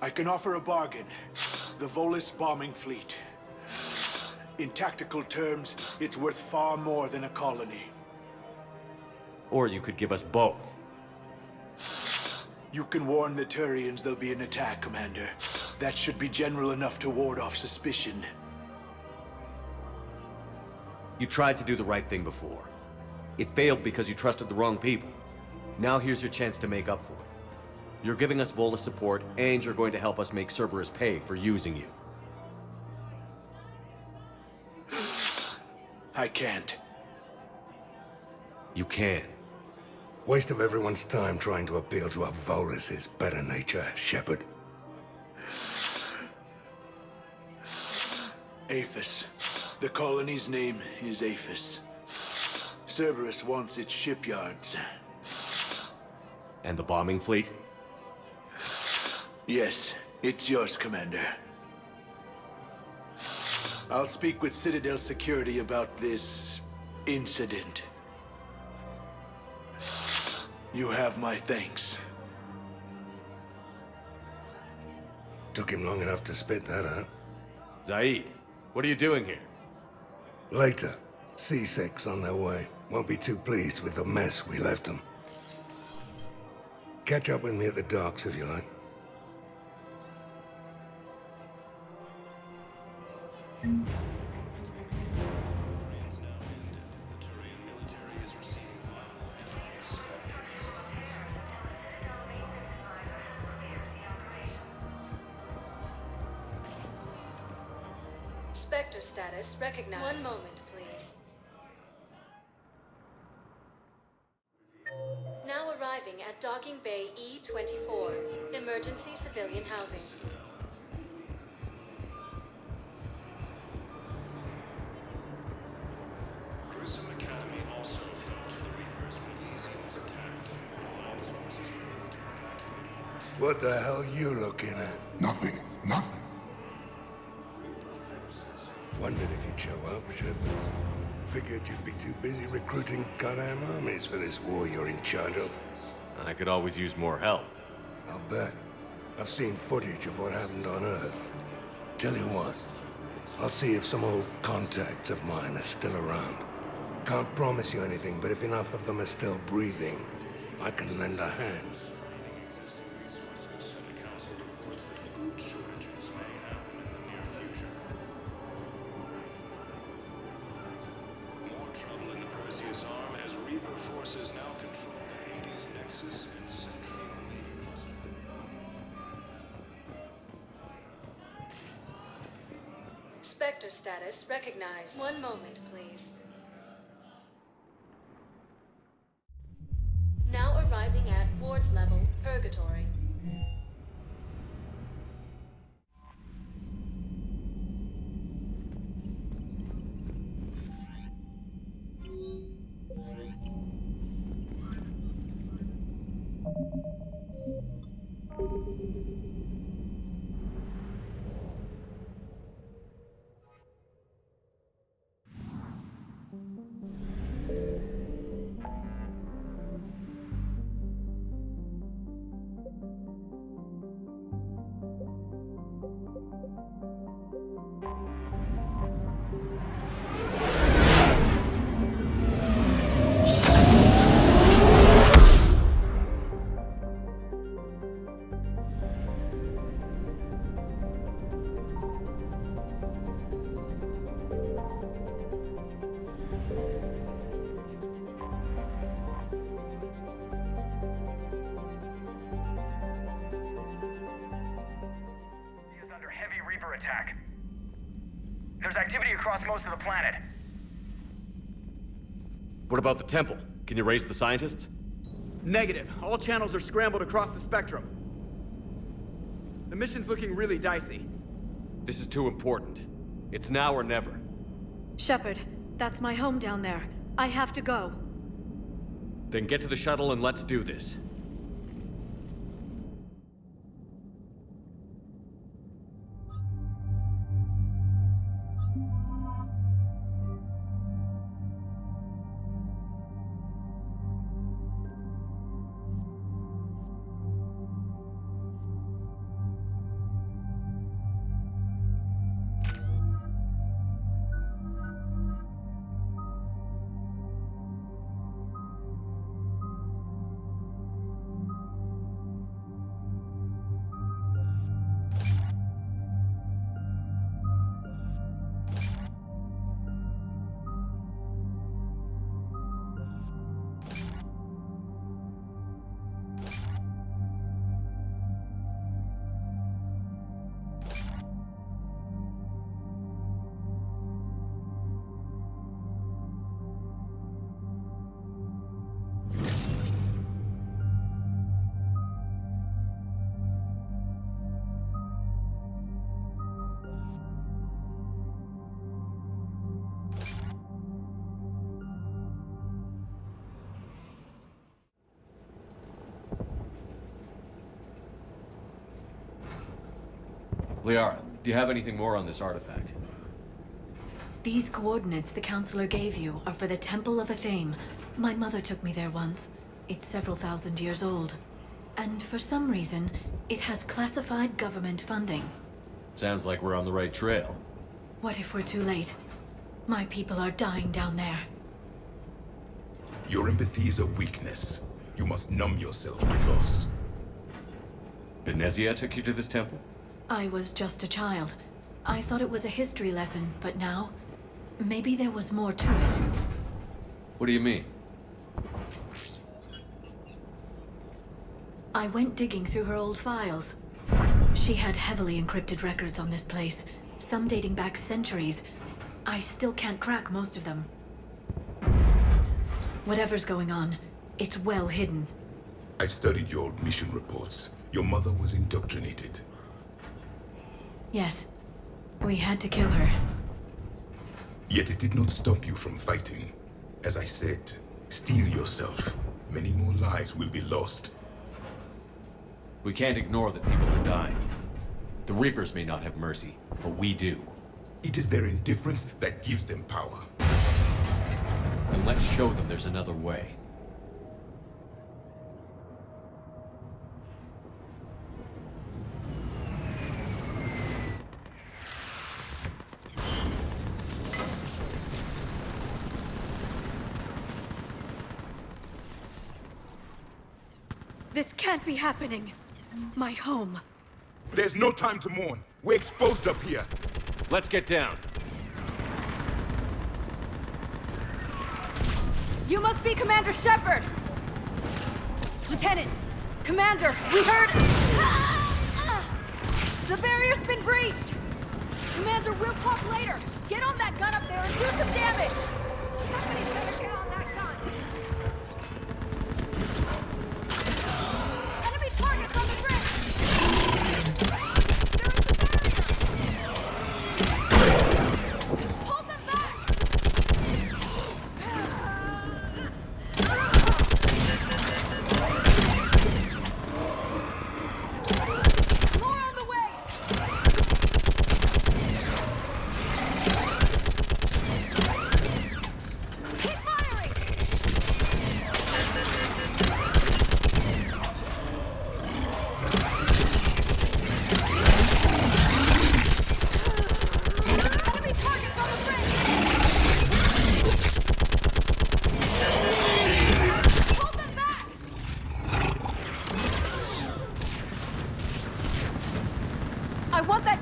[SPEAKER 7] I can offer a bargain. The Volus bombing fleet. In tactical terms, it's worth far more than a colony.
[SPEAKER 4] Or you could give us both.
[SPEAKER 7] You can warn the Turians there'll be an attack, Commander. That should be general enough to ward off suspicion.
[SPEAKER 4] You tried to do the right thing before. It failed because you trusted the wrong people. Now here's your chance to make up for it. You're giving us Volus support, and you're going to help us make Cerberus pay for using you.
[SPEAKER 7] I can't.
[SPEAKER 4] You can.
[SPEAKER 18] Waste of everyone's time trying to appeal to a Volus's better nature, Shepard.
[SPEAKER 7] Aphis. The colony's name is Aphis. Cerberus wants its shipyards.
[SPEAKER 4] And the bombing fleet?
[SPEAKER 7] Yes, it's yours, Commander. I'll speak with Citadel security about this incident. You have my thanks.
[SPEAKER 18] Took him long enough to spit that out.
[SPEAKER 4] Zaid, what are you doing here?
[SPEAKER 18] Later. C6 on their way. Won't be too pleased with the mess we left them. Catch up with me at the docks if you like.
[SPEAKER 1] Spectre status recognized. One moment, please. Now arriving at Docking Bay E-24, emergency civilian housing.
[SPEAKER 23] Gruesome Academy also fell to the Reapers when Elysium was attacked. Alliance forces were able to evacuate.
[SPEAKER 18] What the hell you looking at?
[SPEAKER 9] Nothing. Nothing.
[SPEAKER 18] Wondered if you'd show up, Shepard. Figured you'd be too busy recruiting goddamn armies for this war you're in charge of.
[SPEAKER 4] I could always use more help.
[SPEAKER 18] I'll bet. I've seen footage of what happened on Earth. Tell you what, I'll see if some old contacts of mine are still around. Can't promise you anything, but if enough of them are still breathing, I can lend a hand.
[SPEAKER 1] Spectre status recognized. One moment, please. Now arriving at ward level, Purgatory.
[SPEAKER 8] attack. There's activity across most of the planet.
[SPEAKER 4] What about the temple? Can you raise the scientists?
[SPEAKER 11] Negative. All channels are scrambled across the spectrum. The mission's looking really dicey.
[SPEAKER 4] This is too important. It's now or never.
[SPEAKER 27] Shepard, that's my home down there. I have to go.
[SPEAKER 4] Then get to the shuttle and let's do this. Liara, do you have anything more on this artifact?
[SPEAKER 27] These coordinates the Councilor gave you are for the Temple of Athame. My mother took me there once. It's several thousand years old. And for some reason, it has classified government funding.
[SPEAKER 4] Sounds like we're on the right trail.
[SPEAKER 27] What if we're too late? My people are dying down there.
[SPEAKER 18] Your empathy is a weakness. You must numb yourself to loss.
[SPEAKER 4] Thessia took you to this temple?
[SPEAKER 27] I was just a child. I thought it was a history lesson, but now, maybe there was more to it.
[SPEAKER 4] What do you mean?
[SPEAKER 27] I went digging through her old files. She had heavily encrypted records on this place, some dating back centuries. I still can't crack most of them. Whatever's going on, it's well hidden.
[SPEAKER 18] I've studied your old mission reports. Your mother was indoctrinated.
[SPEAKER 27] Yes. We had to kill her.
[SPEAKER 18] Yet it did not stop you from fighting. As I said, steel yourself. Many more lives will be lost.
[SPEAKER 4] We can't ignore that people are dying. The Reapers may not have mercy, but we do.
[SPEAKER 18] It is their indifference that gives them power.
[SPEAKER 4] Then let's show them there's another way.
[SPEAKER 27] This can't be happening. My home.
[SPEAKER 18] There's no time to mourn. We're exposed up here.
[SPEAKER 4] Let's get down.
[SPEAKER 21] You must be Commander Shepard! Lieutenant! Commander, we heard... The barrier's been breached! Commander, we'll talk later! Get on that gun up there and do some damage! Somebody better get on that gun! Enemy targets on the bridge!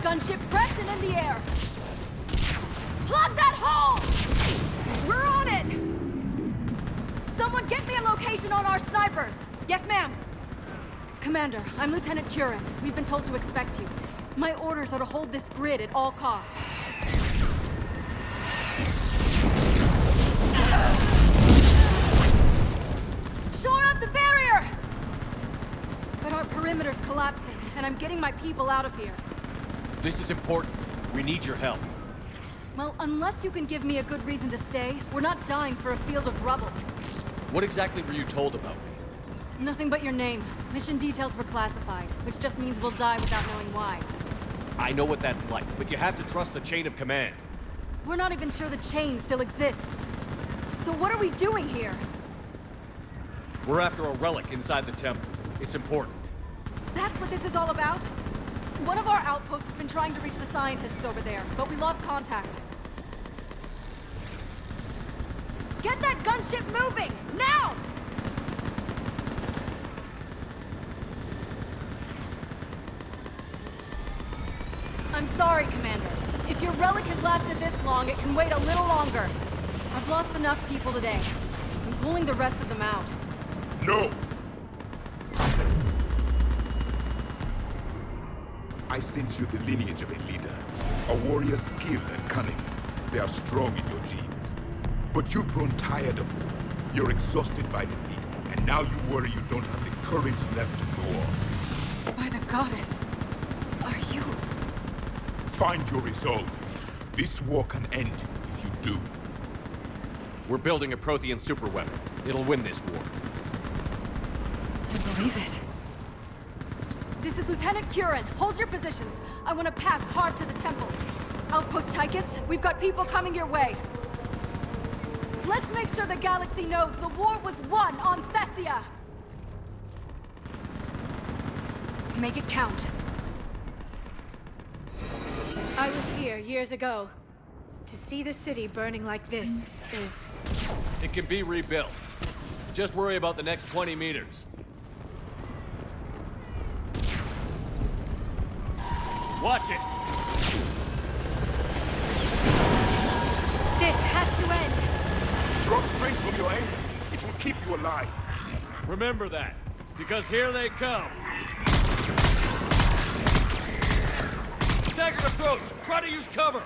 [SPEAKER 21] Gunship prepped and in the air! Plug that hole! We're on it! Someone get me a location on our snipers! Yes, ma'am! Commander, I'm Lieutenant Quarian. We've been told to expect you. My orders are to hold this grid at all costs. Shore up the barrier! But our perimeter's collapsing, and I'm getting my people out of here.
[SPEAKER 5] This is important. We need your help.
[SPEAKER 21] Well, unless you can give me a good reason to stay, we're not dying for a field of rubble.
[SPEAKER 5] What exactly were you told about me?
[SPEAKER 21] Nothing but your name. Mission details were classified, which just means we'll die without knowing why.
[SPEAKER 5] I know what that's like, but you have to trust the chain of command.
[SPEAKER 21] We're not even sure the chain still exists. So what are we doing here?
[SPEAKER 5] We're after a relic inside the temple. It's important.
[SPEAKER 21] That's what this is all about? One of our outposts has been trying to reach the scientists over there, but we lost contact. Get that gunship moving! Now! I'm sorry, Commander. If your relic has lasted this long, it can wait a little longer. I've lost enough people today. I'm pulling the rest of them out.
[SPEAKER 9] No! I sense you the lineage of a leader. A warrior's skill and cunning. They are strong in your genes. But you've grown tired of war. You're exhausted by defeat, and now you worry you don't have the courage left to go on.
[SPEAKER 21] By the goddess, are you...
[SPEAKER 9] Find your resolve. This war can end if you do.
[SPEAKER 5] We're building a Prothean superweapon. It'll win this war.
[SPEAKER 21] I believe it. This is Lieutenant Quarian. Hold your positions. I want a path carved to the temple. Outpost Tychus, we've got people coming your way. Let's make sure the galaxy knows the war was won on Thessia! Make it count.
[SPEAKER 6] I was here years ago. To see the city burning like this is...
[SPEAKER 5] It can be rebuilt. Just worry about the next 20 meters. Watch it!
[SPEAKER 21] This has to end!
[SPEAKER 9] Draw strength from your anger. It will keep you alive.
[SPEAKER 5] Remember that, because here they come. Staggered approach! Try to use cover!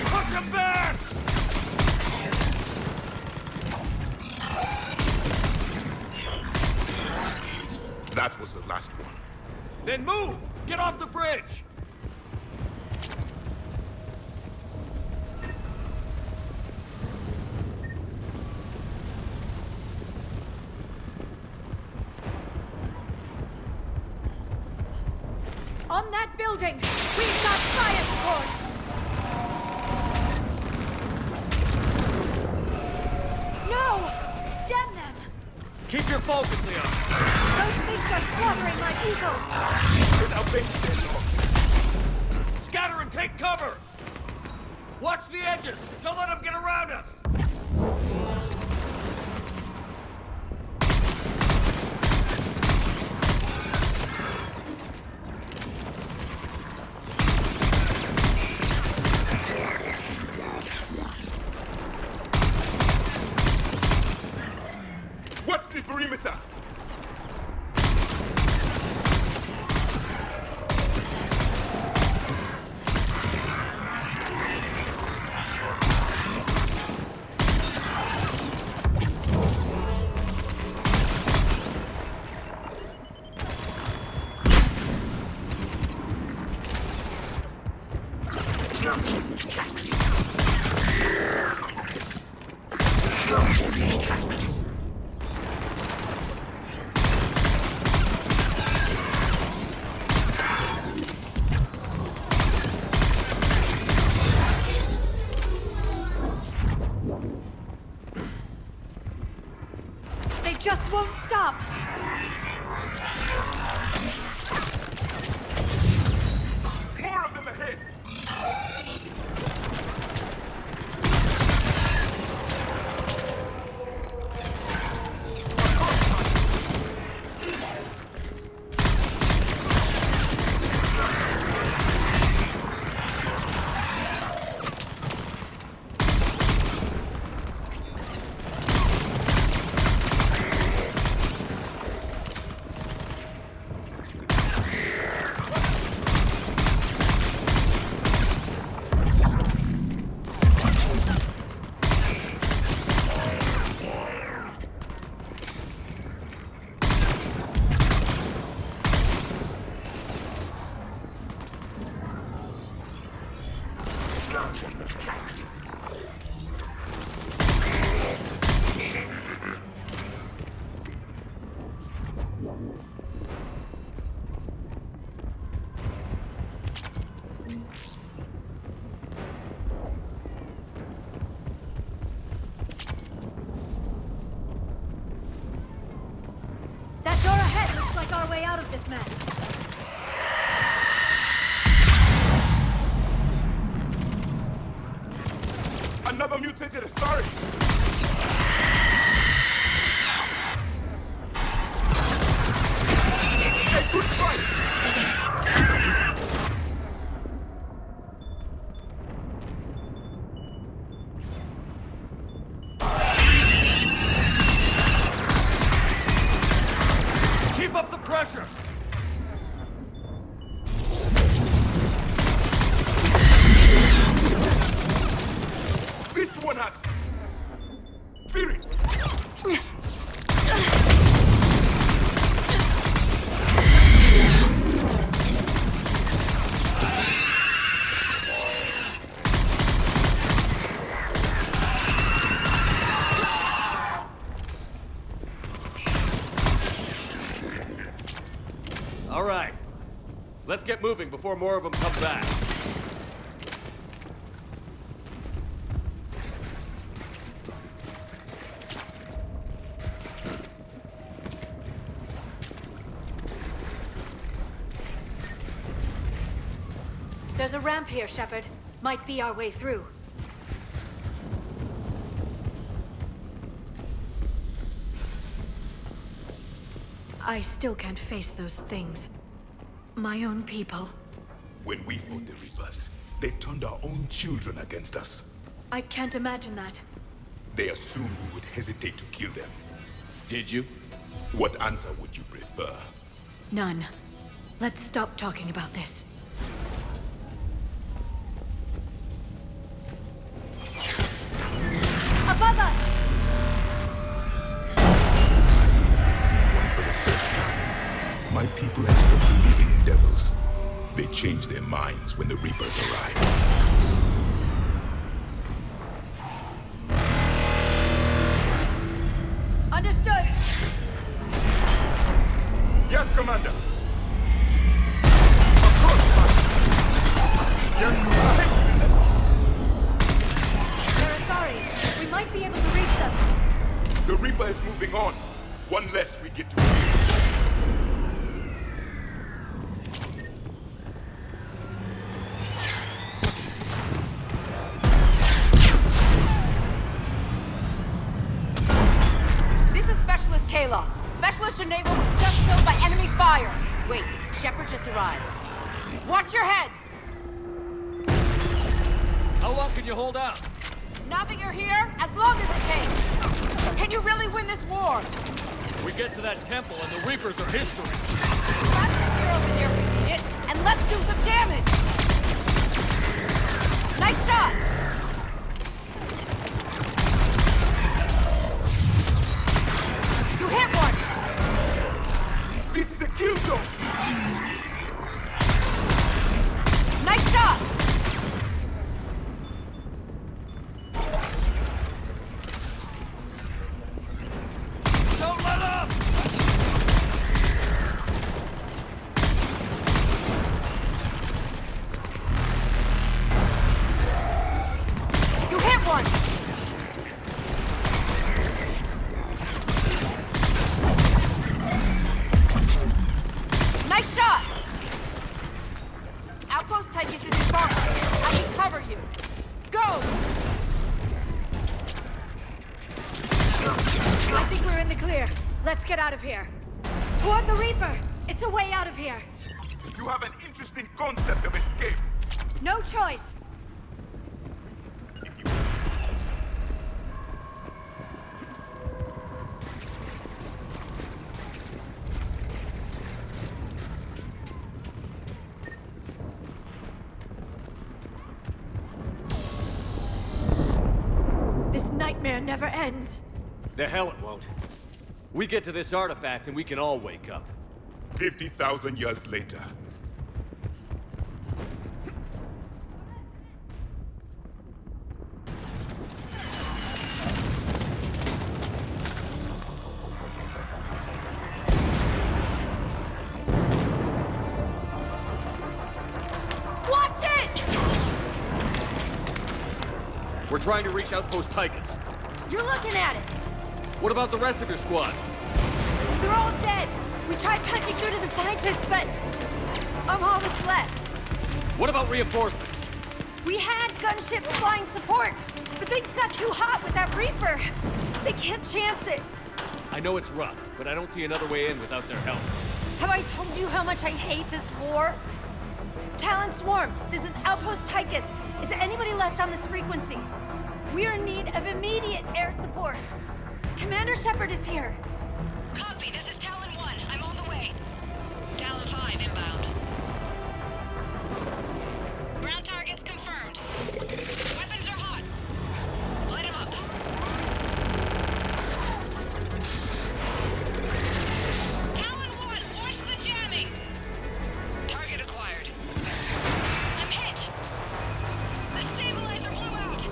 [SPEAKER 5] Push him back!
[SPEAKER 9] That was the last one.
[SPEAKER 5] Then move! Get off the bridge!
[SPEAKER 21] On that building! We've got science core! No! Damn them!
[SPEAKER 5] Keep your focus, Leon!
[SPEAKER 21] Those things are slaughtering my people!
[SPEAKER 5] Scatter and take cover! Watch the edges! Don't let them get around us!
[SPEAKER 9] What's the perimeter?
[SPEAKER 21] They just won't stop!
[SPEAKER 9] More of them ahead!
[SPEAKER 21] our way out of this mess.
[SPEAKER 9] Another mutated Asari! Hey, good fight!
[SPEAKER 5] Keep up the pressure!
[SPEAKER 9] This one has spirit!
[SPEAKER 5] All right. Let's get moving before more of them come back.
[SPEAKER 21] There's a ramp here, Shepard. Might be our way through. I still can't face those things. My own people.
[SPEAKER 9] When we fought the Reapers, they turned our own children against us.
[SPEAKER 21] I can't imagine that.
[SPEAKER 9] They assumed we would hesitate to kill them.
[SPEAKER 5] Did you?
[SPEAKER 9] What answer would you prefer?
[SPEAKER 21] None. Let's stop talking about this. Above us!
[SPEAKER 9] My people had stopped believing in devils. They changed their minds when the Reapers arrived.
[SPEAKER 21] Understood!
[SPEAKER 9] Yes, Commander! Across, Yes, Commander!
[SPEAKER 21] They're Asari. We might be able to reach them.
[SPEAKER 9] The Reaper is moving on. One less we get to kill.
[SPEAKER 14] Kayla. Specialist Enable was just killed by enemy fire. Wait, Shepard just arrived. Watch your head!
[SPEAKER 5] How long can you hold out?
[SPEAKER 14] Now that you're here, as long as it takes. Can you really win this war?
[SPEAKER 5] We get to that temple and the Reapers are history.
[SPEAKER 14] Let's take care of it here if we need it, and let's do some damage! Nice shot! You hit one!
[SPEAKER 9] This is a kill zone!
[SPEAKER 14] Nice shot!
[SPEAKER 5] Don't let up!
[SPEAKER 14] You hit one! Nice shot! Outpost Titus is in far. I can cover you. Go!
[SPEAKER 21] I think we're in the clear. Let's get out of here. Toward the Reaper! It's a way out of here.
[SPEAKER 9] You have an interesting concept of escape.
[SPEAKER 21] No choice. This nightmare never ends.
[SPEAKER 5] The hell it won't. We get to this artifact and we can all wake up.
[SPEAKER 9] 50,000 years later.
[SPEAKER 21] Watch it!
[SPEAKER 5] We're trying to reach Outpost Titus.
[SPEAKER 21] You're looking at it.
[SPEAKER 5] What about the rest of your squad?
[SPEAKER 21] They're all dead.
[SPEAKER 14] We tried punching through to the scientists, but I'm all that's left.
[SPEAKER 5] What about reinforcements?
[SPEAKER 14] We had gunships flying support, but things got too hot with that Reaper. They can't chance it.
[SPEAKER 5] I know it's rough, but I don't see another way in without their help.
[SPEAKER 14] Have I told you how much I hate this war? Talon Swarm, this is Outpost Tychus. Is there anybody left on this frequency? We are in need of immediate air support. Commander Shepard is here.
[SPEAKER 20] Copy, this is Talon 1. I'm on the way. Talon 5 inbound. Ground targets confirmed. Weapons are hot. Light them up. Talon 1, watch the jamming. Target acquired. I'm hit. The stabilizer blew out.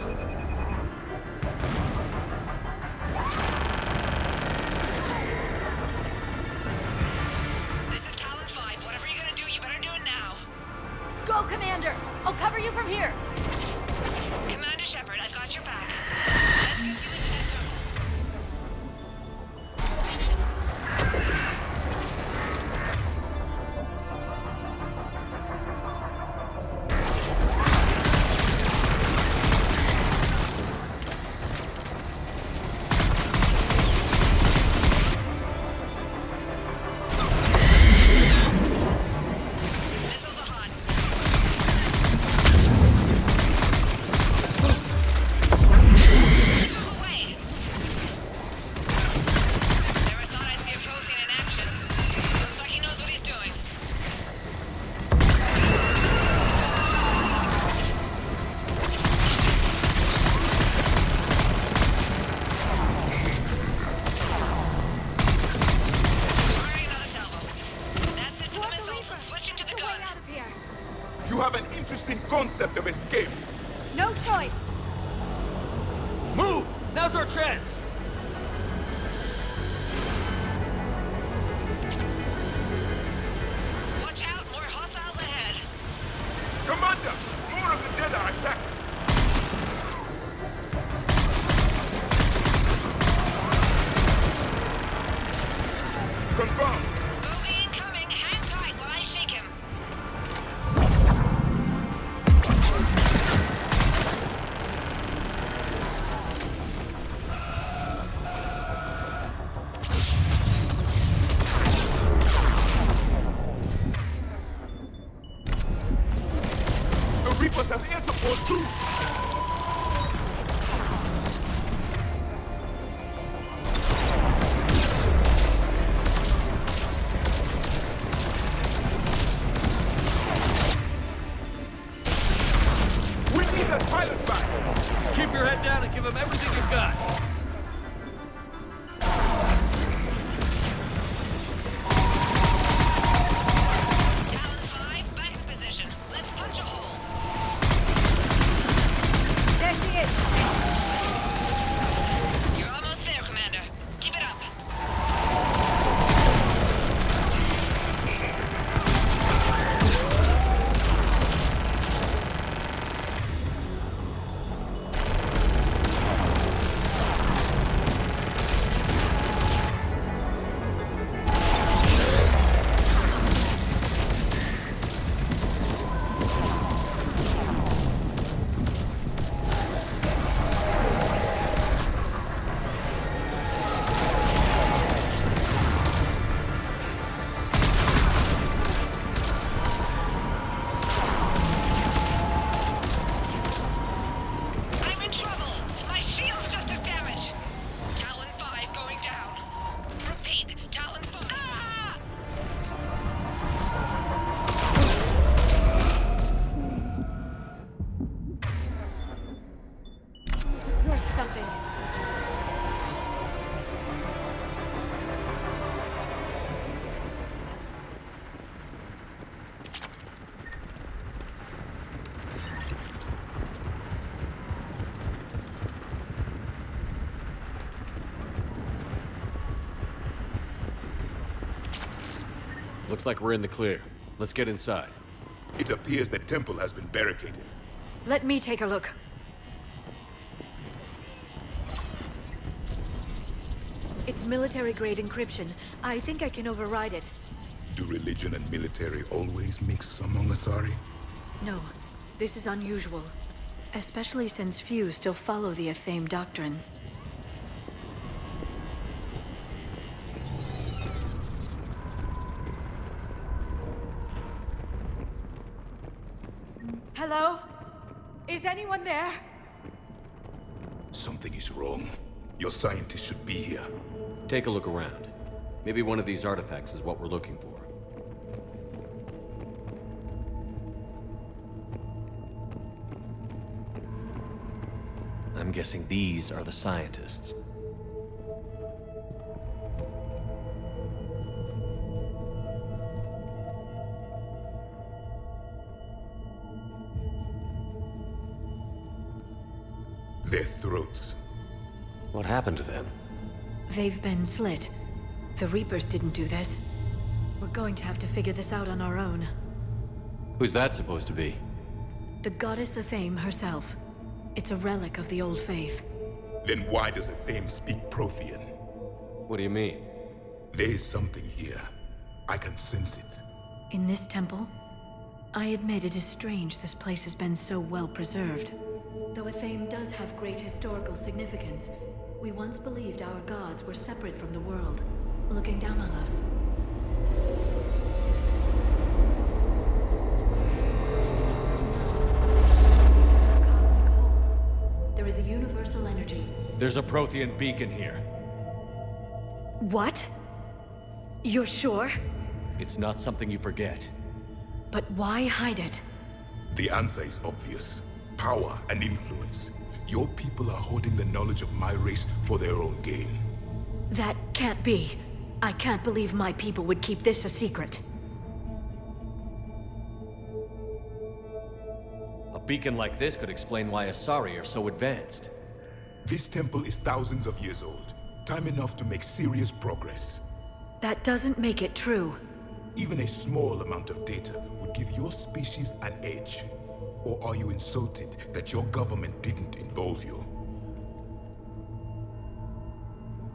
[SPEAKER 20] This is Talon 5. Whatever you're gonna do, you better do it now.
[SPEAKER 14] Go, Commander! I'll cover you from here.
[SPEAKER 20] Commander Shepard, I've got your back. Let's get you into that tunnel. Missiles are hot. Missiles away. Never thought I'd see a Prothean in action. Looks like he knows what he's doing. Firing another salvo. That's it for the missiles. Switching to the gun.
[SPEAKER 14] Out of here.
[SPEAKER 9] You have an interesting concept of escape.
[SPEAKER 14] No choice.
[SPEAKER 5] Move! Now's our chance!
[SPEAKER 20] Watch out, more hostiles ahead.
[SPEAKER 9] Commander, more of the dead are attacking. Confirmed.
[SPEAKER 20] Bogey incoming. Hang tight while I shake him.
[SPEAKER 9] The Reapers have air support too. We need that pilot back.
[SPEAKER 5] Keep your head down and give them everything you've got.
[SPEAKER 20] Talon 5, back in position. Let's punch a hole.
[SPEAKER 14] There she is.
[SPEAKER 20] You're almost there, Commander. Keep it up. I'm in trouble. My shields just took damage. Talon 5 going down. Repeat, Talon 5. Ah!
[SPEAKER 14] You're something.
[SPEAKER 4] Looks like we're in the clear. Let's get inside.
[SPEAKER 9] It appears the temple has been barricaded.
[SPEAKER 14] Let me take a look.
[SPEAKER 27] It's military-grade encryption. I think I can override it.
[SPEAKER 9] Do religion and military always mix among Asari?
[SPEAKER 27] No, this is unusual. Especially since few still follow the Athame doctrine.
[SPEAKER 21] Hello? Is anyone there?
[SPEAKER 9] Something is wrong. Your scientists should be here.
[SPEAKER 4] Take a look around. Maybe one of these artifacts is what we're looking for. I'm guessing these are the scientists.
[SPEAKER 9] Their throats.
[SPEAKER 4] What happened to them?
[SPEAKER 27] They've been slit. The Reapers didn't do this. We're going to have to figure this out on our own.
[SPEAKER 4] Who's that supposed to be?
[SPEAKER 27] The goddess Athame herself. It's a relic of the old faith.
[SPEAKER 9] Then why does Athame speak Prothean?
[SPEAKER 4] What do you mean?
[SPEAKER 9] There is something here. I can sense it.
[SPEAKER 27] In this temple? I admit it is strange this place has been so well preserved. Though Athame does have great historical significance, we once believed our gods were separate from the world, looking down on us. There is a universal energy.
[SPEAKER 4] There's a Prothean beacon here.
[SPEAKER 27] What? You're sure?
[SPEAKER 4] It's not something you forget.
[SPEAKER 27] But why hide it?
[SPEAKER 9] The answer is obvious. Power and influence. Your people are hoarding the knowledge of my race for their own gain.
[SPEAKER 27] That can't be. I can't believe my people would keep this a secret.
[SPEAKER 4] A beacon like this could explain why Asari are so advanced.
[SPEAKER 9] This temple is thousands of years old. Time enough to make serious progress.
[SPEAKER 27] That doesn't make it true.
[SPEAKER 9] Even a small amount of data would give your species an edge. Or are you insulted that your government didn't involve you?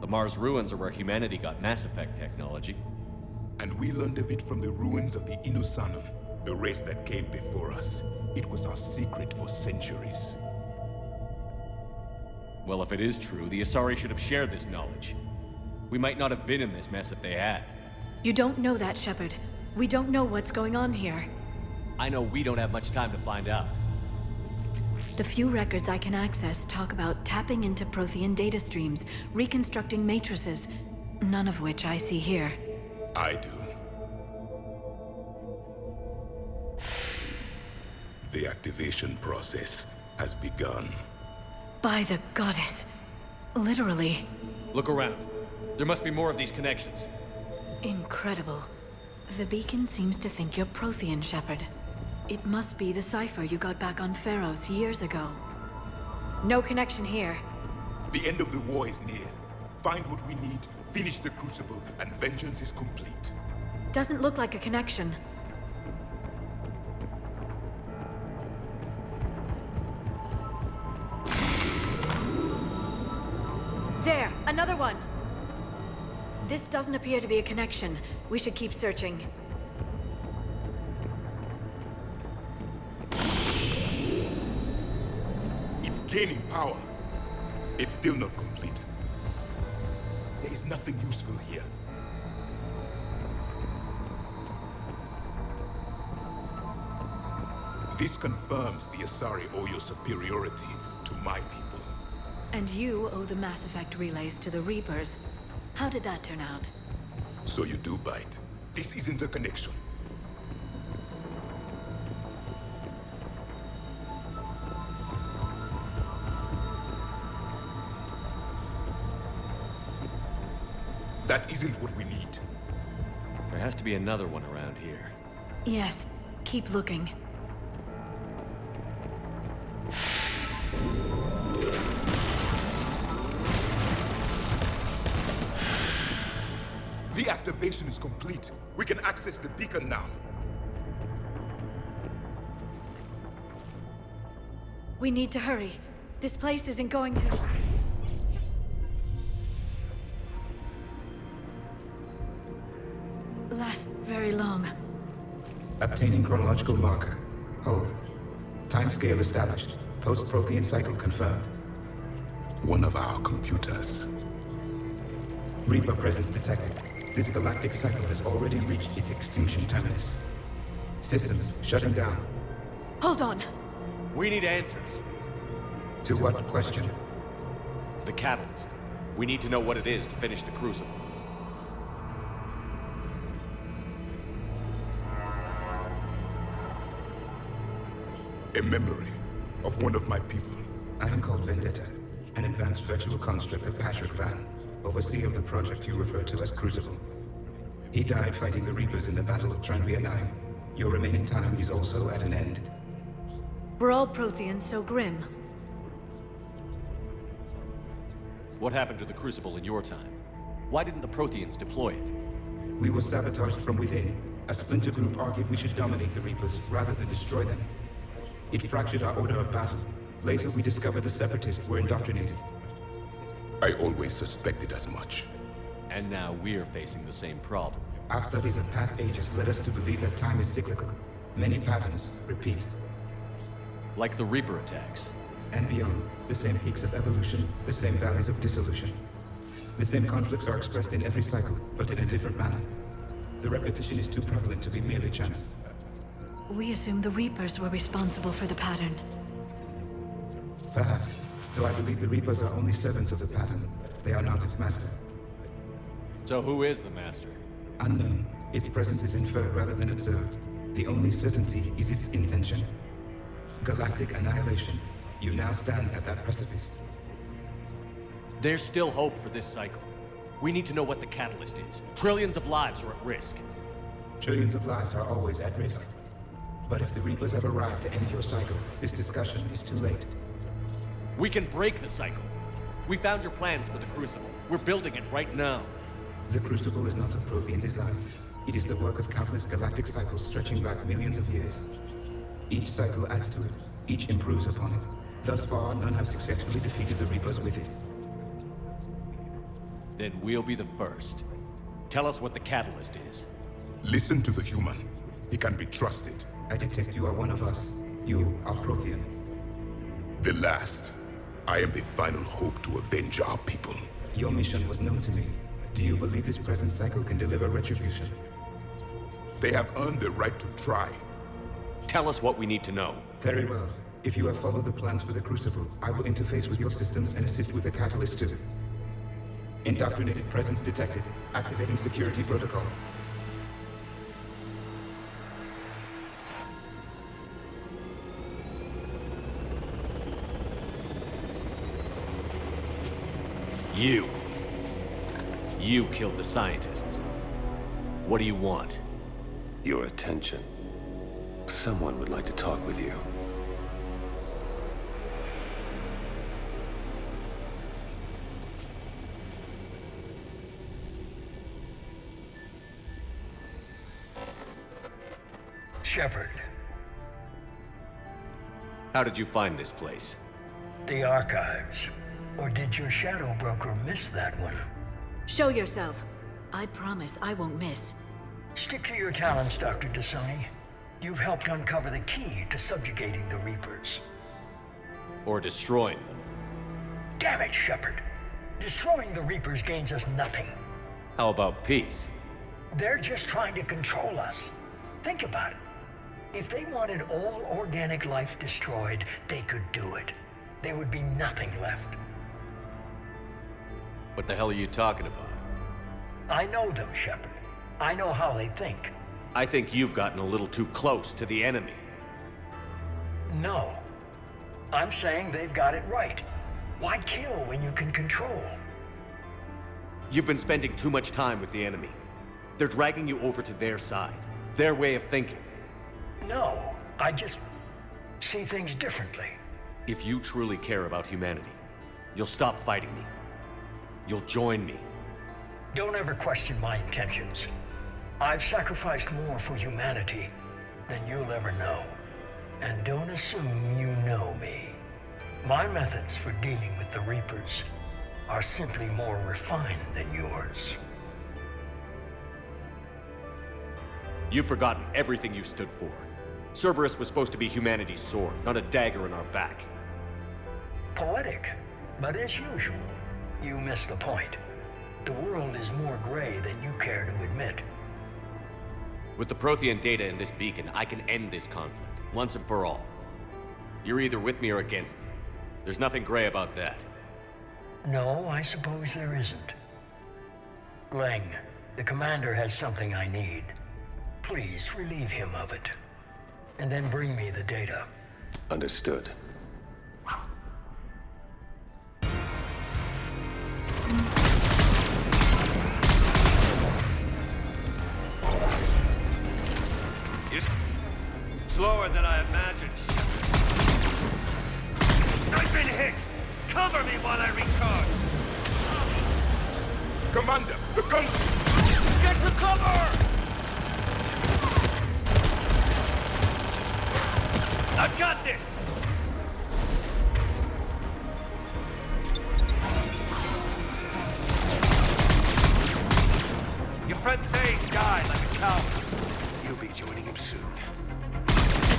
[SPEAKER 4] The Mars ruins are where humanity got Mass Effect technology.
[SPEAKER 9] And we learned of it from the ruins of the Inusanum, the race that came before us. It was our secret for centuries.
[SPEAKER 4] Well, if it is true, the Asari should have shared this knowledge. We might not have been in this mess if they had.
[SPEAKER 27] You don't know that, Shepard. We don't know what's going on here.
[SPEAKER 4] I know we don't have much time to find out.
[SPEAKER 27] The few records I can access talk about tapping into Prothean data streams, reconstructing matrices, none of which I see here.
[SPEAKER 9] I do. The activation process has begun.
[SPEAKER 27] By the goddess. Literally.
[SPEAKER 4] Look around. There must be more of these connections.
[SPEAKER 27] Incredible. The beacon seems to think you're Prothean, Shepard. It must be the cipher you got back on Pharos years ago. No connection here.
[SPEAKER 9] The end of the war is near. Find what we need, finish the Crucible, and vengeance is complete.
[SPEAKER 27] Doesn't look like a connection. There! Another one! This doesn't appear to be a connection. We should keep searching.
[SPEAKER 9] It's gaining power. It's still not complete. There is nothing useful here. This confirms the Asari owe your superiority to my people.
[SPEAKER 27] And you owe the Mass Effect relays to the Reapers. How did that turn out?
[SPEAKER 9] So you do bite. This isn't a connection. That isn't what we need.
[SPEAKER 4] There has to be another one around here.
[SPEAKER 27] Yes. Keep looking.
[SPEAKER 9] The activation is complete. We can access the beacon now.
[SPEAKER 27] We need to hurry. This place isn't going to... is very long.
[SPEAKER 12] Obtaining chronological marker. Hold. Timescale established. Post-Prothean cycle confirmed.
[SPEAKER 9] One of our computers.
[SPEAKER 12] Reaper presence detected. This galactic cycle has already reached its extinction terminus. Systems shutting down.
[SPEAKER 21] Hold on.
[SPEAKER 4] We need answers.
[SPEAKER 12] To what question?
[SPEAKER 4] The catalyst. We need to know what it is to finish the Crucible.
[SPEAKER 9] A memory of one of my people.
[SPEAKER 12] I am called Vendetta, an advanced virtual construct of Patrick Van, overseer of the project you refer to as Crucible. He died fighting the Reapers in the Battle of Tranvia 9. Your remaining time is also at an end.
[SPEAKER 27] Were all Protheans so grim?
[SPEAKER 4] What happened to the Crucible in your time? Why didn't the Protheans deploy it?
[SPEAKER 12] We were sabotaged from within. A splinter group argued we should dominate the Reapers rather than destroy them. It fractured our order of battle. Later, we discovered the Separatists were indoctrinated.
[SPEAKER 9] I always suspected as much.
[SPEAKER 4] And now we're facing the same problem.
[SPEAKER 12] Our studies of past ages led us to believe that time is cyclical. Many patterns repeat.
[SPEAKER 4] Like the Reaper attacks.
[SPEAKER 12] And beyond, the same peaks of evolution, the same valleys of dissolution. The same conflicts are expressed in every cycle, but in a different manner. The repetition is too prevalent to be merely chance.
[SPEAKER 27] We assumed the Reapers were responsible for the pattern.
[SPEAKER 12] Perhaps, though I believe the Reapers are only servants of the pattern. They are not its master.
[SPEAKER 4] So who is the master?
[SPEAKER 12] Unknown. Its presence is inferred rather than observed. The only certainty is its intention. Galactic annihilation. You now stand at that precipice.
[SPEAKER 4] There's still hope for this cycle. We need to know what the catalyst is. Trillions of lives are at risk.
[SPEAKER 12] Trillions of lives are always at risk. But if the Reapers have arrived to end your cycle, this discussion is too late.
[SPEAKER 4] We can break the cycle. We found your plans for the Crucible. We're building it right now.
[SPEAKER 12] The Crucible is not of Prothean design. It is the work of countless galactic cycles stretching back millions of years. Each cycle adds to it. Each improves upon it. Thus far, none have successfully defeated the Reapers with it.
[SPEAKER 4] Then we'll be the first. Tell us what the catalyst is.
[SPEAKER 9] Listen to the human. He can be trusted.
[SPEAKER 12] I detect you are one of us. You are Prothean.
[SPEAKER 9] The last. I am the final hope to avenge our people.
[SPEAKER 12] Your mission was known to me. Do you believe this present cycle can deliver retribution?
[SPEAKER 9] They have earned the right to try.
[SPEAKER 4] Tell us what we need to know.
[SPEAKER 12] Very well. If you have followed the plans for the Crucible, I will interface with your systems and assist with the catalyst too. Indoctrinated presence detected. Activating security protocol.
[SPEAKER 4] You killed the scientists. What do you want?
[SPEAKER 15] Your attention. Someone would like to talk with you.
[SPEAKER 18] Shepard.
[SPEAKER 4] How did you find this place?
[SPEAKER 18] The archives. Or did your shadow broker miss that one?
[SPEAKER 27] Show yourself. I promise I won't miss.
[SPEAKER 18] Stick to your talents, Dr. Dasani. You've helped uncover the key to subjugating the Reapers.
[SPEAKER 4] Or destroying them.
[SPEAKER 18] Damn it, Shepard. Destroying the Reapers gains us nothing.
[SPEAKER 4] How about peace?
[SPEAKER 18] They're just trying to control us. Think about it. If they wanted all organic life destroyed, they could do it. There would be nothing left.
[SPEAKER 4] What the hell are you talking about?
[SPEAKER 18] I know them, Shepard. I know how they think.
[SPEAKER 4] I think you've gotten a little too close to the enemy.
[SPEAKER 18] No. I'm saying they've got it right. Why kill when you can control?
[SPEAKER 4] You've been spending too much time with the enemy. They're dragging you over to their side. Their way of thinking.
[SPEAKER 18] No, I just see things differently.
[SPEAKER 4] If you truly care about humanity, you'll stop fighting me. You'll join me.
[SPEAKER 18] Don't ever question my intentions. I've sacrificed more for humanity than you'll ever know. And don't assume you know me. My methods for dealing with the Reapers are simply more refined than yours.
[SPEAKER 4] You've forgotten everything you stood for. Cerberus was supposed to be humanity's sword, not a dagger in our back.
[SPEAKER 3] Poetic, but as usual, you missed the point. The world is more gray than you care to admit.
[SPEAKER 4] With the Prothean data in this beacon, I can end this conflict, once and for all. You're either with me or against me. There's nothing gray about that.
[SPEAKER 3] No, I suppose there isn't. Leng, the commander has something I need. Please relieve him of it. And then bring me the data.
[SPEAKER 15] Understood.
[SPEAKER 5] You're slower than I imagined. I've been hit! Cover me while I recharge!
[SPEAKER 9] Commander, the guns!
[SPEAKER 5] Get to cover! I've got this! Your friend Thane died like a coward. You'll be joining him soon.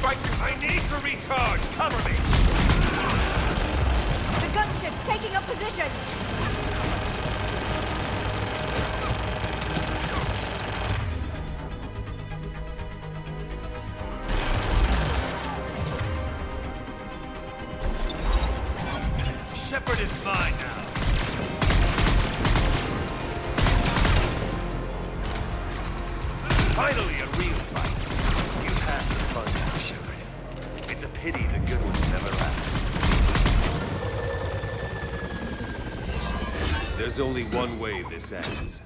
[SPEAKER 5] I need to recharge! Cover me!
[SPEAKER 14] The gunship's taking up position!
[SPEAKER 5] Shepard is mine now. Finally, a real fight. You've had the fun now, Shepard. It's a pity the good ones never last.
[SPEAKER 15] There's only one way this ends.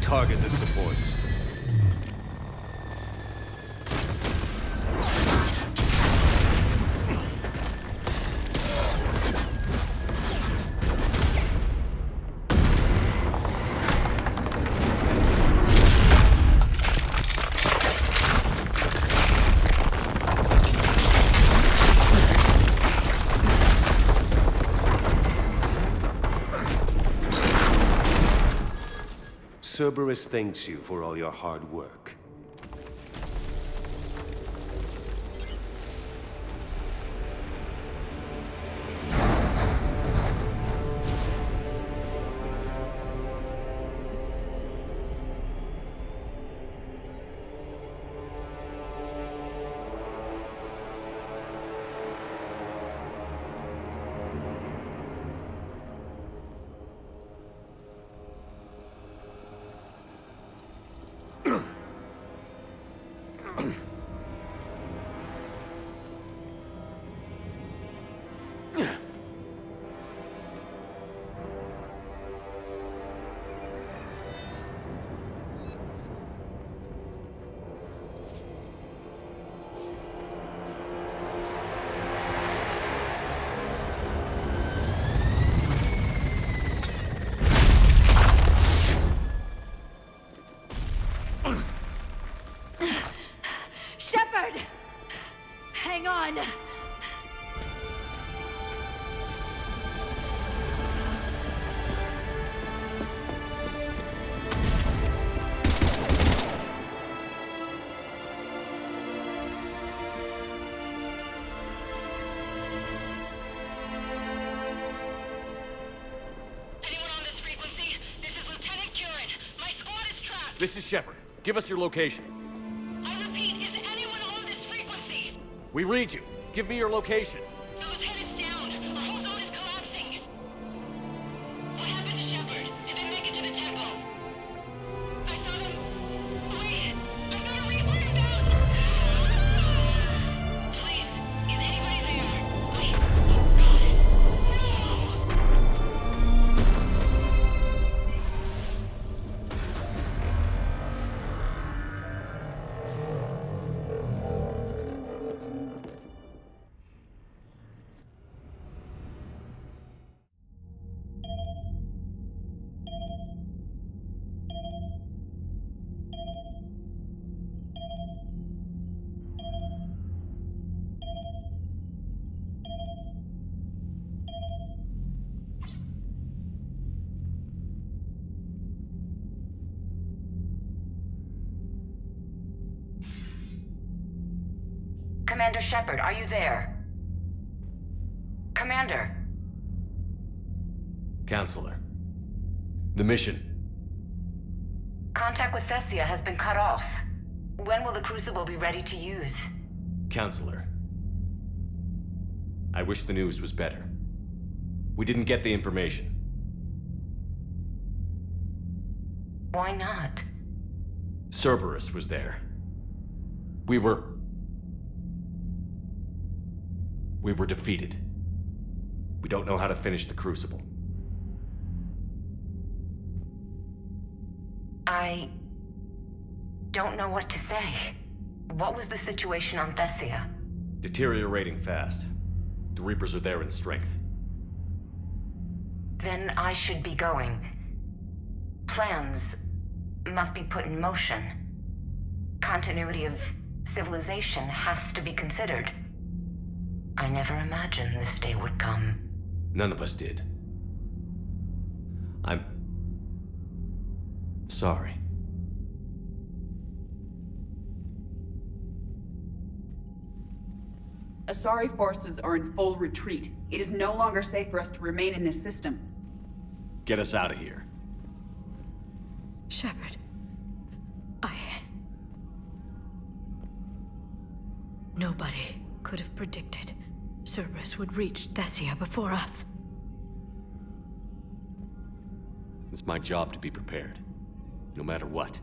[SPEAKER 15] Target the supports. Cerberus thanks you for all your hard work.
[SPEAKER 14] Hang on!
[SPEAKER 4] This is Shepard. Give us your location.
[SPEAKER 14] I repeat, is anyone on this frequency?
[SPEAKER 4] We read you. Give me your location.
[SPEAKER 14] The lieutenant's down. Our whole zone is collapsing. What happened to Shepard? Did they make it to the temple? I saw them. Wait! I've got a Reaper inbound! Please, is anybody there? Oh, goddess.
[SPEAKER 20] Commander Shepard, are you there? Commander!
[SPEAKER 4] Councilor. The mission.
[SPEAKER 20] Contact with Thessia has been cut off. When will the Crucible be ready to use?
[SPEAKER 4] Councilor. I wish the news was better. We didn't get the information.
[SPEAKER 20] Why not?
[SPEAKER 4] Cerberus was there. We were defeated. We don't know how to finish the Crucible.
[SPEAKER 20] I don't know what to say. What was the situation on Thessia?
[SPEAKER 4] Deteriorating fast. The Reapers are there in strength.
[SPEAKER 20] Then I should be going. Plans must be put in motion. Continuity of civilization has to be considered. I never imagined this day would come.
[SPEAKER 4] None of us did. I'm sorry.
[SPEAKER 16] Asari forces are in full retreat. It is no longer safe for us to remain in this system.
[SPEAKER 4] Get us out of here.
[SPEAKER 27] Shepard. Nobody could have predicted Cerberus would reach Thessia before us.
[SPEAKER 4] It's my job to be prepared, no matter what.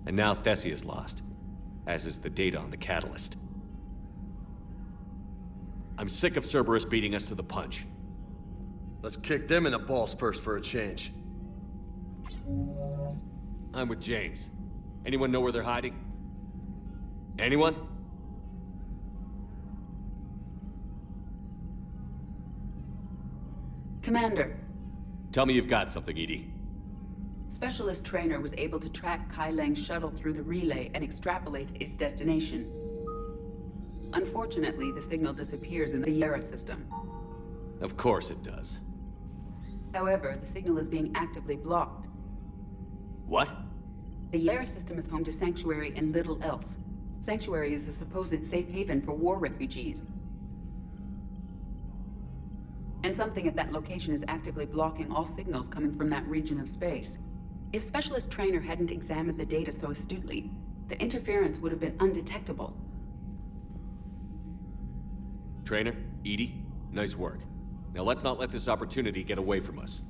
[SPEAKER 4] And now Thessia's lost, as is the data on the catalyst. I'm sick of Cerberus beating us to the punch.
[SPEAKER 17] Let's kick them in the balls first for a change.
[SPEAKER 4] I'm with James. Anyone know where they're hiding? Anyone?
[SPEAKER 16] Commander.
[SPEAKER 4] Tell me you've got something, Edie.
[SPEAKER 16] Specialist Trainer was able to track Kai Lang's shuttle through the relay and extrapolate its destination. Unfortunately, the signal disappears in the Yara system.
[SPEAKER 4] Of course it does.
[SPEAKER 16] However, the signal is being actively blocked.
[SPEAKER 4] What?
[SPEAKER 16] The Yara system is home to Sanctuary and little else. Sanctuary is a supposed safe haven for war refugees. And something at that location is actively blocking all signals coming from that region of space. If Specialist Trainer hadn't examined the data so astutely, the interference would have been undetectable.
[SPEAKER 4] Trainer, Edie, nice work. Now let's not let this opportunity get away from us.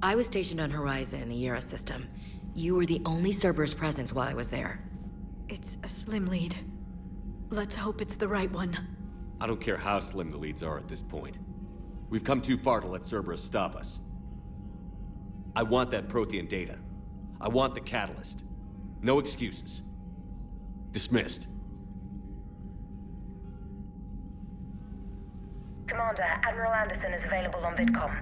[SPEAKER 19] I was stationed on Horizon in the Yara system. You were the only Cerberus presence while I was there.
[SPEAKER 27] It's a slim lead. Let's hope it's the right one.
[SPEAKER 4] I don't care how slim the leads are at this point. We've come too far to let Cerberus stop us. I want that Prothean data. I want the catalyst. No excuses. Dismissed.
[SPEAKER 20] Commander, Admiral Anderson is available on VidCom.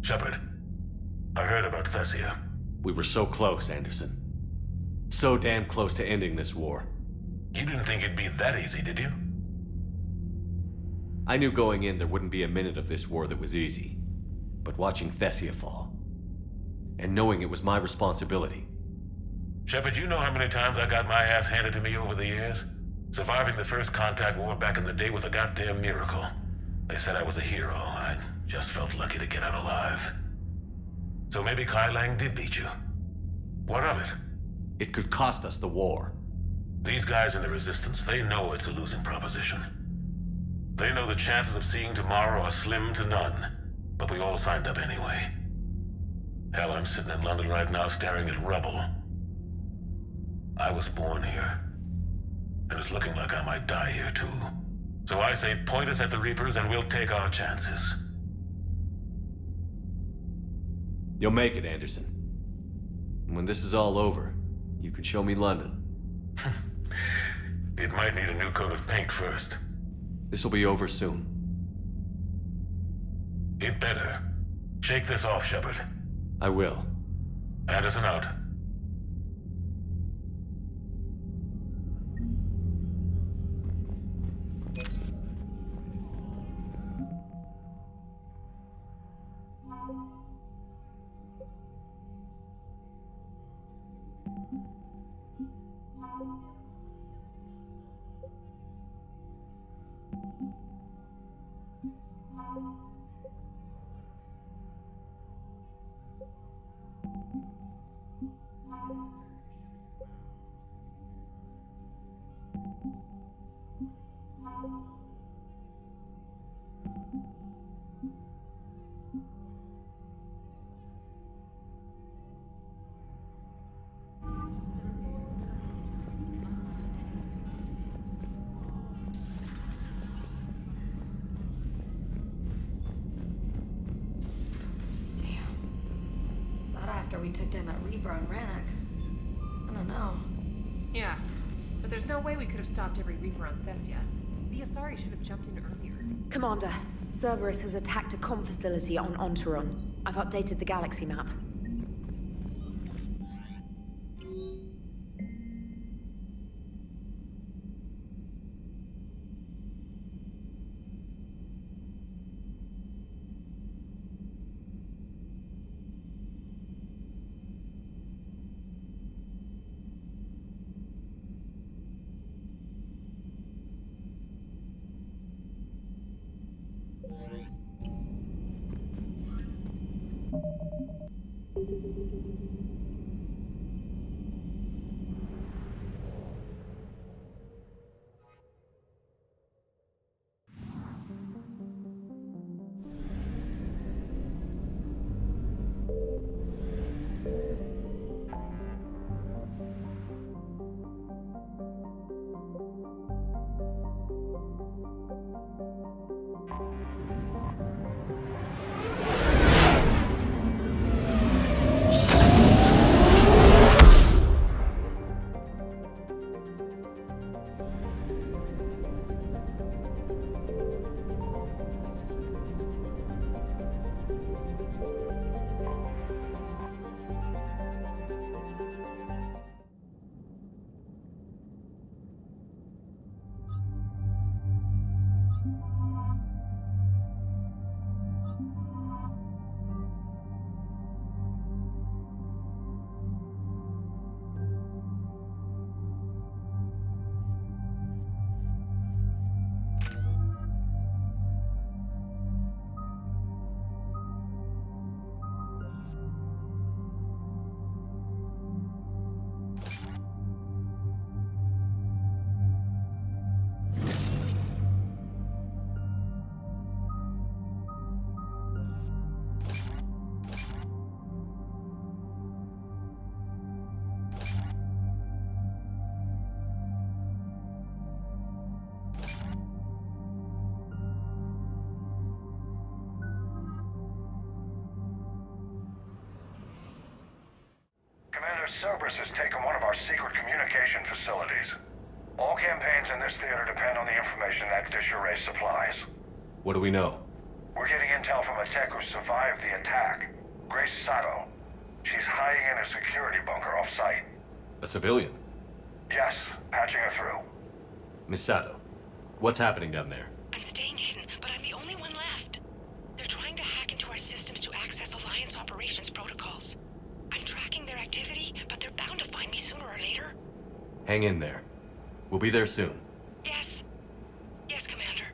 [SPEAKER 18] Shepard, I heard about Thessia.
[SPEAKER 4] We were so close, Anderson. So damn close to ending this war.
[SPEAKER 18] You didn't think it'd be that easy, did you?
[SPEAKER 4] I knew going in there wouldn't be a minute of this war that was easy. But watching Thessia fall, and knowing it was my responsibility.
[SPEAKER 18] Shepard, you know how many times I got my ass handed to me over the years? Surviving the first contact war back in the day was a goddamn miracle. They said I was a hero. I just felt lucky to get out alive. So maybe Kai Lang did beat you. What of it?
[SPEAKER 4] It could cost us the war.
[SPEAKER 18] These guys in the Resistance, they know it's a losing proposition. They know the chances of seeing tomorrow are slim to none. But we all signed up anyway. Hell, I'm sitting in London right now staring at rubble. I was born here. And it's looking like I might die here too. So I say point us at the Reapers and we'll take our chances.
[SPEAKER 4] You'll make it, Anderson. And when this is all over, you can show me London.
[SPEAKER 18] It might need a new coat of paint first.
[SPEAKER 4] This'll be over soon.
[SPEAKER 18] It better. Shake this off, Shepard.
[SPEAKER 4] I will.
[SPEAKER 18] Anderson out.
[SPEAKER 2] After we took down that Reaper on Rannoch. I don't know.
[SPEAKER 10] Yeah, but there's no way we could have stopped every Reaper on Thessia. The Asari should have jumped in earlier.
[SPEAKER 13] Commander, Cerberus has attacked a comm facility on Ontaron. I've updated the galaxy map.
[SPEAKER 5] Cerberus has taken one of our secret communication facilities. All campaigns in this theater depend on the information that dish array supplies.
[SPEAKER 4] What do we know?
[SPEAKER 5] We're getting intel from a tech who survived the attack. Grace Sato. She's hiding in a security bunker off-site.
[SPEAKER 4] A civilian?
[SPEAKER 5] Yes, patching her through.
[SPEAKER 4] Miss Sato, what's happening down there?
[SPEAKER 19] I'm staying hidden, but I'm the only one left. They're trying to hack into our systems to access Alliance operations protocols. I'm tracking their activity, but they're bound to find me sooner or later.
[SPEAKER 4] Hang in there. We'll be there soon.
[SPEAKER 19] Yes. Yes, Commander.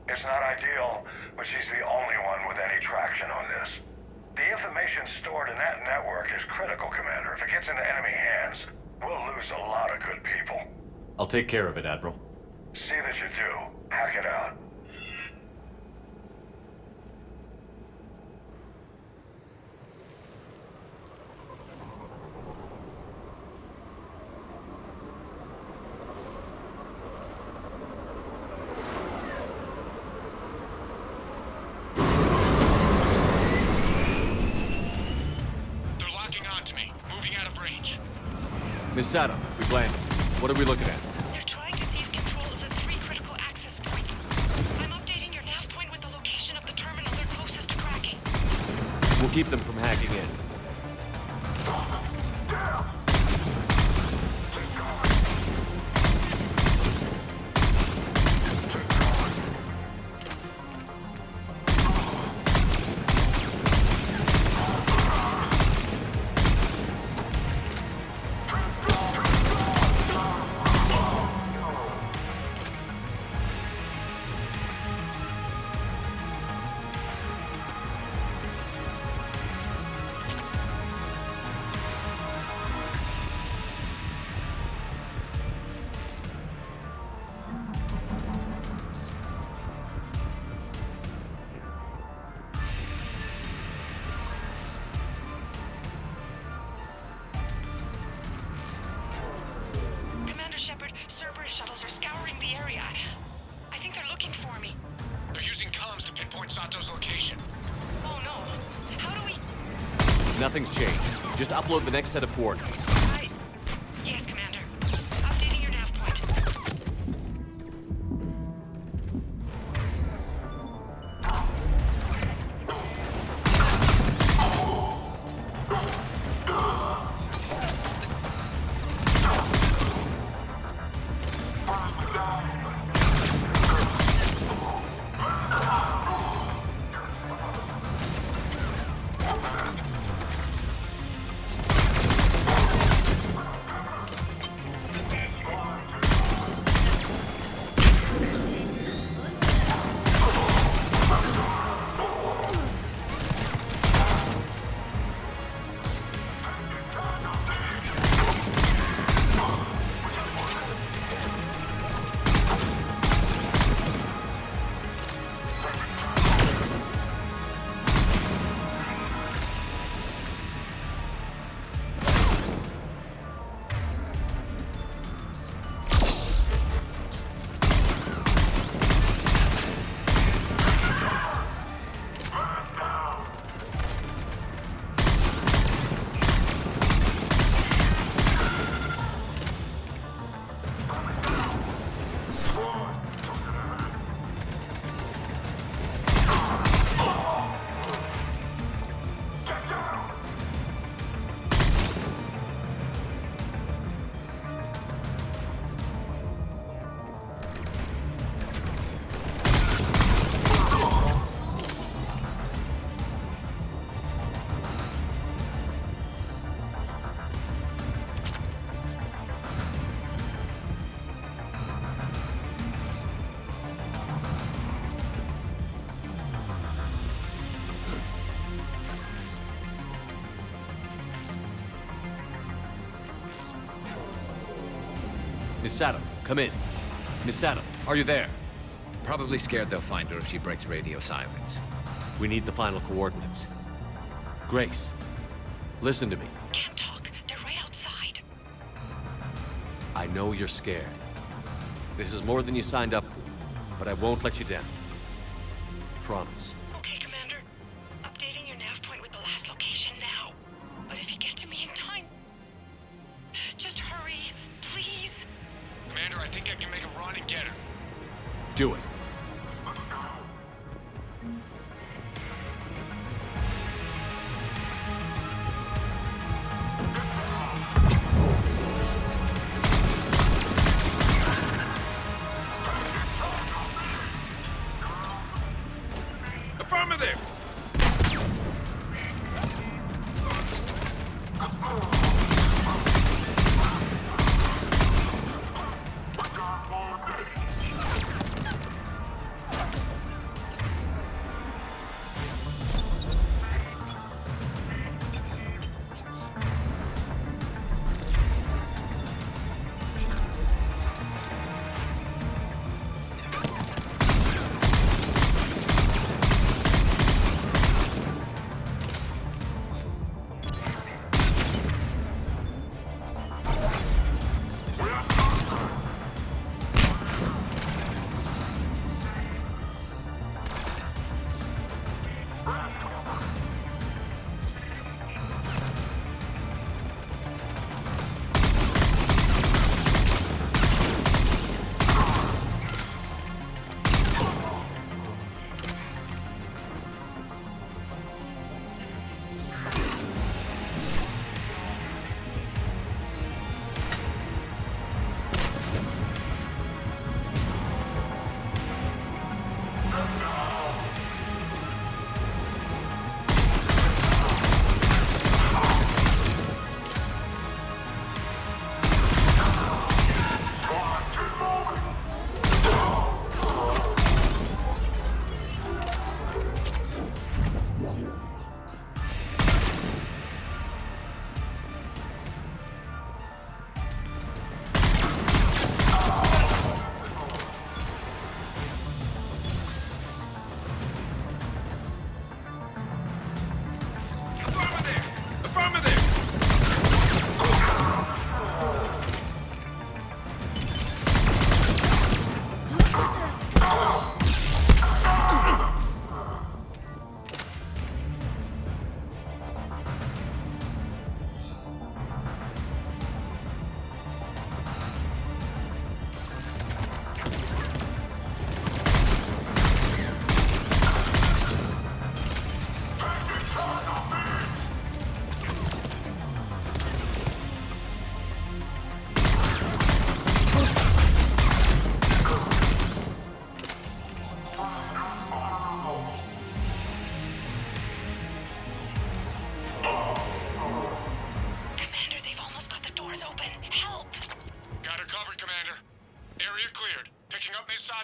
[SPEAKER 5] It's not ideal, but she's the only one with any traction on this. The information stored in that network is critical, Commander. If it gets into enemy hands, we'll lose a lot of good people.
[SPEAKER 4] I'll take care of it, Admiral.
[SPEAKER 5] See that you do. Hack it out.
[SPEAKER 4] Miss Sato, we've landed. What are we looking at?
[SPEAKER 19] They're trying to seize control of the 3 critical access points. I'm updating your nav point with the location of the terminal they're closest to cracking.
[SPEAKER 4] We'll keep them from hacking in.
[SPEAKER 19] shuttles are scouring the area. I think they're looking for me.
[SPEAKER 1] They're using comms to pinpoint Sato's location.
[SPEAKER 19] Oh no. How do we...
[SPEAKER 4] Nothing's changed. Just upload the next set of coordinates.
[SPEAKER 19] Yes, Commander. Updating your nav point.
[SPEAKER 4] Miss Sato, come in. Miss Sato, are you there?
[SPEAKER 1] Probably scared they'll find her if she breaks radio silence.
[SPEAKER 4] We need the final coordinates. Grace, listen to me.
[SPEAKER 19] Can't talk. They're right outside.
[SPEAKER 4] I know you're scared. This is more than you signed up for, but I won't let you down. Promise.
[SPEAKER 19] Okay, Commander. Updating your nav point with the last location now. But if you get to me in time... just hurry, please.
[SPEAKER 1] Commander, I think I can make a run and get her.
[SPEAKER 4] Do it.
[SPEAKER 1] Affirmative!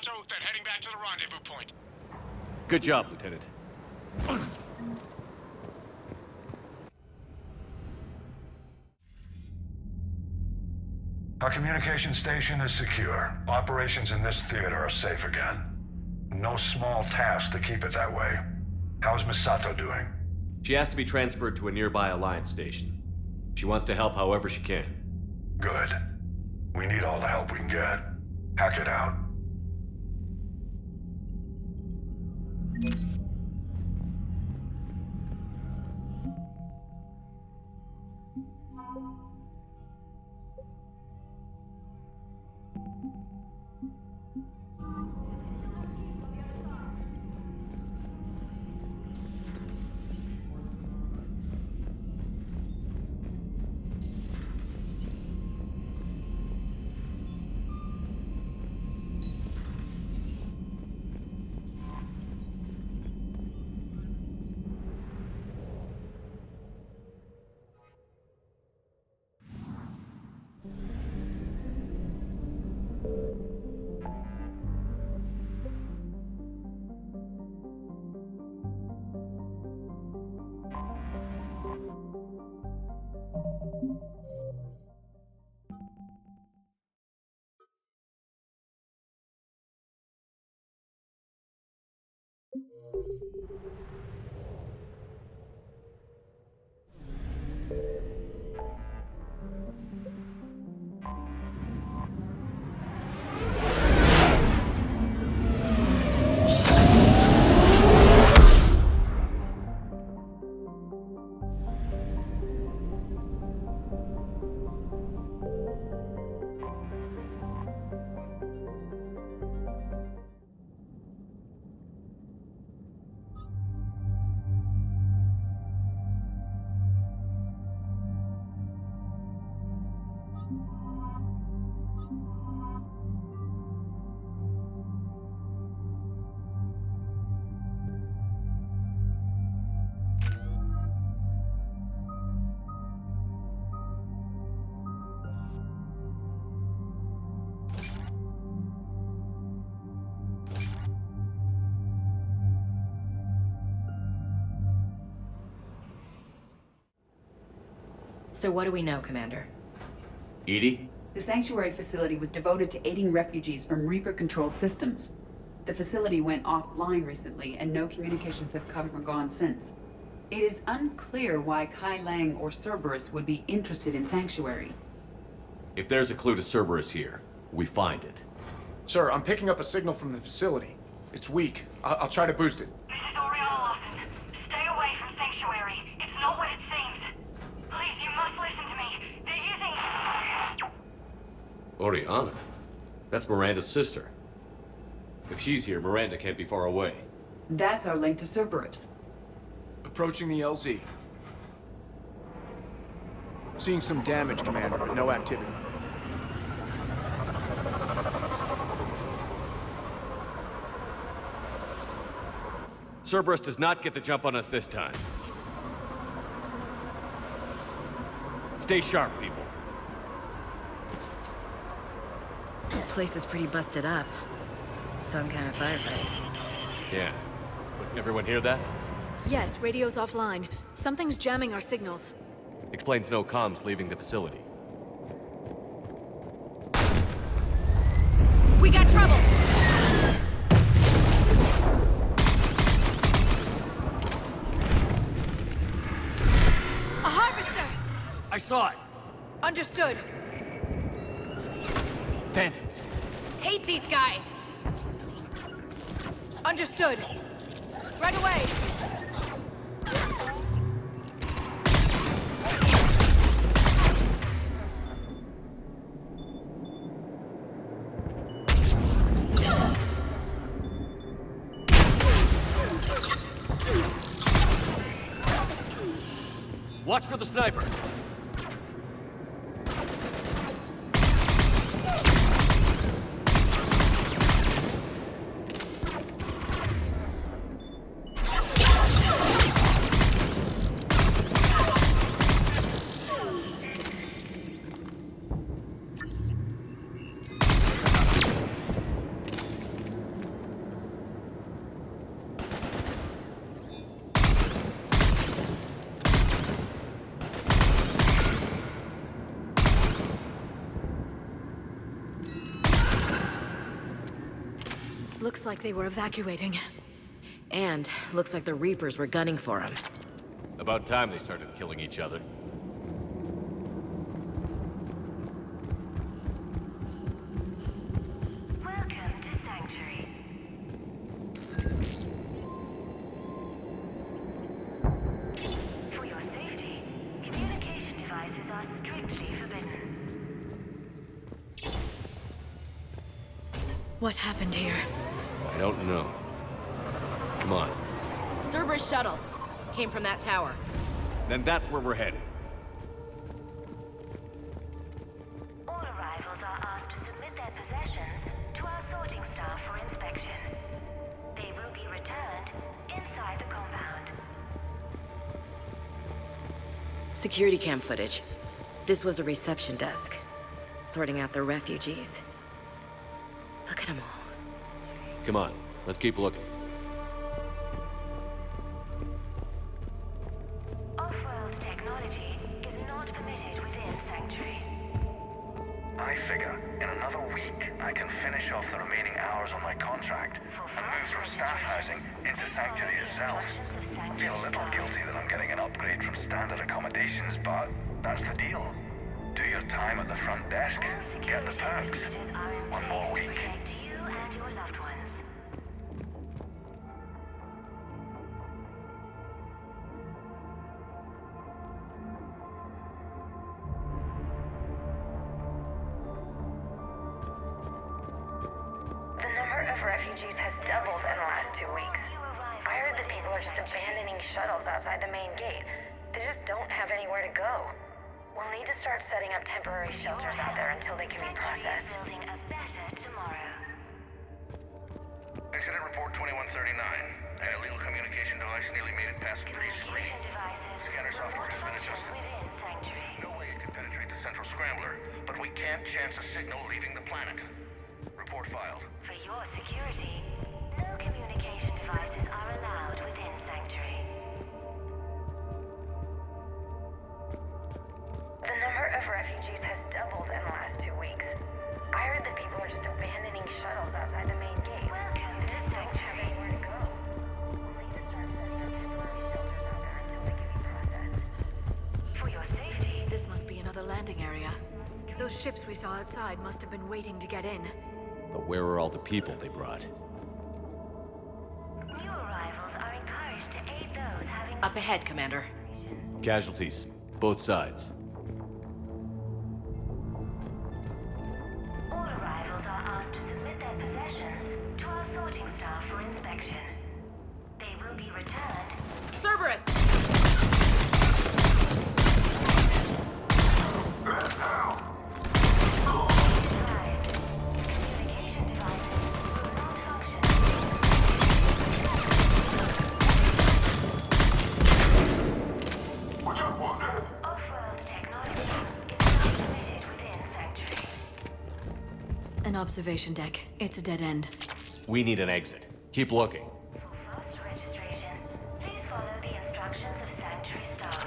[SPEAKER 7] Pronto, then heading back to the rendezvous point.
[SPEAKER 4] Good job, Lieutenant.
[SPEAKER 5] Our communication station is secure. Operations in this theater are safe again. No small task to keep it that way. How's Misato doing?
[SPEAKER 4] She has to be transferred to a nearby Alliance station. She wants to help however she can.
[SPEAKER 5] Good. We need all the help we can get. Hack it out.
[SPEAKER 8] So what do we know, Commander?
[SPEAKER 4] Edie?
[SPEAKER 16] The sanctuary facility was devoted to aiding refugees from Reaper-controlled systems. The facility went offline recently, and no communications have come or gone since. It is unclear why Kai Lang or Cerberus would be interested in Sanctuary.
[SPEAKER 4] If there's a clue to Cerberus here, we find it.
[SPEAKER 7] Sir, I'm picking up a signal from the facility. It's weak. I'll try to boost it.
[SPEAKER 22] This is Oriana Lawson. Stay away from Sanctuary. It's not what it seems. Please, you must listen to me. They're using...
[SPEAKER 4] Oriana? That's Miranda's sister. If she's here, Miranda can't be far away.
[SPEAKER 16] That's our link to Cerberus.
[SPEAKER 7] Approaching the LZ. Seeing some damage, Commander, but no activity.
[SPEAKER 4] Cerberus does not get the jump on us this time. Stay sharp, people.
[SPEAKER 8] The place is pretty busted up. Some kind of firefight.
[SPEAKER 4] Yeah. But everyone hear that?
[SPEAKER 21] Yes, radio's offline. Something's jamming our signals.
[SPEAKER 4] Explains no comms leaving the facility.
[SPEAKER 21] We got trouble! A harvester!
[SPEAKER 4] I saw it!
[SPEAKER 21] Understood.
[SPEAKER 4] Phantoms.
[SPEAKER 21] Hate these guys! Understood. Right away!
[SPEAKER 4] Watch for the sniper.
[SPEAKER 21] Looks like they were evacuating.
[SPEAKER 8] And looks like the Reapers were gunning for him.
[SPEAKER 4] About time they started killing each other.
[SPEAKER 22] Welcome to Sanctuary. For your safety, communication devices are strictly forbidden.
[SPEAKER 21] What happened here?
[SPEAKER 4] I don't know. Come on.
[SPEAKER 8] Cerberus shuttles. Came from that tower.
[SPEAKER 4] Then that's where we're headed.
[SPEAKER 22] All arrivals are asked to submit their possessions to our sorting staff for inspection. They will be returned inside the compound.
[SPEAKER 8] Security cam footage. This was a reception desk. Sorting out the refugees. Look at them all.
[SPEAKER 4] Come on, let's keep looking.
[SPEAKER 22] Off-world technology is not permitted within Sanctuary.
[SPEAKER 5] I figure in another week I can finish off the remaining hours on my contract and move from staff housing into Sanctuary itself. I feel a little guilty that I'm getting an upgrade from standard accommodations, but that's the deal. Do your time at the front desk, get the perks. One more week.
[SPEAKER 22] Protect you and your loved ones.
[SPEAKER 20] The number of refugees has doubled in the last 2 weeks. I heard that people are just abandoning shuttles outside the main gate. They just don't have anywhere to go. We'll need to start setting up temporary shelters out there until they can be processed.
[SPEAKER 22] Building a better tomorrow.
[SPEAKER 5] Incident report 2139. An illegal communication device nearly made it past pre-screen. Scanner software has been adjusted.
[SPEAKER 22] Within Sanctuary.
[SPEAKER 5] No way it can penetrate the central scrambler, but we can't chance a signal leaving the planet. Report filed.
[SPEAKER 22] For your security, no communication devices are allowed within Sanctuary.
[SPEAKER 20] The number of refugees has doubled in the last 2 weeks. I heard that people are just abandoning shuttles outside the main gate.
[SPEAKER 22] Welcome
[SPEAKER 20] They
[SPEAKER 22] to
[SPEAKER 20] just don't have
[SPEAKER 22] Sanctuary.
[SPEAKER 20] anywhere to go. We'll need to start setting up temporary shelters out there until they can be processed.
[SPEAKER 22] For your safety,
[SPEAKER 21] This must be another landing area. Those ships we saw outside must have been waiting to get in.
[SPEAKER 4] But where are all the people they brought?
[SPEAKER 22] new arrivals are encouraged to aid those having
[SPEAKER 8] Up ahead, Commander.
[SPEAKER 4] Casualties, both sides.
[SPEAKER 22] All arrivals are asked to submit their possessions to our sorting staff for inspection. They will be returned.
[SPEAKER 8] Cerberus!
[SPEAKER 22] Communication devices will not function.
[SPEAKER 9] Watch out, Wanda.
[SPEAKER 22] Off-world technology is not permitted within Sanctuary.
[SPEAKER 21] An observation deck. It's a dead end.
[SPEAKER 4] We need an exit. Keep looking.
[SPEAKER 22] For fast registration, please follow the instructions of Sanctuary staff.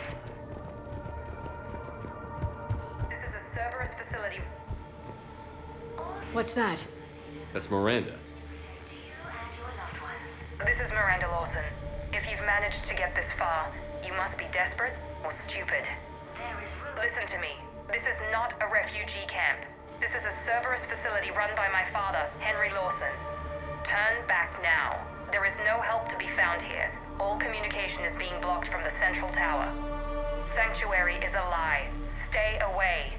[SPEAKER 20] This is a Cerberus facility.
[SPEAKER 21] What's that?
[SPEAKER 4] That's Miranda.
[SPEAKER 22] To you and your loved ones.
[SPEAKER 20] This is Miranda Lawson. If you've managed to get this far, you must be desperate or stupid.
[SPEAKER 22] There is room.
[SPEAKER 20] Listen to me. This is not a refugee camp. This is a Cerberus facility run by my father, Henry Lawson. Turn back now. There is no help to be found here. All communication is being blocked from the central tower. Sanctuary is a lie. Stay away.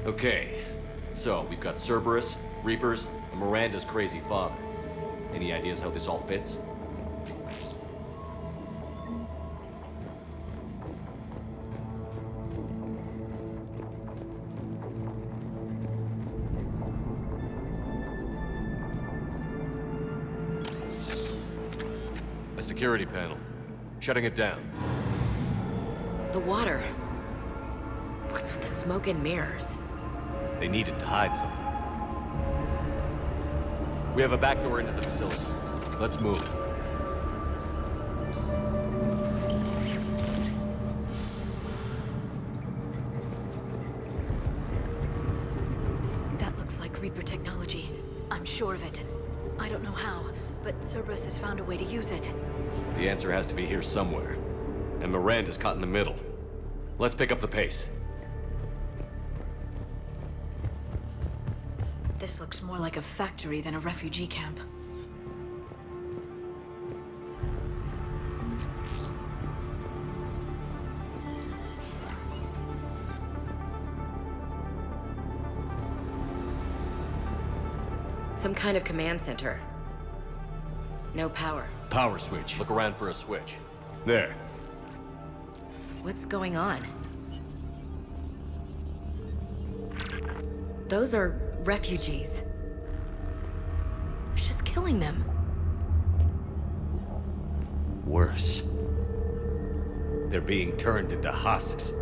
[SPEAKER 4] Okay, so we've got Cerberus, Reapers, and Miranda's crazy father. Any ideas how this all fits? A security panel. Shutting it down.
[SPEAKER 8] The water. What's with the smoke and mirrors?
[SPEAKER 4] They needed to hide something. We have a back door into the facility. Let's move.
[SPEAKER 21] That looks like Reaper technology. I'm sure of it.
[SPEAKER 13] I don't know how, but Cerberus has found a way to use it.
[SPEAKER 4] The answer has to be here somewhere. And Miranda's caught in the middle. Let's pick up the pace.
[SPEAKER 13] This looks more like a factory than a refugee camp.
[SPEAKER 8] Some kind of command center. No power.
[SPEAKER 4] Power switch. Look around for a switch. There.
[SPEAKER 8] What's going on? Those are refugees. You're just killing them.
[SPEAKER 4] Worse. They're being turned into husks.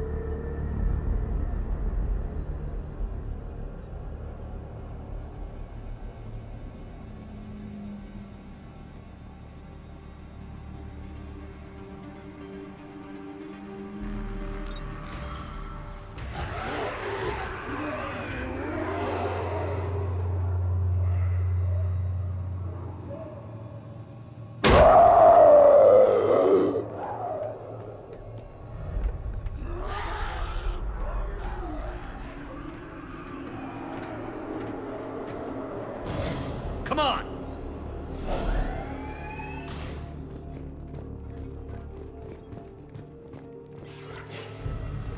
[SPEAKER 4] Come on!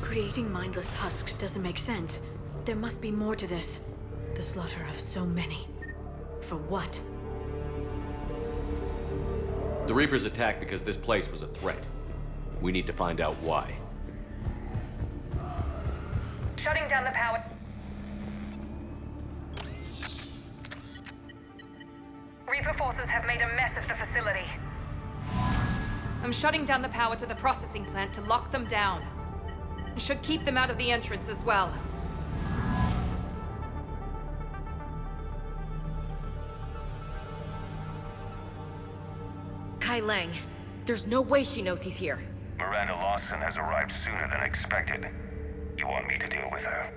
[SPEAKER 13] Creating mindless husks doesn't make sense. There must be more to this. The slaughter of so many. For what?
[SPEAKER 4] The Reapers attacked because this place was a threat. We need to find out why.
[SPEAKER 10] Shutting down the power. Reaper forces have made a mess of the facility. I'm shutting down the power to the processing plant to lock them down. Should keep them out of the entrance as well.
[SPEAKER 8] Kai Lang. There's no way she knows he's here.
[SPEAKER 5] Miranda Lawson has arrived sooner than expected. You want me to deal with her?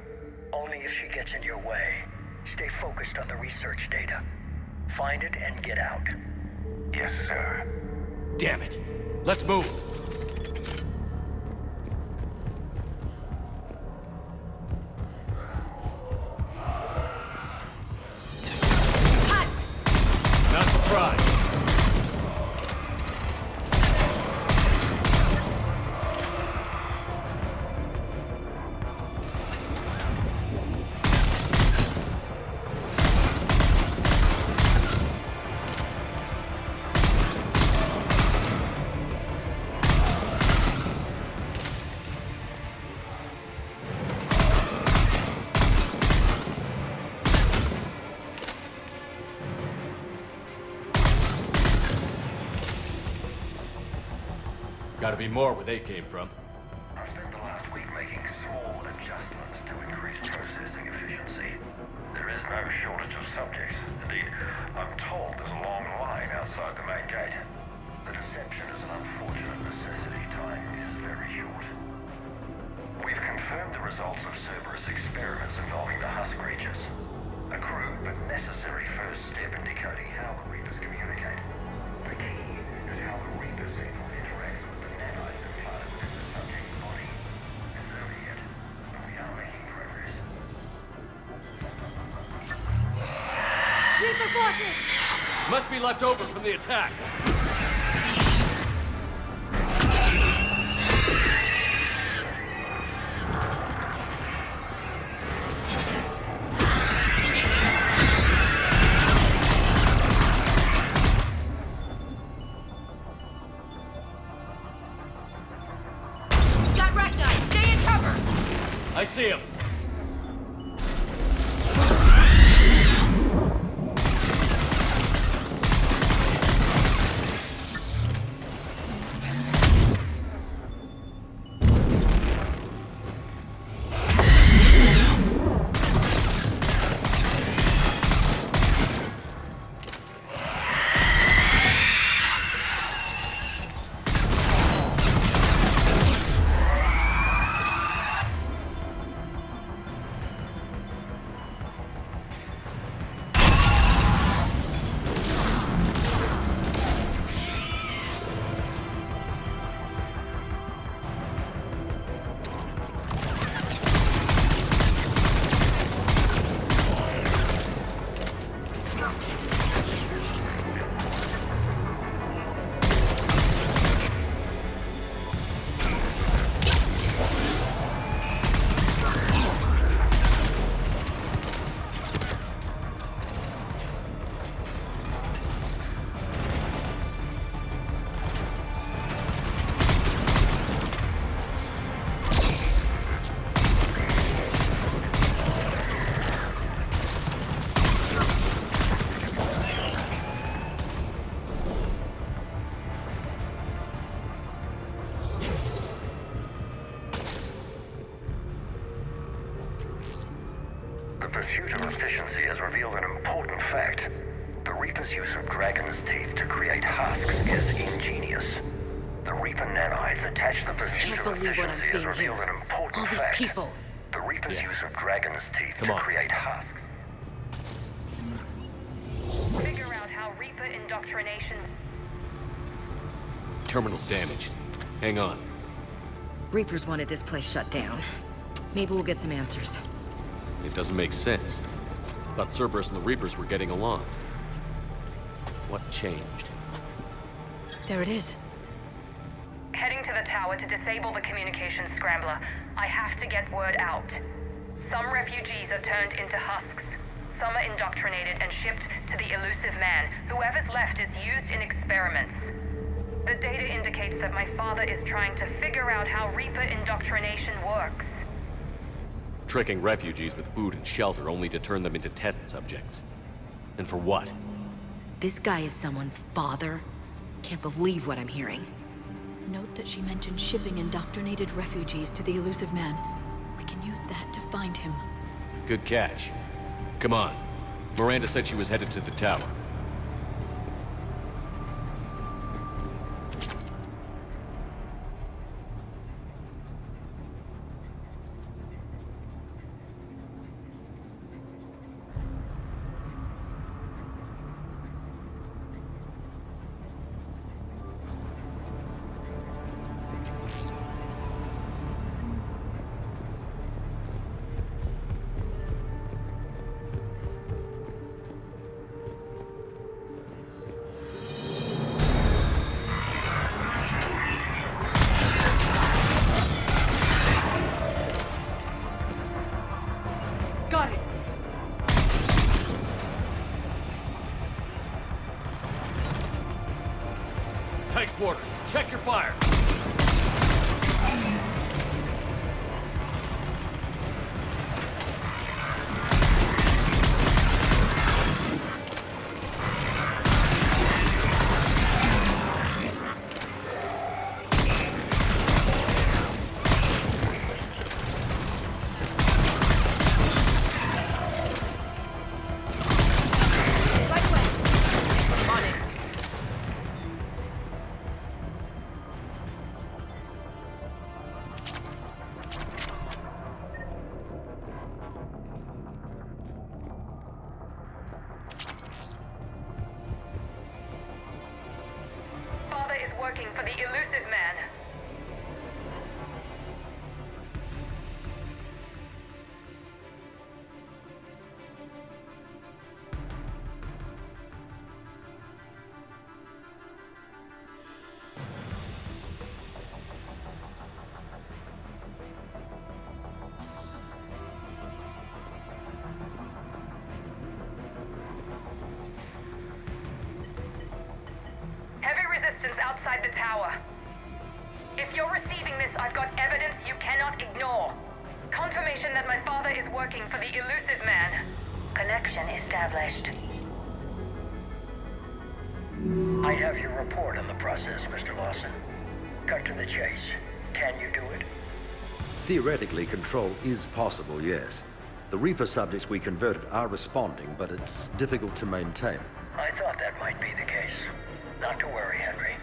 [SPEAKER 3] Only if she gets in your way. Stay focused on the research data. Find it and get out.
[SPEAKER 5] Yes, sir.
[SPEAKER 4] Damn it. Let's move. Not surprised. Gotta be more where they came from.
[SPEAKER 5] I spent the last week making small adjustments to increase processing efficiency. There is no shortage of subjects. Indeed, I'm told there's a long line outside the main gate. The deception is an unfortunate necessity. Time is very short. We've confirmed the results of Cerberus experiments involving the husk creatures. A crude but necessary first step in decoding how the Reapers communicate. The key is how the Reaper signal interacts with the nanites implanted within the subject's body. It's early yet, but we are making progress.
[SPEAKER 21] Reaper forces!
[SPEAKER 4] Must be left over from the attack. I see him.
[SPEAKER 5] The pursuit of efficiency has revealed an important fact. The Reaper's use of dragon's teeth to create husks is ingenious. The Reaper nanites attached to the pursuit of efficiency has revealed an important fact.
[SPEAKER 8] All these people.
[SPEAKER 5] The Reaper's use of dragon's teeth to create husks.
[SPEAKER 10] Figure out how Reaper indoctrination...
[SPEAKER 4] Terminal's damaged. Hang on.
[SPEAKER 8] Reapers wanted this place shut down. Maybe we'll get some answers.
[SPEAKER 4] It doesn't make sense. Thought Cerberus and the Reapers were getting along. What changed?
[SPEAKER 13] There it is.
[SPEAKER 10] Heading to the tower to disable the communications scrambler. I have to get word out. Some refugees are turned into husks. Some are indoctrinated and shipped to the elusive man. Whoever's left is used in experiments. The data indicates that my father is trying to figure out how Reaper indoctrination works.
[SPEAKER 4] Tricking refugees with food and shelter only to turn them into test subjects. And for what?
[SPEAKER 8] This guy is someone's father? Can't believe what I'm hearing.
[SPEAKER 13] Note that she mentioned shipping indoctrinated refugees to the elusive man. We can use that to find him.
[SPEAKER 4] Good catch. Come on. Miranda said she was headed to the tower.
[SPEAKER 10] Got it!
[SPEAKER 4] Tight quarters. Check your fire.
[SPEAKER 10] Working for the elusive man. Outside the tower. If you're receiving this, I've got evidence you cannot ignore. Confirmation that my father is working for the elusive man.
[SPEAKER 22] Connection established.
[SPEAKER 3] I have your report on the process, Mr. Lawson. Cut to the chase. Can you do it?
[SPEAKER 6] Theoretically, control is possible, yes. The Reaper subjects we converted are responding, but it's difficult to maintain.
[SPEAKER 3] I thought that might be the case. Not to worry, Henry.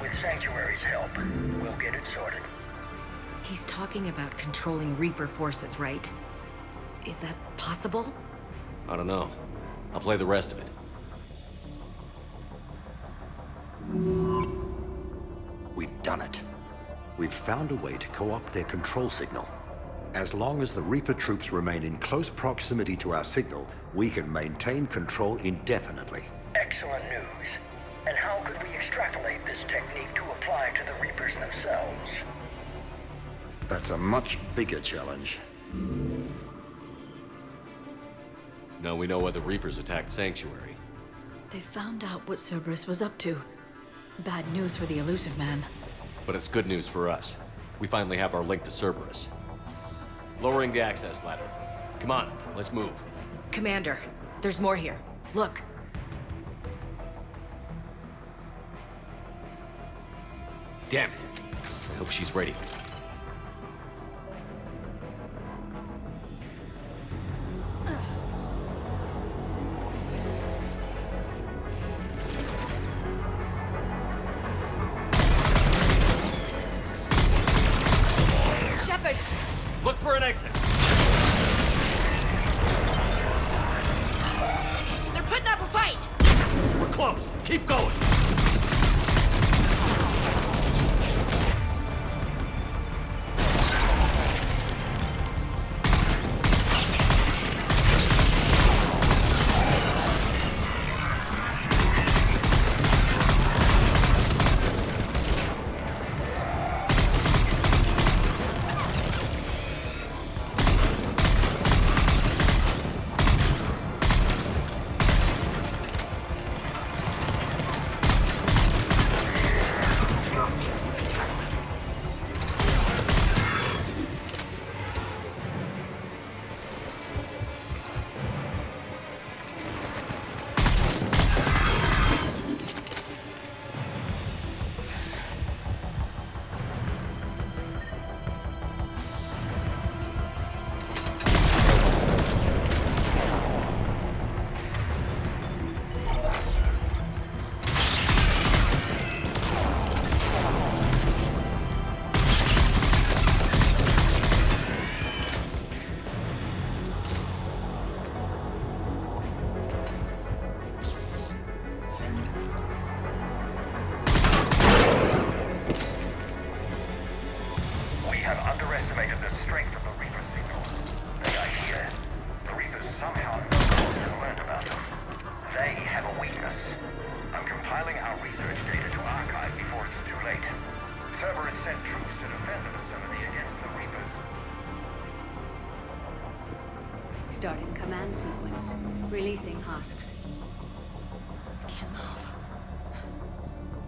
[SPEAKER 3] With Sanctuary's help, we'll get it sorted.
[SPEAKER 8] He's talking about controlling Reaper forces, right? Is that possible?
[SPEAKER 4] I don't know. I'll play the rest of it.
[SPEAKER 6] We've done it. We've found a way to co-opt their control signal. As long as the Reaper troops remain in close proximity to our signal, we can maintain control indefinitely.
[SPEAKER 3] Excellent news. And how could we extrapolate this technique to apply to the Reapers themselves?
[SPEAKER 6] That's a much bigger challenge.
[SPEAKER 4] Now we know why the Reapers attacked Sanctuary.
[SPEAKER 13] They found out what Cerberus was up to. Bad news for the elusive man.
[SPEAKER 4] But it's good news for us. We finally have our link to Cerberus. Lowering the access ladder. Come on, let's move.
[SPEAKER 8] Commander, there's more here. Look.
[SPEAKER 4] Damn it. I hope she's ready.
[SPEAKER 14] good.
[SPEAKER 4] Look for an exit.
[SPEAKER 14] They're putting up a fight.
[SPEAKER 4] We're close. Keep going.
[SPEAKER 5] Cerberus sent troops to defend the facility against the Reapers.
[SPEAKER 22] Starting command sequence. Releasing husks.
[SPEAKER 14] Can't move.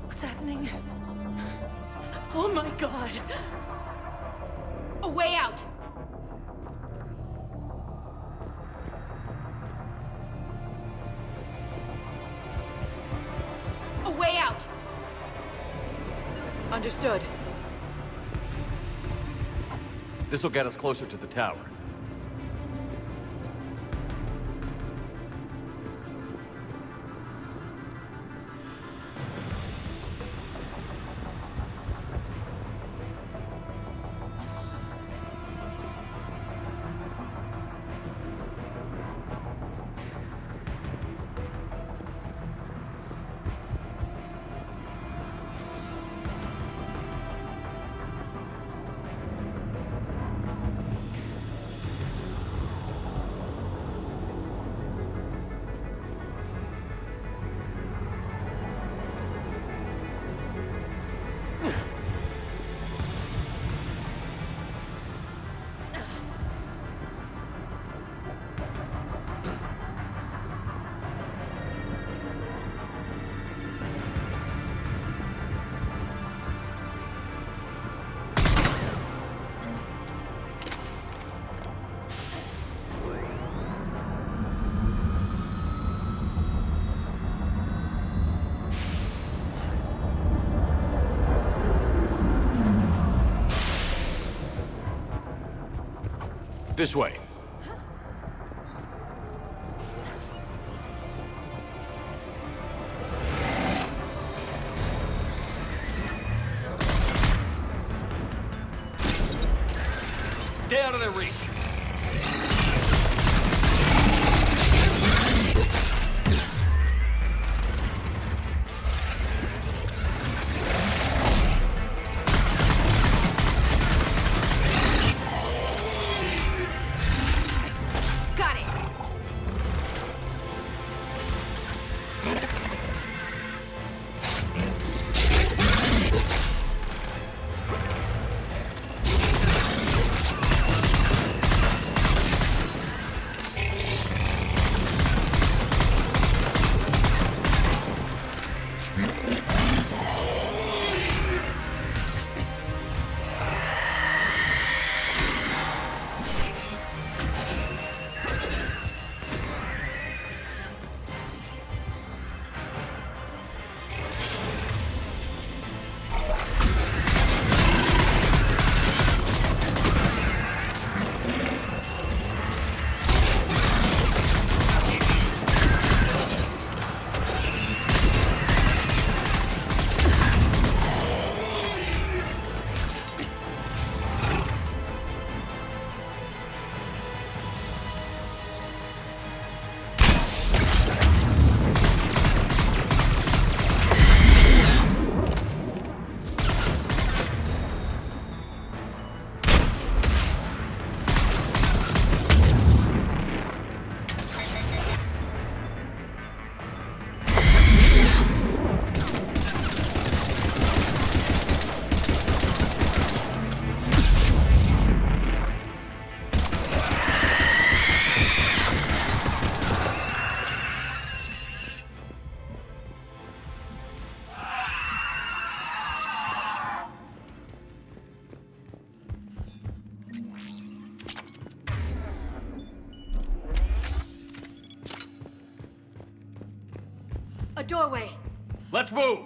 [SPEAKER 14] What's happening? Oh my god! A way out! A way out!
[SPEAKER 13] Understood.
[SPEAKER 4] This will get us closer to the tower. This way. Stay out of their reach.
[SPEAKER 21] doorway.
[SPEAKER 4] Let's move!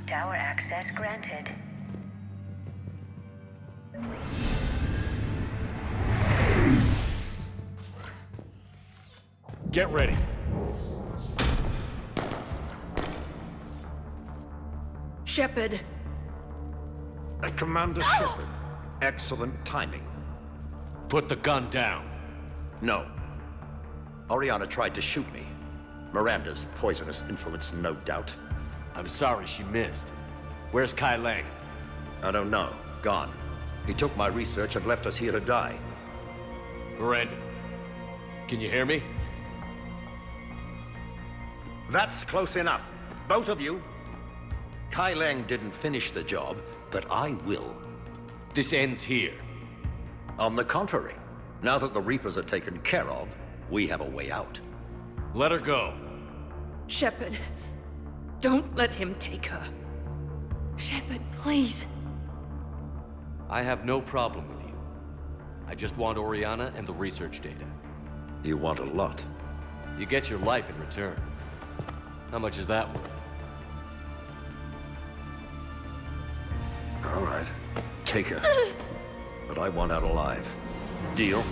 [SPEAKER 22] Tower access granted.
[SPEAKER 4] Get ready.
[SPEAKER 21] Shepard.
[SPEAKER 6] Commander Shepard. Excellent timing.
[SPEAKER 4] Put the gun down.
[SPEAKER 6] No. Oriana tried to shoot me. Miranda's poisonous influence, no doubt.
[SPEAKER 4] I'm sorry she missed. Where's Kai Lang?
[SPEAKER 6] I don't know. Gone. He took my research and left us here to die.
[SPEAKER 4] Miranda, can you hear me?
[SPEAKER 6] That's close enough. Both of you. Kai Lang didn't finish the job, but I will.
[SPEAKER 4] This ends here.
[SPEAKER 6] On the contrary, now that the Reapers are taken care of, we have a way out.
[SPEAKER 4] Let her go.
[SPEAKER 21] Shepard, don't let him take her. Shepard, please.
[SPEAKER 4] I have no problem with you. I just want Oriana and the research data.
[SPEAKER 6] You want a lot.
[SPEAKER 4] You get your life in return. How much is that worth?
[SPEAKER 6] All right. Take her. But I want out alive. Deal?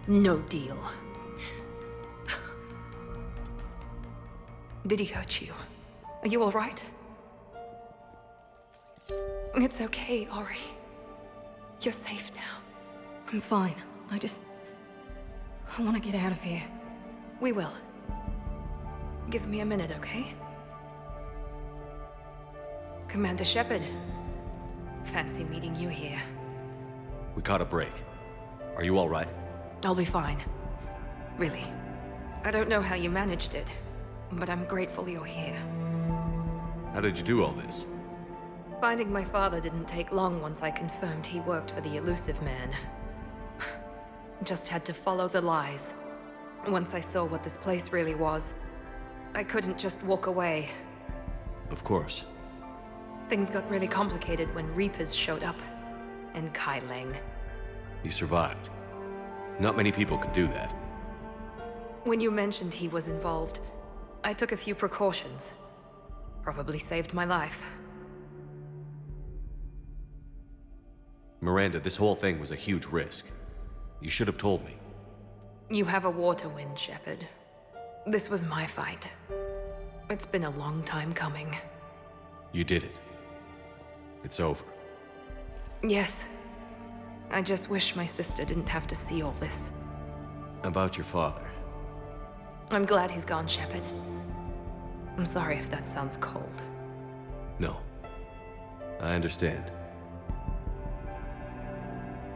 [SPEAKER 21] No deal. Did he hurt you? Are you all right? It's okay, Ori. You're safe now. I'm fine. I want to get out of here. We will. Give me a minute, okay? Commander Shepard. Fancy meeting you here.
[SPEAKER 4] We caught a break. Are you all right?
[SPEAKER 21] I'll be fine. Really. I don't know how you managed it, but I'm grateful you're here.
[SPEAKER 4] How did you do all this?
[SPEAKER 21] Finding my father didn't take long once I confirmed he worked for the Elusive Man. Just had to follow the lies. Once I saw what this place really was, I couldn't just walk away.
[SPEAKER 4] Of course.
[SPEAKER 21] Things got really complicated when Reapers showed up. And Kai Lang.
[SPEAKER 4] You survived. Not many people could do that.
[SPEAKER 21] When you mentioned he was involved, I took a few precautions. Probably saved my life.
[SPEAKER 4] Miranda, this whole thing was a huge risk. You should have told me.
[SPEAKER 21] You have a war to win, Shepard. This was my fight. It's been a long time coming.
[SPEAKER 4] You did it. It's over.
[SPEAKER 21] Yes. I just wish my sister didn't have to see all this.
[SPEAKER 4] About your father.
[SPEAKER 21] I'm glad he's gone, Shepard. I'm sorry if that sounds cold.
[SPEAKER 4] No. I understand.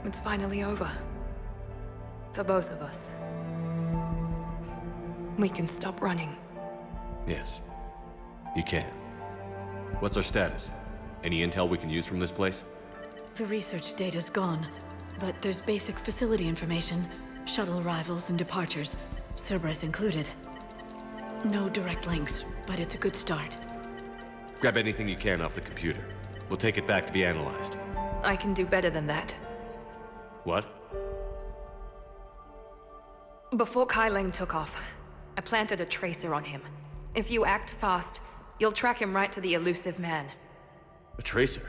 [SPEAKER 21] It's finally over. For both of us. We can stop running.
[SPEAKER 4] Yes. You can. What's our status? Any intel we can use from this place?
[SPEAKER 27] The research data's gone, but there's basic facility information, shuttle arrivals and departures, Cerberus included. No direct links, but it's a good start.
[SPEAKER 4] Grab anything you can off the computer. We'll take it back to be analyzed.
[SPEAKER 21] I can do better than that.
[SPEAKER 4] What?
[SPEAKER 21] Before Kai Lang took off, I planted a tracer on him. If you act fast, you'll track him right to the Elusive Man.
[SPEAKER 4] A tracer?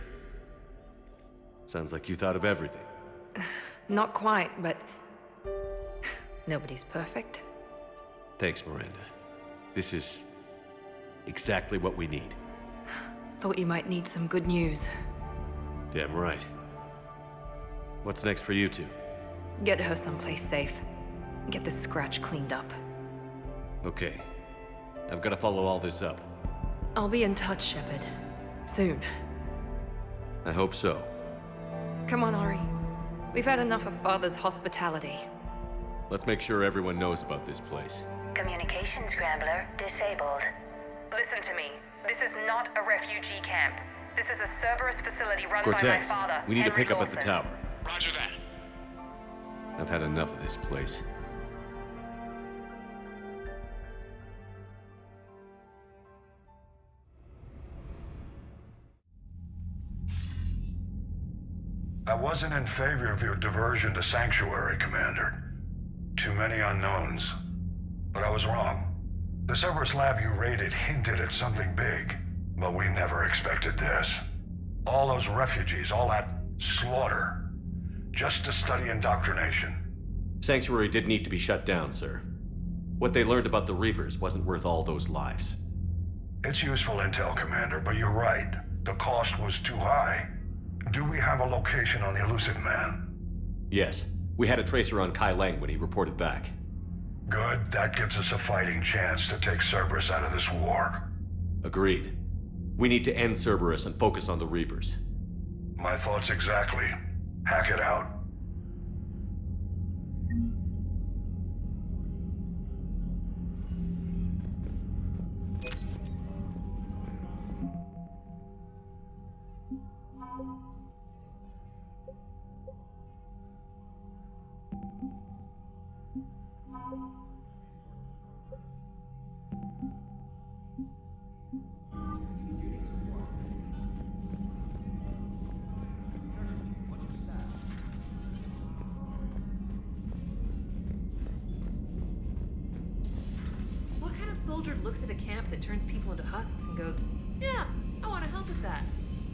[SPEAKER 4] Sounds like you thought of everything.
[SPEAKER 21] Not quite, but... nobody's perfect.
[SPEAKER 4] Thanks, Miranda. This is... exactly what we need.
[SPEAKER 21] Thought you might need some good news.
[SPEAKER 4] Damn right. What's next for you two?
[SPEAKER 21] Get her someplace safe. Get this scratch cleaned up.
[SPEAKER 4] Okay. I've got to follow all this up.
[SPEAKER 21] I'll be in touch, Shepard. Soon.
[SPEAKER 4] I hope so.
[SPEAKER 21] Come on, Ori. We've had enough of Father's hospitality.
[SPEAKER 4] Let's make sure everyone knows about this place.
[SPEAKER 22] Communication scrambler disabled.
[SPEAKER 10] Listen to me. This is not a refugee camp. This is a Cerberus facility run by my
[SPEAKER 4] Cortez,
[SPEAKER 10] father,
[SPEAKER 4] we need to
[SPEAKER 10] Henry
[SPEAKER 4] pick up at the
[SPEAKER 10] Lawson.
[SPEAKER 4] tower.
[SPEAKER 11] Roger that.
[SPEAKER 4] I've had enough of this place.
[SPEAKER 6] I wasn't in favor of your diversion to Sanctuary, Commander. Too many unknowns. But I was wrong. The Cerberus lab you raided hinted at something big, but we never expected this. All those refugees, all that slaughter, just to study indoctrination.
[SPEAKER 4] Sanctuary did need to be shut down, sir. What they learned about the Reapers wasn't worth all those lives.
[SPEAKER 6] It's useful intel, Commander, but you're right. The cost was too high. Do we have a location on the elusive man?
[SPEAKER 4] Yes. We had a tracer on Kai Lang when he reported back.
[SPEAKER 6] Good. That gives us a fighting chance to take Cerberus out of this war.
[SPEAKER 4] Agreed. We need to end Cerberus and focus on the Reapers.
[SPEAKER 6] My thoughts exactly. Hack it out.
[SPEAKER 11] Soldier looks at a camp that turns people into husks and goes, yeah, I want to help with that.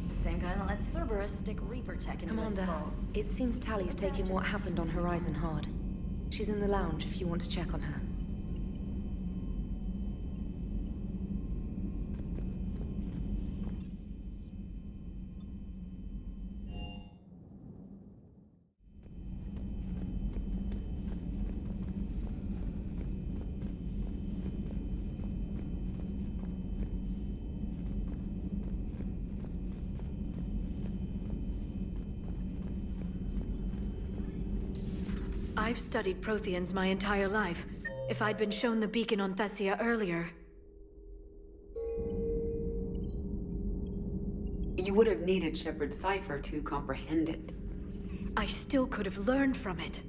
[SPEAKER 2] The same guy that lets Cerberus stick Reaper tech into his
[SPEAKER 12] Commander,
[SPEAKER 2] skull.
[SPEAKER 12] it seems Tally's taking what happened on Horizon hard. She's in the lounge if you want to check on her.
[SPEAKER 27] I've studied Protheans my entire life. If I'd been shown the beacon on Thessia earlier...
[SPEAKER 16] You would have needed Shepard's cipher to comprehend it.
[SPEAKER 27] I still could have learned from it.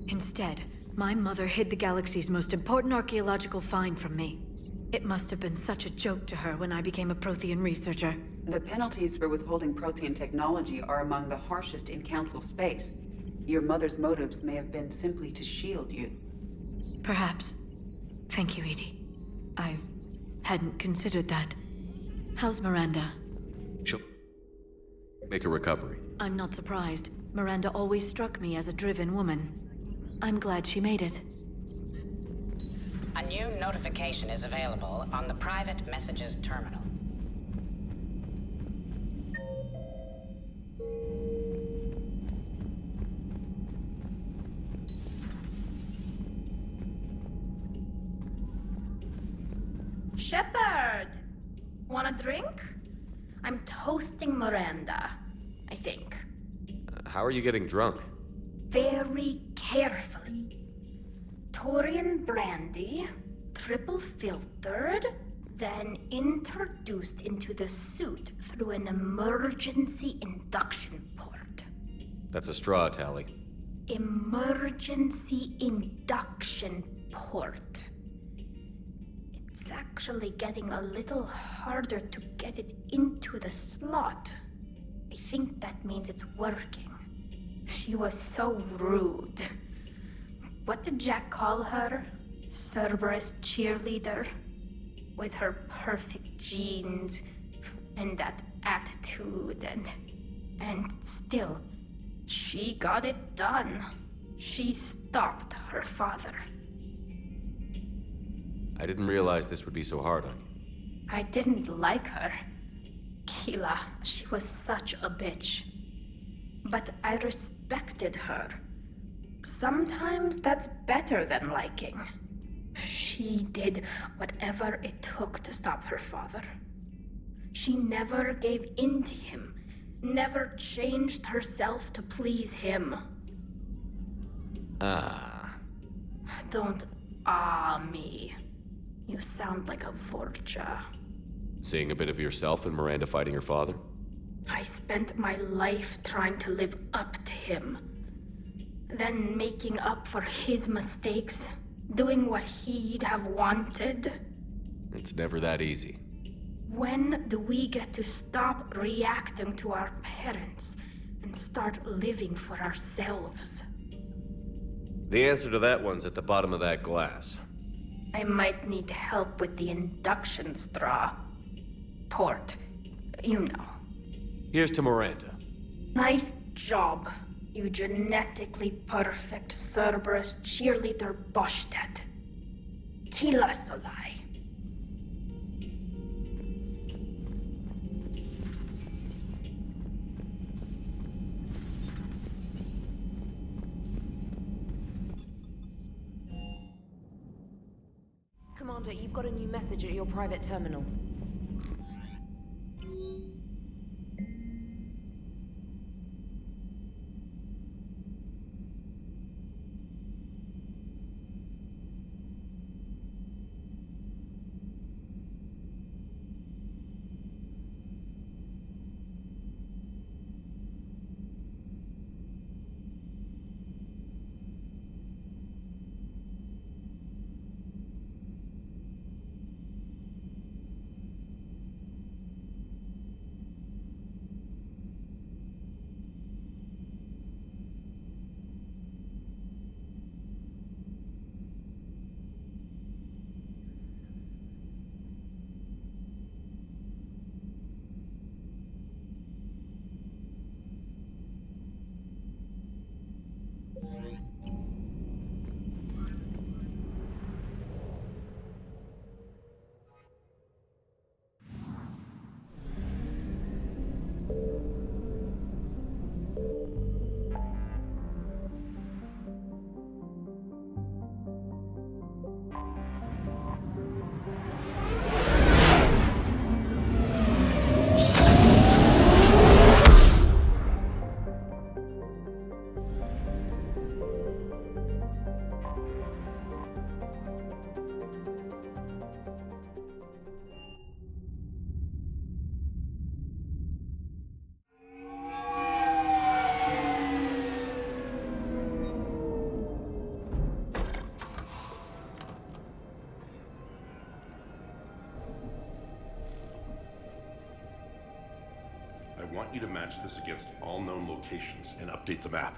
[SPEAKER 27] Instead, my mother hid the galaxy's most important archaeological find from me. It must have been such a joke to her when I became a Prothean researcher.
[SPEAKER 16] The penalties for withholding Prothean technology are among the harshest in Council space. Your mother's motives may have been simply to shield you.
[SPEAKER 27] Perhaps. Thank you, Edie. I hadn't considered that. How's Miranda?
[SPEAKER 4] She'll make a recovery.
[SPEAKER 27] I'm not surprised. Miranda always struck me as a driven woman. I'm glad she made it.
[SPEAKER 15] A new notification is available on the private messages terminal.
[SPEAKER 23] Shepard! Want a drink? I'm toasting Miranda, I think.
[SPEAKER 4] How are you getting drunk?
[SPEAKER 23] Very carefully. Taurian brandy, triple filtered, then introduced into the suit through an emergency induction port.
[SPEAKER 4] That's a straw, Tally.
[SPEAKER 23] Emergency induction port. It's actually getting a little harder to get it into the slot. I think that means it's working. She was so rude. What did Jack call her? Cerberus cheerleader? With her perfect genes and that attitude and still, she got it done. She stopped her father.
[SPEAKER 4] I didn't realize this would be so hard on you.
[SPEAKER 23] I didn't like her. Keela, she was such a bitch. But I respected her. Sometimes that's better than liking. She did whatever it took to stop her father. She never gave in to him, never changed herself to please him. Don't me. You sound like a Vorcha.
[SPEAKER 4] Seeing a bit of yourself in Miranda fighting her father?
[SPEAKER 23] I spent my life trying to live up to him. Then making up for his mistakes, doing what he'd have wanted.
[SPEAKER 4] It's never that easy.
[SPEAKER 23] When do we get to stop reacting to our parents? and start living for ourselves.
[SPEAKER 4] The answer to that one's at the bottom of that glass.
[SPEAKER 23] I might need help with the induction straw. Port, you know.
[SPEAKER 4] Here's to Miranda.
[SPEAKER 23] Nice job, you genetically perfect Cerberus cheerleader Boschtet. Kila Solai.
[SPEAKER 12] Commander, you've got a new message at your private terminal.
[SPEAKER 1] I want you to match this against all known locations and update the map.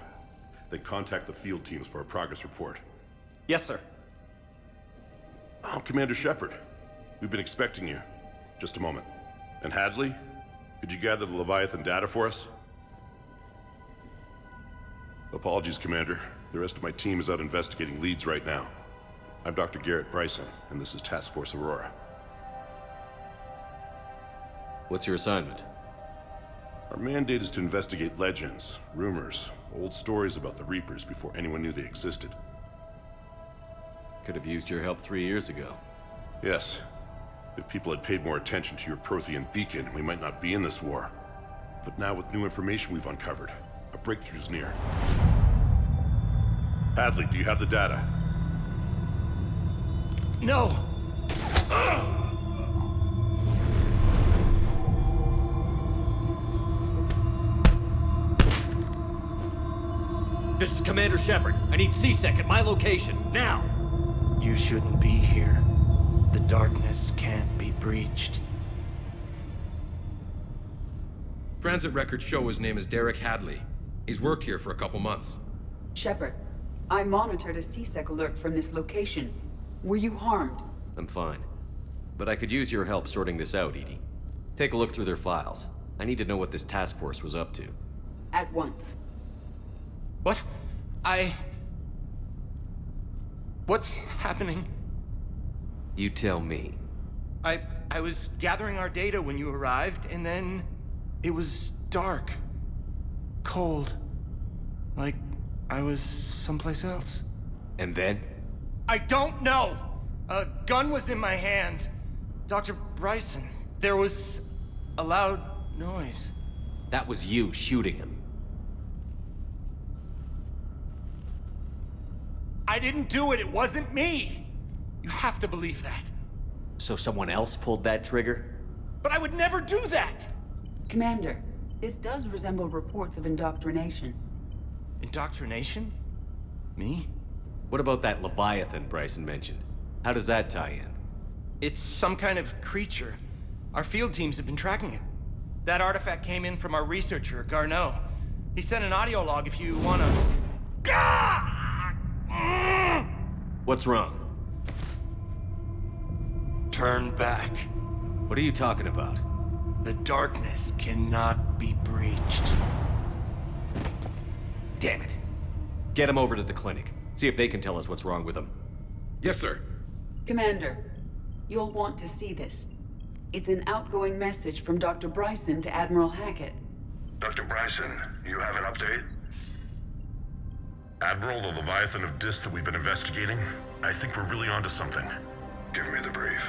[SPEAKER 1] Then contact the field teams for a progress report.
[SPEAKER 7] Yes, sir.
[SPEAKER 1] I'm Commander Shepard. We've been expecting you. Just a moment. And Hadley, could you gather the Leviathan data for us? Apologies, Commander. The rest of my team is out investigating leads right now. I'm Dr. Garrett Bryson, and this is Task Force Aurora.
[SPEAKER 4] What's your assignment?
[SPEAKER 1] Our mandate is to investigate legends, rumors, old stories about the Reapers before anyone knew they existed.
[SPEAKER 4] Could have used your help 3 years ago.
[SPEAKER 1] Yes. If people had paid more attention to your Prothean beacon, we might not be in this war. But now with new information we've uncovered, a breakthrough's near. Hadley, do you have the data?
[SPEAKER 7] No!
[SPEAKER 17] This is Commander Shepard. I need C-Sec at my location, now!
[SPEAKER 18] You shouldn't be here. The darkness can't be breached.
[SPEAKER 19] Transit records show his name is Derek Hadley. He's worked here for a couple months.
[SPEAKER 16] Shepard, I monitored a C-Sec alert from this location. Were you harmed?
[SPEAKER 4] I'm fine. But I could use your help sorting this out, EDI. Take a look through their files. I need to know what this task force was up to.
[SPEAKER 16] At once.
[SPEAKER 7] What? What's happening?
[SPEAKER 4] You tell me.
[SPEAKER 7] I was gathering our data when you arrived, and then it was dark. Cold. Like I was someplace else.
[SPEAKER 4] And then?
[SPEAKER 7] I don't know! A gun was in my hand. Dr. Bryson, there was a loud noise.
[SPEAKER 4] That was you shooting him.
[SPEAKER 7] I didn't do it, it wasn't me! You have to believe that.
[SPEAKER 17] So someone else pulled that trigger?
[SPEAKER 7] But I would never do that!
[SPEAKER 16] Commander, this does resemble reports of indoctrination.
[SPEAKER 7] Indoctrination? Me?
[SPEAKER 4] What about that Leviathan Bryson mentioned? How does that tie in?
[SPEAKER 7] It's some kind of creature. Our field teams have been tracking it. That artifact came in from our researcher, Garneau. He sent an audio log if you wanna...
[SPEAKER 4] What's wrong?
[SPEAKER 18] Turn back.
[SPEAKER 4] What are you talking about?
[SPEAKER 18] The darkness cannot be breached.
[SPEAKER 4] Damn it. Get him over to the clinic. See if they can tell us what's wrong with him.
[SPEAKER 19] Yes, sir.
[SPEAKER 16] Commander, you'll want to see this. It's an outgoing message from Dr. Bryson to Admiral Hackett.
[SPEAKER 5] Dr. Bryson, you have an update?
[SPEAKER 1] Admiral, the Leviathan of Dis that we've been investigating, I think we're really onto something.
[SPEAKER 5] Give me the brief.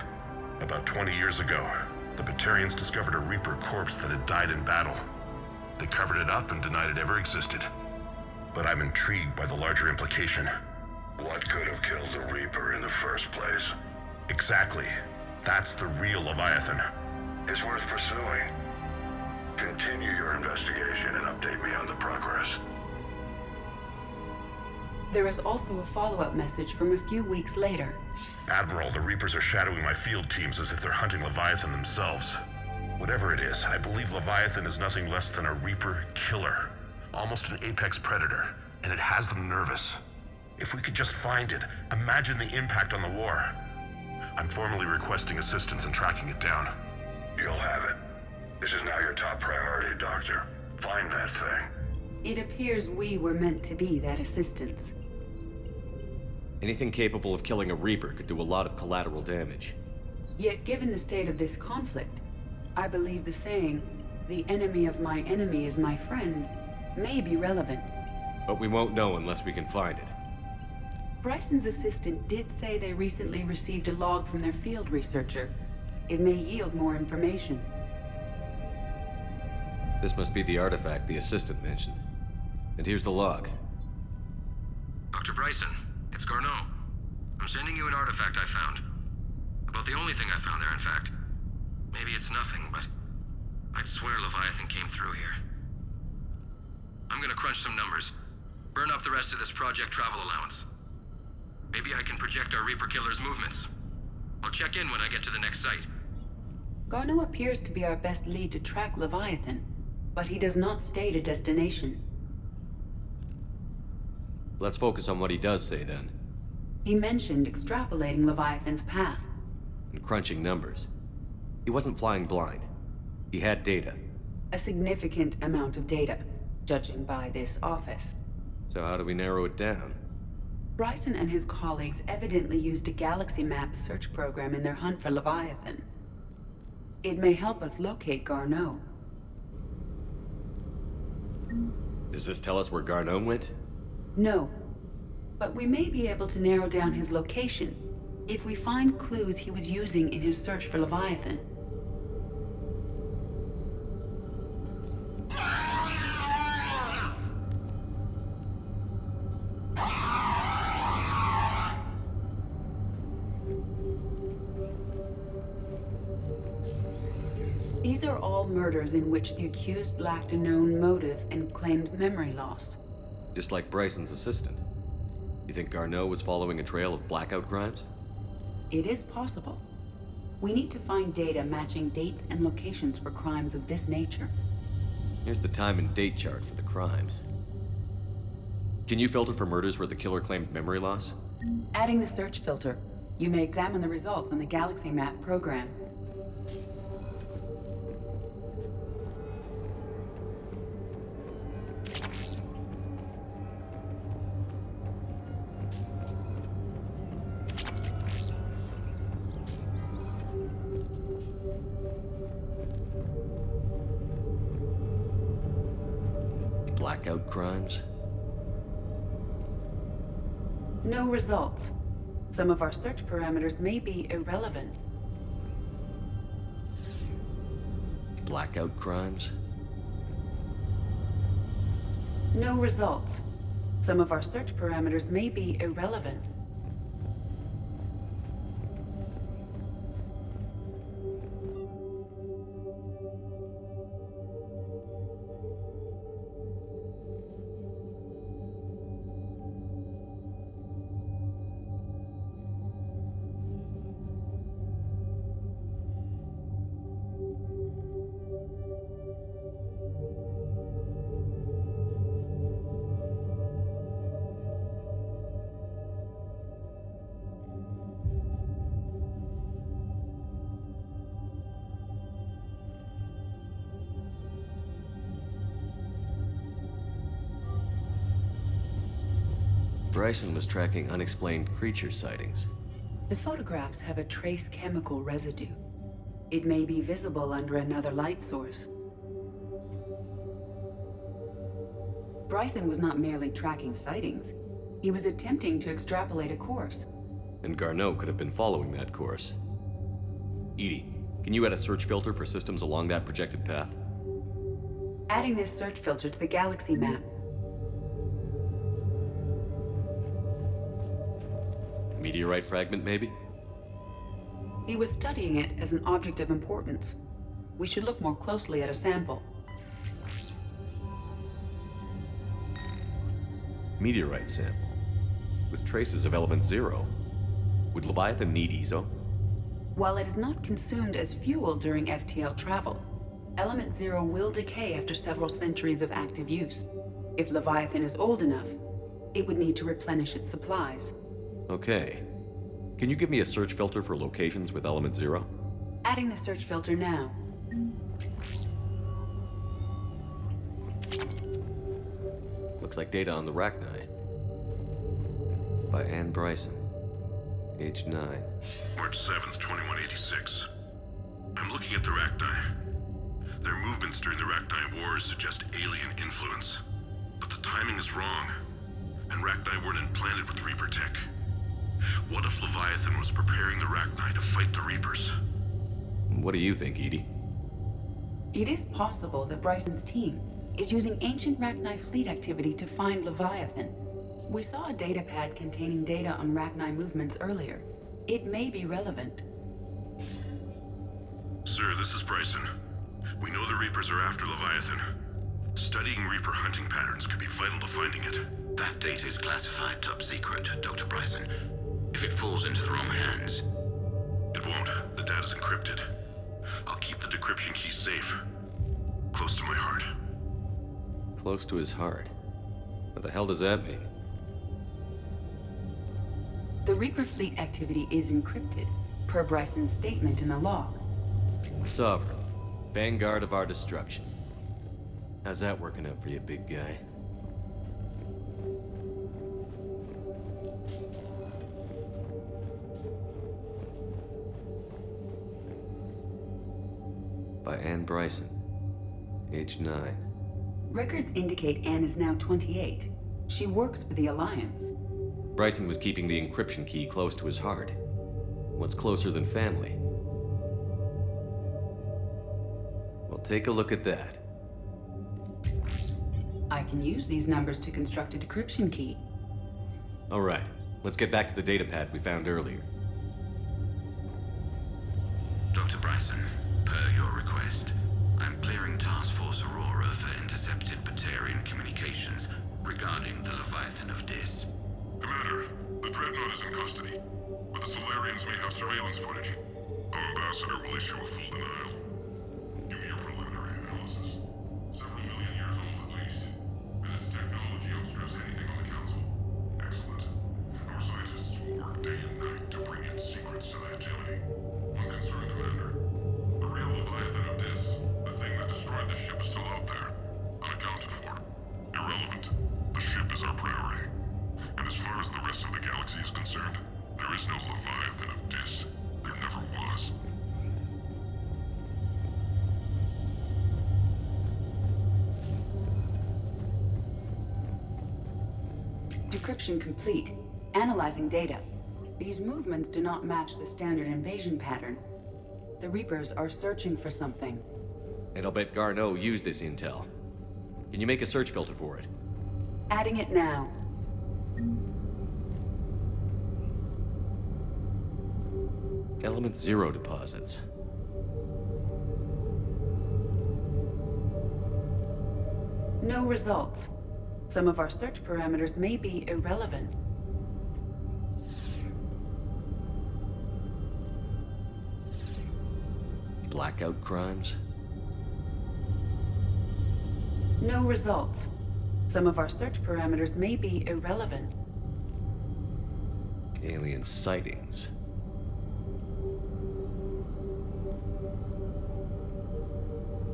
[SPEAKER 1] About 20 years ago, the Batarians discovered a Reaper corpse that had died in battle. They covered it up and denied it ever existed. But I'm intrigued by the larger implication.
[SPEAKER 5] What could have killed the Reaper in the first place?
[SPEAKER 1] Exactly. That's the real Leviathan.
[SPEAKER 5] It's worth pursuing. Continue your investigation and update me on the progress.
[SPEAKER 16] There is also a follow-up message from a few weeks later.
[SPEAKER 1] Admiral, the Reapers are shadowing my field teams as if they're hunting Leviathan themselves. Whatever it is, I believe Leviathan is nothing less than a Reaper killer. Almost an apex predator, and it has them nervous. If we could just find it, imagine the impact on the war. I'm formally requesting assistance in tracking it down.
[SPEAKER 5] You'll have it. This is now your top priority, Doctor. Find that thing.
[SPEAKER 16] It appears we were meant to be that assistance.
[SPEAKER 4] Anything capable of killing a Reaper could do a lot of collateral damage.
[SPEAKER 16] Yet given the state of this conflict, I believe the saying, "The enemy of my enemy is my friend," may be relevant.
[SPEAKER 4] But we won't know unless we can find it.
[SPEAKER 16] Bryson's assistant did say they recently received a log from their field researcher. It may yield more information.
[SPEAKER 4] This must be the artifact the assistant mentioned. And here's the log.
[SPEAKER 19] Dr. Bryson, it's Garneau. I'm sending you an artifact I found. About the only thing I found there, in fact. Maybe it's nothing, but I'd swear Leviathan came through here. I'm gonna crunch some numbers. Burn up the rest of this project travel allowance. Maybe I can project our Reaper killer's movements. I'll check in when I get to the next site.
[SPEAKER 16] Garneau appears to be our best lead to track Leviathan, but he does not state a destination.
[SPEAKER 4] Let's focus on what he does say, then.
[SPEAKER 16] He mentioned extrapolating Leviathan's path.
[SPEAKER 4] And crunching numbers. He wasn't flying blind. He had data.
[SPEAKER 16] A significant amount of data, judging by this office.
[SPEAKER 4] So how do we narrow it down?
[SPEAKER 16] Bryson and his colleagues evidently used a galaxy map search program in their hunt for Leviathan. It may help us locate Garneau.
[SPEAKER 4] Does this tell us where Garneau went?
[SPEAKER 16] No. But we may be able to narrow down his location if we find clues he was using in his search for Leviathan. These are all murders in which the accused lacked a known motive and claimed memory loss.
[SPEAKER 4] Just like Bryson's assistant. You think Garneau was following a trail of blackout crimes?
[SPEAKER 16] It is possible. We need to find data matching dates and locations for crimes of this nature.
[SPEAKER 4] Here's the time and date chart for the crimes. Can you filter for murders where the killer claimed memory loss?
[SPEAKER 16] Adding the search filter, you may examine the results on the Galaxy Map program.
[SPEAKER 4] Blackout crimes?
[SPEAKER 16] No results. Some of our search parameters may be irrelevant.
[SPEAKER 4] Blackout crimes?
[SPEAKER 16] No results. Some of our search parameters may be irrelevant.
[SPEAKER 4] Bryson was tracking unexplained creature sightings.
[SPEAKER 16] The photographs have a trace chemical residue. It may be visible under another light source. Bryson was not merely tracking sightings. He was attempting to extrapolate a course.
[SPEAKER 4] And Garneau could have been following that course. EDI, can you add a search filter for systems along that projected path?
[SPEAKER 16] Adding this search filter to the galaxy map.
[SPEAKER 4] Meteorite fragment, maybe?
[SPEAKER 16] He was studying it as an object of importance. We should look more closely at a sample.
[SPEAKER 4] Meteorite sample. With traces of element 0. Would Leviathan need ESO?
[SPEAKER 16] While it is not consumed as fuel during FTL travel, element 0 will decay after several centuries of active use. If Leviathan is old enough, it would need to replenish its supplies.
[SPEAKER 4] Okay. Can you give me a search filter for locations with element 0?
[SPEAKER 16] Adding the search filter now.
[SPEAKER 4] Looks like data on the Rachni. By Anne Bryson. Age 9.
[SPEAKER 1] March 7th, 2186. I'm looking at the Rachni. Their movements during the Rachni Wars suggest alien influence. But the timing is wrong. And Rachni weren't implanted with Reaper tech. What if Leviathan was preparing the Rachni to fight the Reapers?
[SPEAKER 4] What do you think, EDI?
[SPEAKER 16] It is possible that Bryson's team is using ancient Rachni fleet activity to find Leviathan. We saw a datapad containing data on Rachni movements earlier. It may be relevant.
[SPEAKER 1] Sir, this is Bryson. We know the Reapers are after Leviathan. Studying Reaper hunting patterns could be vital to finding it.
[SPEAKER 3] That data is classified top secret, Dr. Bryson. If it falls into the wrong hands...
[SPEAKER 1] It won't. The data's encrypted. I'll keep the decryption key safe. Close to my heart.
[SPEAKER 4] Close to his heart? What the hell does that mean?
[SPEAKER 16] The Reaper fleet activity is encrypted, per Bryson's statement in the log.
[SPEAKER 4] Sovereign. Vanguard of our destruction. How's that working out for you, big guy? By Anne Bryson. Age 9.
[SPEAKER 16] Records indicate Anne is now 28. She works for the Alliance.
[SPEAKER 4] Bryson was keeping the encryption key close to his heart. What's closer than family? Well, take a look at that.
[SPEAKER 16] I can use these numbers to construct a decryption key.
[SPEAKER 4] All right, let's get back to the datapad we found earlier.
[SPEAKER 3] Dr. Bryson, per your request, I'm clearing Task Force Aurora for intercepted Batarian communications regarding the Leviathan of Dis.
[SPEAKER 1] Commander, the Dreadnought is in custody, but the Solarians may have surveillance footage. Our ambassador will issue a full denial. Give me your preliminary analysis. Several million years old at least, and its technology outstrips anything on the Council. Excellent. Our scientists will work day and night to bring its secrets to the hegemony. One concern, Commander. The real Leviathan of Dis, the thing that destroyed the ship, is still out there, unaccounted for. Irrelevant. The ship is our priority. And as far as the rest of the galaxy is concerned, there is no Leviathan of Dis. There never was.
[SPEAKER 16] Decryption complete. Analyzing data. These movements do not match the standard invasion pattern. The Reapers are searching for something.
[SPEAKER 4] And I'll bet Garneau used this intel. Can you make a search filter for it?
[SPEAKER 16] Adding it now.
[SPEAKER 4] Element 0 deposits.
[SPEAKER 16] No results. Some of our search parameters may be irrelevant.
[SPEAKER 4] Blackout crimes?
[SPEAKER 16] No results. Some of our search parameters may be irrelevant.
[SPEAKER 4] Alien sightings.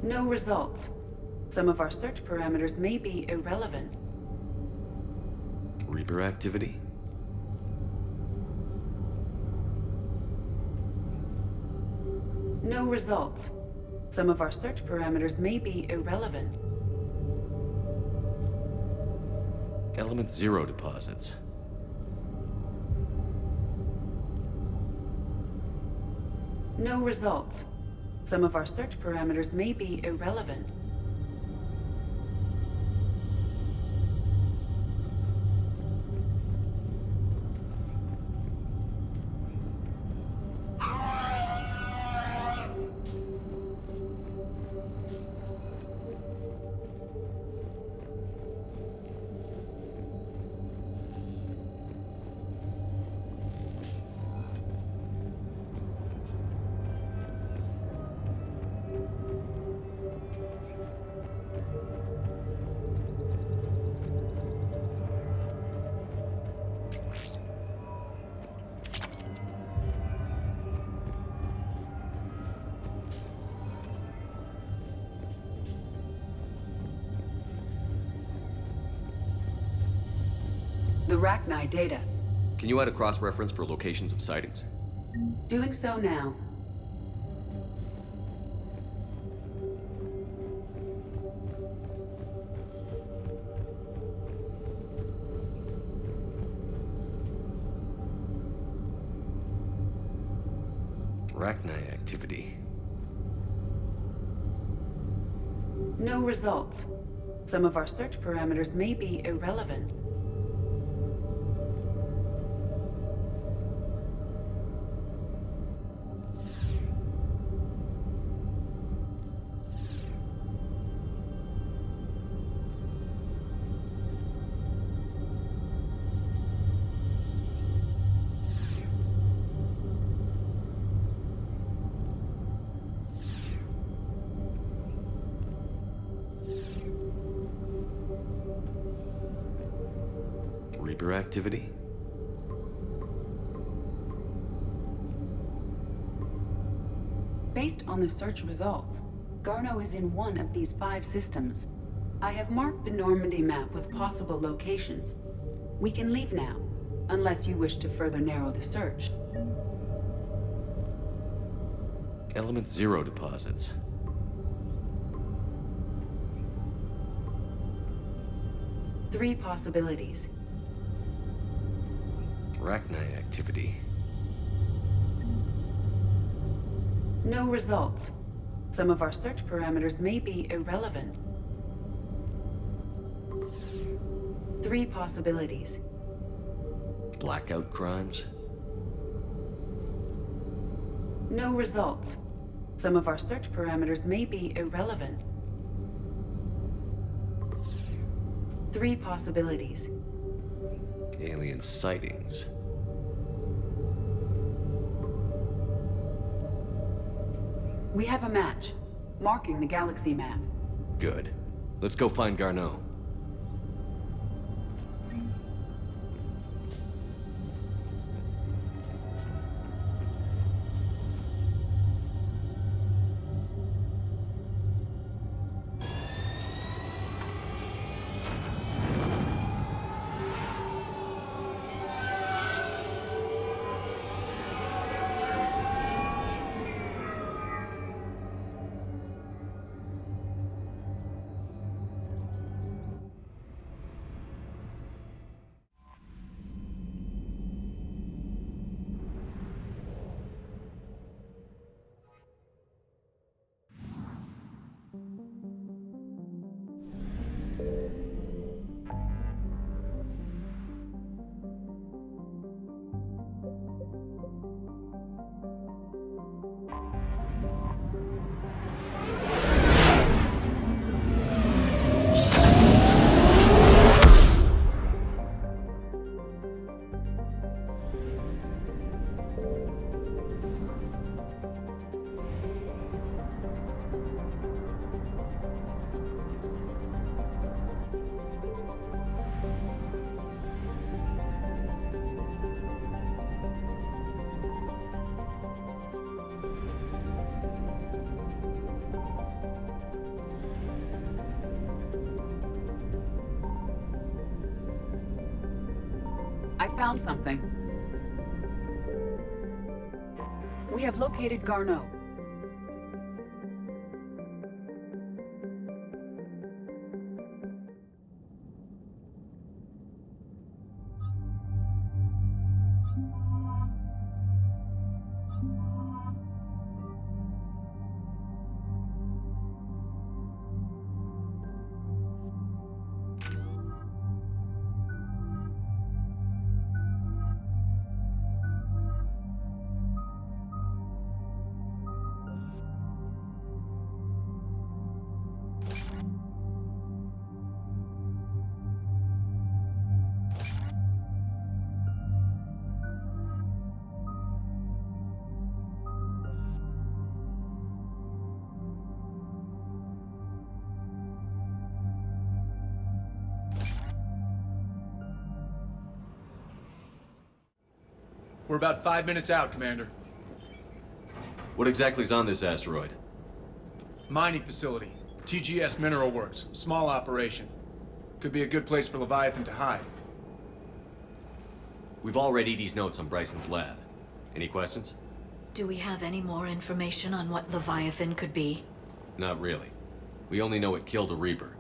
[SPEAKER 16] No results. Some of our search parameters may be irrelevant.
[SPEAKER 4] Reaper activity?
[SPEAKER 16] No results. Some of our search parameters may be irrelevant.
[SPEAKER 4] Element 0 deposits.
[SPEAKER 16] No results. Some of our search parameters may be irrelevant. The Rachni data.
[SPEAKER 4] Can you add a cross-reference for locations of sightings?
[SPEAKER 16] Doing so now.
[SPEAKER 4] Rachni activity.
[SPEAKER 16] No results. Some of our search parameters may be irrelevant.
[SPEAKER 4] Reaper activity?
[SPEAKER 16] Based on the search results, Garneau is in one of these 5 systems. I have marked the Normandy map with possible locations. We can leave now, unless you wish to further narrow the search.
[SPEAKER 4] Element 0 deposits.
[SPEAKER 16] Three possibilities.
[SPEAKER 4] Rachni activity.
[SPEAKER 16] No results. Some of our search parameters may be irrelevant. Three possibilities.
[SPEAKER 4] Blackout crimes?
[SPEAKER 16] No results. Some of our search parameters may be irrelevant. Three possibilities.
[SPEAKER 4] Alien sightings.
[SPEAKER 16] We have a match, marking the galaxy map.
[SPEAKER 4] Good. Let's go find Garneau.
[SPEAKER 16] found something. We have located Garneau.
[SPEAKER 8] We're about 5 minutes out, Commander.
[SPEAKER 4] What exactly is on this asteroid?
[SPEAKER 8] Mining facility. TGS Mineral Works. Small operation. Could be a good place for Leviathan to hide.
[SPEAKER 4] We've all read Edie's notes on Bryson's lab. Any questions?
[SPEAKER 27] Do we have any more information on what Leviathan could be?
[SPEAKER 4] Not really. We only know it killed a Reaper.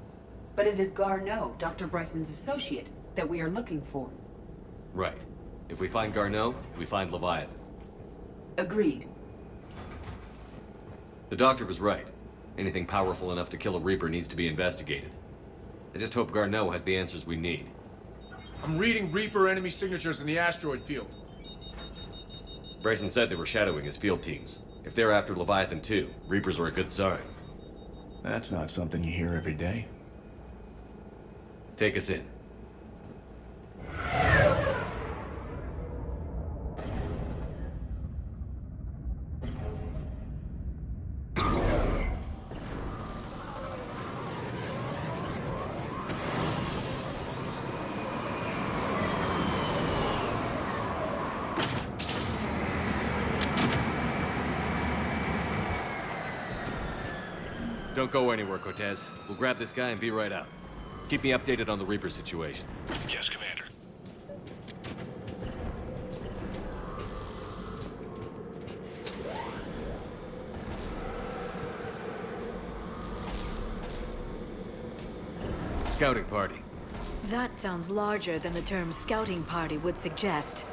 [SPEAKER 16] But it is Garneau, Dr. Bryson's associate, that we are looking for.
[SPEAKER 4] Right. If we find Garneau, we find Leviathan.
[SPEAKER 16] Agreed.
[SPEAKER 4] The doctor was right. Anything powerful enough to kill a Reaper needs to be investigated. I just hope Garneau has the answers we need.
[SPEAKER 8] I'm reading Reaper enemy signatures in the asteroid field.
[SPEAKER 4] Bryson said they were shadowing his field teams. If they're after Leviathan too, Reapers are a good sign.
[SPEAKER 18] That's not something you hear every day.
[SPEAKER 4] Take us in. Don't go anywhere, Cortez. We'll grab this guy and be right out. Keep me updated on the Reaper situation.
[SPEAKER 5] Yes, Commander.
[SPEAKER 4] Scouting party.
[SPEAKER 27] That sounds larger than the term scouting party would suggest.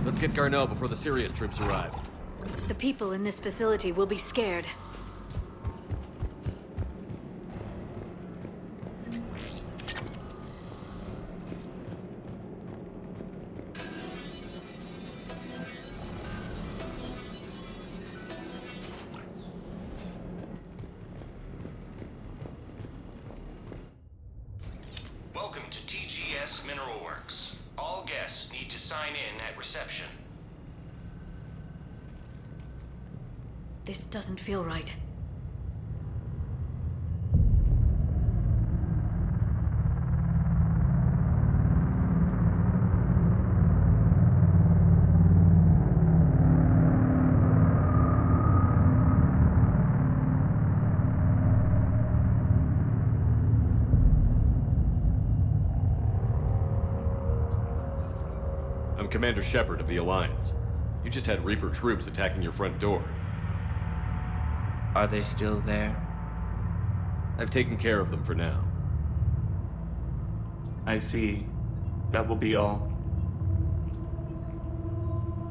[SPEAKER 4] Let's get Garneau before the serious troops arrive.
[SPEAKER 27] The people in this facility will be scared.
[SPEAKER 19] Welcome to TGS Mineral Works. All guests need to sign in at reception.
[SPEAKER 27] This doesn't feel right.
[SPEAKER 4] I'm Commander Shepard of the Alliance. You just had Reaper troops attacking your front door.
[SPEAKER 18] Are they still there?
[SPEAKER 4] I've taken care of them for now.
[SPEAKER 18] I see. That will be all.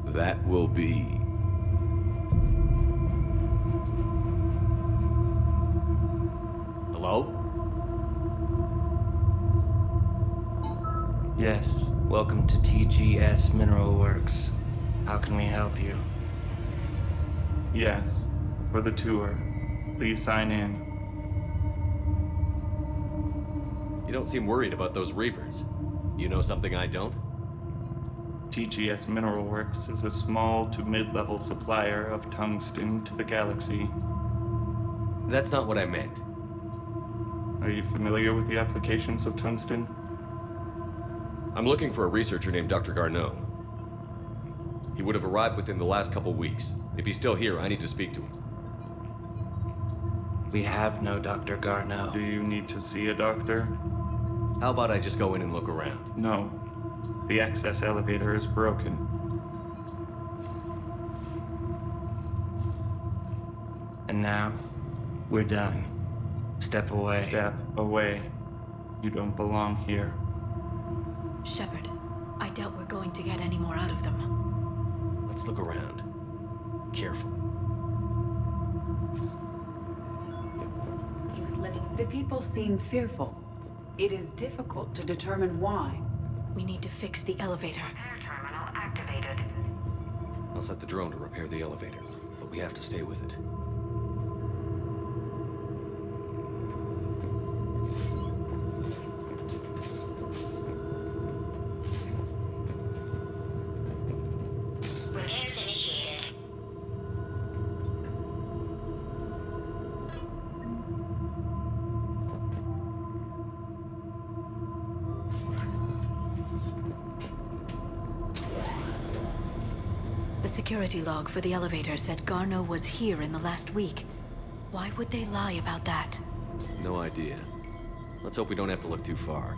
[SPEAKER 4] That will be... Hello?
[SPEAKER 18] Yes. Welcome to TGS Mineral Works. How can we help you?
[SPEAKER 9] Yes, for the tour. Please sign in.
[SPEAKER 4] You don't seem worried about those Reapers. You know something I don't?
[SPEAKER 9] TGS Mineral Works is a small to mid-level supplier of tungsten to the galaxy.
[SPEAKER 4] That's not what I meant.
[SPEAKER 9] Are you familiar with the applications of tungsten?
[SPEAKER 4] I'm looking for a researcher named Dr. Garneau. He would have arrived within the last couple weeks. If he's still here, I need to speak to him.
[SPEAKER 18] We have no Dr. Garneau.
[SPEAKER 9] Do you need to see a doctor?
[SPEAKER 4] How about I just go in and look around?
[SPEAKER 9] No. The access elevator is broken.
[SPEAKER 18] And now, we're done. Step away.
[SPEAKER 9] Step away. You don't belong here.
[SPEAKER 27] Shepard, I doubt we're going to get any more out of them.
[SPEAKER 4] Let's look around. Careful.
[SPEAKER 16] He was living. The people seem fearful. It is difficult to determine why.
[SPEAKER 27] We need to fix the elevator.
[SPEAKER 22] Repair terminal activated.
[SPEAKER 4] I'll set the drone to repair the elevator, but we have to stay with it.
[SPEAKER 22] Repairs initiated.
[SPEAKER 27] The security log for the elevator said Garneau was here in the last week. Why would they lie about that?
[SPEAKER 4] No idea. Let's hope we don't have to look too far.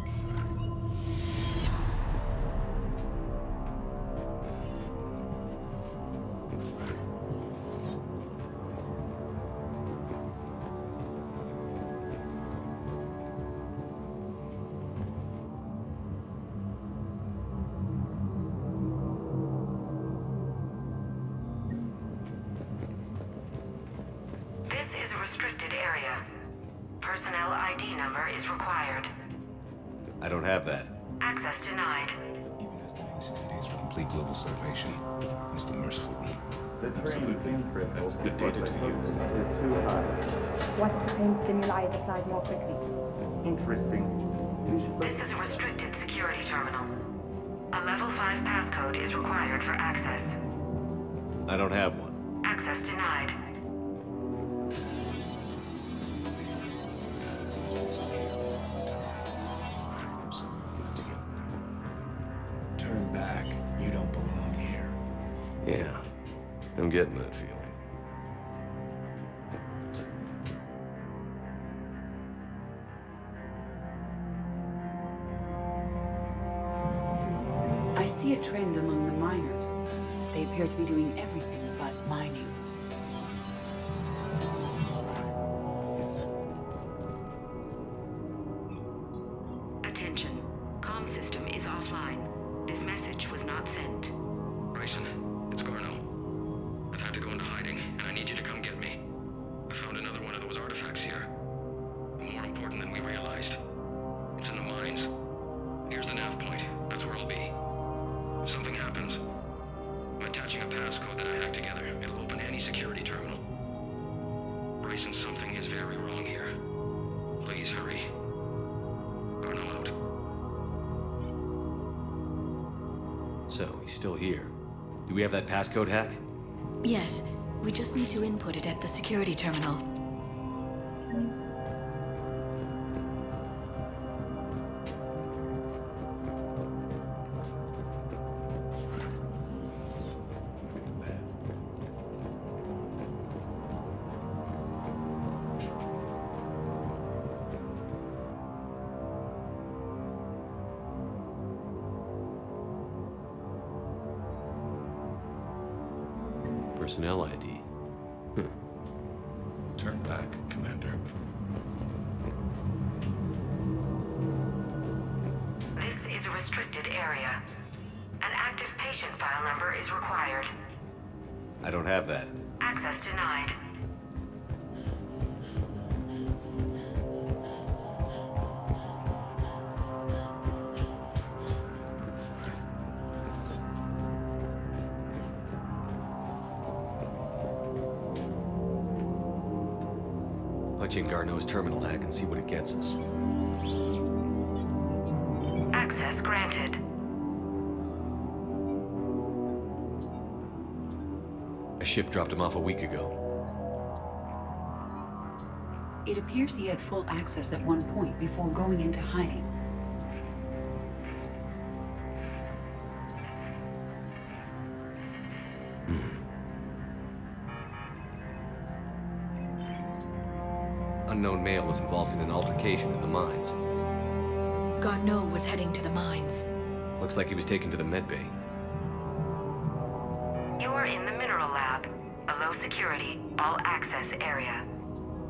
[SPEAKER 22] This is a restricted area. Personnel ID number is required.
[SPEAKER 4] I don't have that.
[SPEAKER 22] Access denied.
[SPEAKER 13] Even estimating 60 days for complete global salvation is the merciful route.
[SPEAKER 9] The absolutely incredible. The data to use is too high.
[SPEAKER 22] What pain stimuli is applied more quickly?
[SPEAKER 9] Interesting.
[SPEAKER 22] This is a restricted security terminal. A level 5 passcode is required for access.
[SPEAKER 4] I don't have one.
[SPEAKER 22] Access denied.
[SPEAKER 13] Turn back. You don't belong here.
[SPEAKER 4] Yeah, I'm getting that feeling.
[SPEAKER 16] I see a trend among the miners. They appear to be doing everything but mining.
[SPEAKER 14] Attention. Comm system is offline. This message was not sent.
[SPEAKER 19] Bryson, it's Garneau. I've had to go into hiding, and I need you to come get me. I found another one of those artifacts here. More important than we realized. It's in the mines. Here's the nav point. That's where I'll be. If something happens, I'm attaching a passcode that I hacked together. It'll open any security terminal. Bryson, something is very wrong here. Please hurry. Garneau out.
[SPEAKER 4] So, he's still here. Do we have that passcode hack?
[SPEAKER 27] Yes, we just need to input it at the security terminal.
[SPEAKER 4] Personnel ID.
[SPEAKER 13] Turn back, Commander.
[SPEAKER 22] This is a restricted area. An active patient file number is required.
[SPEAKER 4] I don't have that.
[SPEAKER 22] Access denied.
[SPEAKER 4] Punch in Garneau's terminal hack and see what it gets us.
[SPEAKER 14] Access granted.
[SPEAKER 4] A ship dropped him off a week ago.
[SPEAKER 16] It appears he had full access at one point before going into hiding.
[SPEAKER 4] Unknown male was involved in an altercation in the mines.
[SPEAKER 27] Garneau was heading to the mines.
[SPEAKER 4] Looks like he was taken to the medbay.
[SPEAKER 14] You are in the mineral lab, a low security, all access area.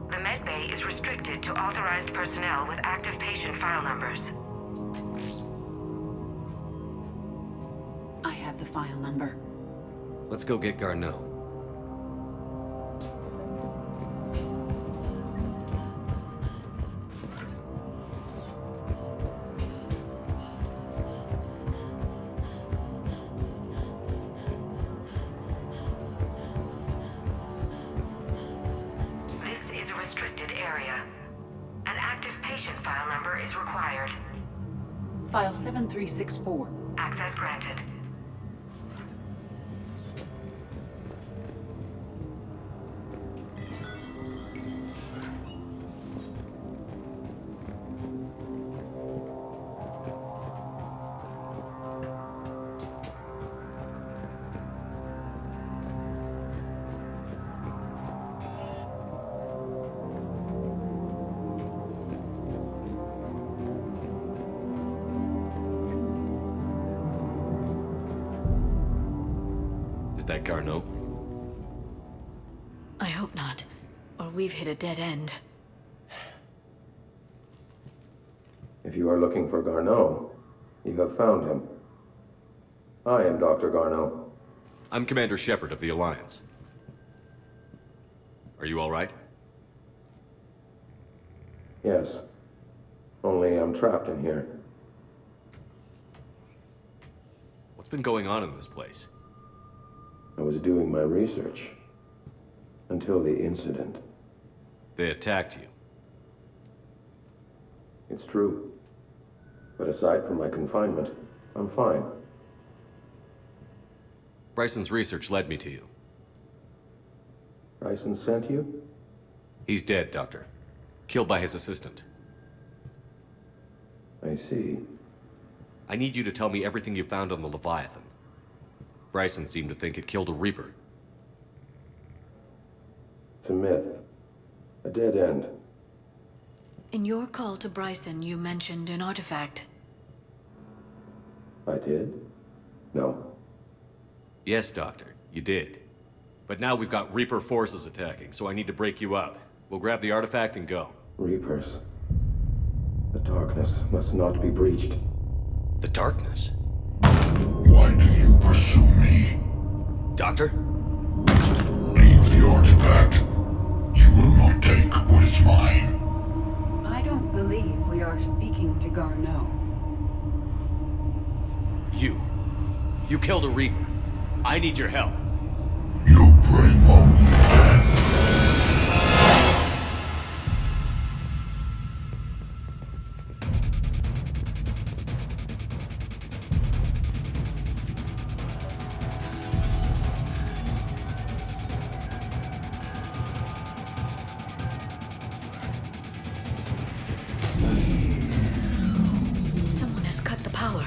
[SPEAKER 14] The medbay is restricted to authorized personnel with active patient file numbers.
[SPEAKER 16] I have the file number.
[SPEAKER 4] Let's go get Garneau.
[SPEAKER 14] This is a restricted area. An active patient file number is required.
[SPEAKER 16] File 7364.
[SPEAKER 14] Access granted.
[SPEAKER 4] That Garneau?
[SPEAKER 27] I hope not, or we've hit a dead end.
[SPEAKER 6] If you are looking for Garneau, you have found him. I am Dr. Garneau.
[SPEAKER 4] I'm Commander Shepard of the Alliance. Are you all right?
[SPEAKER 6] Yes. Only I'm trapped in here.
[SPEAKER 4] What's been going on in this place?
[SPEAKER 6] I was doing my research. Until the incident.
[SPEAKER 4] They attacked you.
[SPEAKER 6] It's true. But aside from my confinement, I'm fine.
[SPEAKER 4] Bryson's research led me to you.
[SPEAKER 6] Bryson sent you?
[SPEAKER 4] He's dead, Doctor. Killed by his assistant.
[SPEAKER 6] I see.
[SPEAKER 4] I need you to tell me everything you found on the Leviathan. Bryson seemed to think it killed a Reaper.
[SPEAKER 6] It's a myth. A dead end.
[SPEAKER 27] In your call to Bryson, you mentioned an artifact.
[SPEAKER 6] I did? No.
[SPEAKER 4] Yes, Doctor, you did. But now we've got Reaper forces attacking, so I need to break you up. We'll grab the artifact and go.
[SPEAKER 6] Reapers. The darkness must not be breached.
[SPEAKER 4] The darkness?
[SPEAKER 10] Why do you pursue me?
[SPEAKER 4] Doctor?
[SPEAKER 10] Leave the artifact. You will not take what is mine.
[SPEAKER 16] I don't believe we are speaking to Garneau.
[SPEAKER 4] You killed a Reaper. I need your help.
[SPEAKER 10] You bring only death.
[SPEAKER 27] Someone has cut the power.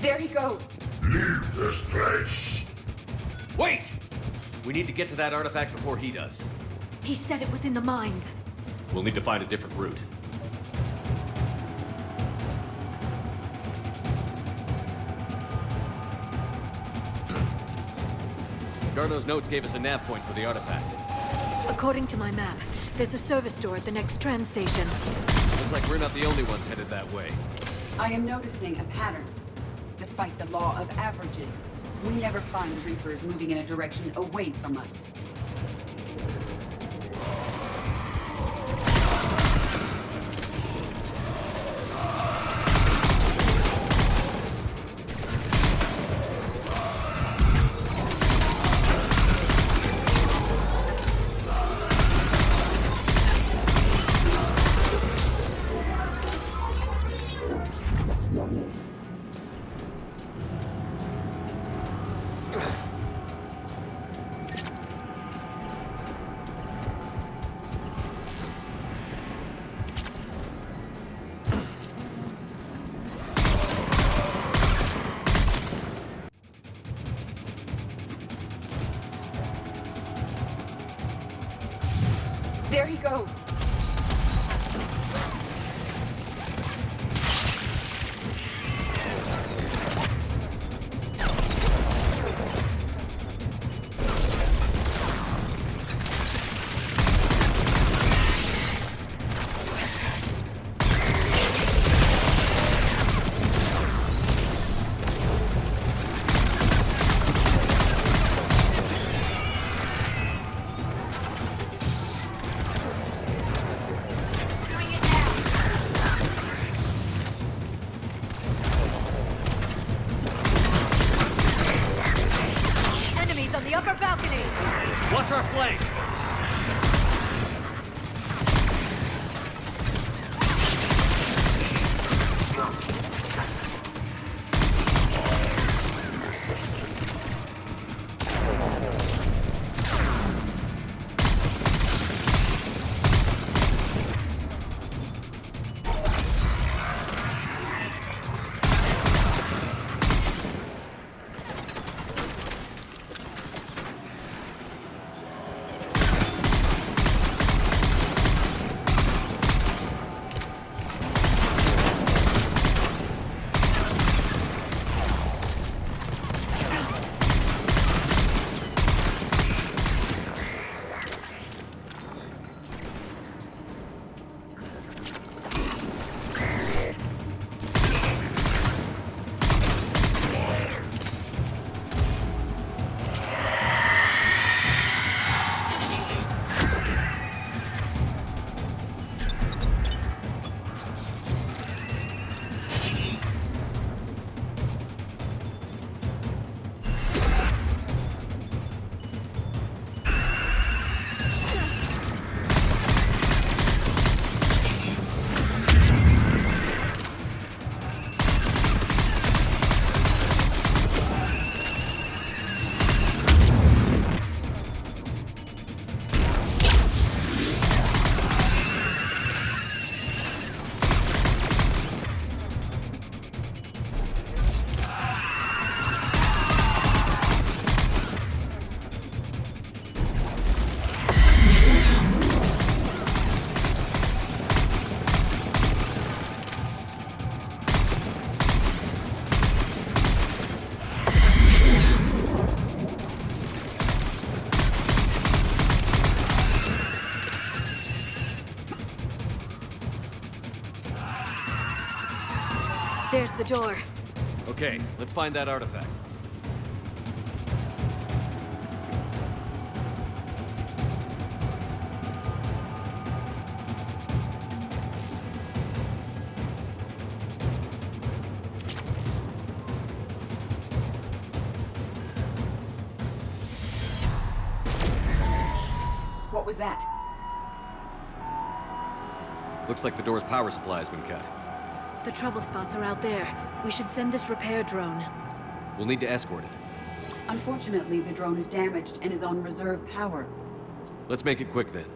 [SPEAKER 16] There he goes.
[SPEAKER 10] Leave this place.
[SPEAKER 4] Wait! We need to get to that artifact before he does.
[SPEAKER 27] He said it was in the mines.
[SPEAKER 4] We'll need to find a different route. Garneau's notes gave us a nav point for the artifact.
[SPEAKER 27] According to my map, there's a service door at the next tram station.
[SPEAKER 4] Looks like we're not the only ones headed that way.
[SPEAKER 16] I am noticing a pattern. Despite the law of averages, we never find Reapers moving in a direction away from us. goes.
[SPEAKER 17] Watch our flank!
[SPEAKER 27] There's the door.
[SPEAKER 4] Okay, let's find that artifact.
[SPEAKER 16] What was that?
[SPEAKER 4] Looks like the door's power supply has been cut.
[SPEAKER 27] The trouble spots are out there. We should send this repair drone.
[SPEAKER 4] We'll need to escort it.
[SPEAKER 16] Unfortunately, the drone is damaged and is on reserve power.
[SPEAKER 4] Let's make it quick then.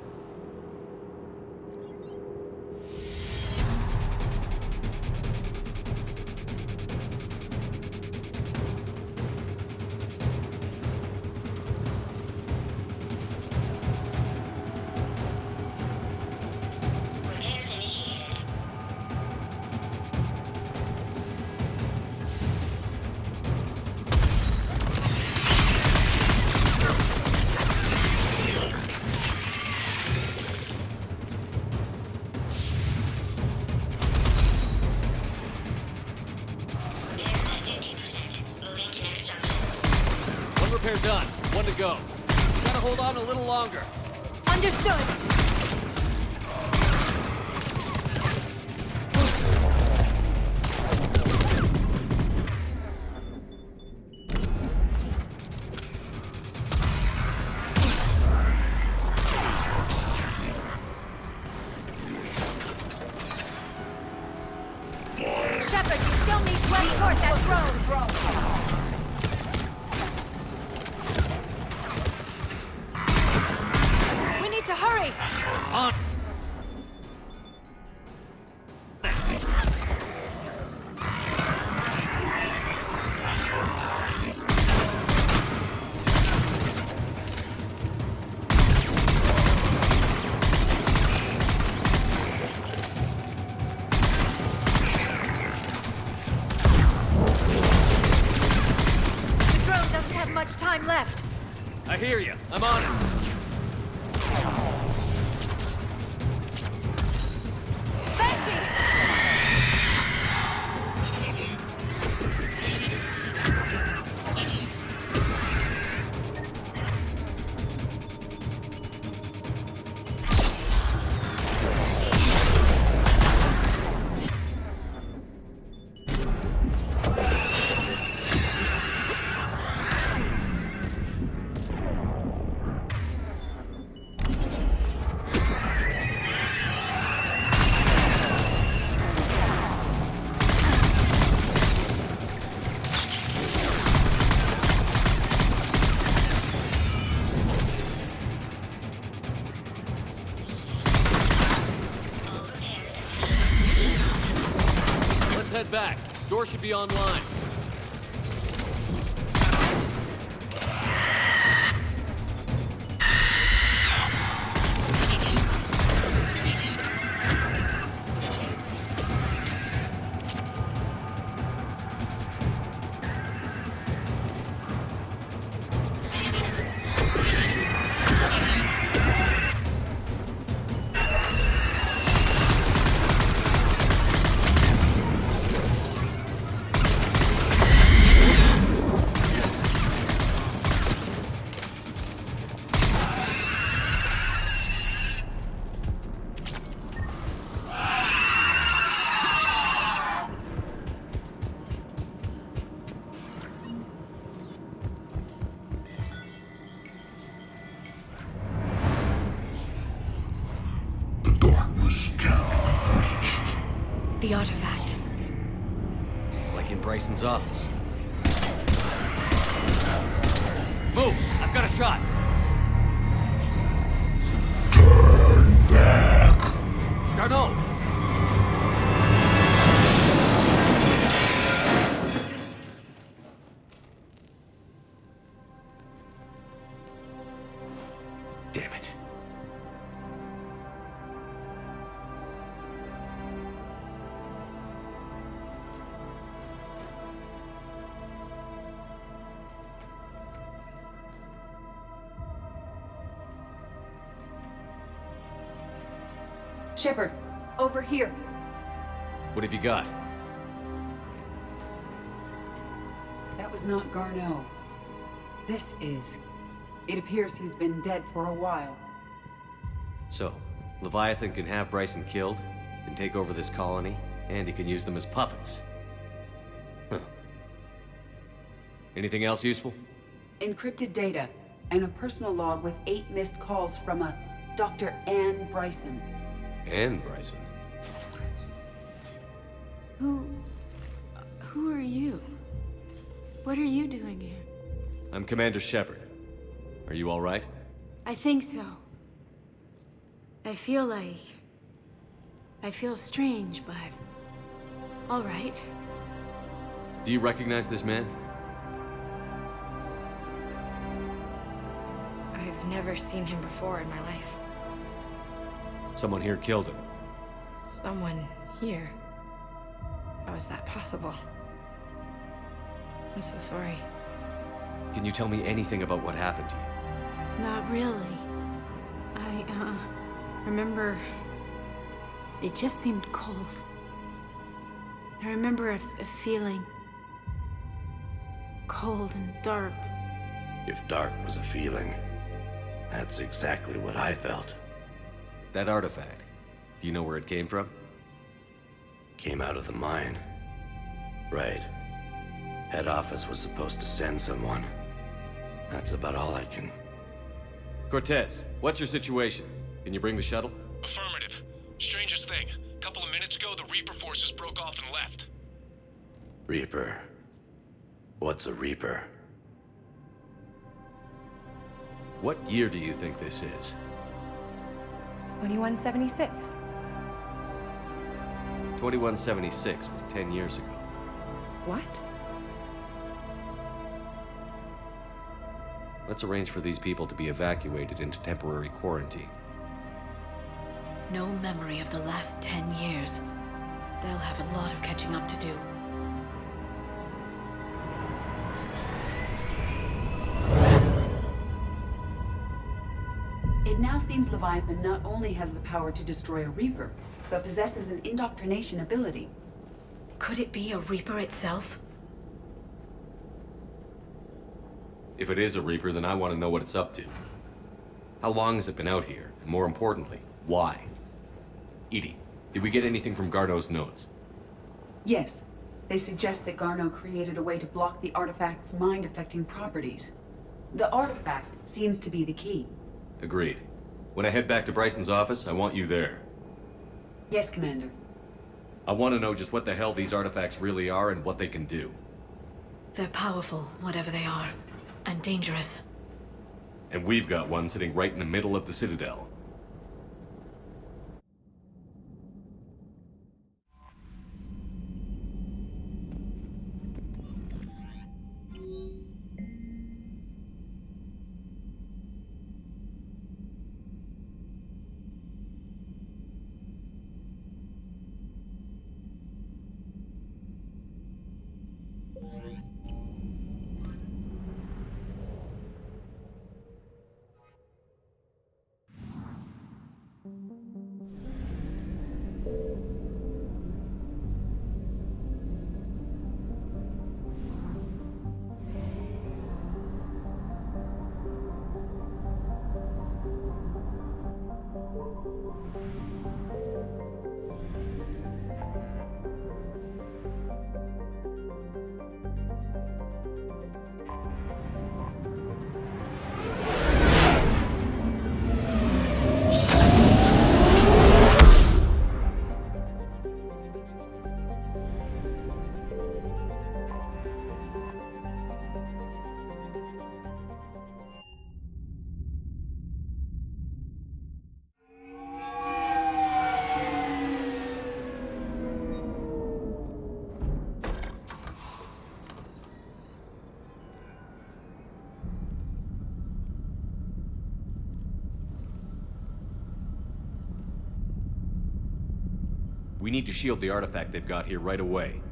[SPEAKER 17] Repair done. One to go. Gotta hold on a little longer.
[SPEAKER 27] Understood.
[SPEAKER 23] Shepard, you still need to escort that drone. To hurry!
[SPEAKER 17] On! I hear you. I'm on it. Head back. Door should be online.
[SPEAKER 27] The artifact.
[SPEAKER 17] Like in Bryson's office. Move! I've got a shot!
[SPEAKER 10] Turn back!
[SPEAKER 17] Garneau!
[SPEAKER 4] Damn it.
[SPEAKER 16] Shepard, over here.
[SPEAKER 17] What have you got?
[SPEAKER 16] That was not Garneau. This is. It appears he's been dead for a while.
[SPEAKER 4] So, Leviathan can have Bryson killed, can take over this colony, and he can use them as puppets. Huh. Anything else useful?
[SPEAKER 16] Encrypted data, and a personal log with 8 missed calls from a Dr. Anne Bryson.
[SPEAKER 4] Anne Bryson?
[SPEAKER 27] Who are you? What are you doing here?
[SPEAKER 4] I'm Commander Shepard. Are you all right?
[SPEAKER 27] I think so. I feel strange, but... all right.
[SPEAKER 4] Do you recognize this man?
[SPEAKER 12] I've never seen him before in my life.
[SPEAKER 4] Someone here killed him.
[SPEAKER 12] Someone here? How is that possible? I'm so sorry.
[SPEAKER 4] Can you tell me anything about what happened to you?
[SPEAKER 27] Not really. I remember... it just seemed cold. I remember a feeling... cold and dark.
[SPEAKER 18] If dark was a feeling, that's exactly what I felt.
[SPEAKER 4] That artifact, do you know where it came from?
[SPEAKER 18] Came out of the mine. Right. Head office was supposed to send someone. That's about all I can...
[SPEAKER 4] Cortez, what's your situation? Can you bring the shuttle?
[SPEAKER 2] Affirmative. Strangest thing. A couple of minutes ago, the Reaper forces broke off and left.
[SPEAKER 18] Reaper? What's a Reaper?
[SPEAKER 4] What year do you think this is?
[SPEAKER 12] 2176.
[SPEAKER 4] 2176 was 10 years ago.
[SPEAKER 12] What?
[SPEAKER 4] Let's arrange for these people to be evacuated into temporary quarantine.
[SPEAKER 27] No memory of the last 10 years. They'll have a lot of catching up to do.
[SPEAKER 16] It now seems Leviathan not only has the power to destroy a Reaper, but possesses an indoctrination ability.
[SPEAKER 27] Could it be a Reaper itself?
[SPEAKER 4] If it is a Reaper, then I want to know what it's up to. How long has it been out here? And more importantly, why? Edie, did we get anything from Garneau's notes?
[SPEAKER 16] Yes. They suggest that Garneau created a way to block the artifact's mind-affecting properties. The artifact seems to be the key.
[SPEAKER 4] Agreed. When I head back to Bryson's office, I want you there.
[SPEAKER 16] Yes, Commander.
[SPEAKER 4] I want to know just what the hell these artifacts really are and what they can do.
[SPEAKER 27] They're powerful, whatever they are, and dangerous.
[SPEAKER 4] And we've got one sitting right in the middle of the Citadel. We need to shield the artifact they've got here right away.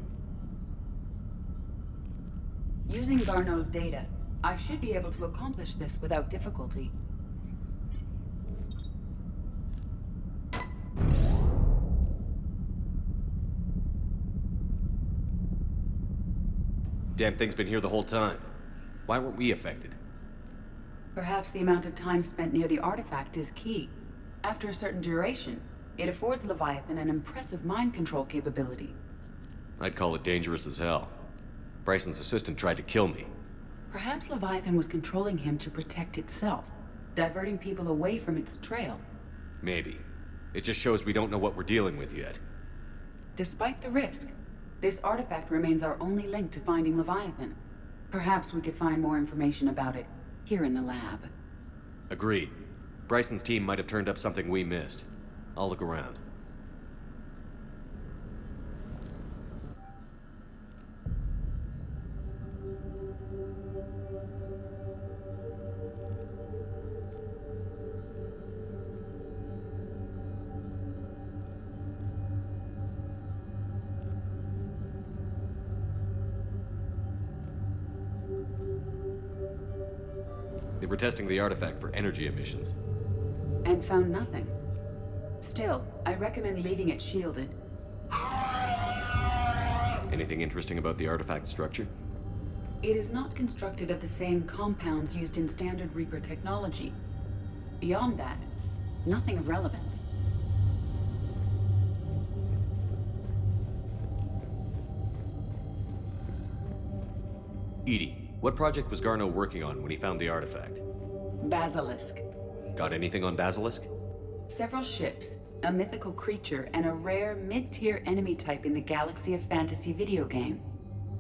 [SPEAKER 16] Using Garneau's data, I should be able to accomplish this without difficulty.
[SPEAKER 4] Damn thing's been here the whole time. Why weren't we affected?
[SPEAKER 16] Perhaps the amount of time spent near the artifact is key. After a certain duration, it affords Leviathan an impressive mind control capability.
[SPEAKER 4] I'd call it dangerous as hell. Bryson's assistant tried to kill me.
[SPEAKER 16] Perhaps Leviathan was controlling him to protect itself, diverting people away from its trail.
[SPEAKER 4] Maybe. It just shows we don't know what we're dealing with yet.
[SPEAKER 16] Despite the risk, this artifact remains our only link to finding Leviathan. Perhaps we could find more information about it here in the lab.
[SPEAKER 4] Agreed. Bryson's team might have turned up something we missed. I'll look around. They were testing the artifact for energy emissions.
[SPEAKER 16] And found nothing. Still, I recommend leaving it shielded.
[SPEAKER 4] Anything interesting about the artifact structure?
[SPEAKER 16] It is not constructed of the same compounds used in standard Reaper technology. Beyond that, nothing of relevance.
[SPEAKER 4] Edie, what project was Garneau working on when he found the artifact?
[SPEAKER 16] Basilisk.
[SPEAKER 4] Got anything on Basilisk?
[SPEAKER 16] Several ships, a mythical creature, and a rare mid-tier enemy type in the Galaxy of Fantasy video game.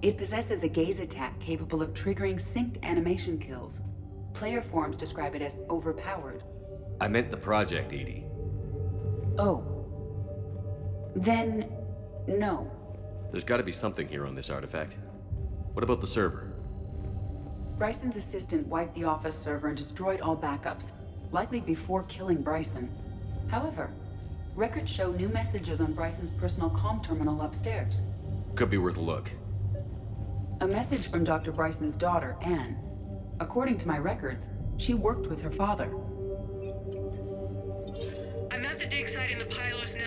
[SPEAKER 16] It possesses a gaze attack capable of triggering synced animation kills. Player forums describe it as overpowered.
[SPEAKER 4] I meant the project, Edie.
[SPEAKER 16] Oh. Then, no.
[SPEAKER 4] There's got to be something here on this artifact. What about the server?
[SPEAKER 16] Bryson's assistant wiped the office server and destroyed all backups, likely before killing Bryson. However, records show new messages on Bryson's personal comm terminal upstairs.
[SPEAKER 4] Could be worth a look.
[SPEAKER 16] A message from Dr. Bryson's daughter, Anne. According to my records, she worked with her father.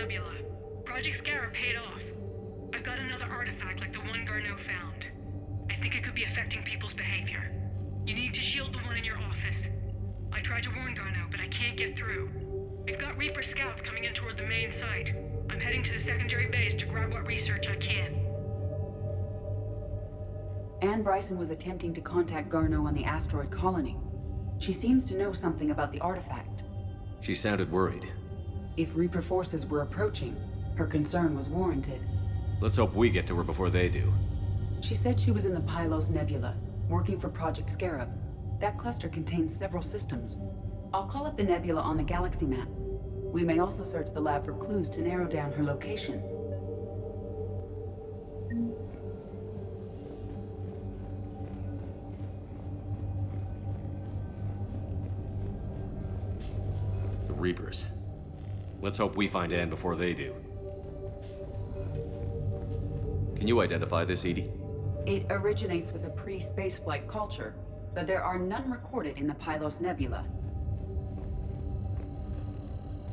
[SPEAKER 11] Nebula. Project Scarab paid off. I've got another artifact like the one Garneau found. I think it could be affecting people's behavior. You need to shield the one in your office. I tried to warn Garneau, but I can't get through. We've got Reaper scouts coming in toward the main site. I'm heading to the secondary base to grab what research I can.
[SPEAKER 16] Anne Bryson was attempting to contact Garneau on the asteroid colony. She seems to know something about the artifact.
[SPEAKER 4] She sounded worried.
[SPEAKER 16] If Reaper forces were approaching, her concern was warranted.
[SPEAKER 4] Let's hope we get to her before they do.
[SPEAKER 16] She said she was in the Pylos Nebula, working for Project Scarab. That cluster contains several systems. I'll call up the nebula on the galaxy map. We may also search the lab for clues to narrow down her location.
[SPEAKER 4] The Reapers. Let's hope we find Anne before they do. Can you identify this, Edie?
[SPEAKER 16] It originates with a pre-spaceflight culture, but there are none recorded in the Pylos Nebula.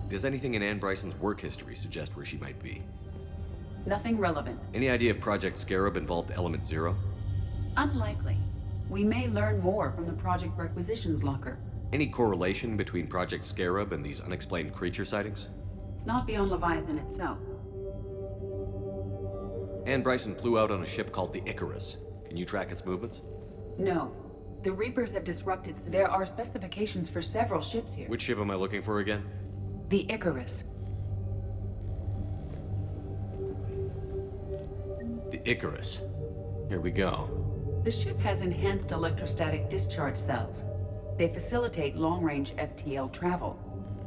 [SPEAKER 4] Does anything in Anne Bryson's work history suggest where she might be?
[SPEAKER 16] Nothing relevant.
[SPEAKER 4] Any idea if Project Scarab involved Element Zero?
[SPEAKER 16] Unlikely. We may learn more from the Project Requisitions Locker.
[SPEAKER 4] Any correlation between Project Scarab and these unexplained creature sightings?
[SPEAKER 16] Not beyond Leviathan itself.
[SPEAKER 4] Anne Bryson flew out on a ship called the Icarus. Can you track its movements?
[SPEAKER 16] No. The Reapers have disrupted. There are specifications for several ships here.
[SPEAKER 4] Which ship am I looking for again?
[SPEAKER 16] The Icarus.
[SPEAKER 4] The Icarus. Here we go.
[SPEAKER 16] The ship has enhanced electrostatic discharge cells. They facilitate long-range FTL travel.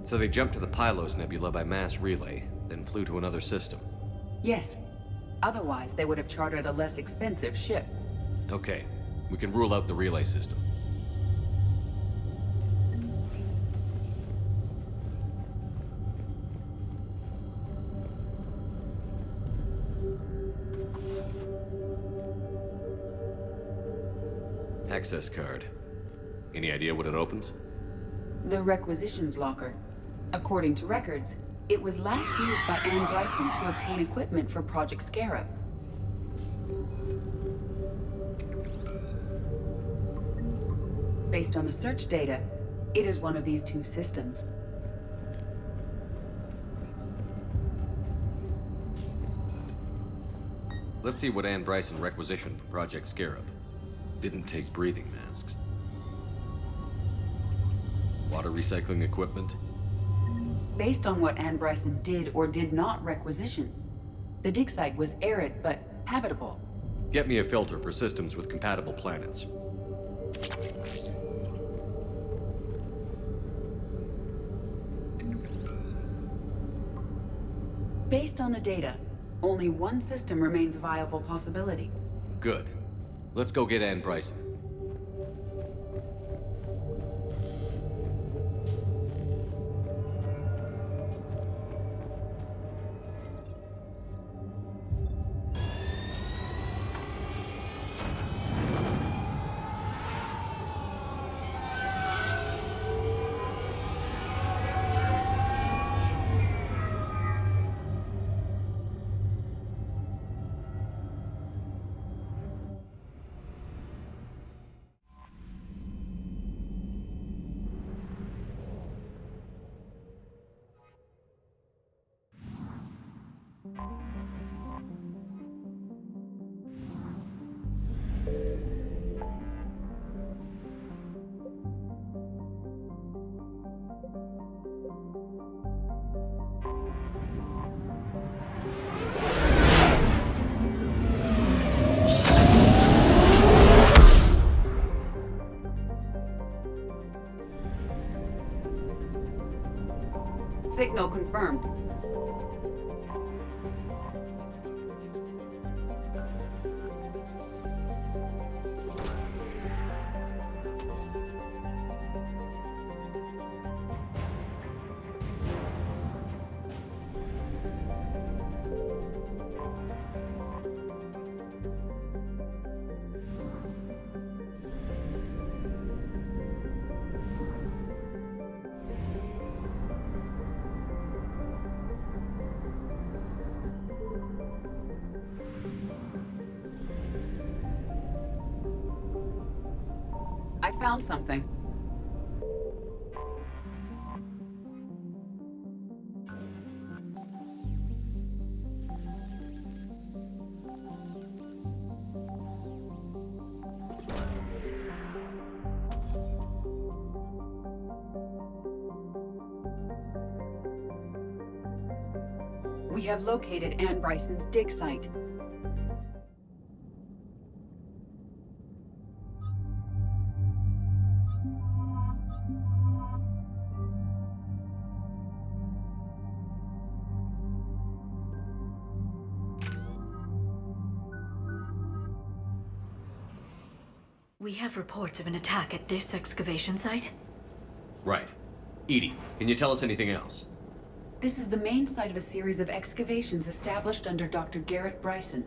[SPEAKER 4] So they jumped to the Pylos Nebula by mass relay, then flew to another system.
[SPEAKER 16] Yes. Otherwise, they would have chartered a less expensive ship.
[SPEAKER 4] Okay. We can rule out the relay system. Access card. Any idea what it opens?
[SPEAKER 16] The Requisitions Locker. According to records, it was last used by Anne Bryson to obtain equipment for Project Scarab. Based on the search data, it is one of these two systems.
[SPEAKER 4] Let's see what Anne Bryson requisitioned for Project Scarab. Didn't take breathing masks. Water recycling equipment.
[SPEAKER 16] Based on what Anne Bryson did or did not requisition, the dig site was arid but habitable.
[SPEAKER 4] Get me a filter for systems with compatible planets.
[SPEAKER 16] Based on the data, only one system remains a viable possibility.
[SPEAKER 4] Good. Let's go get Anne Bryson.
[SPEAKER 16] Signal confirmed. found something. We have located Anne Bryson's dig site.
[SPEAKER 27] We have reports of an attack at this excavation site.
[SPEAKER 4] Right. Edie, can you tell us anything else?
[SPEAKER 16] This is the main site of a series of excavations established under Dr. Garrett Bryson.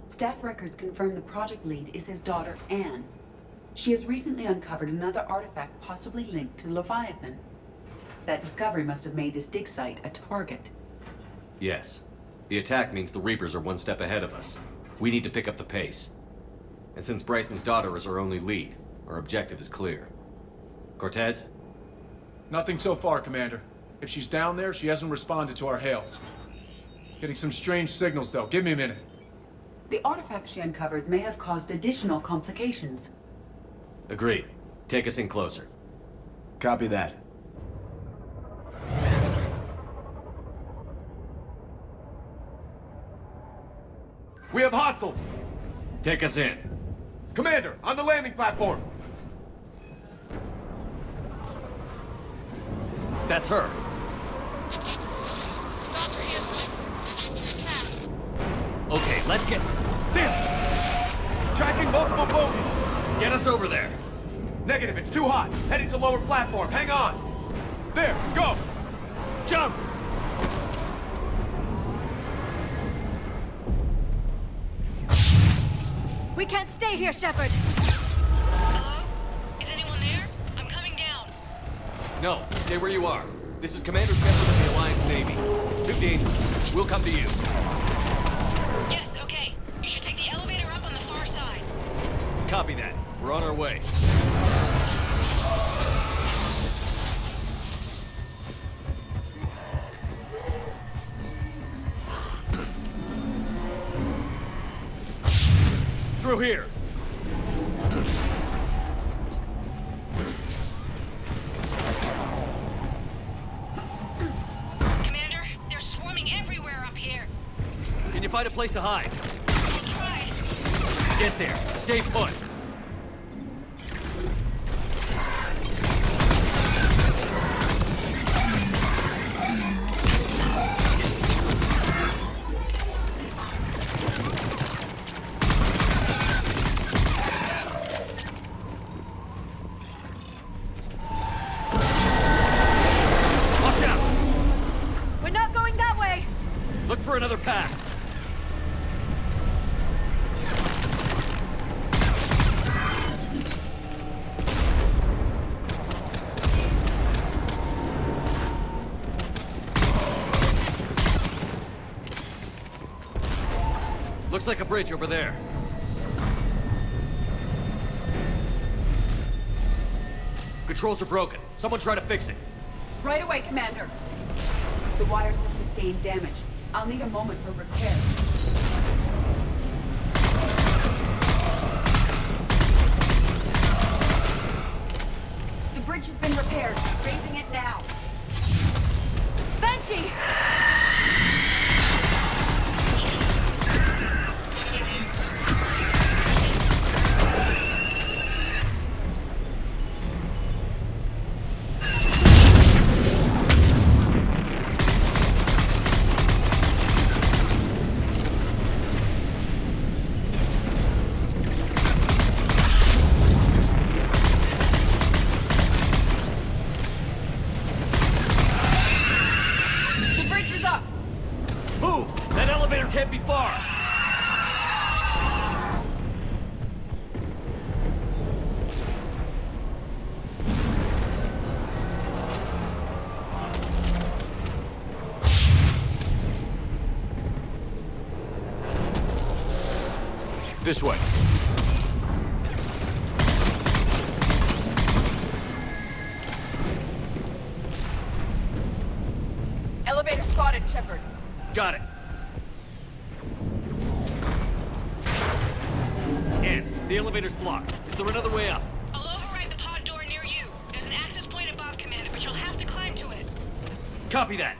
[SPEAKER 16] Staff records confirm the project lead is his daughter, Anne. She has recently uncovered another artifact possibly linked to Leviathan. That discovery must have made this dig site a target.
[SPEAKER 4] Yes. The attack means the Reapers are one step ahead of us. We need to pick up the pace. And since Bryson's daughter is our only lead, our objective is clear. Cortez?
[SPEAKER 8] Nothing so far, Commander. If she's down there, she hasn't responded to our hails. Getting some strange signals, though. Give me a minute.
[SPEAKER 16] The artifact she uncovered may have caused additional complications.
[SPEAKER 4] Agreed. Take us in closer.
[SPEAKER 8] Copy that. We have hostiles!
[SPEAKER 4] Take us in.
[SPEAKER 8] Commander, on the landing platform!
[SPEAKER 4] That's her. Okay, let's get...
[SPEAKER 8] Damn! Tracking multiple bogies!
[SPEAKER 4] Get us over there.
[SPEAKER 8] Negative, it's too hot. Heading to lower platform, hang on! There, go!
[SPEAKER 4] Jump!
[SPEAKER 27] We can't stay here, Shepard!
[SPEAKER 11] Hello? Is anyone there? I'm coming down.
[SPEAKER 4] No, stay where you are. This is Commander Shepard of the Alliance Navy. It's too dangerous. We'll come to you.
[SPEAKER 11] Yes, okay. You should take the elevator up on the far side.
[SPEAKER 4] Copy that. We're on our way. Through here.
[SPEAKER 11] Commander, they're swarming everywhere up here.
[SPEAKER 4] Can you find a place to hide?
[SPEAKER 11] I'll try.
[SPEAKER 4] Get there. Stay put.
[SPEAKER 27] Look
[SPEAKER 4] for another path. Looks like a bridge over there. Controls are broken. Someone try to fix it.
[SPEAKER 16] Right away, Commander. The wires have sustained damage. I'll need a moment for repair. The bridge has been repaired. Raising it now.
[SPEAKER 27] Banshee!
[SPEAKER 4] Can't be far.
[SPEAKER 8] This way.
[SPEAKER 16] Shepard.
[SPEAKER 17] Got it. And the elevator's blocked. Is there another way up?
[SPEAKER 11] I'll override the pod door near you. There's an access point above, Commander, but you'll have to climb to it.
[SPEAKER 17] Copy that.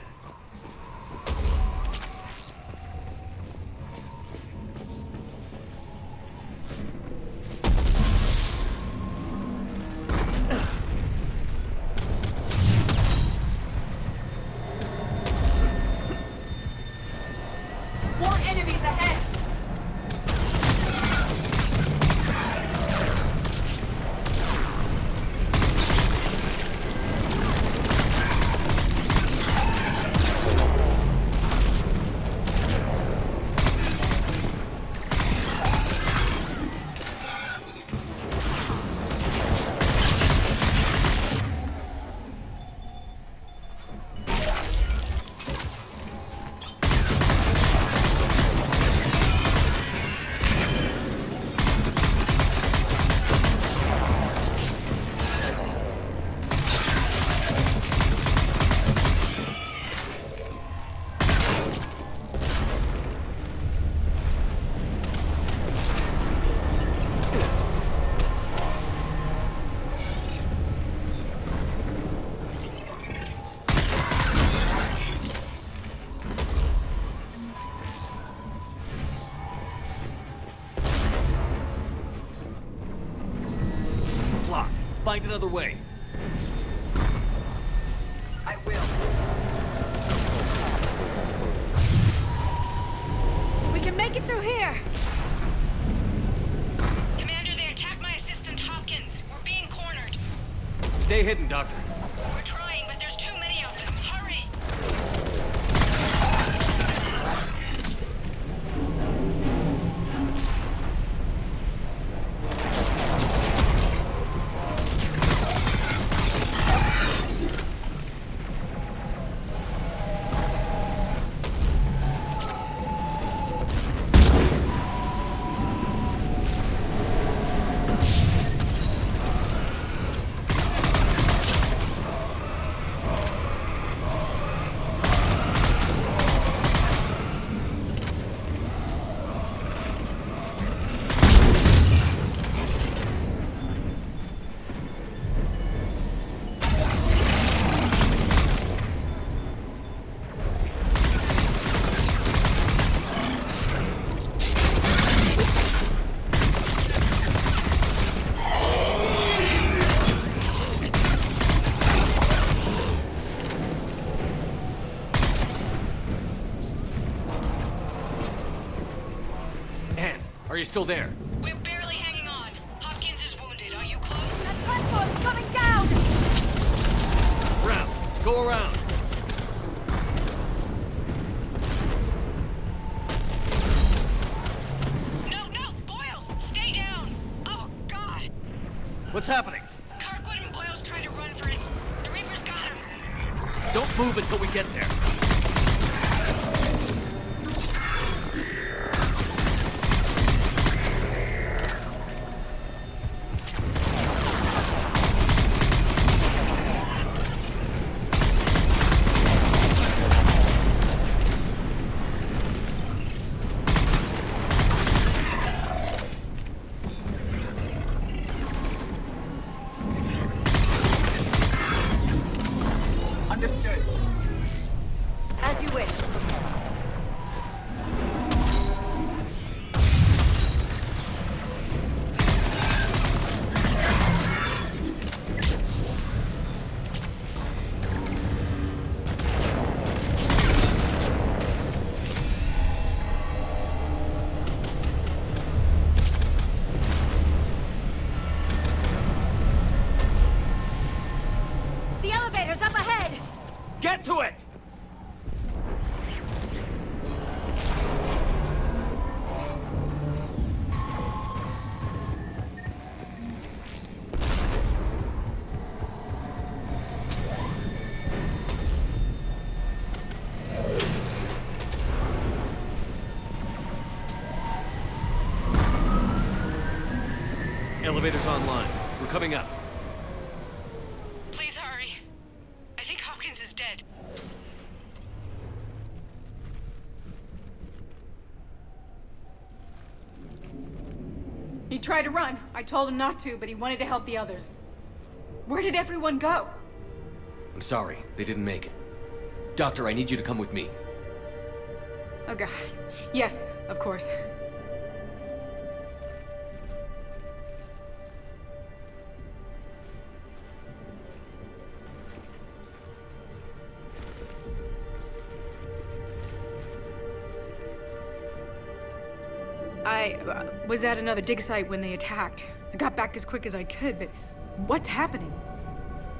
[SPEAKER 16] More enemies ahead!
[SPEAKER 17] Find another way.
[SPEAKER 16] I will.
[SPEAKER 11] We can make it through here. Commander, they attacked my assistant Hopkins. We're being cornered.
[SPEAKER 17] Stay hidden, Doctor.
[SPEAKER 11] We're trying, but there's too many of them. Hurry!
[SPEAKER 17] Are you still there?
[SPEAKER 11] We're barely hanging on. Hopkins is wounded. Are you close?
[SPEAKER 16] That platform's coming down!
[SPEAKER 17] Round. Go around.
[SPEAKER 11] No! Boyles! Stay down! Oh, God!
[SPEAKER 17] What's happening?
[SPEAKER 11] Kirkwood and Boyles tried to run for it. The Reapers got him.
[SPEAKER 17] Don't move until we get there.
[SPEAKER 16] Understood. As you wish.
[SPEAKER 11] The elevator's up ahead!
[SPEAKER 17] Get to it! Elevator's online. We're coming up.
[SPEAKER 11] Please hurry. I think Hopkins is dead.
[SPEAKER 7] He tried to run. I told him not to, but he wanted to help the others. Where did everyone go?
[SPEAKER 17] I'm sorry, they didn't make it. Doctor, I need you to come with me.
[SPEAKER 7] Oh god. Yes, of course. I was at another dig site when they attacked. I got back as quick as I could, but what's happening?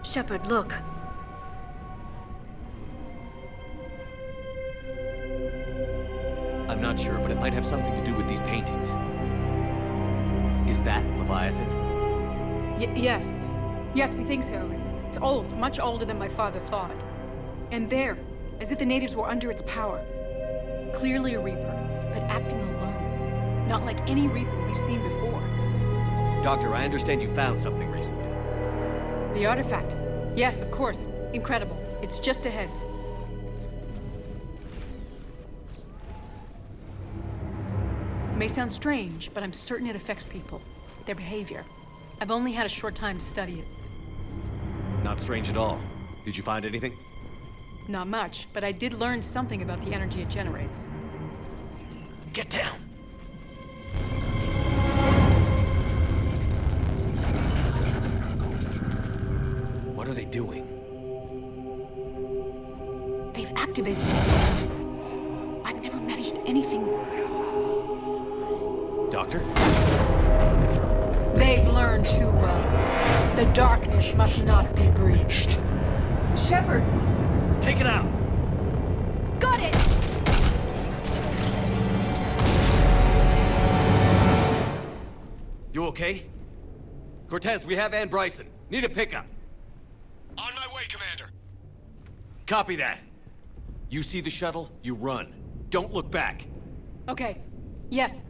[SPEAKER 27] Shepard, look.
[SPEAKER 17] I'm not sure, but it might have something to do with these paintings. Is that Leviathan?
[SPEAKER 7] Yes. Yes, we think so. It's old, much older than my father thought. And there, as if the natives were under its power. Clearly a Reaper, but acting alone. Not like any Reaper we've seen before.
[SPEAKER 17] Doctor, I understand you found something recently.
[SPEAKER 7] The artifact. Yes, of course. Incredible. It's just ahead. It may sound strange, but I'm certain it affects people. Their behavior. I've only had a short time to study it.
[SPEAKER 17] Not strange at all. Did you find anything?
[SPEAKER 7] Not much, but I did learn something about the energy it generates.
[SPEAKER 17] Get down! What are they doing?
[SPEAKER 7] They've activated it. I've never managed anything.
[SPEAKER 17] Doctor?
[SPEAKER 7] They've learned too well. The darkness must not be breached. Shepard!
[SPEAKER 17] Take it out!
[SPEAKER 7] Got it!
[SPEAKER 17] You okay? Cortez, we have Ann Bryson. Need a pickup.
[SPEAKER 2] On my way, Commander.
[SPEAKER 17] Copy that. You see the shuttle, you run. Don't look back.
[SPEAKER 7] Okay. Yes.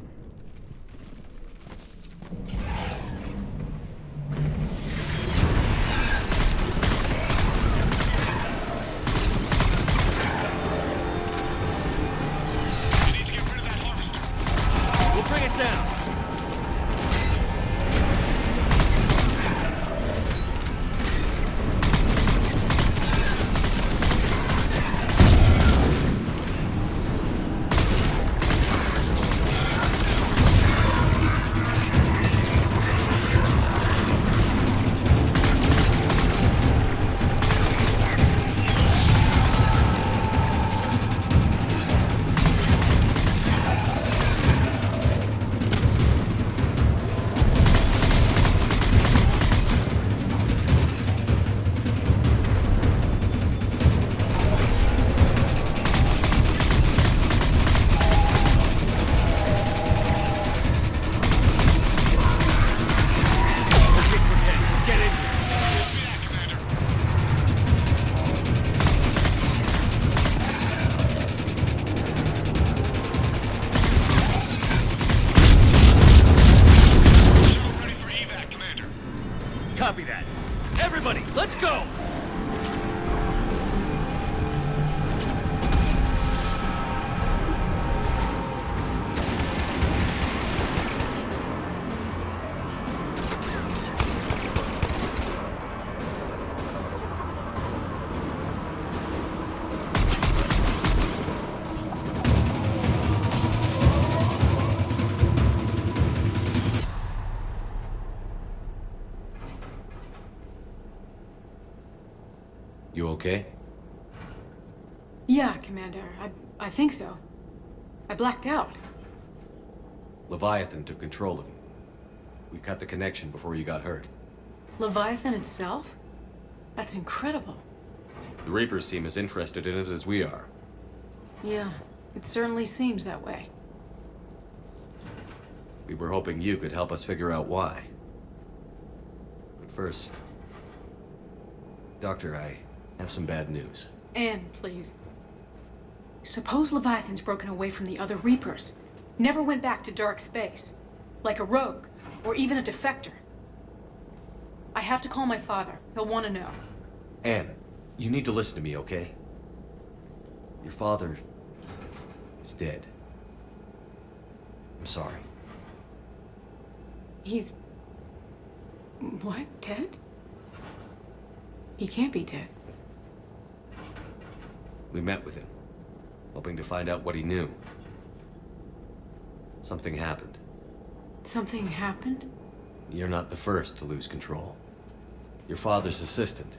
[SPEAKER 2] You need to get rid of that harvester.
[SPEAKER 17] We'll bring it down. Copy that. Everybody, let's go!
[SPEAKER 4] You okay?
[SPEAKER 7] Yeah, Commander. I think so. I blacked out.
[SPEAKER 4] Leviathan took control of you. We cut the connection before you got hurt.
[SPEAKER 7] Leviathan itself? That's incredible.
[SPEAKER 4] The Reapers seem as interested in it as we are.
[SPEAKER 7] Yeah, it certainly seems that way.
[SPEAKER 4] We were hoping you could help us figure out why. But first... Doctor, I have some bad news.
[SPEAKER 7] Anne, please. Suppose Leviathan's broken away from the other Reapers. Never went back to dark space. Like a rogue, or even a defector. I have to call my father. He'll want to know.
[SPEAKER 4] Anne, you need to listen to me, okay? Your father is dead. I'm sorry.
[SPEAKER 7] He's... What? Dead? He can't be dead.
[SPEAKER 4] We met with him, hoping to find out what he knew. Something happened.
[SPEAKER 7] Something happened?
[SPEAKER 4] You're not the first to lose control. Your father's assistant.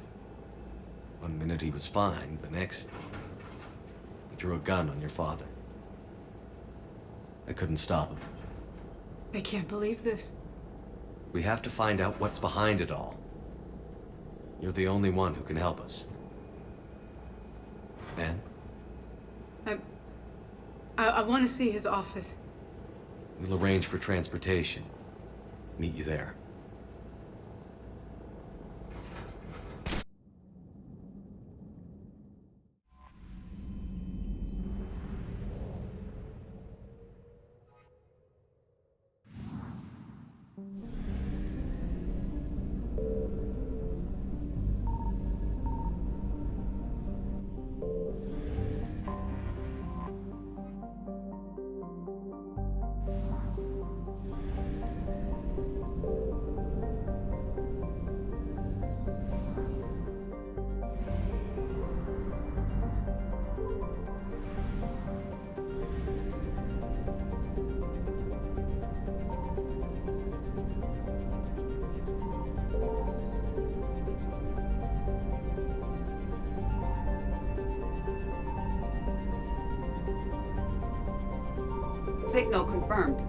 [SPEAKER 4] One minute he was fine, the next... he drew a gun on your father. I couldn't stop him.
[SPEAKER 7] I can't believe this.
[SPEAKER 4] We have to find out what's behind it all. You're the only one who can help us. Anne?
[SPEAKER 7] I want to see his office.
[SPEAKER 4] We'll arrange for transportation. Meet you there.
[SPEAKER 16] Signal confirmed.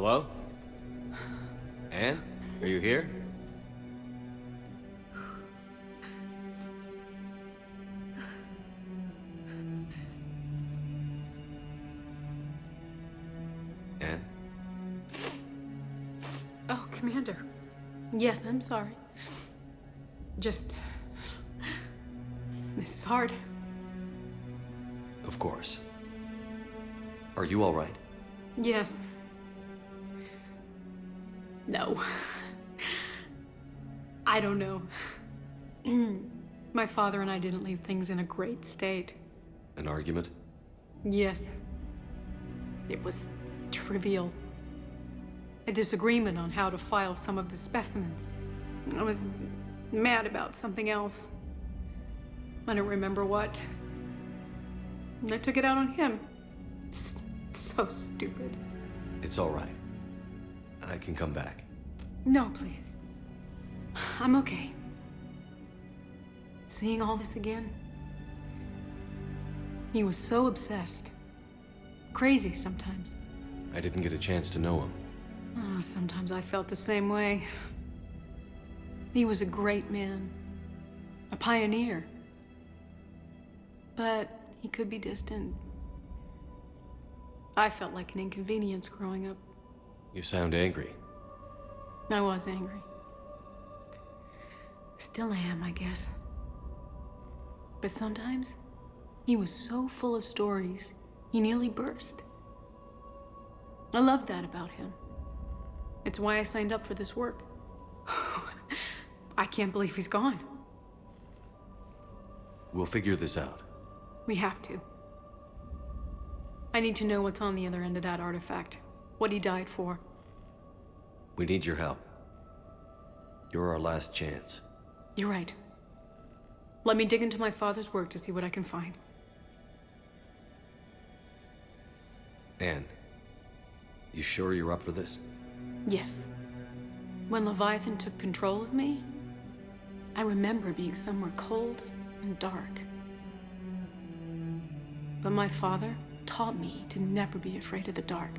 [SPEAKER 4] Hello? Anne? Are you here? Anne?
[SPEAKER 7] Oh, Commander. Yes, I'm sorry. Just... this is hard.
[SPEAKER 4] Of course. Are you all right?
[SPEAKER 7] Yes. No. I don't know. My father and I didn't leave things in a great state.
[SPEAKER 4] An argument?
[SPEAKER 7] Yes. It was trivial. A disagreement on how to file some of the specimens. I was mad about something else. I don't remember what. And I took it out on him. So stupid.
[SPEAKER 4] It's all right. I can come back.
[SPEAKER 7] No, please. I'm okay. Seeing all this again, he was so obsessed. Crazy sometimes.
[SPEAKER 4] I didn't get a chance to know him.
[SPEAKER 7] Oh, sometimes I felt the same way. He was a great man. A pioneer. But he could be distant. I felt like an inconvenience growing up.
[SPEAKER 4] You sound angry.
[SPEAKER 7] I was angry. Still am, I guess. But sometimes, He was so full of stories, he nearly burst. I love that about him. It's why I signed up for this work. I can't believe he's gone.
[SPEAKER 4] We'll figure this out.
[SPEAKER 7] We have to. I need to know what's on the other end of that artifact. What he died for.
[SPEAKER 4] We need your help. You're our last chance.
[SPEAKER 7] You're right. Let me dig into my father's work to see what I can find.
[SPEAKER 4] Anne, you sure you're up for this?
[SPEAKER 7] Yes. When Leviathan took control of me, I remember being somewhere cold and dark. But my father taught me to never be afraid of the dark.